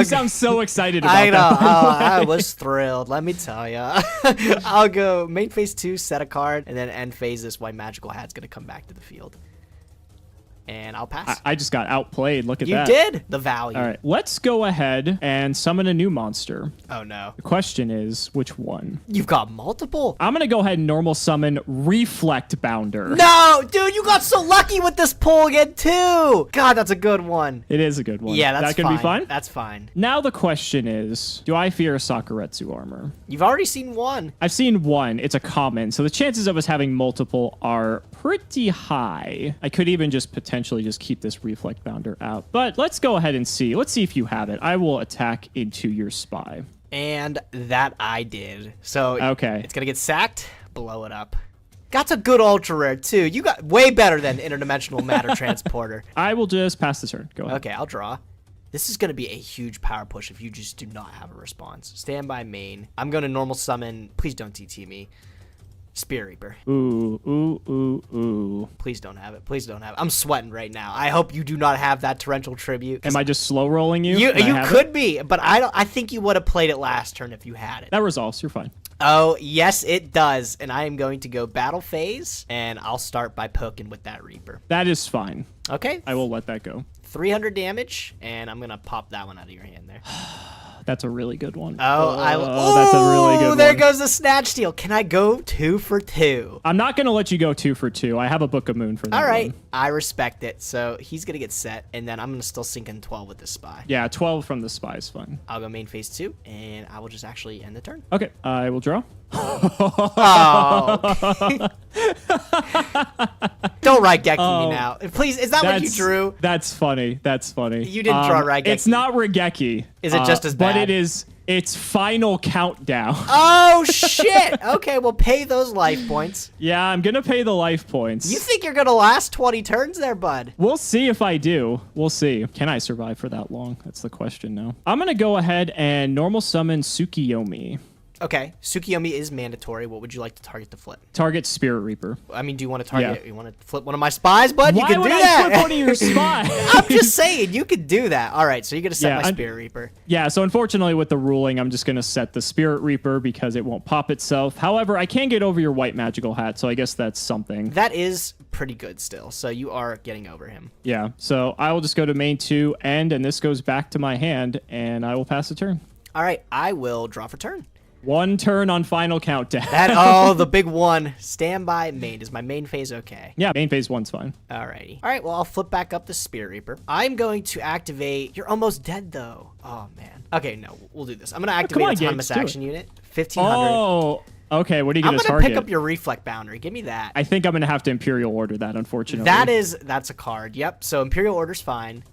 sound so excited about I know. that. Oh, I was thrilled. Let me tell you. I'll go main phase 2, set a card, and then end phase. This White Magical Hat's going to come back to the field. And I'll pass. I just got outplayed. Look at You that. did the value. All right, let's go ahead and summon a new monster. Oh, no. The question is, which one? You've got multiple. I'm going to go ahead and normal summon Reflect Bounder. No, dude, you got so lucky with this pull again, too. God, that's a good one. It is a good one. Yeah, that's that fine. Be fine? That's fine. Now the question is, do I fear Sakuretsu armor? You've already seen one. I've seen one. It's a common, so the chances of us having multiple are pretty high. I could even just potentially just keep this Reflect Bounder out. But let's go ahead and see. Let's see if you have it. I will attack into your Spy. And that I did. So Okay. it's going to get sacked. Blow it up. That's a good ultra rare, too. You got way better than Interdimensional Matter Transporter. I will just pass the turn. Go ahead. Okay, I'll draw. This is going to be a huge power push if you just do not have a response. Stand by main. I'm going to normal summon. Please don't TT me. Spirit Reaper. Ooh, ooh, ooh, ooh. Please don't have it. Please don't have it. I'm sweating right now. I hope you do not have that torrential tribute. Am I just slow rolling you? You Can I have could it? be, but I think you would have played it last turn if you had it. That resolves. You're fine. Oh, yes, it does. And I am going to go battle phase, and I'll start by poking with that Reaper. That is fine. Okay. I will let that go. 300 damage, and I'm going to pop that one out of your hand there. That's a really good one. That's a really good one. There goes the Snatch Steal. Can I go 2 for 2? I'm not going to let you go 2 for 2. I have a Book of Moon for that. All right. one. I respect it. So he's going to get set, and then I'm going to still sink in 12 with this Spy. Yeah, 12 from the Spy is fine. I'll go main phase 2, and I will just actually end the turn. Okay, I will draw. Oh. Don't Raigeki me now. Please, is that what you drew? That's funny. That's funny. You didn't draw Raigeki. It's not Raigeki. Is it just as bad? But it's Final Countdown. Oh, shit. Okay, well, pay those life points. Yeah, I'm going to pay the life points. You think you're going to last 20 turns there, bud? We'll see if I do. We'll see. Can I survive for that long? That's the question now. I'm going to go ahead and normal summon Tsukiyomi. Okay, Tsukiyomi is mandatory. What would you like to target to flip? Target Spirit Reaper. I mean, do you want to target? You want to flip one of my spies, bud? You can do that. Why would I flip one of your spies? I'm just saying, you could do that. All right, so you're gonna set my Spirit Reaper. Yeah. So unfortunately, with the ruling, I'm just gonna set the Spirit Reaper because it won't pop itself. However, I can get over your white magical hat, so I guess that's something. That is pretty good still. So you are getting over him. Yeah. So I will just go to main 2 end, and this goes back to my hand, and I will pass the turn. All right, I will draw for turn. 1 turn on Final Countdown. The big one. Standby main. Is my main phase okay? Yeah, main phase 1's fine. Alrighty. All right, well, I'll flip back up the Spirit Reaper. I'm going to activate... You're almost dead, though. Oh, man. Okay, no, we'll do this. I'm going to activate Autonomous Action Unit. 1,500. Oh, okay. What are you going to target? I'm going to pick up your Reflect Boundary. Give me that. I think I'm going to have to Imperial Order that, unfortunately. That's a card. Yep, so Imperial Order's fine.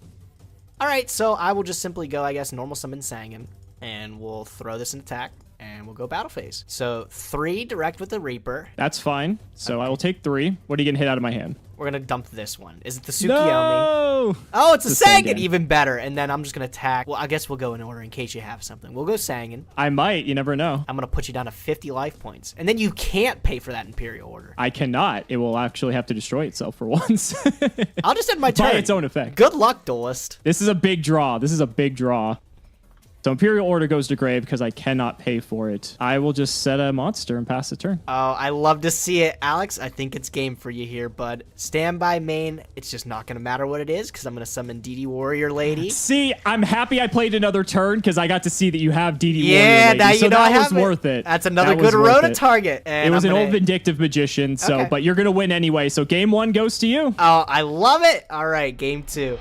All right, so I will just simply go, I guess, normal summon Sangan, and we'll throw this in attack. And we'll go battle phase. So 3 direct with the Reaper. That's fine. So I will take 3. What are you going to hit out of my hand? We're going to dump this one. Is it the Tsukiyomi? No! Oh, it's a Sangan. Even better. And then I'm just going to attack. Well, I guess we'll go in order in case you have something. We'll go Sangan. I might. You never know. I'm going to put you down to 50 life points. And then you can't pay for that Imperial Order. I cannot. It will actually have to destroy itself for once. I'll just end my turn. By its own effect. Good luck, Duelist. This is a big draw. This is a big draw. So Imperial Order goes to grave because I cannot pay for it. I will just set a monster and pass the turn. Oh, I love to see it. Alex, I think it's game for you here, bud. Standby main. It's just not going to matter what it is because I'm going to summon DD Warrior Lady. See, I'm happy I played another turn because I got to see that you have DD Warrior Lady. Yeah, now you so know that I have was worth it. That's another good Rota target. And it was an old Vindictive Magician, so but you're going to win anyway. So game 1 goes to you. Oh, I love it. All right, game 2.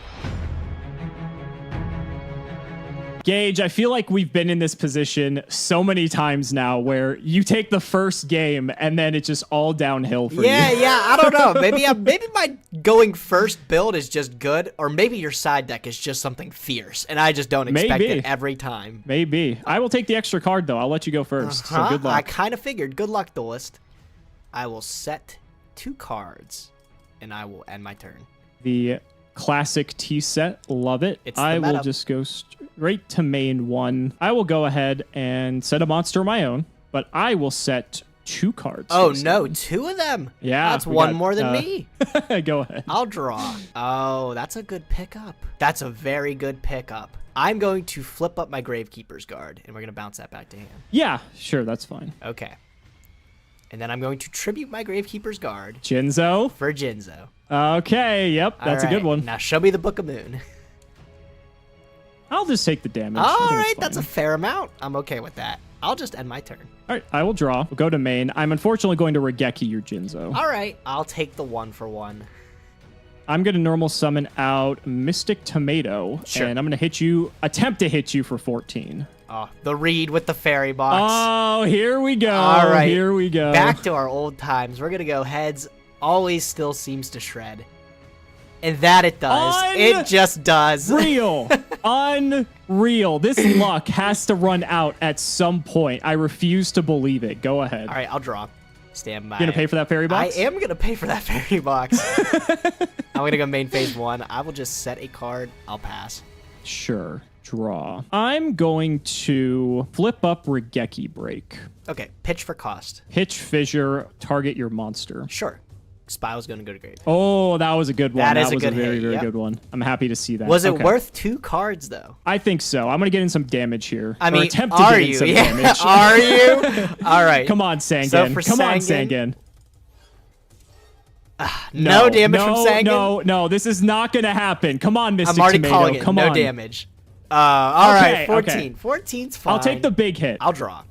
Gage, I feel like we've been in this position so many times now where you take the first game and then it's just all downhill for you. Yeah, I don't know. Maybe my going first build is just good, or maybe your side deck is just something fierce, and I just don't expect it every time. Maybe. I will take the extra card, though. I'll let you go first, so good luck. I kind of figured. Good luck, Duelist. I will set 2 cards, and I will end my turn. The classic T set. Love it. I will just go straight to main 1. I will go ahead and set a monster of my own, but I will set 2 cards. Oh, no. 2 of them. Yeah. That's one more than me. Go ahead. I'll draw. Oh, that's a good pickup. That's a very good pickup. I'm going to flip up my Gravekeeper's Guard, and we're going to bounce that back to hand. Yeah, sure. That's fine. Okay. And then I'm going to tribute my Gravekeeper's Guard. Jinzo. For Jinzo. Okay, yep. That's a good one. Now show me the Book of Moon. I'll just take the damage. All right, that's a fair amount. I'm okay with that. I'll just end my turn. All right, I will draw. We'll go to main. I'm unfortunately going to Raigeki your Jinzo. All right, I'll take the 1 for 1. I'm going to normal summon out Mystic Tomato, and I'm going to attempt to hit you for 14. Oh, the read with the fairy box. Oh, here we go. All right, here we go. Back to our old times. We're going to go heads. Always still seems to shred. And that it does. It just does. Unreal. This luck has to run out at some point. I refuse to believe it. Go ahead. All right, I'll draw. Stand by. You gonna pay for that fairy box? I am gonna pay for that fairy box. I'm gonna go main phase 1. I will just set a card. I'll pass. Sure. Draw. I'm going to flip up Raigeki Break. Okay, pitch for cost. Pitch Fissure, target your monster. Sure. Spy was going to go to grave. Oh, that was a good one. That was a very good one. I'm happy to see that. Was it worth 2 cards, though? I think so. I'm going to get in some damage here. I mean, attempt to get in some damage. Are you? All right. Come on, Sangan. So for Come on, Sangan. Sangan. No damage from Sangan? No, this is not going to happen. Come on, Mystic I'm already Tomato. calling it. Come no on. damage. All right, 14. Okay. 14's fine. I'll take the big hit. I'll draw.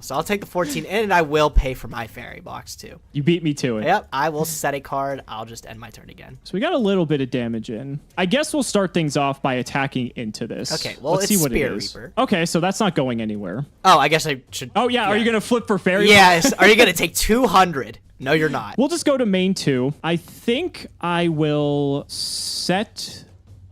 So I'll take the 14, and I will pay for my fairy box too. You beat me to it. Yep, I will set a card. I'll just end my turn again. So we got a little bit of damage in. I guess we'll start things off by attacking into this. Okay, well, let's it's see what Spirit it is. Reaper. Okay, so that's not going anywhere. Oh, I guess I should. Oh yeah, are you gonna flip for fairy? Yes. Are you gonna take 200? No, you're not. We'll just go to main 2. I think I will set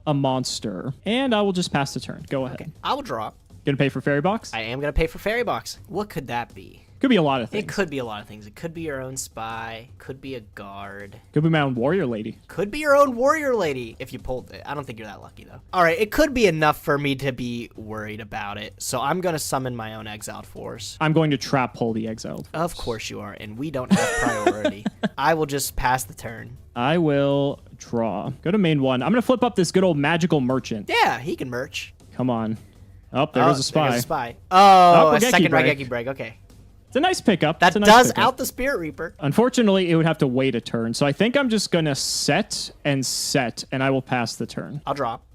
a monster, and I will just pass the turn. Go ahead. Okay, I will draw. Gonna pay for fairy box? I am gonna pay for fairy box. What could that be? Could be a lot of things. It could be a lot of things. It could be your own spy. Could be a guard. Could be my own warrior lady. Could be your own warrior lady if you pulled it. I don't think you're that lucky though. All right, it could be enough for me to be worried about it. So I'm gonna summon my own exiled force. I'm going to trap pull the exiled. Of course you are, and we don't have priority. I will just pass the turn. I will draw. Go to main 1. I'm gonna flip up this good old magical merchant. Yeah, he can merch. Come on. Oh, there goes a spy. There goes a spy. Oh, a Raigeki second break. Raigeki break. Okay. It's a nice pickup. That It's a nice does pickup. out the Spirit Reaper. Unfortunately, it would have to wait a turn. So I think I'm just going to set, and I will pass the turn. I'll drop.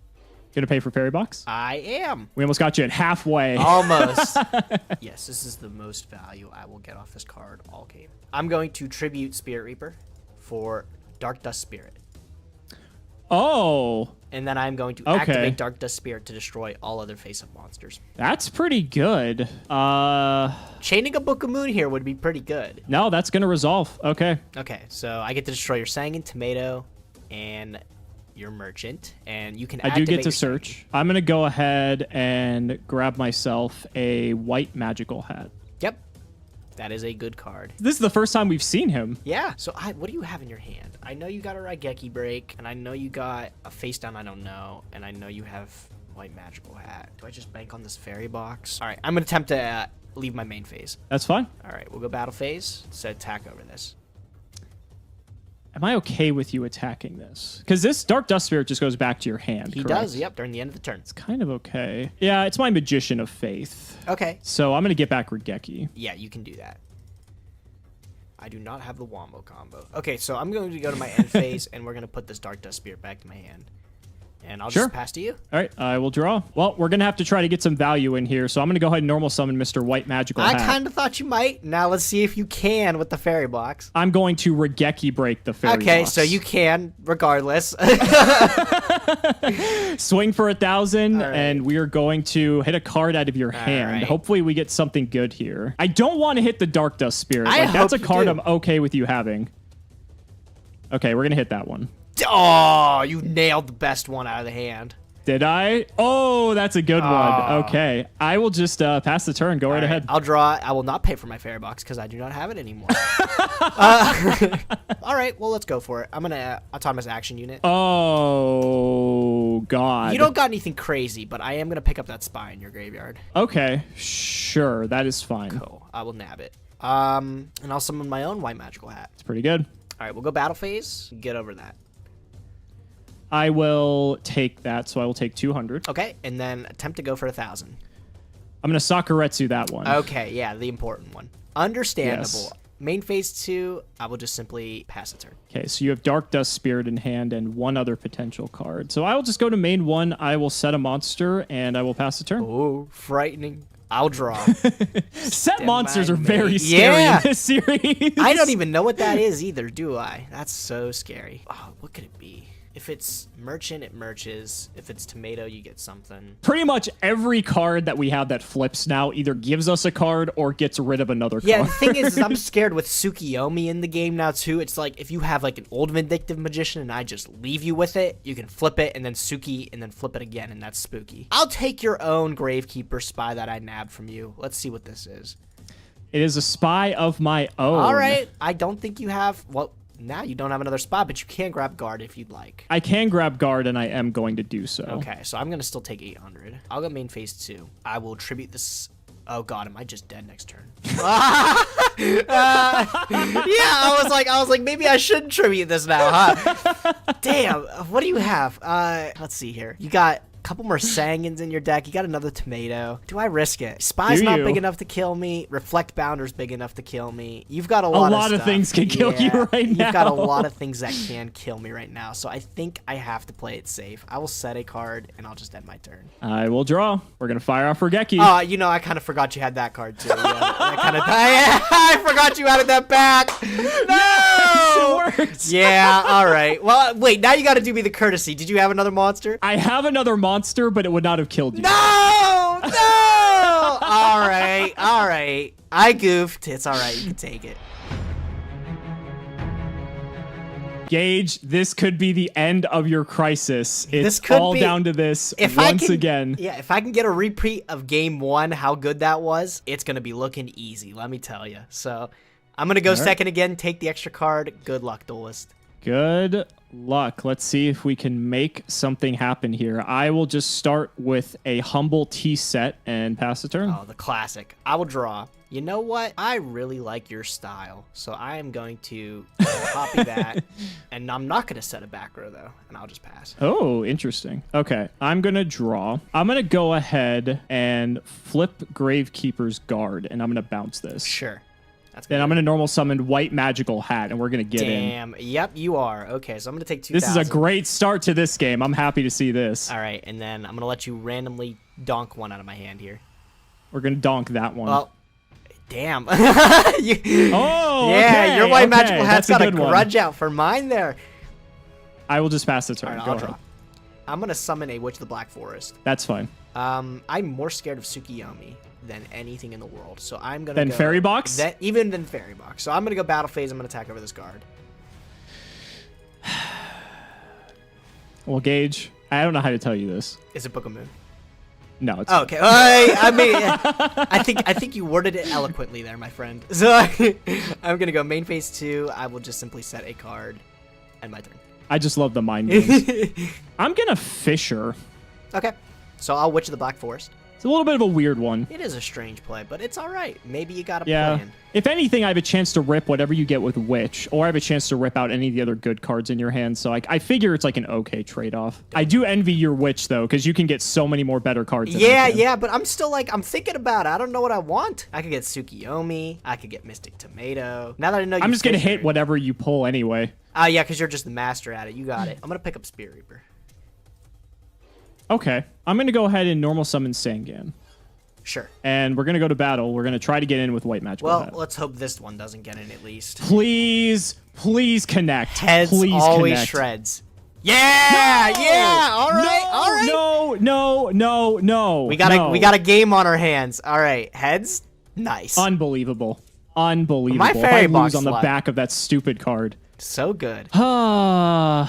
Gonna pay for fairy box? I am. We almost got you at halfway. Almost. Yes, this is the most value I will get off this card all game. I'm going to tribute Spirit Reaper for Dark Dust Spirit. Oh, And then I'm going to Okay. activate Dark Dust Spirit to destroy all other face-up monsters. that's pretty good. Chaining a Book of Moon here would be pretty good. No, that's gonna resolve. Okay. Okay, so I get to destroy your Sanguine, Tomato, and your Merchant, and you can I do activate get to your search. I'm gonna go ahead and grab myself a white magical hat. Yep, that is a good card. This is the first time we've seen him. Yeah, so what do you have in your hand? I know you got a Raigeki break, and I know you got a face down I don't know, and I know you have white magical hat. Do I just bank on this fairy box? All right, I'm gonna attempt to leave my main phase. That's fine. All right, we'll go battle phase. So attack over this. Am I okay with you attacking this? Because this Dark Dust Spirit just goes back to your hand. He correct? does, yep, during the end of the turn. It's kind of okay. Yeah, it's my Magician of Faith. Okay. So I'm gonna get back Raigeki. Yeah, you can do that. I do not have the Wombo combo. Okay, so I'm going to go to my end phase, and we're going to put this Dark Dust Spirit back to my hand. And I'll Sure. just pass to you. All right, I will draw. Well, we're gonna have to try to get some value in here, so I'm gonna go ahead and normal summon Mr. White Magical I Hat. kind of thought you might. Now let's see if you can with the fairy box. I'm going to Raigeki break the fairy Okay, box. so you can, regardless. swing for 1,000, All right. and we are going to hit a card out of your hand. right. Hopefully, we get something good here. I don't want to hit the Dark Dust Spirit. I Like, that's a hope you card do. I'm okay with you having. Okay, we're gonna hit that one. Oh, you nailed the best one out of the hand. Did I? Oh, that's a good one. Oh. Okay, I will just pass the turn. Go right ahead. I'll draw. I will not pay for my fairy box because I do not have it anymore. All right, well, let's go for it. I'm going to autonomous action unit. Oh, God. You don't got anything crazy, but I am going to pick up that spy in your graveyard. Okay, sure. That is fine. Cool. I will nab it. And I'll summon my own white magical hat. It's pretty good. All right, we'll go battle phase. Get over that. I will take that, so I will take 200. Okay, and then attempt to go for 1,000. I'm going to Sakuretsu that one. Okay, yeah, the important one. Understandable. Yes. Main phase 2, I will just simply pass a turn. Okay, so you have Dark Dust Spirit in hand and one other potential card. So I will just go to main 1. I will set a monster, and I will pass the turn. Oh, frightening. I'll draw. Set monsters are very scary Yeah. in this series. I don't even know what that is either, do I? That's so scary. Oh, what could it be? If it's merchant, it merches. If it's tomato, you get something. Pretty much every card that we have that flips now either gives us a card or gets rid of another Yeah, card. the thing is I'm scared with Tsukiyomi in the game now, too. It's like if you have like an old Vindictive Magician and I just leave you with it, you can flip it and then Tsuki and then flip it again, and that's spooky. I'll take your own Gravekeeper spy that I nabbed from you. Let's see what this is. It is a spy of my own. All right. I don't think you have... Well, now you don't have another spy, but you can grab guard if you'd like. I can grab guard, and I am going to do so. Okay, so I'm going to still take 800. I'll go main phase 2. I will tribute this... Oh, God, am I just dead next turn? Yeah, I was like, maybe I shouldn't tribute this now, huh? Damn, what do you have? Let's see here. You got couple more Sangins in your deck. You got another tomato. Do I risk it? Spy's not big enough to kill me. Reflect Bounder's big enough to kill me. You've got a lot of things can kill you right now. You've got a lot of things that can kill me right now. So I think I have to play it safe. I will set a card, and I'll just end my turn. I will draw. We're going to fire off Regeki. Oh, you know, I kind of forgot you had that card, too. Yeah, I forgot you added that back. No! Yes, it works. Yeah, all right. Well, wait, now you got to do me the courtesy. Did you have another monster? I have another monster, but it would not have killed you. No! No! All right, all right. I goofed. It's all right. You can take it. Gage, this could be the end of your crisis. It's This could all be- down to this If once again. Yeah, if I can get a repeat of game 1, how good that was, it's going to be looking easy, let me tell you. So I'm going to go second again, take the extra card. Good luck, duelist. Good luck. Let's see if we can make something happen here. I will just start with a humble T set and pass the turn. Oh, the classic. I will draw. You know what? I really like your style, so I am going to copy that, and I'm not going to set a back row, though, and I'll just pass. Oh, interesting. Okay, I'm going to draw. I'm going to go ahead and flip Gravekeeper's Guard, and I'm going to bounce this. Sure. That's Then good. I'm going to normal summon White Magical Hat, and we're going to get in. Damn. Yep, you are. Okay, so I'm going to take 2,000. This is a great start to this game. I'm happy to see this. All right, and then I'm going to let you randomly donk one out of my hand here. We're going to donk that one. Well, damn. Oh, yeah, okay, your White okay. Magical Hat's That's got a good one. grudge out for mine there. I will just pass the turn. All right, Go I'll ahead. draw. I'm going to summon a Witch of the Black Forest. That's fine. I'm more scared of Tsukiyomi than anything in the world, so I'm going to Then go... Fairy Box? Even than Fairy Box. So I'm going to go Battle Phase. I'm going to attack over this guard. Well, Gage, I don't know how to tell you this. Is it Book of Moon? No, it's Okay. I mean, I think you worded it eloquently there, my friend. So I'm gonna go main phase 2. I will just simply set a card, and my turn. I just love the mind games. I'm gonna Fisher. Okay. So I'll Witch of the Black Forest. It's a little bit of a weird one. It is a strange play, but it's all right. Maybe you got a Yeah. plan. If anything, I have a chance to rip whatever you get with Witch, or I have a chance to rip out any of the other good cards in your hand. So I figure it's like an okay trade-off. I do envy your Witch, though, because you can get so many more better cards than I Yeah, can. yeah, but I'm still like, I'm thinking about it. I don't know what I want. I could get Tsukiyomi. I could get Mystic Tomato. Now that I know you I'm just going to hit Fishered- whatever you pull anyway. Yeah, because you're just the master at it. You got it. I'm going to pick up Spirit Reaper. Okay. I'm going to go ahead and normal summon Sangan. Sure. And we're going to go to battle. We're going to try to get in with White Magical Well, Hat. let's hope this one doesn't get in at least. Please connect. Heads Please always connect. shreds. Yeah, yeah. All right, all right. No. We got a game on our hands. All right, heads. Nice. Unbelievable. Unbelievable. My If fairy I box lose on the luck. back of that stupid card. So good. All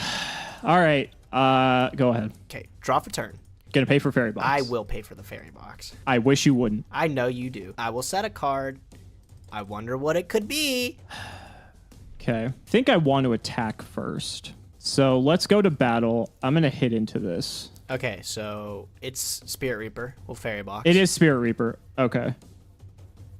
right. Go ahead. Okay, draw for turn. Gonna pay for fairy box. I will pay for the fairy box. I wish you wouldn't. I know you do. I will set a card. I wonder what it could be. Okay. I think I want to attack first. So let's go to battle. I'm gonna hit into this. Okay, so it's Spirit Reaper. We'll fairy box. It is Spirit Reaper. Okay.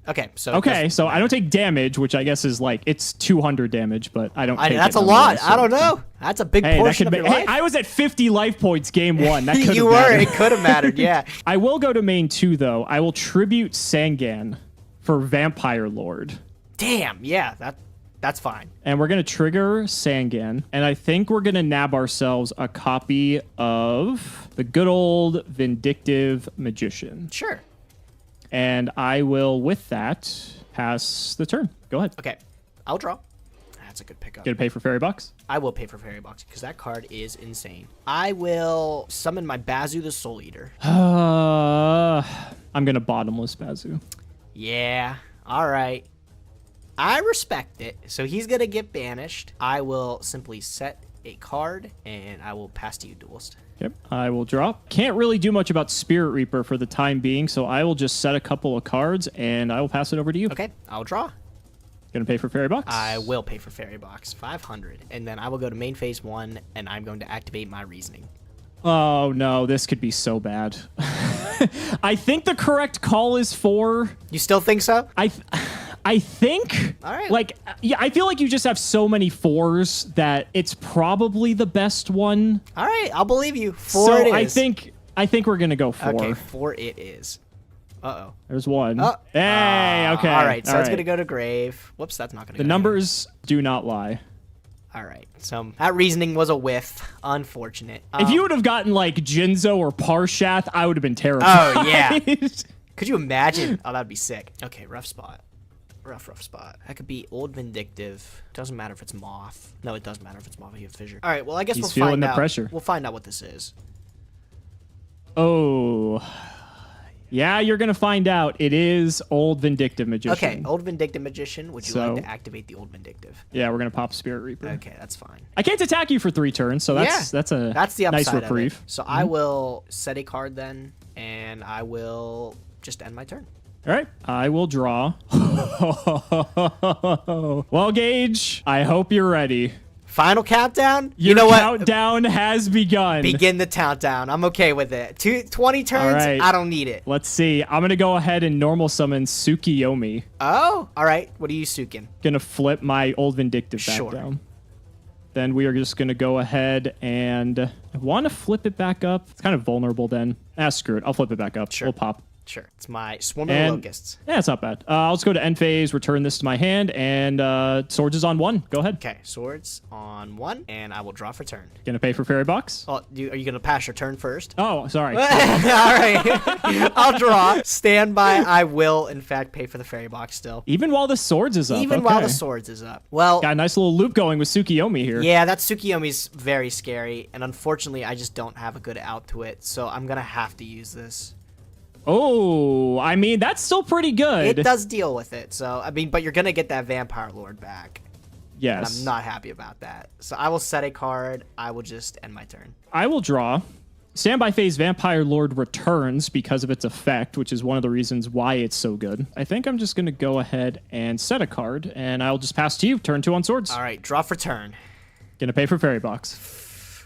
Okay, so Okay, so I don't take damage, which I guess is like it's 200 damage, but I don't. Take that's it a lot. nonetheless, I don't so- know. That's a big Hey, that portion could of be. your Hey, life. I was at 50 life points game one. That could You were. It could have mattered. Yeah. I will go to main 2 though. I will tribute Sangan for Vampire Lord. Damn. Yeah. That's fine. And we're going to trigger Sangan. And I think we're going to nab ourselves a copy of the good old Vindictive Magician. Sure. And I will, with that, pass the turn. Go ahead. Okay. I'll draw. That's a good pickup. Gonna pay for Fairy Box? I will pay for Fairy Box because that card is insane. I will summon my Bazu the Soul Eater. I'm going to Bottomless Bazu. Yeah. All right. I respect it. So he's going to get banished. I will simply set a card and I will pass to you, Duelist. Yep, I will draw. Can't really do much about Spirit Reaper for the time being, so I will just set a couple of cards and I will pass it over to you. Okay. I'll draw. Gonna pay for Fairy Box? I will pay for Fairy Box, 500, and then I will go to main phase 1, and I'm going to activate my reasoning. Oh no, this could be so bad. I think the correct call is 4. You still think so? I think. All right. Like, yeah, I feel like you just have so many 4s that it's probably the best one. All right, I'll believe you. 4 So it is. I think I think we're gonna go 4. Okay, 4 it is. Uh-oh. There's 1. Oh. Hey, okay. All right, so all it's right. going to go to grave. Whoops, that's not going to The go numbers do not lie. All right, so that reasoning was a whiff. Unfortunate. If you would have gotten like Jinzo or Parshath, I would have been terrified. Oh, yeah. Could you imagine? Oh, that'd be sick. Okay, rough spot. Rough spot. That could be Old Vindictive. Doesn't matter if it's Moth. No, it does matter if it's Moth. You have Fissure. All right, well, I guess He's we'll feeling find the out. pressure. We'll find out what this is. Oh. Yeah, you're going to find out. It is Old Vindictive Magician. Okay, Old Vindictive Magician. Would you like to activate the Old Vindictive? Yeah, we're going to pop Spirit Reaper. Okay, that's fine. I can't attack you for 3 turns, so that's Yeah, that's the nice upside reprieve. of it. So I will set a card then, and I will just end my turn. All right, I will draw. Well, Gage, I hope you're ready. Final countdown? Your You know what? countdown has begun. Begin the countdown. I'm okay with it. 20 turns? All right. I don't need it. Let's see. I'm going to go ahead and normal summon Tsukiyomi. Oh, all right. What are you suking? Going to flip my Old Vindictive back Sure. down. Then we are just going to go ahead and I want to flip it back up. It's kind of vulnerable then. Screw it. I'll flip it back up. Sure. We'll pop. Sure. It's my Swarming And Locusts. yeah, it's not bad. I'll just go to end phase, return this to my hand, and Swords is on 1. Go ahead. Okay, swords on 1, and I will draw for turn. Gonna pay for Fairy Box? Oh, are you going to pass your turn first? Oh, sorry. All right. I'll draw. Stand by. I will, in fact, pay for the fairy box still. Even while the Swords is up. Even while the okay. swords is up. Well, Got a nice little loop going with Tsukiyomi here. yeah, that Tsukiyomi's very scary, and unfortunately, I just don't have a good out to it, so I'm going to have to use this. Oh, I mean, that's still pretty good. It does deal with it, so, I mean, but you're going to get that Vampire Lord back. And Yes. I'm not happy about that. So I will set a card. I will just end my turn. I will draw. Standby phase Vampire Lord returns because of its effect, which is one of the reasons why it's so good. I think I'm just going to go ahead and set a card, and I'll just pass to you. Turn 2 on Swords. All right, draw for turn. Gonna pay for Fairy Box.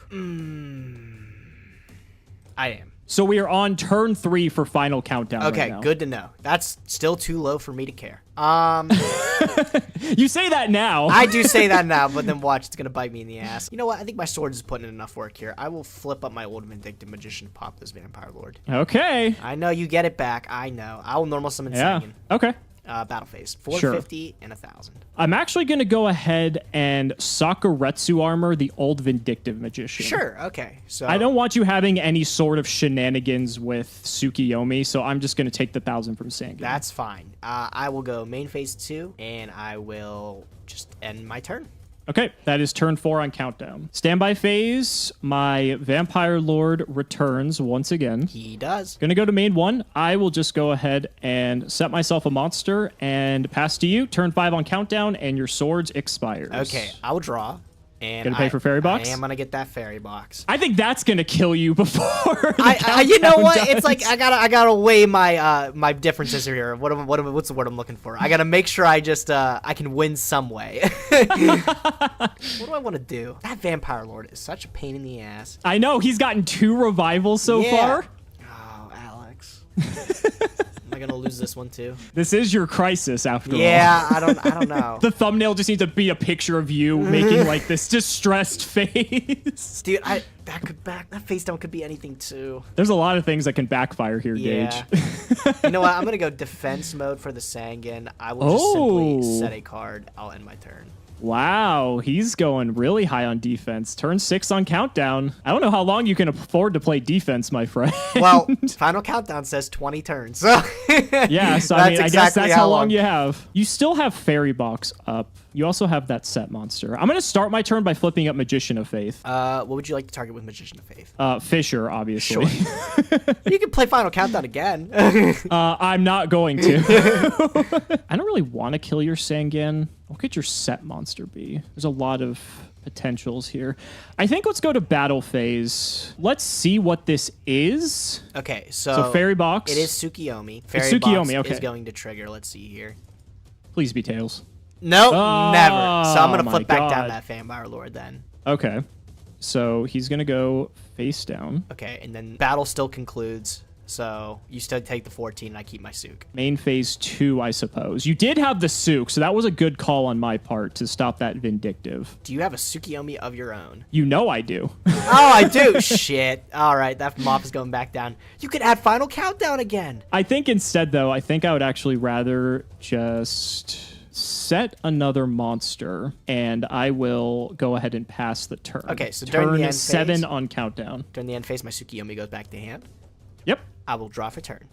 I am. So we are on turn 3 for final countdown. Okay, right now. good to know. That's still too low for me to care. You say that now. I do say that now, but then watch, it's gonna bite me in the ass. You know what? I think my sword is putting in enough work here. I will flip up my Old Vindictive Magician to pop this Vampire Lord. Okay. I know you get it back. I know. I will normal summon Yeah. Sangan. Okay. Battle phase 450 and 1,000. I'm actually going to go ahead and Sakuretsu armor the Old Vindictive Magician. Sure. Okay. So I don't want you having any sort of shenanigans with Tsukiyomi, so I'm just going to take the 1,000 from Sangan. That's fine. I will go main phase 2, and I will just end my turn. Okay, that is turn 4 on countdown. Standby phase, my Vampire Lord returns once again. He does. Gonna go to main 1. I will just go ahead and set myself a monster and pass to you. Turn 5 on countdown, and your swords expires. Okay, I will draw. And Gonna pay for fairy box? I am gonna get that fairy box. I think that's gonna kill you before. You know what? countdown It's like does. I gotta weigh my my differences here. What's the word I'm looking for? I gotta make sure I just I can win some way. What do I want to do? That Vampire Lord is such a pain in the ass. I know he's gotten 2 revivals so Yeah. far. Oh, Alex. Am I gonna lose this one too? This is your crisis after all. Yeah, I don't know. The thumbnail just needs to be a picture of you making like this distressed face. Dude, that face down could be anything too. There's a lot of things that can backfire here, Yeah. Gage. You know what? I'm gonna go defense mode for the Sangan. I will just simply Oh. set a card. I'll end my turn. Wow, he's going really high on defense. Turn 6 on countdown. I don't know how long you can afford to play defense, my friend. Well, final countdown says 20 turns. So yeah, so I mean, I guess exactly that's how long you have. You still have Fairy Box up. You also have that set monster. I'm going to start my turn by flipping up Magician of Faith. What would you like to target with Magician of Faith? Fisher, obviously. Sure. You can play final countdown again. I'm not going to. I don't really want to kill your Sangan. What could your set monster be? There's a lot of potentials here. I think let's go to battle phase. Let's see what this is. Okay, so Fairy Box. It is Tsukiyomi. Fairy Tsukiyomi, Box okay. is going to trigger. Let's see here. Please be Tails. Nope, Oh, never. So I'm gonna my flip back down God. that Vampire Lord then. Okay. So he's going to go face down. Okay, and then battle still concludes. So you still take the 14 and I keep my Sook. Main phase 2, I suppose. You did have the Sook, so that was a good call on my part to stop that Vindictive. Do you have a Tsukiyomi of your own? You know I do. Oh, I do. Shit. All right, that Mop is going back down. You could add Final Countdown again. I think instead, though, I think I would actually rather just set another monster, and I will go ahead and pass the turn. Okay, so during the turn end 7 phase- on countdown. During the end phase, my Tsukiyomi goes back to hand. Yep. I will draw for turn.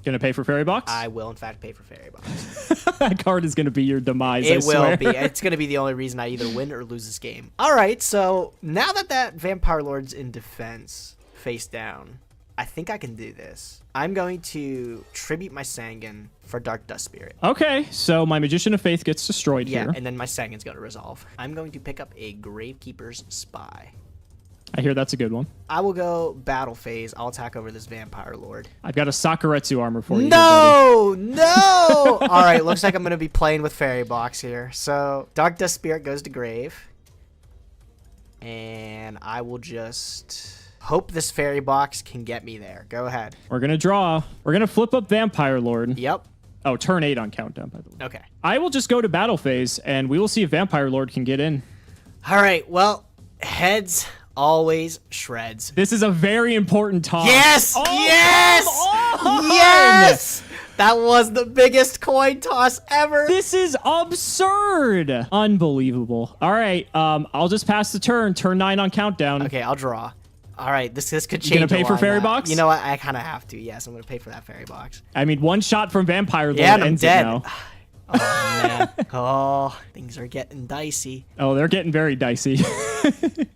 Gonna pay for Fairy Box? I will, in fact, pay for Fairy Box. That card is gonna be your demise, I It will swear. be. It's going to be the only reason I either win or lose this game. All right, so now that Vampire Lord's in defense, face down, I think I can do this. I'm going to tribute my Sangan for Dark Dust Spirit. Okay, so my Magician of Faith gets destroyed Yeah, here. and then my Sangan's going to resolve. I'm going to pick up a Gravekeeper's Spy. I hear that's a good one. I will go battle phase. I'll attack over this Vampire Lord. I've got a Sakuretsu armor for you. No, no. All right, looks like I'm going to be playing with Fairy Box here. So Dark Dust Spirit goes to grave. And I will just hope this Fairy Box can get me there. Go ahead. We're gonna draw. We're gonna flip up Vampire Lord. Yep. Oh, turn 8 on countdown, by the way. Okay. I will just go to battle phase, and we will see if Vampire Lord can get in. All right, well, heads always shreds. This is a very important toss. Yes! Oh, yes! come on! Yes! That was the biggest coin toss ever. This is absurd. Unbelievable. All right, I'll just pass the turn. Turn 9 on countdown. Okay, I'll draw. All right, this could change. You gonna pay a for lot Fairy now. Box? You know what? I kind of have to. Yes, I'm gonna pay for that Fairy Box. I mean, one shot from Vampire Lord Yeah, and I'm ends it dead. now. Oh man. Oh, things are getting dicey. Oh, they're getting very dicey.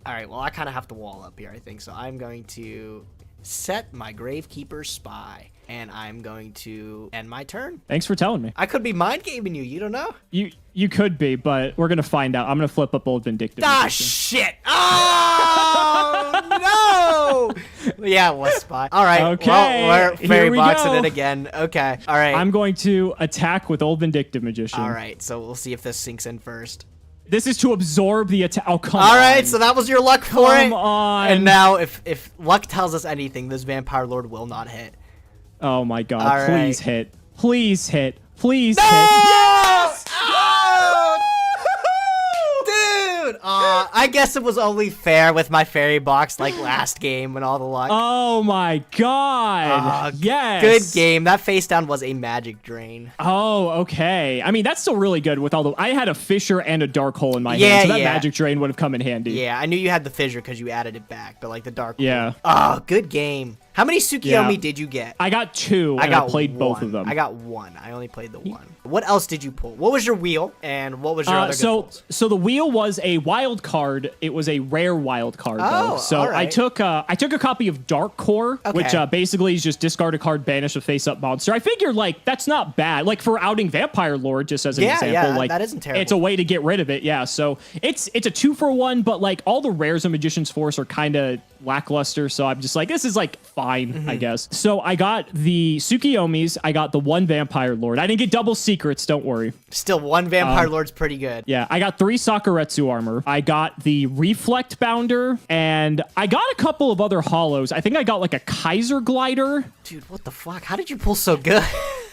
All right, well, I kind of have to wall up here, I think. So I'm going to set my Gravekeeper Spy, and I'm going to end my turn. Thanks for telling me. I could be mind gaming you. You don't know. You could be, but we're gonna find out. I'm gonna flip up old Vindictive. Ah, Magician. shit! Oh no! Yeah, it was Spy. All right. Okay, Well, we're here Fairy we Boxing go. it again. Okay. All right. I'm going to attack with old Vindictive Magician. All right. So we'll see if this sinks in first. This is to absorb the attack. Oh, come on. All right. So that was your luck for it. Come on. And now, if luck tells us anything, this Vampire Lord will not hit. Oh my god. All Please right. hit. Please hit. Please hit. Yes! Oh! Dude! I guess it was only fair with my Fairy Box like last game and all the luck. Oh my god. Yes. Good game. That face down was a magic drain. Oh, okay. I mean, that's still really good with all the... I had a Fissure and a Dark Hole in my Yeah, hand, so that yeah. Magic Drain would have come in handy. Yeah, I knew you had the fissure because you added it back, but like the dark. Yeah. Oh, good game. How many Tsukiyomi Yeah. did you get? I got 2, and I played both of them. I got 1. I only played the 1. What else did you pull? What was your wheel, and what was your other good so pulls? so the wheel was a wild card. It was a rare wild card though. Oh, So all right. I took a copy of Dark Core, which Okay. basically is just discard a card, banish a face-up monster. I figure like that's not bad. Like for outing Vampire Lord, just as an Yeah, example, yeah, like that isn't terrible. It's a way to get rid of it. Yeah. So it's a 2-for-1, but like all the rares of Magician's Force are kind of lackluster. So I'm just like, this is like fine, Mm-hmm. I guess. So I got the Tsukiyomis. I got the 1 Vampire Lord. I didn't get double secrets. Don't worry. Still, 1 Vampire Lord's pretty good. Yeah, I got 3 Sakuretsu armor. I got the Reflect Bounder, and I got a couple of other hollows. I think I got like a Kaiser Glider. Dude, what the fuck? How did you pull so good?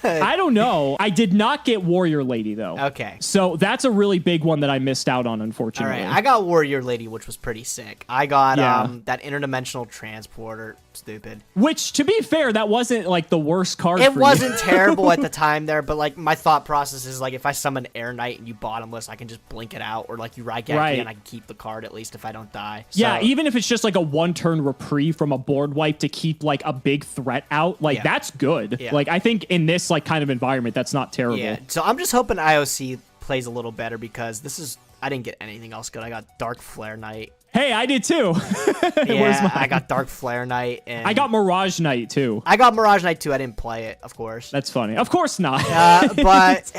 I don't know. I did not get Warrior Lady, though. Okay. So that's a really big one that I missed out on, All unfortunately. right, I got Warrior Lady, which was pretty sick. I got Yeah. that interdimensional transporter. Stupid. Which, to be fair, that wasn't like the worst card It for wasn't you. terrible at the time there, but like my thought process is like if I summon Air Knight and you bottomless, I can just blink it out, or like you Raigeki Right. and I can keep the card at least if I don't die. Yeah, So- even if it's just like a 1-turn reprieve from a board wipe to keep like a big threat out, like Yeah. that's good. Yeah. Like I think in this like kind of environment, that's not terrible. yeah. So I'm just hoping IOC plays a little better because this is I didn't get anything else good. I got Dark Flare Knight. Hey, I did too. Where's Yeah, mine? I got Dark Flare Knight and I got Mirage Knight too. I got Mirage Knight too. I didn't play it, of course. That's funny. Of course not. But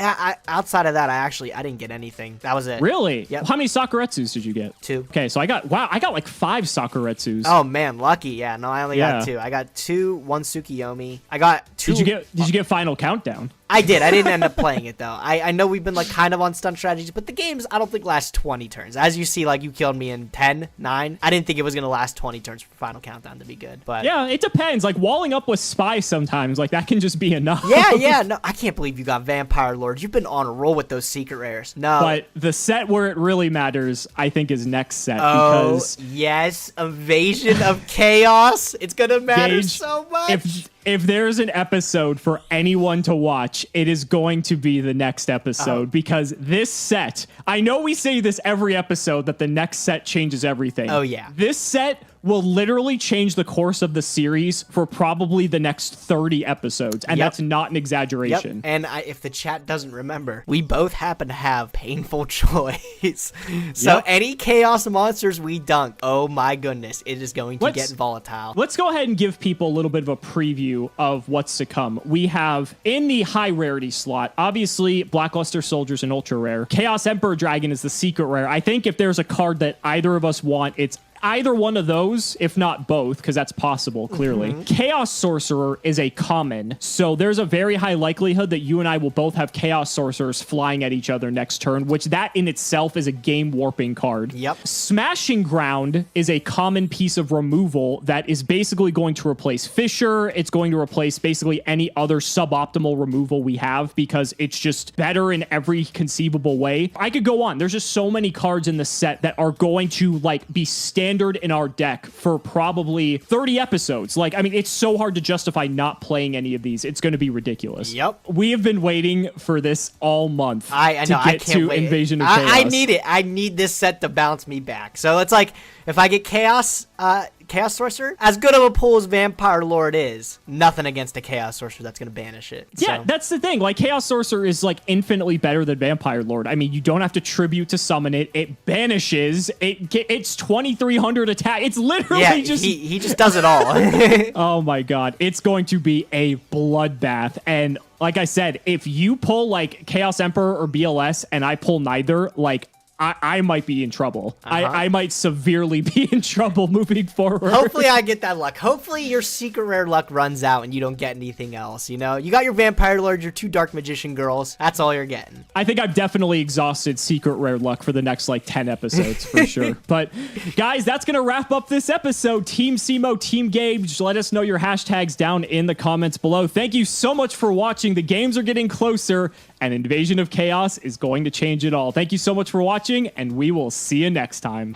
outside of that, I didn't get anything. That was it. Really? Yep. How many Sakuretsus did you get? 2. Okay, so I got like 5 Sakuretsus. Oh man, lucky. Yeah, no, I only got Yeah. 2. I got 2, 1 Tsukiyomi. I got 2. Did you get Final Countdown? I did. I didn't end up playing it though. I know we've been like kind of on stunt strategies, but the games I don't think last 20 turns. As you see, like you killed me in 10, 10, 9. I didn't think it was going to last 20 turns for Final Countdown to be good. But Yeah, it depends. Like, walling up with Spy sometimes, like, that can just be enough. yeah. No, I can't believe you got Vampire Lord. You've been on a roll with those secret rares. No. But the set where it really matters, I think, is next set. Oh, Because yes. Invasion of Chaos. It's going to matter Gage, so much. if there's an episode for anyone to watch, it is going to be the next episode because this set, I know we say this every episode that the next set changes everything. Oh, yeah. This set will literally change the course of the series for probably the next 30 episodes, and that's not an exaggeration. Yep. And if the chat doesn't remember, we both happen to have Painful Choice. So any Chaos monsters we dunk, oh my goodness, it is going to get volatile. Let's go ahead and give people a little bit of a preview of what's to come. We have, in the high rarity slot, obviously Blackluster Soldiers and Ultra Rare. Chaos Emperor Dragon is the secret rare. I think if there's a card that either of us want, it's either one of those, if not both, because that's possible, clearly. Chaos Sorcerer is a common, so there's a very high likelihood that you and I will both have Chaos Sorcerers flying at each other next turn, which that in itself is a game-warping card. Yep. Smashing Ground is a common piece of removal that is basically going to replace Fisher. It's going to replace basically any other suboptimal removal we have because it's just better in every conceivable way. I could go on. There's just so many cards in the set that are going to like be standard in our deck for probably 30 episodes. Like, I mean, it's so hard to justify not playing any of these. It's going to be ridiculous. Yep. We have been waiting for this all month. I know. To I get can't to wait. Invasion of Chaos. I need it. I need this set to bounce me back. So it's like if I get Chaos Sorcerer, as good of a pull as Vampire Lord is, nothing against a Chaos Sorcerer that's going to banish it. Yeah, so. That's the thing. Like, Chaos Sorcerer is, like, infinitely better than Vampire Lord. I mean, you don't have to tribute to summon it. It banishes. It's 2,300 attack. It's literally just... he just does it all. Oh, my God. It's going to be a bloodbath. And like I said, if you pull, like, Chaos Emperor or BLS and I pull neither, like... I might be in trouble. I might severely be in trouble moving forward. Hopefully I get that luck. Hopefully your secret rare luck runs out and you don't get anything else, you know? You got your Vampire Lord, your 2 Dark Magician girls. That's all you're getting. I think I've definitely exhausted secret rare luck for the next, like, 10 episodes for sure. But, guys, that's going to wrap up this episode. Team Cimo, Team Gage, let us know your hashtags down in the comments below. Thank you so much for watching. The games are getting closer, and Invasion of Chaos is going to change it all. Thank you so much for watching, and we will see you next time.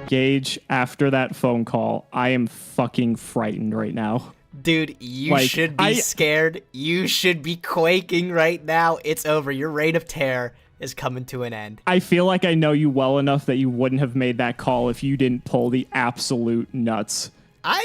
Gage, after that phone call, I am fucking frightened right now. Dude, you should be scared. You should be quaking right now. It's over. Your reign of terror is coming to an end. I feel like I know you well enough that you wouldn't have made that call if you didn't pull the absolute nuts.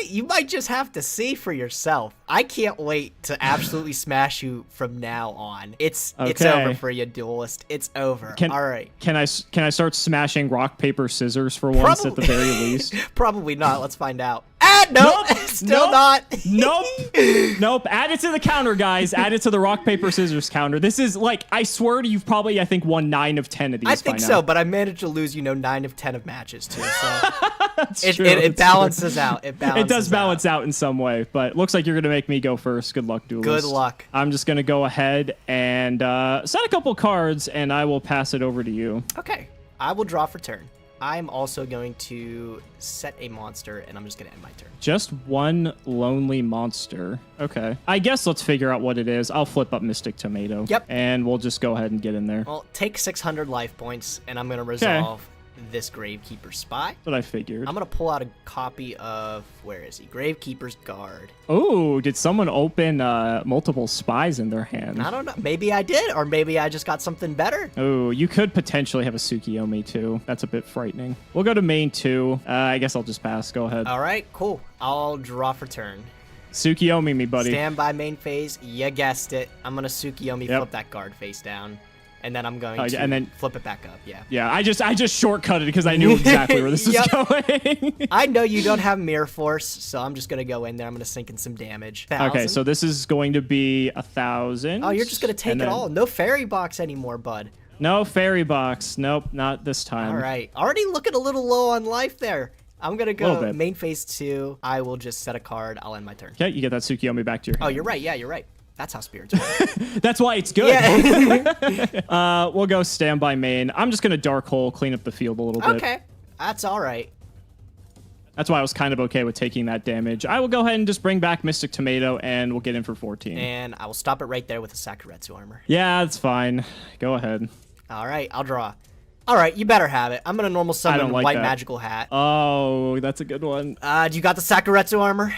You might just have to see for yourself. I can't wait to absolutely smash you from now on. It's over for you, duelist. It's over. All right. Can I start smashing rock, paper, scissors for once at the very least? Probably not. Let's find out. Nope. Still not. Nope. Add it to the counter, guys. Add it to the rock, paper, scissors counter. This is like, I swear to you've probably, I think, won 9 of 10 of these. I think so, but I managed to lose, 9 of 10 of matches too. So it balances out. It does balance out in some way, but looks like you're gonna make me go first. Good luck, duelist. Good luck. I'm just gonna go ahead and set a couple cards, and I will pass it over to you. Okay. I will draw for turn. I'm also going to set a monster, and I'm just going to end my turn. Just one lonely monster. Okay. I guess let's figure out what it is. I'll flip up Mystic Tomato. Yep. And we'll just go ahead and get in there. Well, take 600 life points, and I'm going to resolve this Gravekeeper Spy. That's what I figured. I'm going to pull out a copy of, where is he? Gravekeeper's Guard. Oh, did someone open multiple spies in their hand? I don't know. Maybe I did, or maybe I just got something better. Oh, you could potentially have a Tsukiyomi too. That's a bit frightening. We'll go to main 2. I guess I'll just pass. Go ahead. All right, cool. I'll draw for turn. Tsukiyomi me, buddy. Stand by main phase. You guessed it. I'm going to Tsukiyomi flip that guard face down. And then I'm going to and then flip it back up, yeah. Yeah, I just shortcutted because I knew exactly where this was going. I know you don't have Mirror Force, so I'm just going to go in there. I'm going to sink in some damage. 1,000. Okay, so this is going to be 1,000. Oh, you're just going to take it all. No fairy box anymore, bud. No fairy box. Nope, not this time. All right. Already looking a little low on life there. I'm going to go main phase 2. I will just set a card. I'll end my turn. Okay, you get that Tsukiyomi back to your hand. Oh, you're right. Yeah, you're right. That's how spirits work. That's why it's good. Yeah. We'll go standby main. I'm just gonna dark hole, clean up the field a little bit. Okay. That's all right. That's why I was kind of okay with taking that damage. I will go ahead and just bring back Mystic Tomato, and we'll get in for 14. And I will stop it right there with a Sakuretsu armor. Yeah, that's fine. Go ahead. All right, I'll draw. All right, you better have it. I'm going to normal summon don't like White that. Magical Hat. Oh, that's a good one. Do you got the Sakuretsu armor?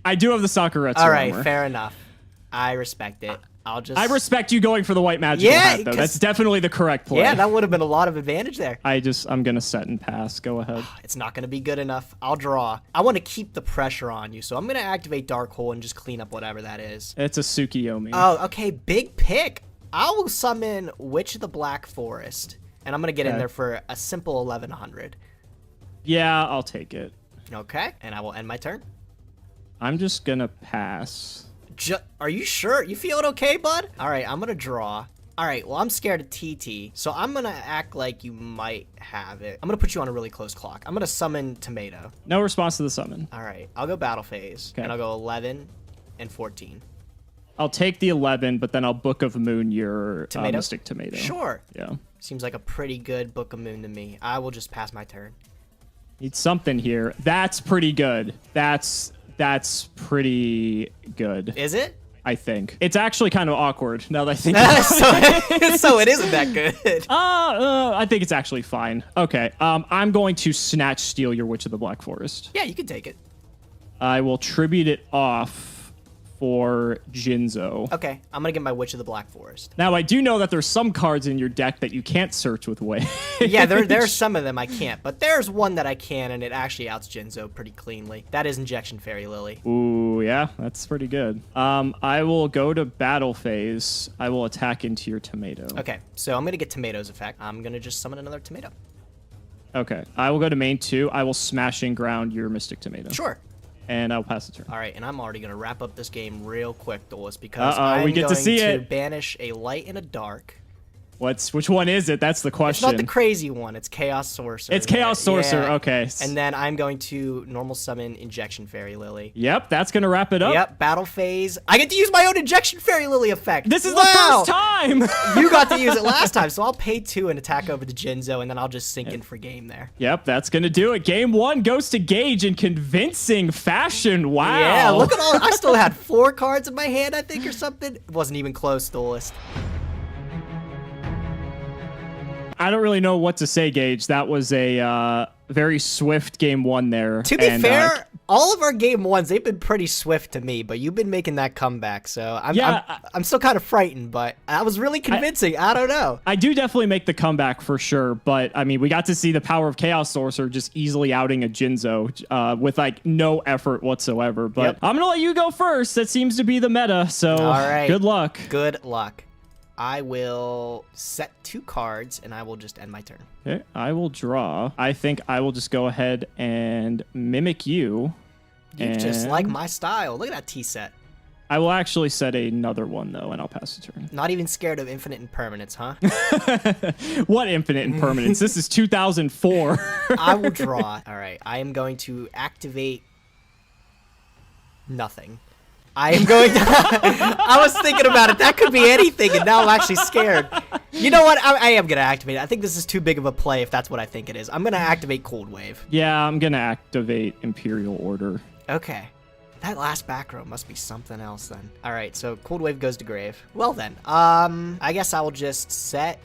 I do have the Sakuretsu All right, armor. fair enough. I respect it. I'll just... I respect you going for the White Magical Hat, though. 'cause- That's definitely the correct play. Yeah, that would have been a lot of advantage there. I'm gonna set and pass. Go ahead. It's not going to be good enough. I'll draw. I want to keep the pressure on you, so I'm going to activate Dark Hole and just clean up whatever that is. It's a Tsukiyomi. Oh, okay, big pick. I will summon Witch of the Black Forest, and I'm going to get in Okay. there for a simple 1100. Yeah, I'll take it. Okay, and I will end my turn. I'm just gonna pass. Are you sure? You feeling okay, bud? All right, I'm going to draw. All right, well, I'm scared of TT, so I'm going to act like you might have it. I'm going to put you on a really close clock. I'm going to summon Tomato. No response to the summon. All right, I'll go Battle Phase, Okay. and I'll go 11 and 14. I'll take the 11, but then I'll Book of Moon your Tomato? Mystic Tomato. Sure. Yeah. Seems like a pretty good Book of Moon to me. I will just pass my turn. Need something here. That's pretty good. That's pretty good. Is it? I think. It's actually kind of awkward now that I think about it. So it isn't that good. I think it's actually fine. Okay. I'm going to Snatch Steal your Witch of the Black Forest. Yeah, you can take it. I will tribute it off for Jinzo. Okay, I'm going to get my Witch of the Black Forest. Now, I do know that there's some cards in your deck that you can't search with Wave. Yeah, there are some of them I can't, but there's one that I can, and it actually outs Jinzo pretty cleanly. That is Injection Fairy Lily. Ooh, yeah, that's pretty good. I will go to battle phase. I will attack into your tomato. Okay, so I'm going to get Tomato's effect. I'm going to just summon another tomato. Okay. I will go to main 2. I will smashing ground your Mystic Tomato. Sure. And I'll pass the turn. All right, and I'm already going to wrap up this game real quick, Duelist, because we get to see it. banish a light and a dark. Which one is it? That's the It's question. not the crazy one. It's Chaos Sorcerer. It's Chaos Sorcerer. Yeah. Okay. And then I'm going to normal summon Injection Fairy Lily. Yep, that's going to wrap it up. Yep, battle phase. I get to use my own Injection Fairy Lily effect. This is Wow. the first time. You got to use it last time, so I'll pay 2 and attack over the Jinzo, and then I'll just sink in for game there. Yep, that's going to do it. Game 1 goes to Gage in convincing fashion. Wow. Yeah, look at all. I still had 4 cards in my hand, I think, or something. It wasn't even close, Duelist. I don't really know what to say, Gage. That was a very swift game 1 there. To be And, fair, all of our game 1s, they've been pretty swift to me, but you've been making that comeback, so I'm still kind of frightened, but that was really convincing. I don't know. I do definitely make the comeback for sure, but I mean, we got to see the power of Chaos Sorcerer just easily outing a Jinzo with like no effort whatsoever. But Yep. I'm gonna let you go first. That seems to be the meta. So All right. good luck. Good luck. I will set 2 cards, and I will just end my turn. Okay, I will draw. I think I will just go ahead and mimic you. You just and like my style. Look at that T-set. I will actually set another one though, and I'll pass the turn. Not even scared of infinite impermanence, huh? What infinite impermanence? This is 2004. I will draw. All right. I am going to activate nothing. I am going to... I was thinking about it. That could be anything, and now I'm actually scared. You know what? I am going to activate it. I think this is too big of a play if that's what I think it is. I'm going to activate Cold Wave. Yeah, I'm gonna activate Imperial Order. Okay. That last back row must be something else then. All right, so Cold Wave goes to grave. Well then, I guess I will just set,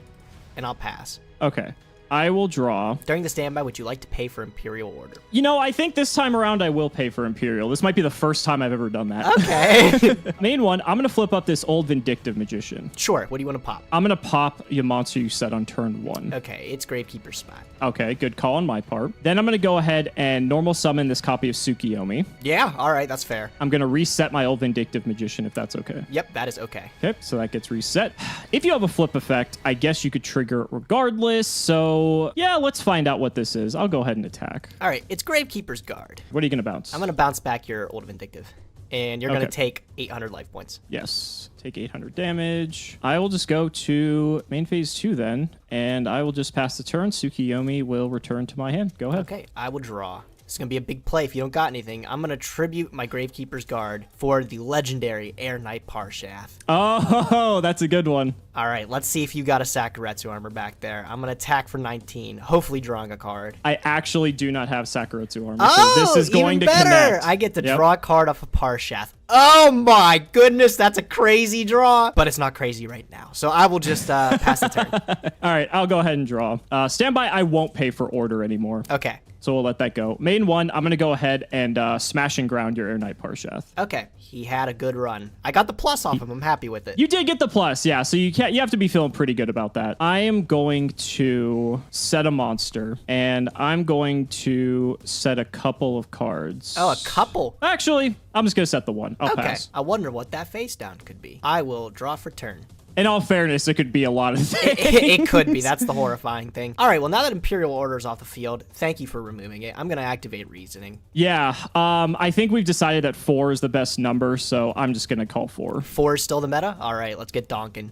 and I'll pass. Okay. I will draw. During the standby, would you like to pay for Imperial Order? You know, I think this time around I will pay for Imperial. This might be the first time I've ever done that. Okay. Main one, I'm going to flip up this old Vindictive Magician. Sure, what do you want to pop? I'm going to pop your monster you set on turn 1. Okay, it's Gravekeeper's spot. Okay, good call on my part. Then I'm going to go ahead and normal summon this copy of Tsukiyomi. Yeah, all right, that's fair. I'm going to reset my old Vindictive Magician if that's okay. Yep, that is okay. Okay, so that gets reset. If you have a flip effect, I guess you could trigger it regardless. So yeah, let's find out what this is. I'll go ahead and attack. All right, it's Gravekeeper's Guard. What are you going to bounce? I'm going to bounce back your old Vindictive, and you're going to Okay. take 800 life points. Yes, take 800 damage. I will just go to main phase 2 then, and I will just pass the turn. Tsukiyomi will return to my hand. Go ahead. Okay, I will draw. This is going to be a big play if you don't got anything. I'm going to tribute my Gravekeeper's Guard for the legendary Air Knight Parshath. Oh, that's a good one. All right, let's see if you got a Sakuretsu armor back there. I'm going to attack for 19, hopefully drawing a card. I actually do not have Sakuretsu armor, Oh, so this is going even to better. connect. I get to draw a card off of Parshath. Oh my goodness, that's a crazy draw. But it's not crazy right now, so I will just pass the turn. All right, I'll go ahead and draw. Stand by, I won't pay for order anymore. Okay. So we'll let that go. Main one, I'm going to go ahead and smash and ground your Air Knight Parshath. Okay, he had a good run. I got the plus off him. I'm happy with it. You did get the plus, yeah, so you have to be feeling pretty good about that. I am going to set a monster, and I'm going to set a couple of cards. Oh, a couple? Actually, I'm just going to set the one. I'll Okay, pass. I wonder what that face down could be. I will draw for turn. In all fairness, it could be a lot of things. It could be. That's the horrifying thing. All right, well, now that Imperial Order is off the field, thank you for removing it. I'm going to activate Reasoning. Yeah, I think we've decided that 4 is the best number, so I'm just going to call 4. 4 is still the meta? All right, let's get donkin'.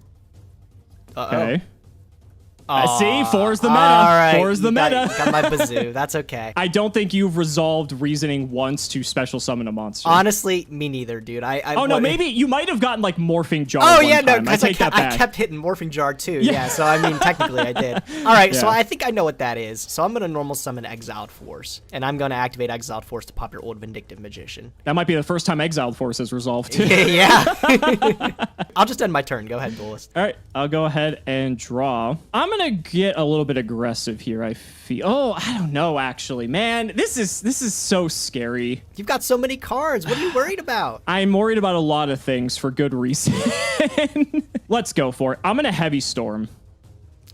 Uh-oh. Okay. I see, 4 is the meta. All right, 4 is the meta. Got my bazoo. That's okay. I don't think you've resolved reasoning once to special summon a monster. Honestly, me neither, dude. Oh, no, maybe you might have gotten, like, Morphing Jar Oh, one yeah, no, time. because I kept hitting Morphing Jar, too. Yeah, so, I mean, technically I did. All right, so Yeah. I think I know what that is. So I'm going to normal summon Exiled Force, and I'm going to activate Exiled Force to pop your old Vindictive Magician. That might be the first time Exiled Force is resolved, too. Yeah. I'll just end my turn. Go ahead, Duelist. All right, I'll go ahead and draw. I'm gonna get a little bit aggressive here. I feel. Oh, I don't know. Actually, man, this is so scary. You've got so many cards. What are you worried about? I'm worried about a lot of things for good reason. Let's go for it. I'm gonna Heavy Storm.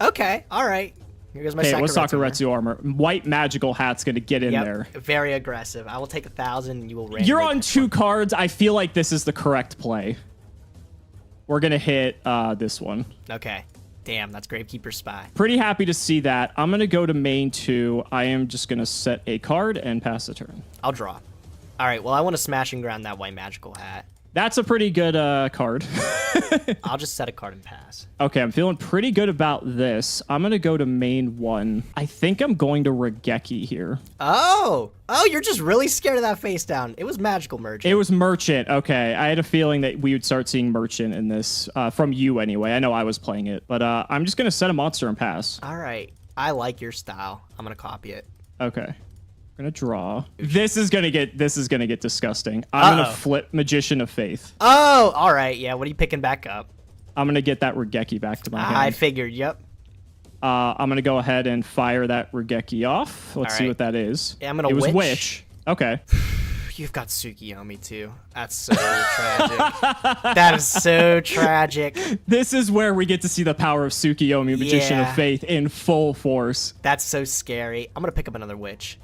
Okay. All right. Here goes my Okay, what's Sakuretsu Sakuretsu armor? White magical hat's gonna get in there. Very aggressive. I will take 1,000 and you will randomly You're on pick 2 one. cards. I feel like this is the correct play. We're gonna hit this one. Okay. Damn, that's Gravekeeper Spy. Pretty happy to see that. I'm going to go to main 2. I am just going to set a card and pass the turn. I'll draw. All right, well, I want to smash and ground that white magical hat. That's a pretty good card. I'll just set a card and pass. Okay, I'm feeling pretty good about this. I'm going to go to main 1. I think I'm going to Regeki here. Oh, you're just really scared of that face down. It was Magical Merchant. It was Merchant. Okay, I had a feeling that we would start seeing Merchant in this, from you anyway. I know I was playing it, but I'm just going to set a monster and pass. All right, I like your style. I'm going to copy it. Okay. I'm gonna draw. This is gonna get disgusting. I'm gonna flip Magician of Faith. Oh, all right. Yeah, what are you picking back up? I'm gonna get that Regeki back to my hand. I figured, yep. I'm gonna go ahead and fire that Regeki off. Let's see right. what that is. Yeah, I'm gonna It was witch. Witch. Okay. You've got Tsukiyomi too. That's so tragic. That is so tragic. This is where we get to see the power of Tsukiyomi, Magician Yeah. of Faith, in full force. That's so scary. I'm gonna pick up another witch.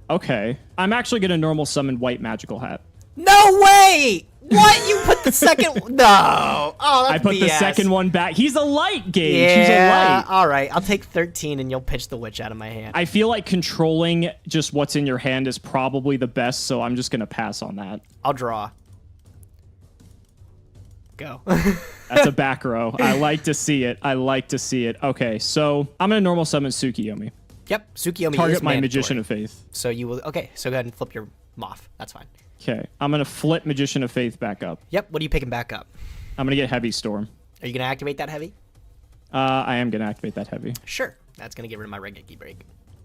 Okay. I'm actually gonna normal summon White Magical Hat. No way! What? You put the second? No. Oh, that's I put the BS. second one back. He's a light gauge. Yeah. He's a light. All right. I'll take 13, and you'll pitch the witch out of my hand. I feel like controlling just what's in your hand is probably the best, so I'm just gonna pass on that. I'll draw. Go. That's a back row. I like to see it. I like to see it. Okay, so I'm gonna normal summon Tsukiyomi. Yep. Tsukiyomi Target is my mandatory. Magician of Faith. So you will. Okay. So go ahead and flip your Moth. That's fine. Okay, I'm gonna flip Magician of Faith back up. Yep. What are you picking back up? I'm gonna get Heavy Storm. Are you gonna activate that heavy? I am gonna activate that Heavy. Sure. That's gonna get rid of my Regeki break.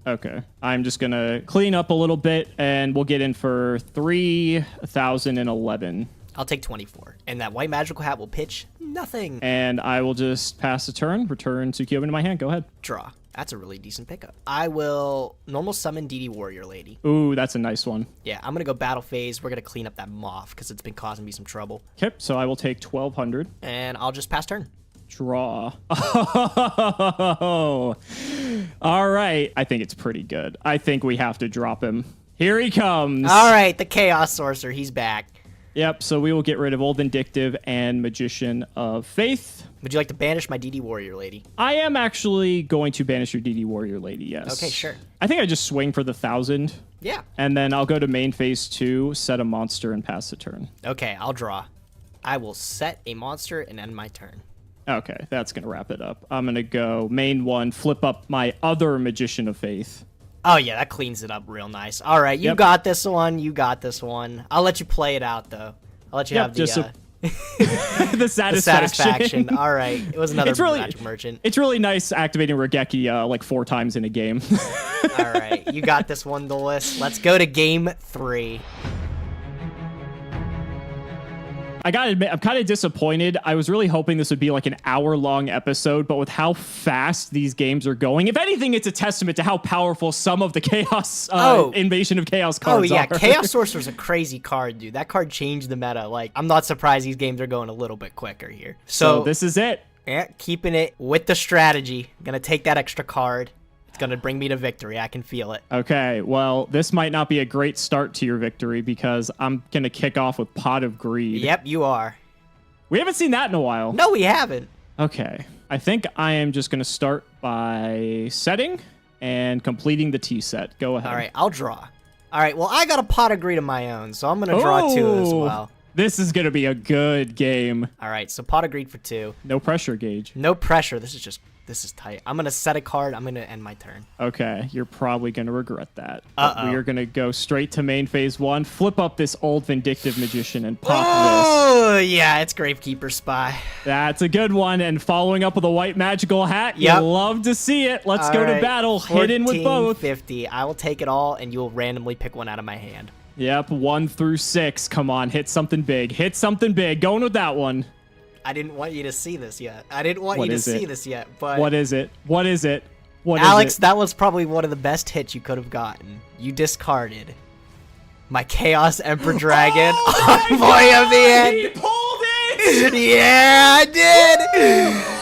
Okay, I'm just gonna clean up a little bit, and we'll get in for 3,011. I'll take 24, and that white magical hat will pitch nothing. And I will just pass the turn, return Tsukiyomi to my hand. Go ahead. Draw. That's a really decent pickup. I will normal summon DD Warrior Lady. Ooh, that's a nice one. Yeah, I'm gonna go battle phase. We're gonna clean up that Moth because it's been causing me some trouble. Okay, so I will take 1,200. And I'll just pass turn. Draw. Oh, all right. I think it's pretty good. I think we have to drop him. Here he comes. All right, the Chaos Sorcerer. He's back. Yep, so we will get rid of Old Vindictive and Magician of Faith. Would you like to banish my DD Warrior Lady? I am actually going to banish your DD Warrior Lady, yes. Okay, sure. I think I just swing for the 1,000. Yeah. And then I'll go to main phase 2, set a monster, and pass the turn. Okay, I'll draw. I will set a monster and end my turn. Okay, that's going to wrap it up. I'm going to go main 1, flip up my other Magician of Faith. Oh, yeah, that cleans it up real nice. All right, you Yep. got this one. You got this one. I'll let you play it out, though. I'll let you Yep, have the, just so- the the satisfaction. satisfaction. All right, it was another It's really- magic merchant. It's really nice activating Regeki like 4 times in a game. All right, you got this one, Duelist. Let's go to game 3. I gotta admit, I'm kind of disappointed. I was really hoping this would be like an hour-long episode, but with how fast these games are going, if anything, it's a testament to how powerful some of the Chaos Invasion of Chaos cards Oh, yeah, are. Chaos Sorcerer's a crazy card, dude. That card changed the meta. Like, I'm not surprised these games are going a little bit quicker here. So this is it. Yeah, keeping it with the strategy. Gonna take that extra card. It's gonna bring me to victory. I can feel it. Okay, well, this might not be a great start to your victory because I'm going to kick off with Pot of Greed. Yep, you are. We haven't seen that in a while. No, we haven't. Okay, I think I am just going to start by setting and completing the T set. Go ahead. All right, I'll draw. All right, well, I got a Pot of Greed of my own, so I'm gonna draw 2 as Ooh, well. This is going to be a good game. All right, so Pot of Greed for 2. No pressure gauge. No pressure. This is tight. I'm gonna set a card. I'm gonna end my turn. Okay, you're probably going to regret that. But Uh-oh. we are going to go straight to main phase 1, flip up this old Vindictive Magician and pop Oh, yeah, it's Gravekeeper Spy. this. That's a good one. And following up with a white magical hat, Yep. you love to see it. Let's All go to right, battle, hidden with both. 1450. I will take it all, and you'll randomly pick one out of my hand. Yep, 1 through 6. Come on, hit something big. Hit something big. Going with that one. I didn't want you to see this yet. I didn't want What you to is see it? this yet, but What is it? What is it? What is Alex, it? that was probably one of the best hits you could have gotten. You discarded my Chaos Emperor Dragon on Boy of the End. He pulled it! Yeah, I did.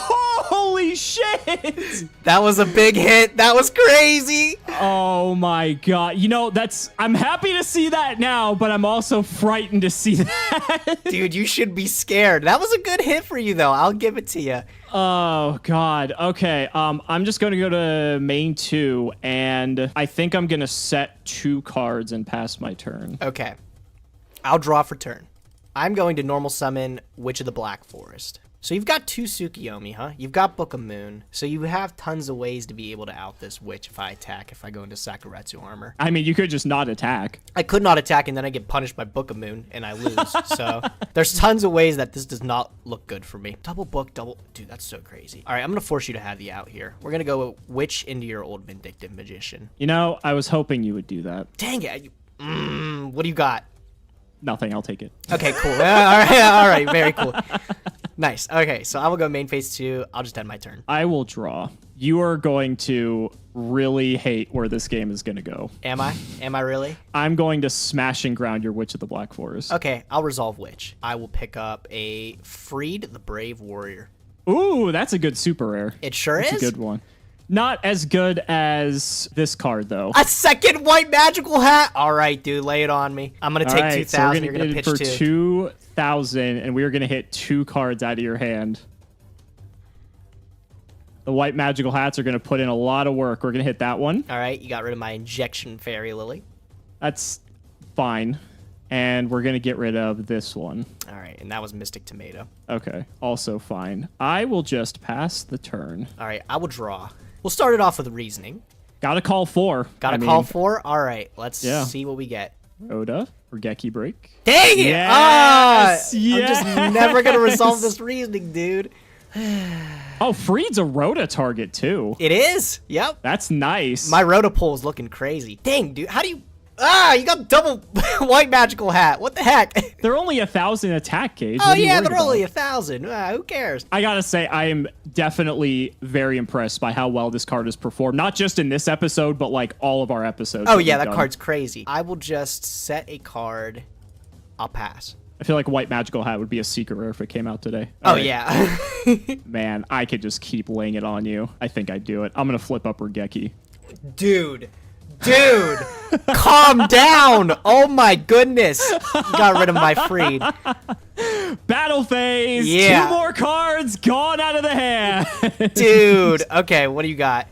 Holy shit! That was a big hit. That was crazy. Oh my god. You know, I'm happy to see that now, but I'm also frightened to see that. Dude, you should be scared. That was a good hit for you, though. I'll give it to you. Oh god. Okay. I'm just going to go to main 2, and I think I'm going to set 2 cards and pass my turn. Okay. I'll draw for turn. I'm going to normal summon Witch of the Black Forest. So you've got 2 Tsukiyomi, huh? You've got Book of Moon. So you have tons of ways to be able to out this witch if I attack, if I go into Sakuretsu armor. I mean, you could just not attack. I could not attack, and then I get punished by Book of Moon, and I lose. So there's tons of ways that this does not look good for me. Double book, double... Dude, that's so crazy. All right, I'm going to force you to have the out here. We're going to go Witch into your old Vindictive Magician. You know, I was hoping you would do that. Dang it. What do you got? Nothing. I'll take it. Okay, cool. All right, very cool. Nice. Okay, so I will go main phase 2. I'll just end my turn. I will draw. You are going to really hate where this game is going to go. Am I? Am I really? I'm going to smash and ground your Witch of the Black Forest. Okay, I'll resolve Witch. I will pick up a Freed the Brave Warrior. Ooh, that's a good super rare. It sure That's is. a good one. Not as good as this card, though. A second white magical hat. All right, dude, lay it on me. I'm gonna All take right, 2,000. so we're You're gonna gonna hit pitch for 2. 2,000, and we are gonna hit 2 cards out of your hand. The white magical hats are gonna put in a lot of work. We're gonna hit that one. All right, you got rid of my Injection Fairy Lily. That's fine. And we're gonna get rid of this one. All right, and that was Mystic Tomato. Okay, also fine. I will just pass the turn. All right, I will draw. We'll start it off with reasoning. Gotta call 4. Got a call 4. All right, let's see what we get. Oda, Regeki break. Dang it! Yes! I'm just never gonna resolve this reasoning, dude. Oh, Freed's a Rhoda target too. It is. Yep. That's nice. My Rotopole is looking crazy. Dang, dude. How do you... you got double white magical hat. What the heck? They're only 1,000 attack gauge. Oh, What are you yeah, worried they're about? only 1,000. Who cares? I gotta say, I am definitely very impressed by how well this card has performed. Not just in this episode, but like all of our episodes. Oh, that yeah, we've that done. card's crazy. I will just set a card. I'll pass. I feel like White Magical Hat would be a secret rare if it came out today. Oh, All right. yeah. Man, I could just keep laying it on you. I think I'd do it. I'm gonna flip up Regeki. Dude, calm down. Oh, my goodness. You got rid of my Freed. Battle phase! Yeah. 2 more cards gone out of the hand! Dude. Okay, what do you got?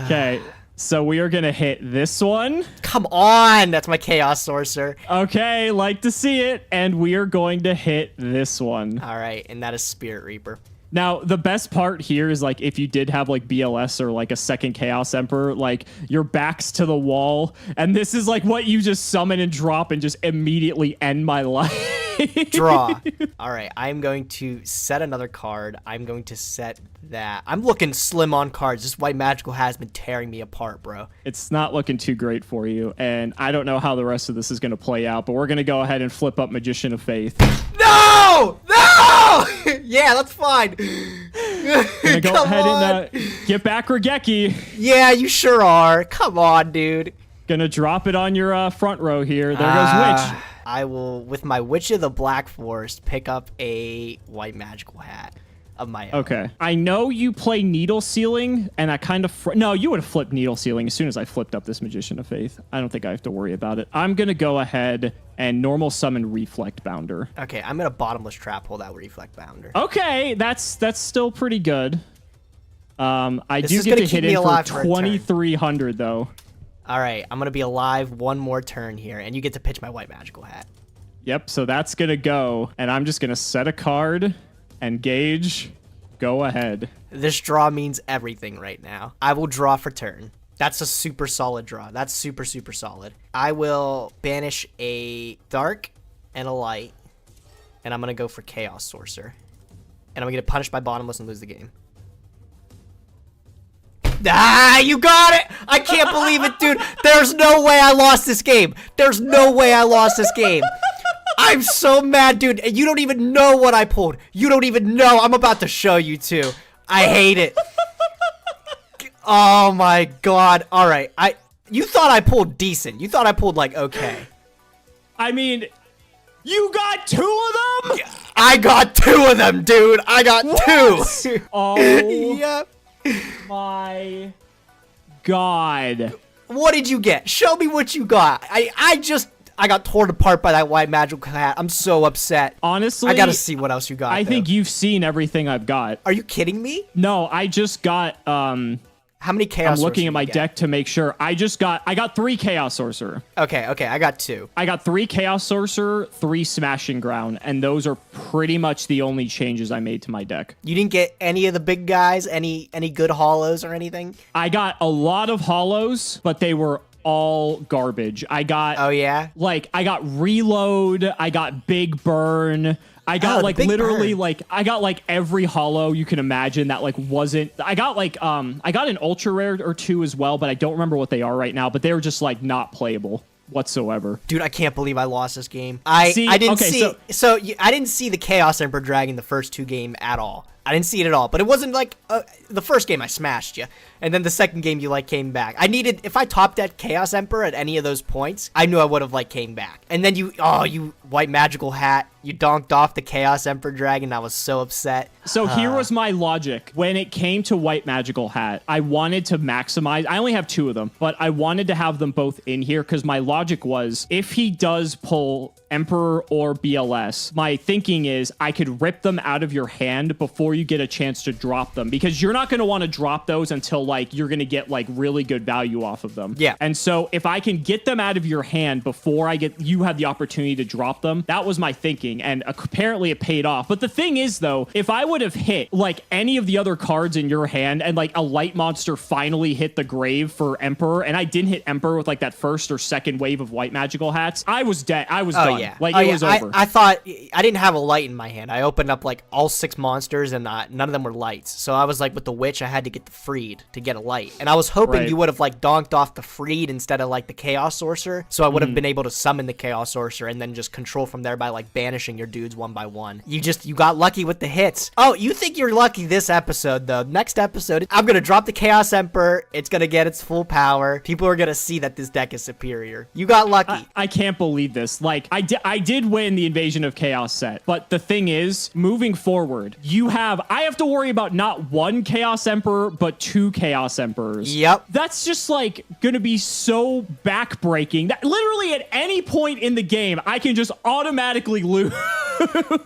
Okay, so we are gonna hit this one. Come on. That's my Chaos Sorcerer. Okay, like to see it. And we are going to hit this one. All right, and that is Spirit Reaper. Now, the best part here is like if you did have like BLS or like a second Chaos Emperor, like your back's to the wall, and this is like what you just summon and drop and just immediately end my life. Draw. All right, I'm going to set another card. I'm going to set that. I'm looking slim on cards. This white magical has been tearing me apart, bro. It's not looking too great for you, and I don't know how the rest of this is going to play out, but we're going to go ahead and flip up Magician of Faith. No! No! Yeah, that's fine. Gonna go Come ahead on. and get back Regeki. Yeah, you sure are. Come on, dude. Gonna drop it on your front row here. There goes Witch. I will, with my Witch of the Black Forest, pick up a white magical hat of my own. Okay. I know you play Needle Sealing, and I kind of... No, you would have flipped Needle Sealing as soon as I flipped up this Magician of Faith. I don't think I have to worry about it. I'm going to go ahead and normal summon Reflect Bounder. Okay, I'm going to Bottomless Trap hold out Reflect Bounder. Okay, that's still pretty good. I This do is get gonna to keep hit me in alive for for a turn. 2,300, though. All right, I'm going to be alive one more turn here, and you get to pitch my white magical hat. Yep, so that's going to go, and I'm just going to set a card, engage, go ahead. This draw means everything right now. I will draw for turn. That's a super solid draw. That's super, super solid. I will banish a dark and a light, and I'm going to go for Chaos Sorcerer. And I'm going to get punished by Bottomless and lose the game. Ah, you got it! I can't believe it, dude. There's no way I lost this game. There's no way I lost this game. I'm so mad, dude. And you don't even know what I pulled. You don't even know. I'm about to show you, too. I hate it. Oh, my God. All right. You thought I pulled decent. You thought I pulled, like, okay. I mean, you got 2 of them? I got 2 of them, dude. I got 2. Oh. Yep. My God. What did you get? Show me what you got. I got torn apart by that white magical hat. I'm so upset. Honestly, I gotta see what else you got. I though. think you've seen everything I've got. Are you kidding me? No, I just got How many chaos? I'm looking Sorcerers at my you get? deck to make sure. I got 3 Chaos Sorcerer. Okay, I got 2. I got 3 Chaos Sorcerer, 3 Smashing Ground, and those are pretty much the only changes I made to my deck. You didn't get any of the big guys, any good hollows or anything? I got a lot of hollows, but they were all garbage. I got Oh yeah? I got Reload, I got Big Burn, I got the like Big literally Burn. I got like every hollow you can imagine that like wasn't. I got I got an ultra rare or 2 as well, but I don't remember what they are right now, but they were just like not playable whatsoever. Dude, I can't believe I lost this game. I didn't okay, see I didn't see the Chaos Emperor Dragon the first 2 game at all. I didn't see it at all, but it wasn't like the first game I smashed you, and then the second game you like came back. I needed, if I topped that Chaos Emperor at any of those points, I knew I would have like came back. And then you white magical hat, you donked off the Chaos Emperor Dragon. I was so upset. So here was my logic. When it came to white magical hat, I wanted to maximize. I only have 2 of them, but I wanted to have them both in here because my logic was if he does pull Emperor or BLS, my thinking is I could rip them out of your hand before you get a chance to drop them, because you're not going to want to drop those until like you're going to get like really good value off of them. Yeah. And so if I can get them out of your hand before you have the opportunity to drop them, that was my thinking, and apparently it paid off. But the thing is though, if I would have hit like any of the other cards in your hand and like a light monster finally hit the grave for Emperor, and I didn't hit Emperor with like that first or second wave of white magical hats, I was dead. I was done. Yeah. Like it was over. I thought I didn't have a light in my hand. I opened up like all 6 monsters and none of them were lights. So I was like, with the witch, I had to get the freed to get a light. And I was hoping Right. you would have like donked off the freed instead of like the chaos sorcerer. So I would have been able to summon the chaos sorcerer and then just control from there by like banishing your dudes one by one. You got lucky with the hits. Oh, you think you're lucky this episode though. Next episode, I'm gonna drop the chaos emperor. It's gonna get its full power. People are gonna see that this deck is superior. You got lucky. I can't believe this. Like, I did win the Invasion of Chaos set, but the thing is, moving forward, I have to worry about not 1 Chaos Emperor, but 2 Chaos Emperors. Yep. That's just, like, gonna be so backbreaking that literally at any point in the game, I can just automatically lose.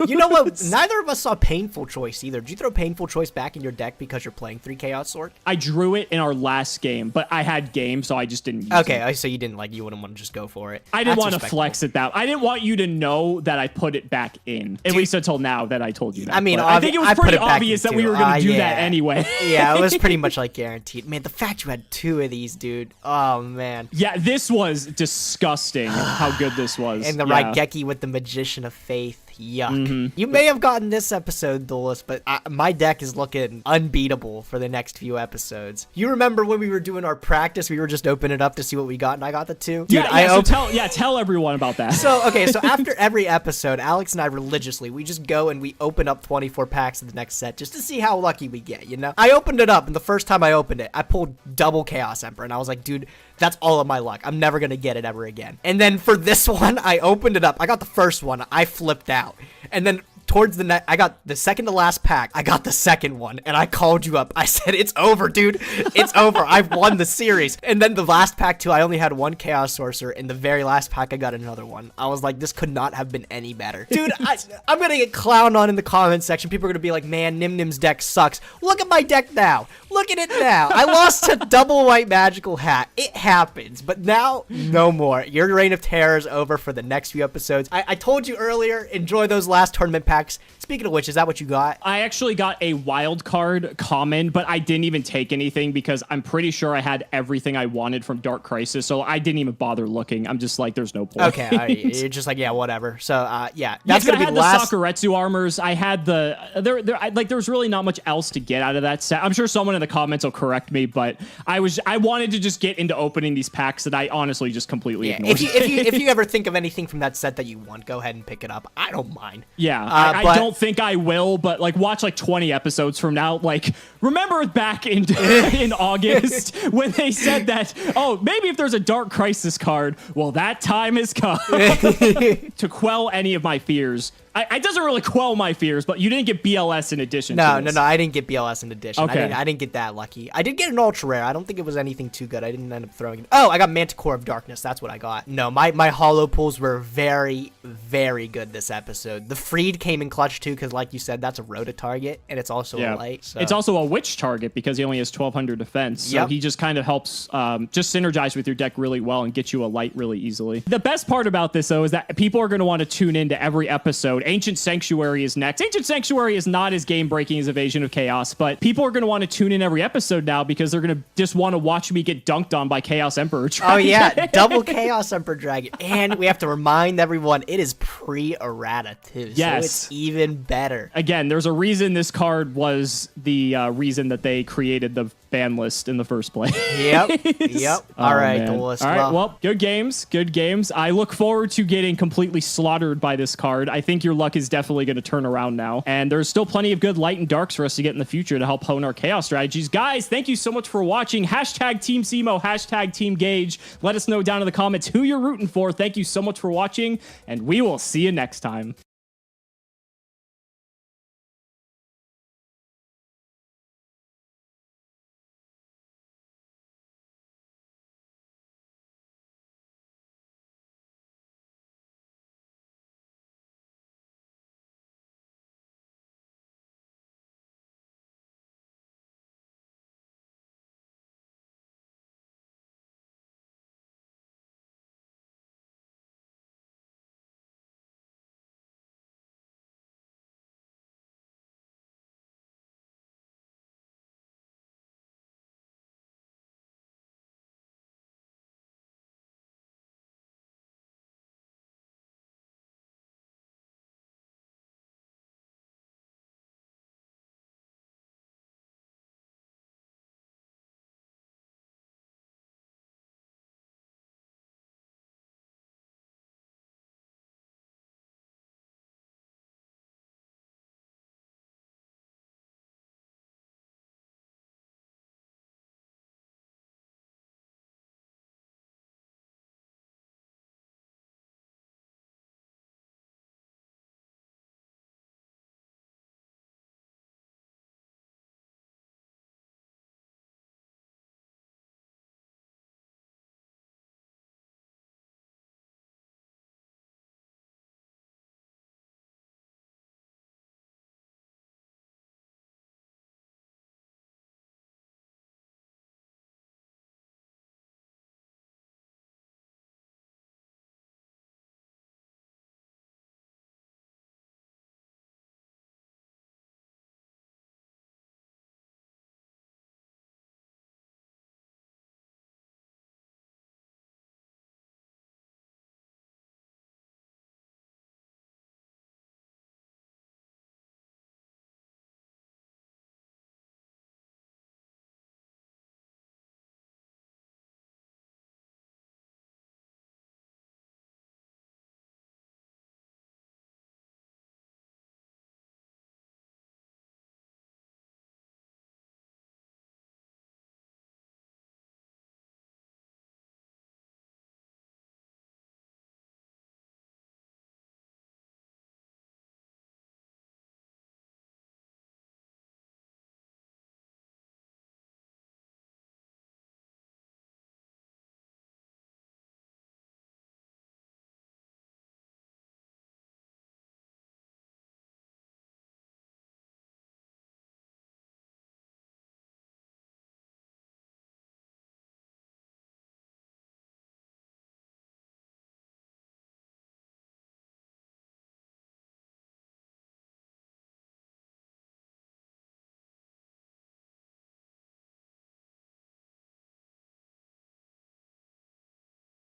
You know what? Neither of us saw Painful Choice either. Did you throw Painful Choice back in your deck because you're playing 3 Chaos Sword? I drew it in our last game, but I had game, so I just didn't use it. Okay, so you didn't you wouldn't want to just go for it. I didn't That's want to respectable. flex it that. I didn't want you to know that I put it back in. At least until now that I told you that. I mean, But I think it was I put pretty it back obvious in that we too. were going to do Yeah. that anyway. Yeah, it was pretty much like guaranteed. Man, the fact you had 2 of these, dude. Oh man. Yeah, this was disgusting how good this was. And the yeah. Raigeki with the Magician of Faith. Yuck. You may have gotten this episode, Duelist, but my deck is looking unbeatable for the next few episodes. You remember when we were doing our practice, we were just opening it up to see what we got, and I got the 2? Dude, Tell everyone about that. So after every episode, Alex and I religiously, we just go and we open up 24 packs of the next set just to see how lucky we get, you know? I opened it up, and the first time I opened it, I pulled double Chaos Emperor, and I was like, dude, that's all of my luck. I'm never going to get it ever again. And then for this one, I opened it up. I got the first one. I flipped out. And then towards the net, I got the second to last pack. I got the second one, and I called you up. I said, it's over, dude. It's over. I've won the series. And then the last pack, too, I only had 1 Chaos Sorcerer. In the very last pack, I got another one. I was like, this could not have been any better. Dude, I'm going to get clowned on in the comment section. People are going to be like, man, Nyhmnim's deck sucks. Look at my deck now. Look at it now. I lost to double white magical hat. It happens. But now, no more. Your reign of terror is over for the next few episodes. I told you earlier, enjoy those last tournament packs. Speaking of which, is that what you got? I actually got a wild card common, but I didn't even take anything because I'm pretty sure I had everything I wanted from Dark Crisis, so I didn't even bother looking. I'm just like, there's no point. Okay, all right, you're just like, yeah, whatever. So, yeah, that's yeah, gonna be I had the last. the Sakuretsu armors. I had the there was really not much else to get out of that set. I'm sure someone in the comments will correct me, but I wanted to just get into opening these packs that I honestly just completely Yeah, ignored. if you ever think of anything from that set that you want, go ahead and pick it up. I don't mind. Yeah, I but- don't think I will, but like watch like 20 episodes from now. Like remember back in in August when they said that, oh, maybe if there's a Dark Crisis card, well, that time has come. To quell any of my fears. It doesn't really quell my fears, but you didn't get BLS in addition to this. No, I didn't get BLS in addition. Okay. I didn't get that lucky. I did get an ultra rare. I don't think it was anything too good. I didn't end up throwing it. Oh, I got Manticore of Darkness. That's what I got. No, my hollow pulls were very, very good this episode. The Freed came in clutch too, because like you said, that's a Rota target, and it's also a light. So. It's also a witch target because he only has 1200 defense. So he just kind of helps just synergize with your deck really well and get you a light really easily. The best part about this, though, is that people are going to want to tune into every episode. Ancient Sanctuary is next. Ancient Sanctuary is not as game-breaking as Evasion of Chaos, but people are going to want to tune in every episode now because they're going to just want to watch me get dunked on by Chaos Emperor Dragon. Oh, yeah. Double Chaos Emperor Dragon. And we have to remind everyone, it is pre-errata, too. Yes. So it's even better. Again, there's a reason this card was the reason that they created the ban list in the first place. Yep. All right, man. Duelist. All right, well, good games. Good games. I look forward to getting completely slaughtered by this card. I think your luck is definitely going to turn around now. And there's still plenty of good light and darks for us to get in the future to help hone our chaos strategies. Guys, thank you so much for watching. Hashtag Team Cimo, hashtag Team Gage. Let us know down in the comments who you're rooting for. Thank you so much for watching, and we will see you next time.